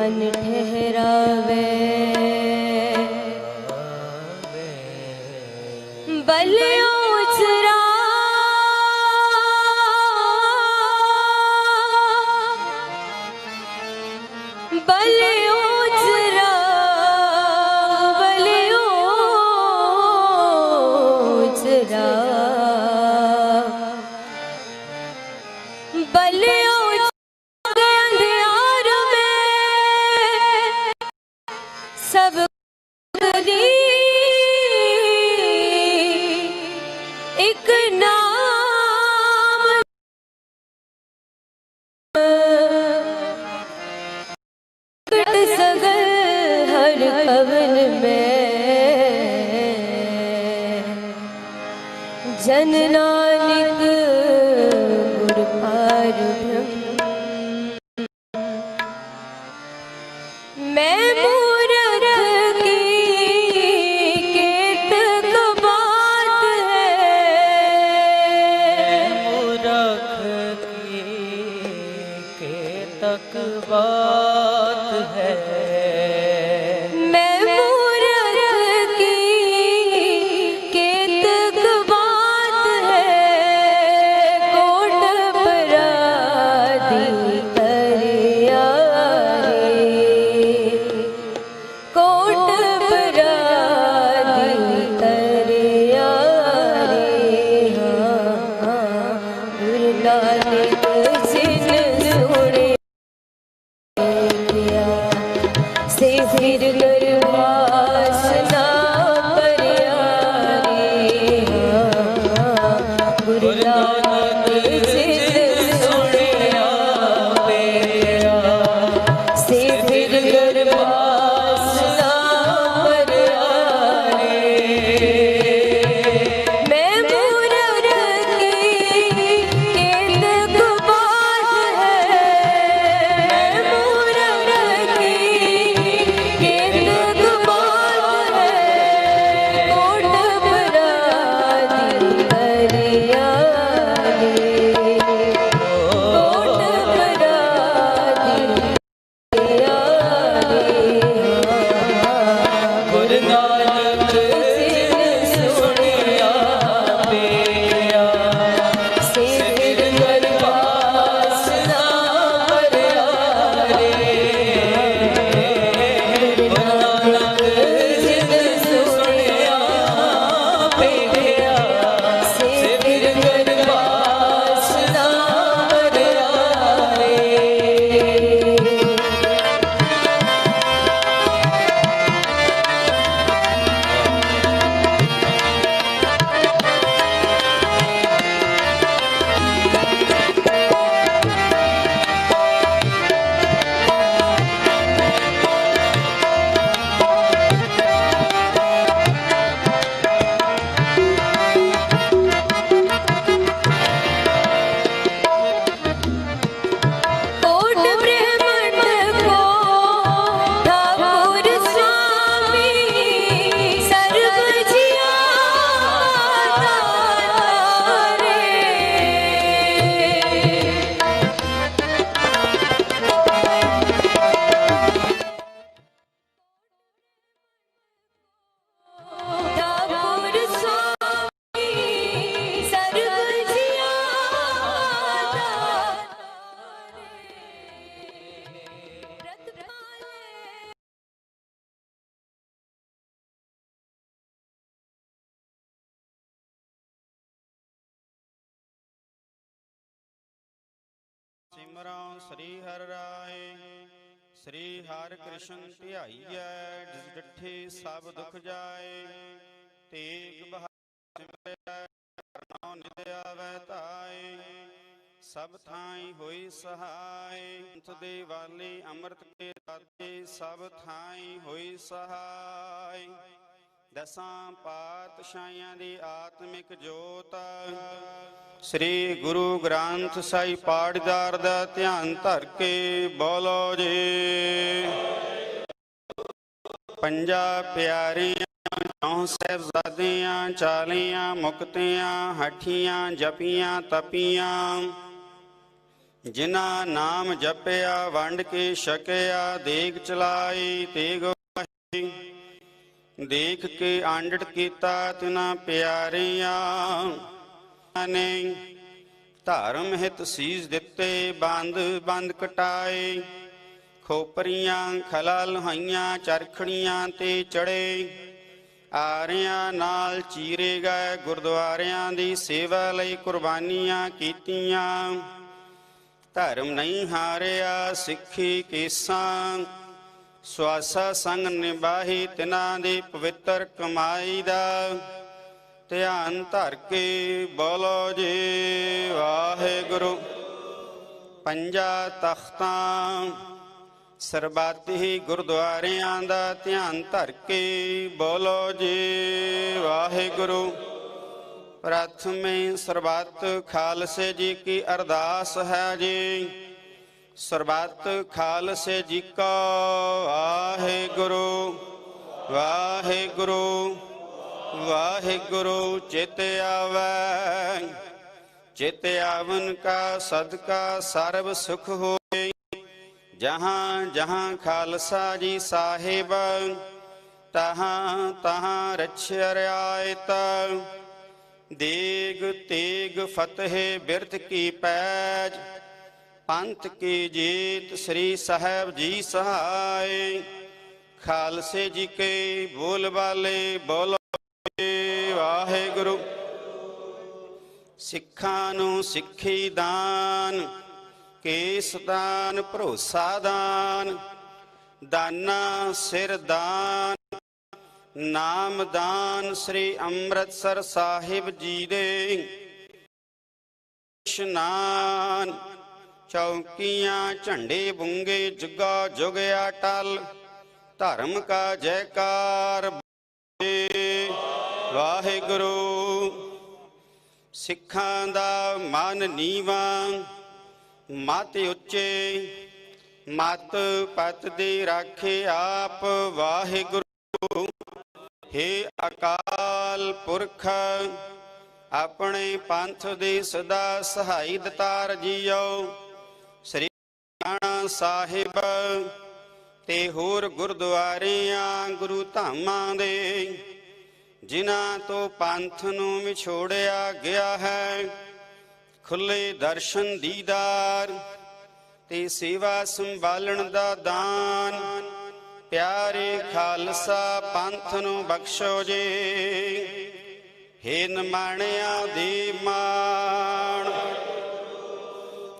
मन ठहरावे बलियो उचरा बलियो उचरा बलियो उचरा बलियो अंधियार में सब एक नाम कट सगल हर कवन में जन नानक गुर पार ब्रह्म मैं मूरख की केतक बात मूरख की केतक बात है मैं मूरख की केतक बात है कोट पराधी करिया रे कोट पराधी करिया रे हाँ गुरु नानक जिन सुने से फिर गर्वासना परिया रे हाँ गुरु नानक जिन सुनिया पेरा से फिर गर्वासना परिया रे मैं मूरख की केतक बात है मैं मूरख की केतक बात है कोट पराधी करिया रे कोट पराधी करिया रे गुरु नानक जिन सुनिया पेरा से फिर गर्वासना परिया रे गुरु नानक जिन सुनिया पेरा से फिर गर्वासना परिया रे कोट ब्रह्मंड को ठाकुर स्वामी सर्व जिया रे ठाकुर स्वामी सर्व जिया ਸਿਮਰਾਂ ਸ੍ਰੀ ਹਰਿ ਰਾਏ ਸ੍ਰੀ ਹਰਿ ਕ੍ਰਿਸ਼ਨ ਧਿਆਈਐ ਜਿਸ ਡਿਠੇ ਸਭ ਦੁਖ ਜਾਏ ਤੇਗ ਬਹਾਦਰ ਸਿਮਰੈ ਕਰਨਾ ਨਿਤ ਆਵੈ ਧਾਏ ਸਭ ਥਾਈ ਹੋਈ ਸਹਾਈ ਅੰਤ ਦੇ ਵਾਲੇ ਅੰਮ੍ਰਿਤ ਕੇ ਦਾਤੇ ਸਭ ਥਾਈ ਹੋਈ ਸਹਾਈ ਦਸਾਂ ਪਾਤਸ਼ਾਹੀਆਂ ਦੀ ਆਤਮਿਕ ਜੋਤ ਸ੍ਰੀ ਗੁਰੂ ਗ੍ਰੰਥ ਸਾਹਿਬ ਪਾਠਦਾਰ ਦਾ ਧਿਆਨ ਧਰ ਕੇ ਬੋਲੋ ਜੀ ਪੰਜਾ ਪਿਆਰੀਆਂ ਚੌਂ ਸਾਹਿਬਜ਼ਾਦਿਆਂ ਚਾਲੀਆਂ ਮੁਕਤਿਆਂ ਹਠੀਆਂ ਜਪੀਆਂ ਤਪੀਆਂ ਜਿਨਾ ਨਾਮ ਜਪਿਆ ਵੰਡ ਕੇ ਛਕਿਆ ਦੇਗ ਚਲਾਈ ਤੇਗ ਵਾਹੀ ਦੇਖ ਕੇ ਆਂਡਟ ਕੀਤਾ ਤਿਨਾ ਪਿਆਰੀਆਂ ਨੇ ਧਰਮ ਹਿਤ ਸੀਸ ਦਿੱਤੇ ਬੰਦ ਬੰਦ ਕਟਾਏ ਖੋਪਰੀਆਂ ਖਲਾ ਲਹਾਈਆਂ ਚਰਖੜੀਆਂ ਤੇ ਚੜੇ ਆਰਿਆਂ ਨਾਲ ਚੀਰੇ ਗਏ ਗੁਰਦੁਆਰਿਆਂ ਦੀ ਸੇਵਾ ਲਈ ਕੁਰਬਾਨੀਆਂ ਕੀਤੀਆਂ ਧਰਮ ਨਹੀਂ ਹਾਰਿਆ ਸਿੱਖੀ ਕੇਸਾਂ ਸਵਾਸਾ ਸੰਗ ਨਿਭਾਹੀ ਤਿਨਾਂ ਦੀ ਪਵਿੱਤਰ ਕਮਾਈ ਦਾ ਧਿਆਨ ਧਰ ਕੇ ਬੋਲੋ ਜੀ ਵਾਹਿਗੁਰੂ ਪੰਜਾ ਤਖਤਾਂ ਸਰਬੱਤੀ ਗੁਰਦੁਆਰਿਆਂ ਦਾ ਧਿਆਨ ਧਰ ਕੇ ਬੋਲੋ ਜੀ ਵਾਹਿਗੁਰੂ ਪ੍ਰਥਮੇ ਸਰਬੱਤ ਖਾਲਸੇ ਜੀ ਕੀ ਅਰਦਾਸ ਹੈ ਜੀ ਸਰਬੱਤ ਖਾਲਸੇ ਜੀ ਕਾ ਵਾਹਿਗੁਰੂ ਵਾਹਿਗੁਰੂ ਵਾਹਿਗੁਰੂ ਚਿਤ ਆਵੈ ਚਿਤ ਆਵਨ ਕਾ ਸਦਕਾ ਸਰਬ ਸੁਖ ਹੋਏ ਜਹਾਂ ਜਹਾਂ ਖਾਲਸਾ ਜੀ ਸਾਹਿਬ ਤਹਾਂ ਤਹਾਂ ਰਛਿਆ ਰਿਆਇਤ ਦੇਗ ਤੇਗ ਫਤਿਹ ਬਿਰਤ ਕੀ ਪੈਜ ਪੰਥ ਕੀ ਜੀਤ ਸ੍ਰੀ ਸਾਹਿਬ ਜੀ ਸਹਾਇ ਖਾਲਸੇ ਜੀ ਕੇ ਬੋਲ ਬਾਲੇ ਬੋਲੋ ਵਾਹਿਗੁਰੂ ਸਿੱਖਾਂ ਨੂੰ ਸਿੱਖੀ ਦਾਨ ਕੇਸ ਦਾਨ ਭਰੋਸਾ ਦਾਨ ਦਾਨਾ ਸਿਰ ਦਾਨ ਨਾਮ ਦਾਨ ਸ੍ਰੀ ਅੰਮ੍ਰਿਤਸਰ ਸਾਹਿਬ ਜੀ ਦੇ ਇਸ਼ਨਾਨ ਚੌਕੀਆਂ ਝੰਡੇ ਬੁੰਗੇ ਜੁਗਾ ਜੁਗਿਆ ਟਲ ਧਰਮ ਕਾ ਜੈਕਾਰ ਵਾਹਿਗੁਰੂ ਸਿੱਖਾਂ ਦਾ ਮਨ ਨੀਵਾਂ ਮਤ ਉੱਚੇ ਮਤ ਪਤ ਦੀ ਰਾਖੇ ਆਪ ਵਾਹਿਗੁਰੂ ਹੇ ਅਕਾਲ ਪੁਰਖ ਆਪਣੇ ਪੰਥ ਦੀ ਸਦਾ ਸਹਾਈ ਦਤਾਰ ਜੀਓ ਸ੍ਰੀ ਨਾਨਕ ਸਾਹਿਬ ਤੇ ਹੋਰ ਗੁਰਦੁਆਰਿਆਂ ਗੁਰੂ ਧਾਮਾਂ ਦੇ ਜਿਨ੍ਹਾਂ ਤੋਂ ਪੰਥ ਨੂੰ ਵਿਛੋੜਿਆ ਗਿਆ ਹੈ ਖੁੱਲੇ ਦਰਸ਼ਨ ਦੀਦਾਰ ਤੇ ਸੇਵਾ ਸੰਭਾਲਣ ਦਾ ਦਾਨ ਪਿਆਰੇ ਖਾਲਸਾ ਪੰਥ ਨੂੰ ਬਖਸ਼ੋ ਜੀ ਹੇ ਨਿਮਾਣਿਆਂ ਦੀ ਮਾਣ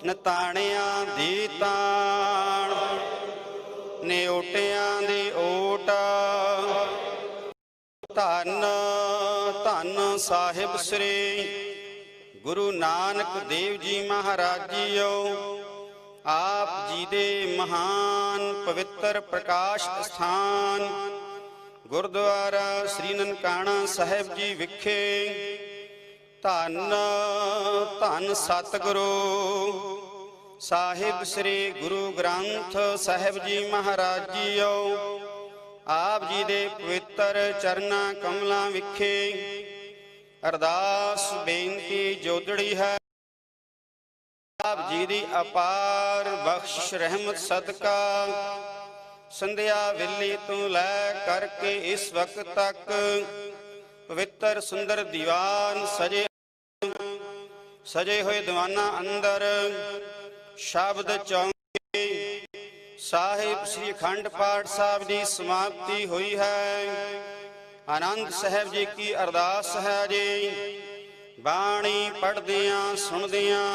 ਨਤਾਣਿਆਂ ਦੀ ਤਾਣ ਨਿਓਟਿਆਂ ਦੀ ਓਟ ਧੰਨ ਧੰਨ ਸਾਹਿਬ ਸ੍ਰੀ ਗੁਰੂ ਨਾਨਕ ਦੇਵ ਜੀ ਮਹਾਰਾਜ ਜੀਓ ਆਪ ਜੀ ਦੇ ਮਹਾਨ ਪਵਿੱਤਰ ਪ੍ਰਕਾਸ਼ ਸਥਾਨ ਗੁਰਦੁਆਰਾ ਸ੍ਰੀ ਨਨਕਾਣਾ ਸਾਹਿਬ ਜੀ ਵਿਖੇ ਧੰਨ ਧੰਨ ਸਤਿਗੁਰੂ ਸਾਹਿਬ ਸ੍ਰੀ ਗੁਰੂ ਗ੍ਰੰਥ ਸਾਹਿਬ ਜੀ ਮਹਾਰਾਜ ਜੀਓ ਆਪ ਜੀ ਦੇ ਪਵਿੱਤਰ ਚਰਨਾਂ ਕਮਲਾਂ ਵਿਖੇ ਅਰਦਾਸ ਬੇਨਤੀ ਜੋਦੜੀ ਹੈ ਆਪ ਜੀ ਦੀ ਅਪਾਰ ਬਖਸ਼ ਰਹਿਮਤ ਸਦਕਾ ਸੰਧਿਆ ਵੇਲੇ ਤੋਂ ਲੈ ਕਰਕੇ ਇਸ ਵਕਤ ਤੱਕ ਪਵਿੱਤਰ ਸੁੰਦਰ ਦੀਵਾਨ ਸਜੇ ਹੋਏ ਦੀਵਾਨਾਂ ਅੰਦਰ ਸ਼ਬਦ ਚੌਂਕੇ ਸਾਹਿਬ ਸ੍ਰੀ ਅਖੰਡ ਪਾਠ ਸਾਹਿਬ ਦੀ ਸਮਾਪਤੀ ਹੋਈ ਹੈ ਆਨੰਦ ਸਾਹਿਬ ਜੀ ਕੀ ਅਰਦਾਸ ਹੈ ਜੀ ਬਾਣੀ ਪੜ੍ਹਦਿਆਂ ਸੁਣਦਿਆਂ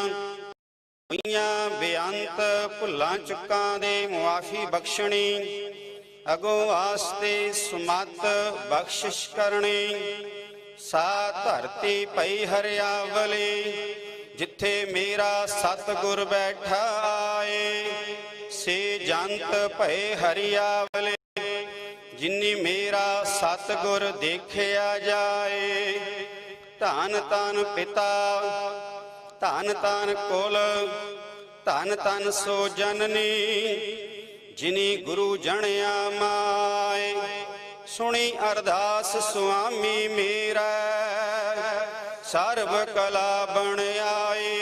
ਹੋਈਆਂ ਬੇਅੰਤ ਭੁੱਲਾਂ ਚੁੱਕਾਂ ਦੇ ਮੁਆਫੀ ਬਖਸ਼ਣੀ ਅਗੋਂ ਵਾਸਤੇ ਸੁਮਤ ਬਖਸ਼ਿਸ਼ ਕਰਨੀ ਸਾ ਧਰਤੀ ਪਈ ਹਰਿਆਵਲੀ ਜਿੱਥੇ ਮੇਰਾ ਸਤਿਗੁਰ ਬੈਠਾ ਏ ਸੇ ਜੰਤ ਭਏ ਹਰਿਆਵਲੇ ਜਿਨੀ ਮੇਰਾ ਸਤਿਗੁਰ ਦੇਖਿਆ ਜਾਏ ਧੰਨ ਧੰਨ ਪਿਤਾ ਧੰਨ ਧੰਨ ਕੁਲ ਧੰਨ ਧੰਨ ਸੋ ਜਨਨੀ ਜਿਨੀ ਗੁਰੂ ਜਣਿਆ ਮਾਏ ਸੁਣੀ ਅਰਦਾਸ ਸੁਆਮੀ ਮੇਰਾ ਸਰਬ ਕਲਾ ਬਣ ਆਏ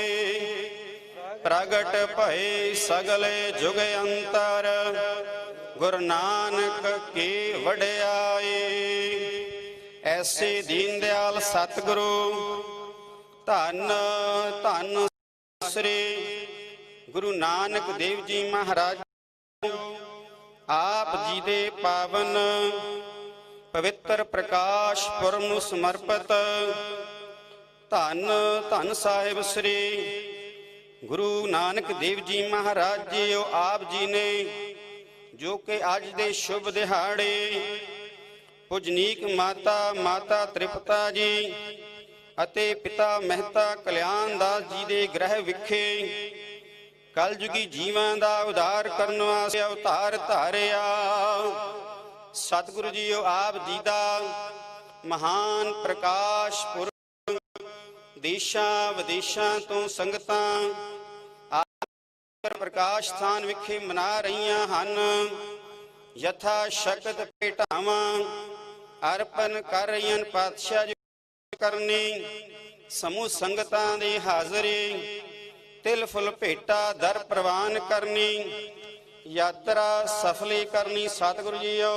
ਪ੍ਰਗਟ ਭਏ ਸਗਲੇ ਜੁਗ ਅੰਤਰ ਗੁਰੂ ਨਾਨਕ ਕੀ ਵਡਿਆਈ। ਐਸੇ ਦੀਨ ਦਿਆਲ ਸਤਿਗੁਰੂ ਧੰਨ ਧੰਨ ਸ੍ਰੀ ਗੁਰੂ ਨਾਨਕ ਦੇਵ ਜੀ ਮਹਾਰਾਜ ਆਪ ਜੀ ਦੇ ਪਾਵਨ ਪਵਿੱਤਰ ਪ੍ਰਕਾਸ਼ ਪੁਰਬ ਨੂੰ ਸਮਰਪਿਤ ਧੰਨ ਧੰਨ ਸਾਹਿਬ ਸ੍ਰੀ ਗੁਰੂ ਨਾਨਕ ਦੇਵ ਜੀ ਮਹਾਰਾਜ ਜੀ ਆਪ ਜੀ ਨੇ ਜੋ ਕਿ ਅੱਜ ਦੇ ਸ਼ੁਭ ਦਿਹਾੜੇ ਪੁਜਨੀਕ ਮਾਤਾ ਤ੍ਰਿਪਤਾ ਜੀ ਅਤੇ ਪਿਤਾ ਮਹਿਤਾ ਕਲਿਆਣ ਦਾਸ ਜੀ ਦੇ ਗ੍ਰਹਿ ਵਿਖੇ ਕਲਯੁਗੀ ਜੀਵਾਂ ਦਾ ਉਧਾਰ ਕਰਨ ਵਾਸਤੇ ਅਵਤਾਰ ਧਾਰਿਆ। ਸਤਿਗੁਰੂ ਜੀ ਆਪ ਜੀ ਦਾ ਮਹਾਨ ਪ੍ਰਕਾਸ਼ ਪੁਰਬ ਦੇਸ਼ਾਂ ਵਿਦੇਸ਼ਾਂ ਤੋਂ ਸੰਗਤਾਂ ਪ੍ਰਕਾਸ਼ ਸਥਾਨ ਵਿਖੇ ਮਨਾ ਰਹੀਆਂ ਹਨ। ਯਥਾ ਸ਼ਕਤ ਭੇਟਾਵਾਂ ਅਰਪਣ ਕਰ ਰਹੀਆਂ ਪਾਤਸ਼ਾਹ ਜੀ ਕਰਨੀ ਸਮੂਹ ਸੰਗਤਾਂ ਦੀ ਹਾਜ਼ਰੀ ਤਿਲ ਫੁੱਲ ਭੇਟਾ ਦਰ ਪ੍ਰਵਾਨ ਕਰਨੀ ਯਾਤਰਾ ਸਫਲੀ ਕਰਨੀ। ਸਤਿਗੁਰੂ ਜੀਓ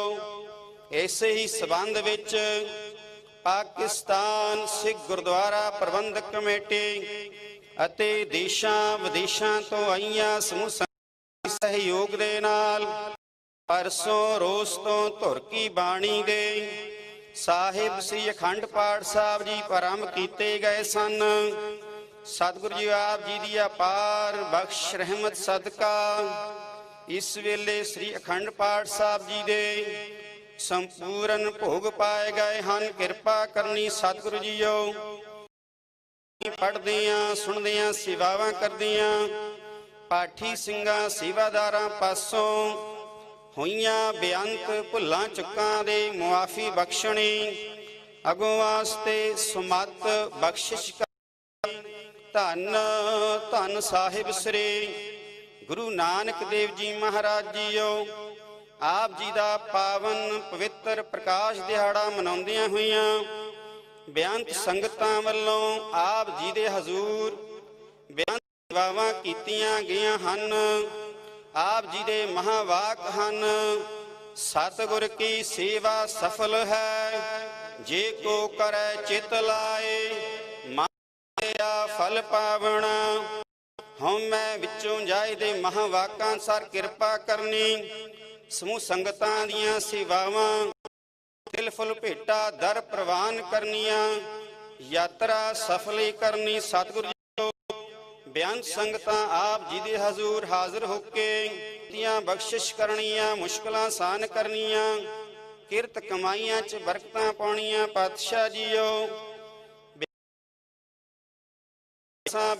ਇਸੇ ਹੀ ਸਬੰਧ ਵਿੱਚ ਪਾਕਿਸਤਾਨ ਸਿੱਖ ਗੁਰਦੁਆਰਾ ਪ੍ਰਬੰਧਕ ਕਮੇਟੀ ਅਤੇ ਦੇਸ਼ਾਂ ਵਿਦੇਸ਼ਾਂ ਤੋਂ ਆਈਆਂ ਸਮੂਹ ਸਹਿਯੋਗ ਦੇ ਨਾਲ ਪਰਸੋਂ ਰੋਜ਼ ਤੋਂ ਧੁਰ ਕੀ ਬਾਣੀ ਦੇ ਸਾਹਿਬ ਸ੍ਰੀ ਅਖੰਡ ਪਾਠ ਸਾਹਿਬ ਜੀ ਆਰੰਭ ਕੀਤੇ ਗਏ ਸਨ। ਸਤਿਗੁਰੂ ਜੀ ਆਪ ਜੀ ਦੀ ਅਪਾਰ ਬਖਸ਼ ਰਹਿਮਤ ਸਦਕਾ ਇਸ ਵੇਲੇ ਸ੍ਰੀ ਅਖੰਡ ਪਾਠ ਸਾਹਿਬ ਜੀ ਦੇ ਸੰਪੂਰਨ ਭੋਗ ਪਾਏ ਗਏ ਹਨ। ਕਿਰਪਾ ਕਰਨੀ ਸਤਿਗੁਰੂ ਜੀਓ। ਪੜ੍ਹਦਿਆਂ ਸੁਣਦਿਆਂ ਸੇਵਾਵਾਂ ਕਰਦਿਆਂ ਪਾਠੀ ਸਿੰਘਾਂ ਸੇਵਾਦਾਰਾਂ ਪਾਸੋਂ ਹੋਈਆਂ ਬੇਅੰਤ ਭੁੱਲਾਂ ਚੁੱਕਾਂ ਦੇ ਮੁਆਫੀ ਬਖਸ਼ਣੀ ਅਗੋਂ ਵਾਸਤੇ ਸੁਮਤ ਬਖਸ਼ਿਸ਼ ਧੰਨ ਧੰਨ ਸਾਹਿਬ ਸ੍ਰੀ ਗੁਰੂ ਨਾਨਕ ਦੇਵ ਜੀ ਮਹਾਰਾਜ ਜੀਓ ਆਪ ਜੀ ਦਾ ਪਾਵਨ ਪਵਿੱਤਰ ਪ੍ਰਕਾਸ਼ ਦਿਹਾੜਾ ਮਨਾਉਂਦਿਆਂ ਹੋਈਆਂ ਬੇਅੰਤ ਸੰਗਤਾਂ ਵੱਲੋਂ ਆਪ ਜੀ ਦੇ ਹਜ਼ੂਰ ਬੇਅੰਤ ਸੇਵਾਵਾਂ ਕੀਤੀਆਂ ਗਈਆਂ ਹਨ। ਆਪ ਜੀ ਦੇ ਮਹਾਵਾਕ ਹਨ ਸਤਿਗੁਰ ਕੀ ਸੇਵਾ ਸਫਲ ਹੈ ਜੇ ਕੋ ਕਰੈ ਚਿਤ ਲਾਏ ਮਾਇਆ ਫਲ ਪਾਵਣਾ। ਹਉਮੈ ਵਿੱਚੋਂ ਜਾਏ ਦੇ ਮਹਾਵਾਕਾਂ ਸਰ ਕਿਰਪਾ ਕਰਨੀ ਸਮੂਹ ਸੰਗਤਾਂ ਦੀਆਂ ਸੇਵਾਵਾਂ ਤਿਲ ਫੁੱਲ ਭੇਟਾ ਦਰ ਪ੍ਰਵਾਨ ਕਰਨੀਆਂ ਯਾਤਰਾ ਸਫਲੀ ਕਰਨੀ। ਸਤਿਗੁਰੂ ਜੀ ਬੇਅੰਤ ਸੰਗਤਾਂ ਆਪ ਜੀ ਦੇ ਹਜ਼ੂਰ ਹਾਜ਼ਰ ਹੋ ਕੇ ਦੀਆਂ ਬਖਸ਼ਿਸ਼ ਕਰਨੀਆਂ ਮੁਸ਼ਕਲਾਂ ਆਸਾਨ ਕਰਨੀਆਂ ਕਿਰਤ ਕਮਾਈਆਂ 'ਚ ਬਰਕਤਾਂ ਪਾਉਣੀਆਂ। ਪਾਤਸ਼ਾਹ ਜੀਓ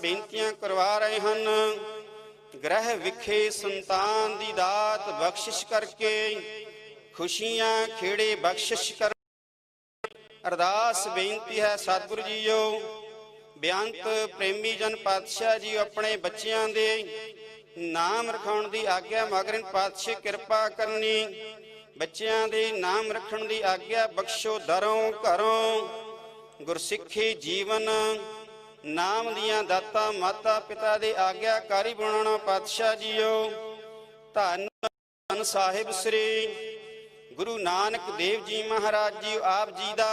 ਬੇਨਤੀਆਂ ਕਰਵਾ ਰਹੇ ਹਨ ਗ੍ਰਹਿ ਵਿਖੇ ਸੰਤਾਨ ਦੀ ਦਾਤ ਬਖਸ਼ਿਸ਼ ਕਰਕੇ ਖੁਸ਼ੀਆਂ ਖੇੜੇ ਬਖਸ਼ਿਸ਼ ਕਰ। ਅਰਦਾਸ ਬੇਨਤੀ ਹੈ ਸਤਿਗੁਰੂ ਜੀਓ ਬੇਅੰਤ ਪ੍ਰੇਮੀ ਜਨ ਪਾਤਸ਼ਾਹ ਜੀ ਆਪਣੇ ਬੱਚਿਆਂ ਦੇ ਨਾਮ ਰਖਾਉਣ ਦੀ ਆਗਿਆ ਮਗਰਨ ਪਾਤਸ਼ਾਹ ਕਿਰਪਾ ਕਰਨੀ ਬੱਚਿਆਂ ਦੇ ਨਾਮ ਰੱਖਣ ਦੀ ਆਗਿਆ ਬਖਸ਼ੋ ਦਰੋਂ ਘਰੋਂ ਗੁਰਸਿੱਖੀ ਜੀਵਨ ਨਾਮ ਦੀਆਂ ਦਾਤਾਂ ਮਾਤਾ ਪਿਤਾ ਦੇ ਆਗਿਆਕਾਰੀ ਬਣਾਉਣਾ। ਪਾਤਸ਼ਾਹ ਜੀਓ ਧੰਨ ਧੰਨ ਸਾਹਿਬ ਸ੍ਰੀ ਗੁਰੂ ਨਾਨਕ ਦੇਵ ਜੀ ਮਹਾਰਾਜ ਜੀ ਆਪ ਜੀ ਦਾ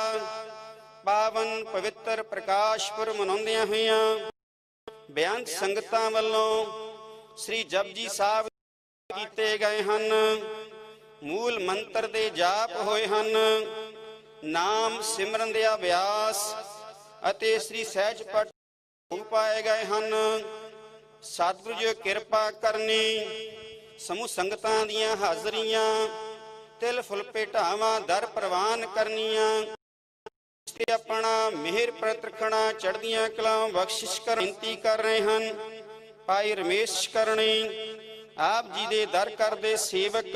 ਪਾਵਨ ਪਵਿੱਤਰ ਪ੍ਰਕਾਸ਼ ਪੁਰਬ ਮਨਾਉਂਦਿਆਂ ਹੋਈਆਂ ਬੇਅੰਤ ਸੰਗਤਾਂ ਵੱਲੋਂ ਸ੍ਰੀ ਜਪਜੀ ਸਾਹਿਬ ਕੀਤੇ ਗਏ ਹਨ। ਮੂਲ ਮੰਤਰ ਦੇ ਜਾਪ ਹੋਏ ਹਨ। ਨਾਮ ਸਿਮਰਨ ਦੇ ਅਭਿਆਸ ਅਤੇ ਸ੍ਰੀ ਸਹਿਜ ਪਾਠ ਪਾਏ ਗਏ ਹਨ। ਸਤਿਗੁਰੂ ਜੀ ਕਿਰਪਾ ਕਰਨੀ ਸਮੂਹ ਸੰਗਤਾਂ ਦੀਆਂ ਹਾਜ਼ਰੀਆਂ ਤਿਲ ਫੁੱਲ ਭੇਟਾਵਾਂ ਦਰ ਪ੍ਰਵਾਨ ਕਰਨੀਆਂ ਤੇ ਆਪਣਾ ਮਿਹਰ ਪ੍ਰਤਰਖਣਾ ਚੜ੍ਹਦੀਆਂ ਕਲਾਂ ਬਖਸ਼ਿਸ਼ ਕਰ ਬੇਨਤੀ ਕਰ ਰਹੇ ਹਨ। ਭਾਈ ਰਮੇਸ਼ ਕਰਨੀ ਆਪ ਜੀ ਦੇ ਦਰ ਕਰਦੇ ਸੇਵਕ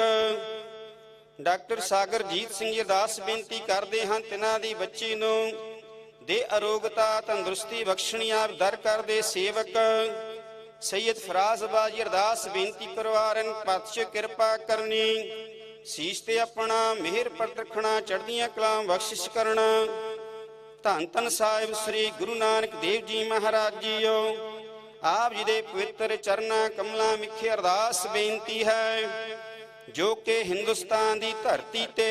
ਡਾਕਟਰ ਸਾਗਰਜੀਤ ਸਿੰਘ ਜੀ ਅਰਦਾਸ ਬੇਨਤੀ ਕਰਦੇ ਹਨ ਤਿਨਾਂ ਦੀ ਬੱਚੀ ਨੂੰ ਦੇ ਅਰੋਗਤਾ ਤੰਦਰੁਸਤੀ ਬਖਸ਼ਣੀ ਆਪ ਦਰ ਕਰਦੇ ਸੇਵਕ ਸੈਯਦ ਫਰਾਜ਼ ਬਾਜੀ ਅਰਦਾਸ ਬੇਨਤੀ ਕਰਵਾ ਰਹੇ ਪਾਤਸ਼ਾਹ ਕਿਰਪਾ ਕਰਨੀ ਸੀਸ ਤੇ ਆਪਣਾ ਮਿਹਰ ਪ੍ਰਤਰਖਣਾ ਚੜ੍ਹਦੀਆਂ ਕਲਾਂ ਬਖਸ਼ਿਸ਼ ਕਰਨਾ। ਧੰਨ ਧੰਨ ਸਾਹਿਬ ਸ੍ਰੀ ਗੁਰੂ ਨਾਨਕ ਦੇਵ ਜੀ ਮਹਾਰਾਜ ਜੀਓ ਆਪ ਜੀ ਦੇ ਪਵਿੱਤਰ ਚਰਨਾਂ ਕਮਲਾਂ ਵਿਖੇ ਅਰਦਾਸ ਬੇਨਤੀ ਹੈ, ਜੋ ਕਿ ਹਿੰਦੁਸਤਾਨ ਦੀ ਧਰਤੀ ਤੇ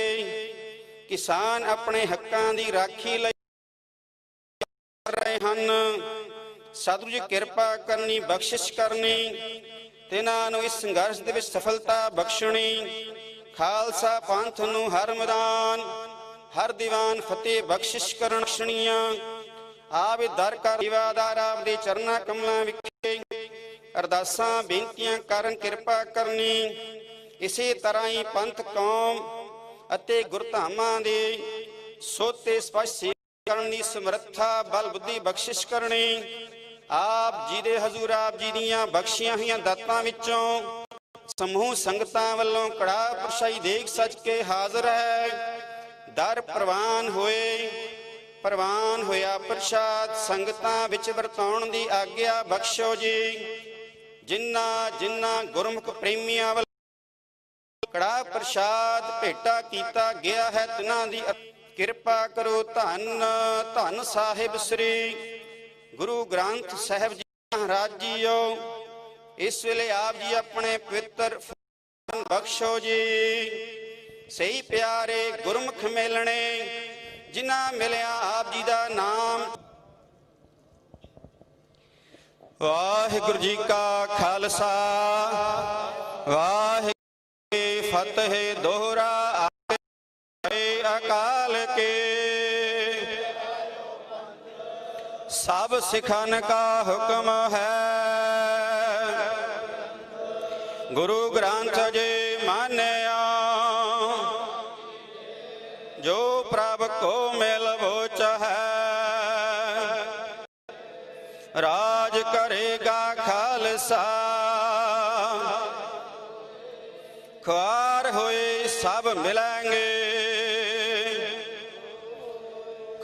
ਕਿਸਾਨ ਆਪਣੇ ਹੱਕਾਂ ਦੀ ਰਾਖੀ ਲਈ ਕਰ ਰਹੇ ਹਨ। ਸਤਿਗੁਰੂ ਜੀ ਕਿਰਪਾ ਕਰਨੀ, ਬਖਸ਼ਿਸ਼ ਕਰਨੀ, ਤਿਨਾਂ ਨੂੰ ਇਸ ਸੰਘਰਸ਼ ਦੇ ਵਿੱਚ ਸਫਲਤਾ ਬਖਸ਼ਣੀ। ਖਾਲਸਾ ਪੰਥ ਨੂੰ ਹਰ ਮੈਦਾਨ ਹਰ ਦੀਵਾਨ ਫਤਿਹ ਬਖਸ਼ਿਸ਼ ਕਰਨਸ਼ਣੀਆਂ। ਆਪ ਦਰ ਕਰ ਦੀਵਾਦਾਰ ਆਪ ਦੇ ਚਰਨਾਂ ਕਮਲਾਂ ਵਿਖੇ ਅਰਦਾਸਾਂ ਬੇਨਤੀਆਂ ਕਰਨ ਕਿਰਪਾ ਕਰਨੀ। ਇਸੇ ਤਰ੍ਹਾਂ ਹੀ ਪੰਥ ਕੌਮ ਅਤੇ ਗੁਰਧਾਮਾਂ ਦੇ ਸੋਤੇ ਸਪਸ਼ਟ ਕਰਨ ਦੀ ਸਮਰੱਥਾ ਬਲ ਬੁੱਧੀ ਬਖਸ਼ਿਸ਼ ਕਰਨੀ। ਆਪ ਜੀ ਦੇ ਹਜ਼ੂਰ ਆਪ ਜੀ ਦੀਆਂ ਬਖਸ਼ੀਆਂ ਹੋਈਆਂ ਦਾਤਾਂ ਵਿੱਚੋਂ ਸਮੂਹ ਸੰਗਤਾਂ ਵੱਲੋਂ ਕੜਾਹ ਪ੍ਰਸ਼ਾਈ ਦੇਗ ਸੱਜ ਕੇ ਹਾਜ਼ਰ ਹੈ। ਦਰ ਪ੍ਰਵਾਨ ਹੋਇਆ ਪ੍ਰਸ਼ਾਦ ਸੰਗਤਾਂ ਵਿੱਚ ਵਰਤਾਉਣ ਦੀ ਆਗਿਆ ਬਖਸ਼ੋ ਜੀ। ਜਿਨ੍ਹਾਂ ਗੁਰਮੁਖ ਪ੍ਰੇਮੀਆਂ ਵੱਲੋਂ ਕੜਾਹ ਪ੍ਰਸ਼ਾਦ ਭੇਟਾ ਕੀਤਾ ਗਿਆ ਹੈ, ਤਿਨਾਂ ਦੀ ਕਿਰਪਾ ਕਰੋ। ਧੰਨ ਧੰਨ ਸਾਹਿਬ ਸ੍ਰੀ ਗੁਰੂ ਗ੍ਰੰਥ ਸਾਹਿਬ ਜੀ ਮਹਾਰਾਜ ਜੀਓ। ਇਸ ਵੇਲੇ ਆਪ ਜੀ ਆਪਣੇ ਪਵਿੱਤਰ ਬਖਸ਼ੋ ਜੀ। ਸਹੀ ਪਿਆਰੇ ਗੁਰਮੁਖ ਮਿਲਣੇ, ਜਿਨ੍ਹਾਂ ਮਿਲਿਆ ਆਪ ਜੀ ਦਾ ਨਾਮ। ਵਾਹਿਗੁਰੂ ਜੀ ਕਾ ਖਾਲਸਾ, ਵਾਹਿਗੁਰੂ ਜੀ ਕੀ ਫਤਿਹ। ਦੋਹਰਾ ਅਕਾਲ ਕੇ ਸਭ ਸਿਖਨ ਕਾ ਹੁਕਮ ਹੈ। ਗੁਰੂ ਗ੍ਰੰਥ ਜੀ ਮਾਨਿਆ, ਜੋ ਪ੍ਰਭ ਕੋ ਮਿਲ ਬੋਚ ਹੈ। ਰਾਜ ਕਰੇਗਾ ਖਾਲਸਾ, ਖੁਆਰ ਹੋਏ ਸਭ ਮਿਲਾਂਗੇ।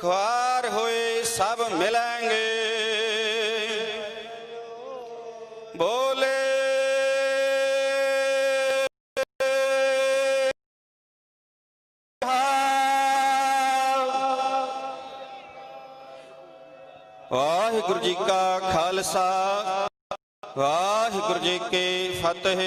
ਖੁਆਰ ਹੋਏ ਸਭ ਮਿਲਾਂਗੇ। ਬੋਲੇ ਵਾਹਿਗੁਰੂ ਜੀ ਕਾ ਖਾਲਸਾ, ਵਾਹਿਗੁਰੂ ਜੀ ਕੀ ਫਤਿਹ।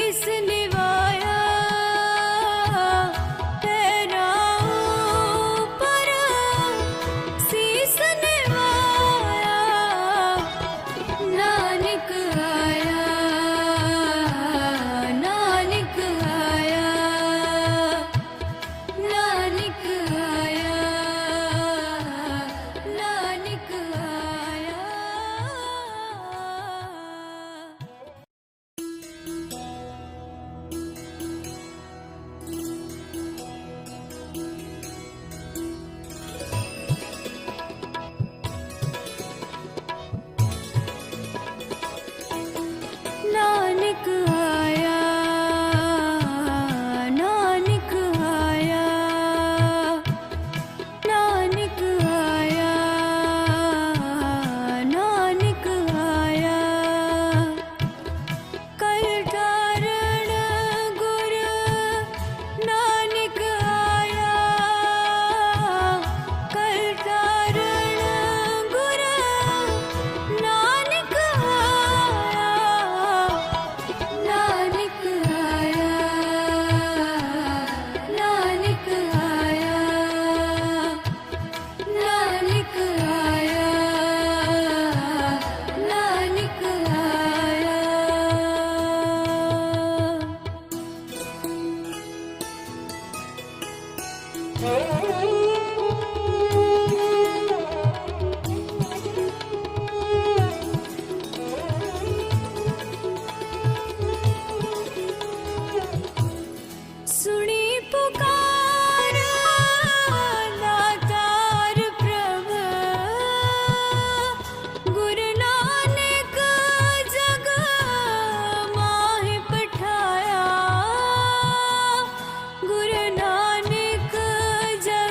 ਸੀਸ ਨਿਵਾਇਆ ਤੇਰਾ ਉੱਪਰ ਸੀਸ ਨਿਵਾਇਆ ਨਾਨਕ ਆਇਆ ਨਾਨਕ ਆਇਆ ਨਾਨਕ ਆਇਆ ਨਾਨਕ ਆਇਆ ਨਾਨਕ ਆਇਆ ਨਾਨਕ ਆਇਆ ਨਾਨਕ ਆਇਆ ਨਾਨਕ ਆਇਆ ਕਲ ਠਾਰਣ ਗੁਰ ਨਾਨਕ ਆਇਆ ਕਲ ਠਾਰਣ ਗੁਰ ਨਾਨਕ ਆਇਆ ਨਾਨਕ ਆਇਆ ਨਾਨਕ ਆਇਆ ਨਾਨਕ ਆਇਆ ਨਾਨਕ ਆਇਆ ਸੁਣੀ ਪੁਕਾਰ ਦਾਤਾਰ ਪ੍ਰਭ ਗੁਰੂ ਨਾਨਕ ਜਗ ਮਾਹਿ ਪਠਾਇਆ ਗੁਰੂ ਨਾਨਕ ਜਗ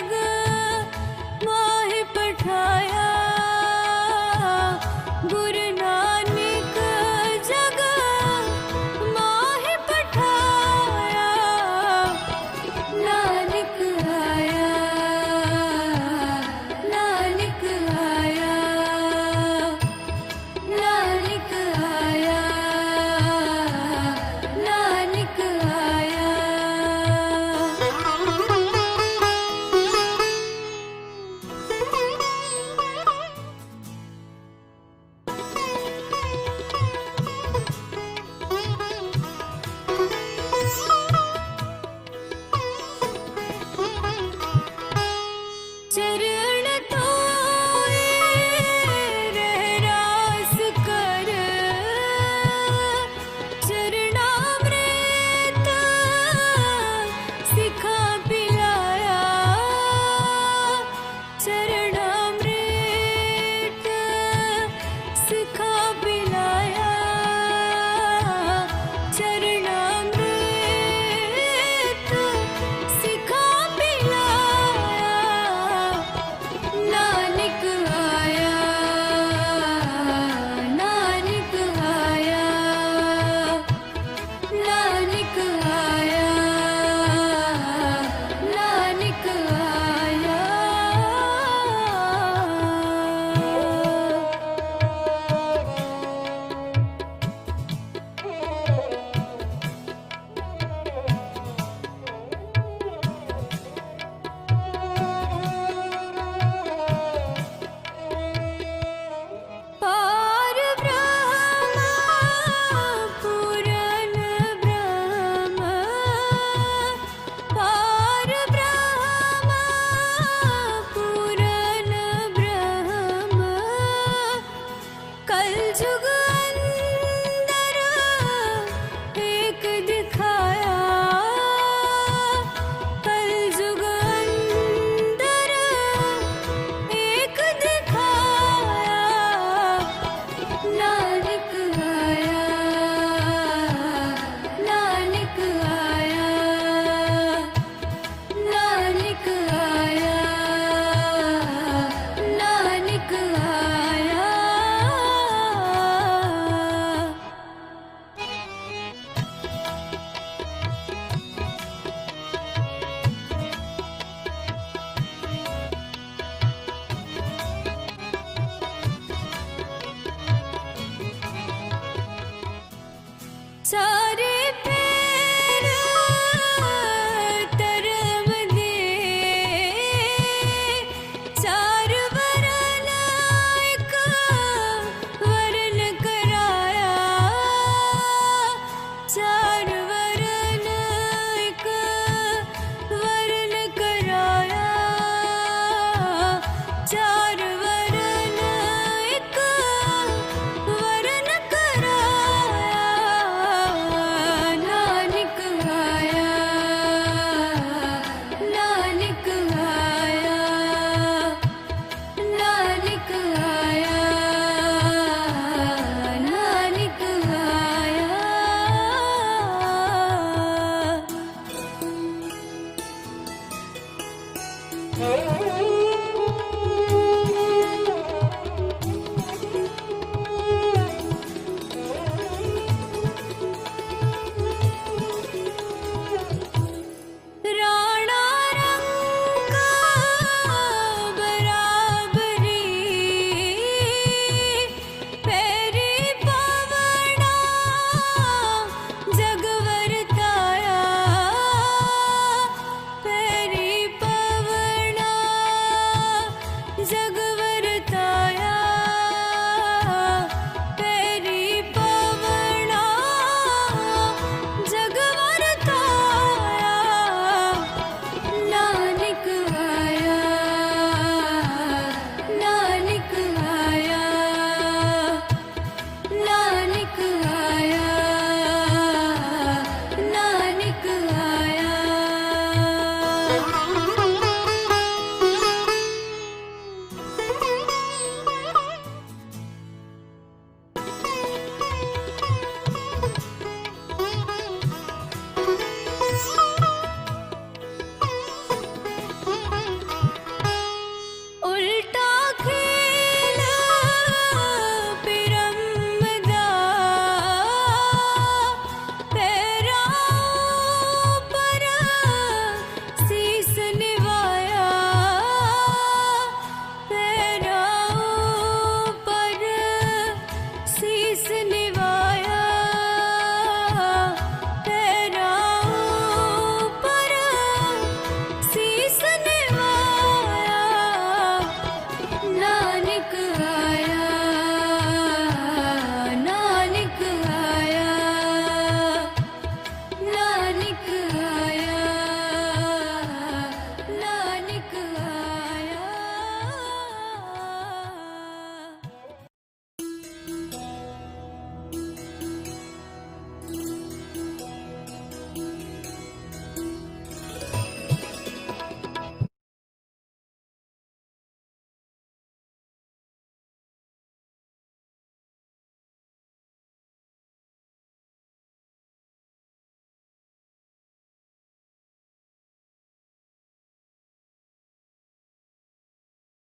ਹੋ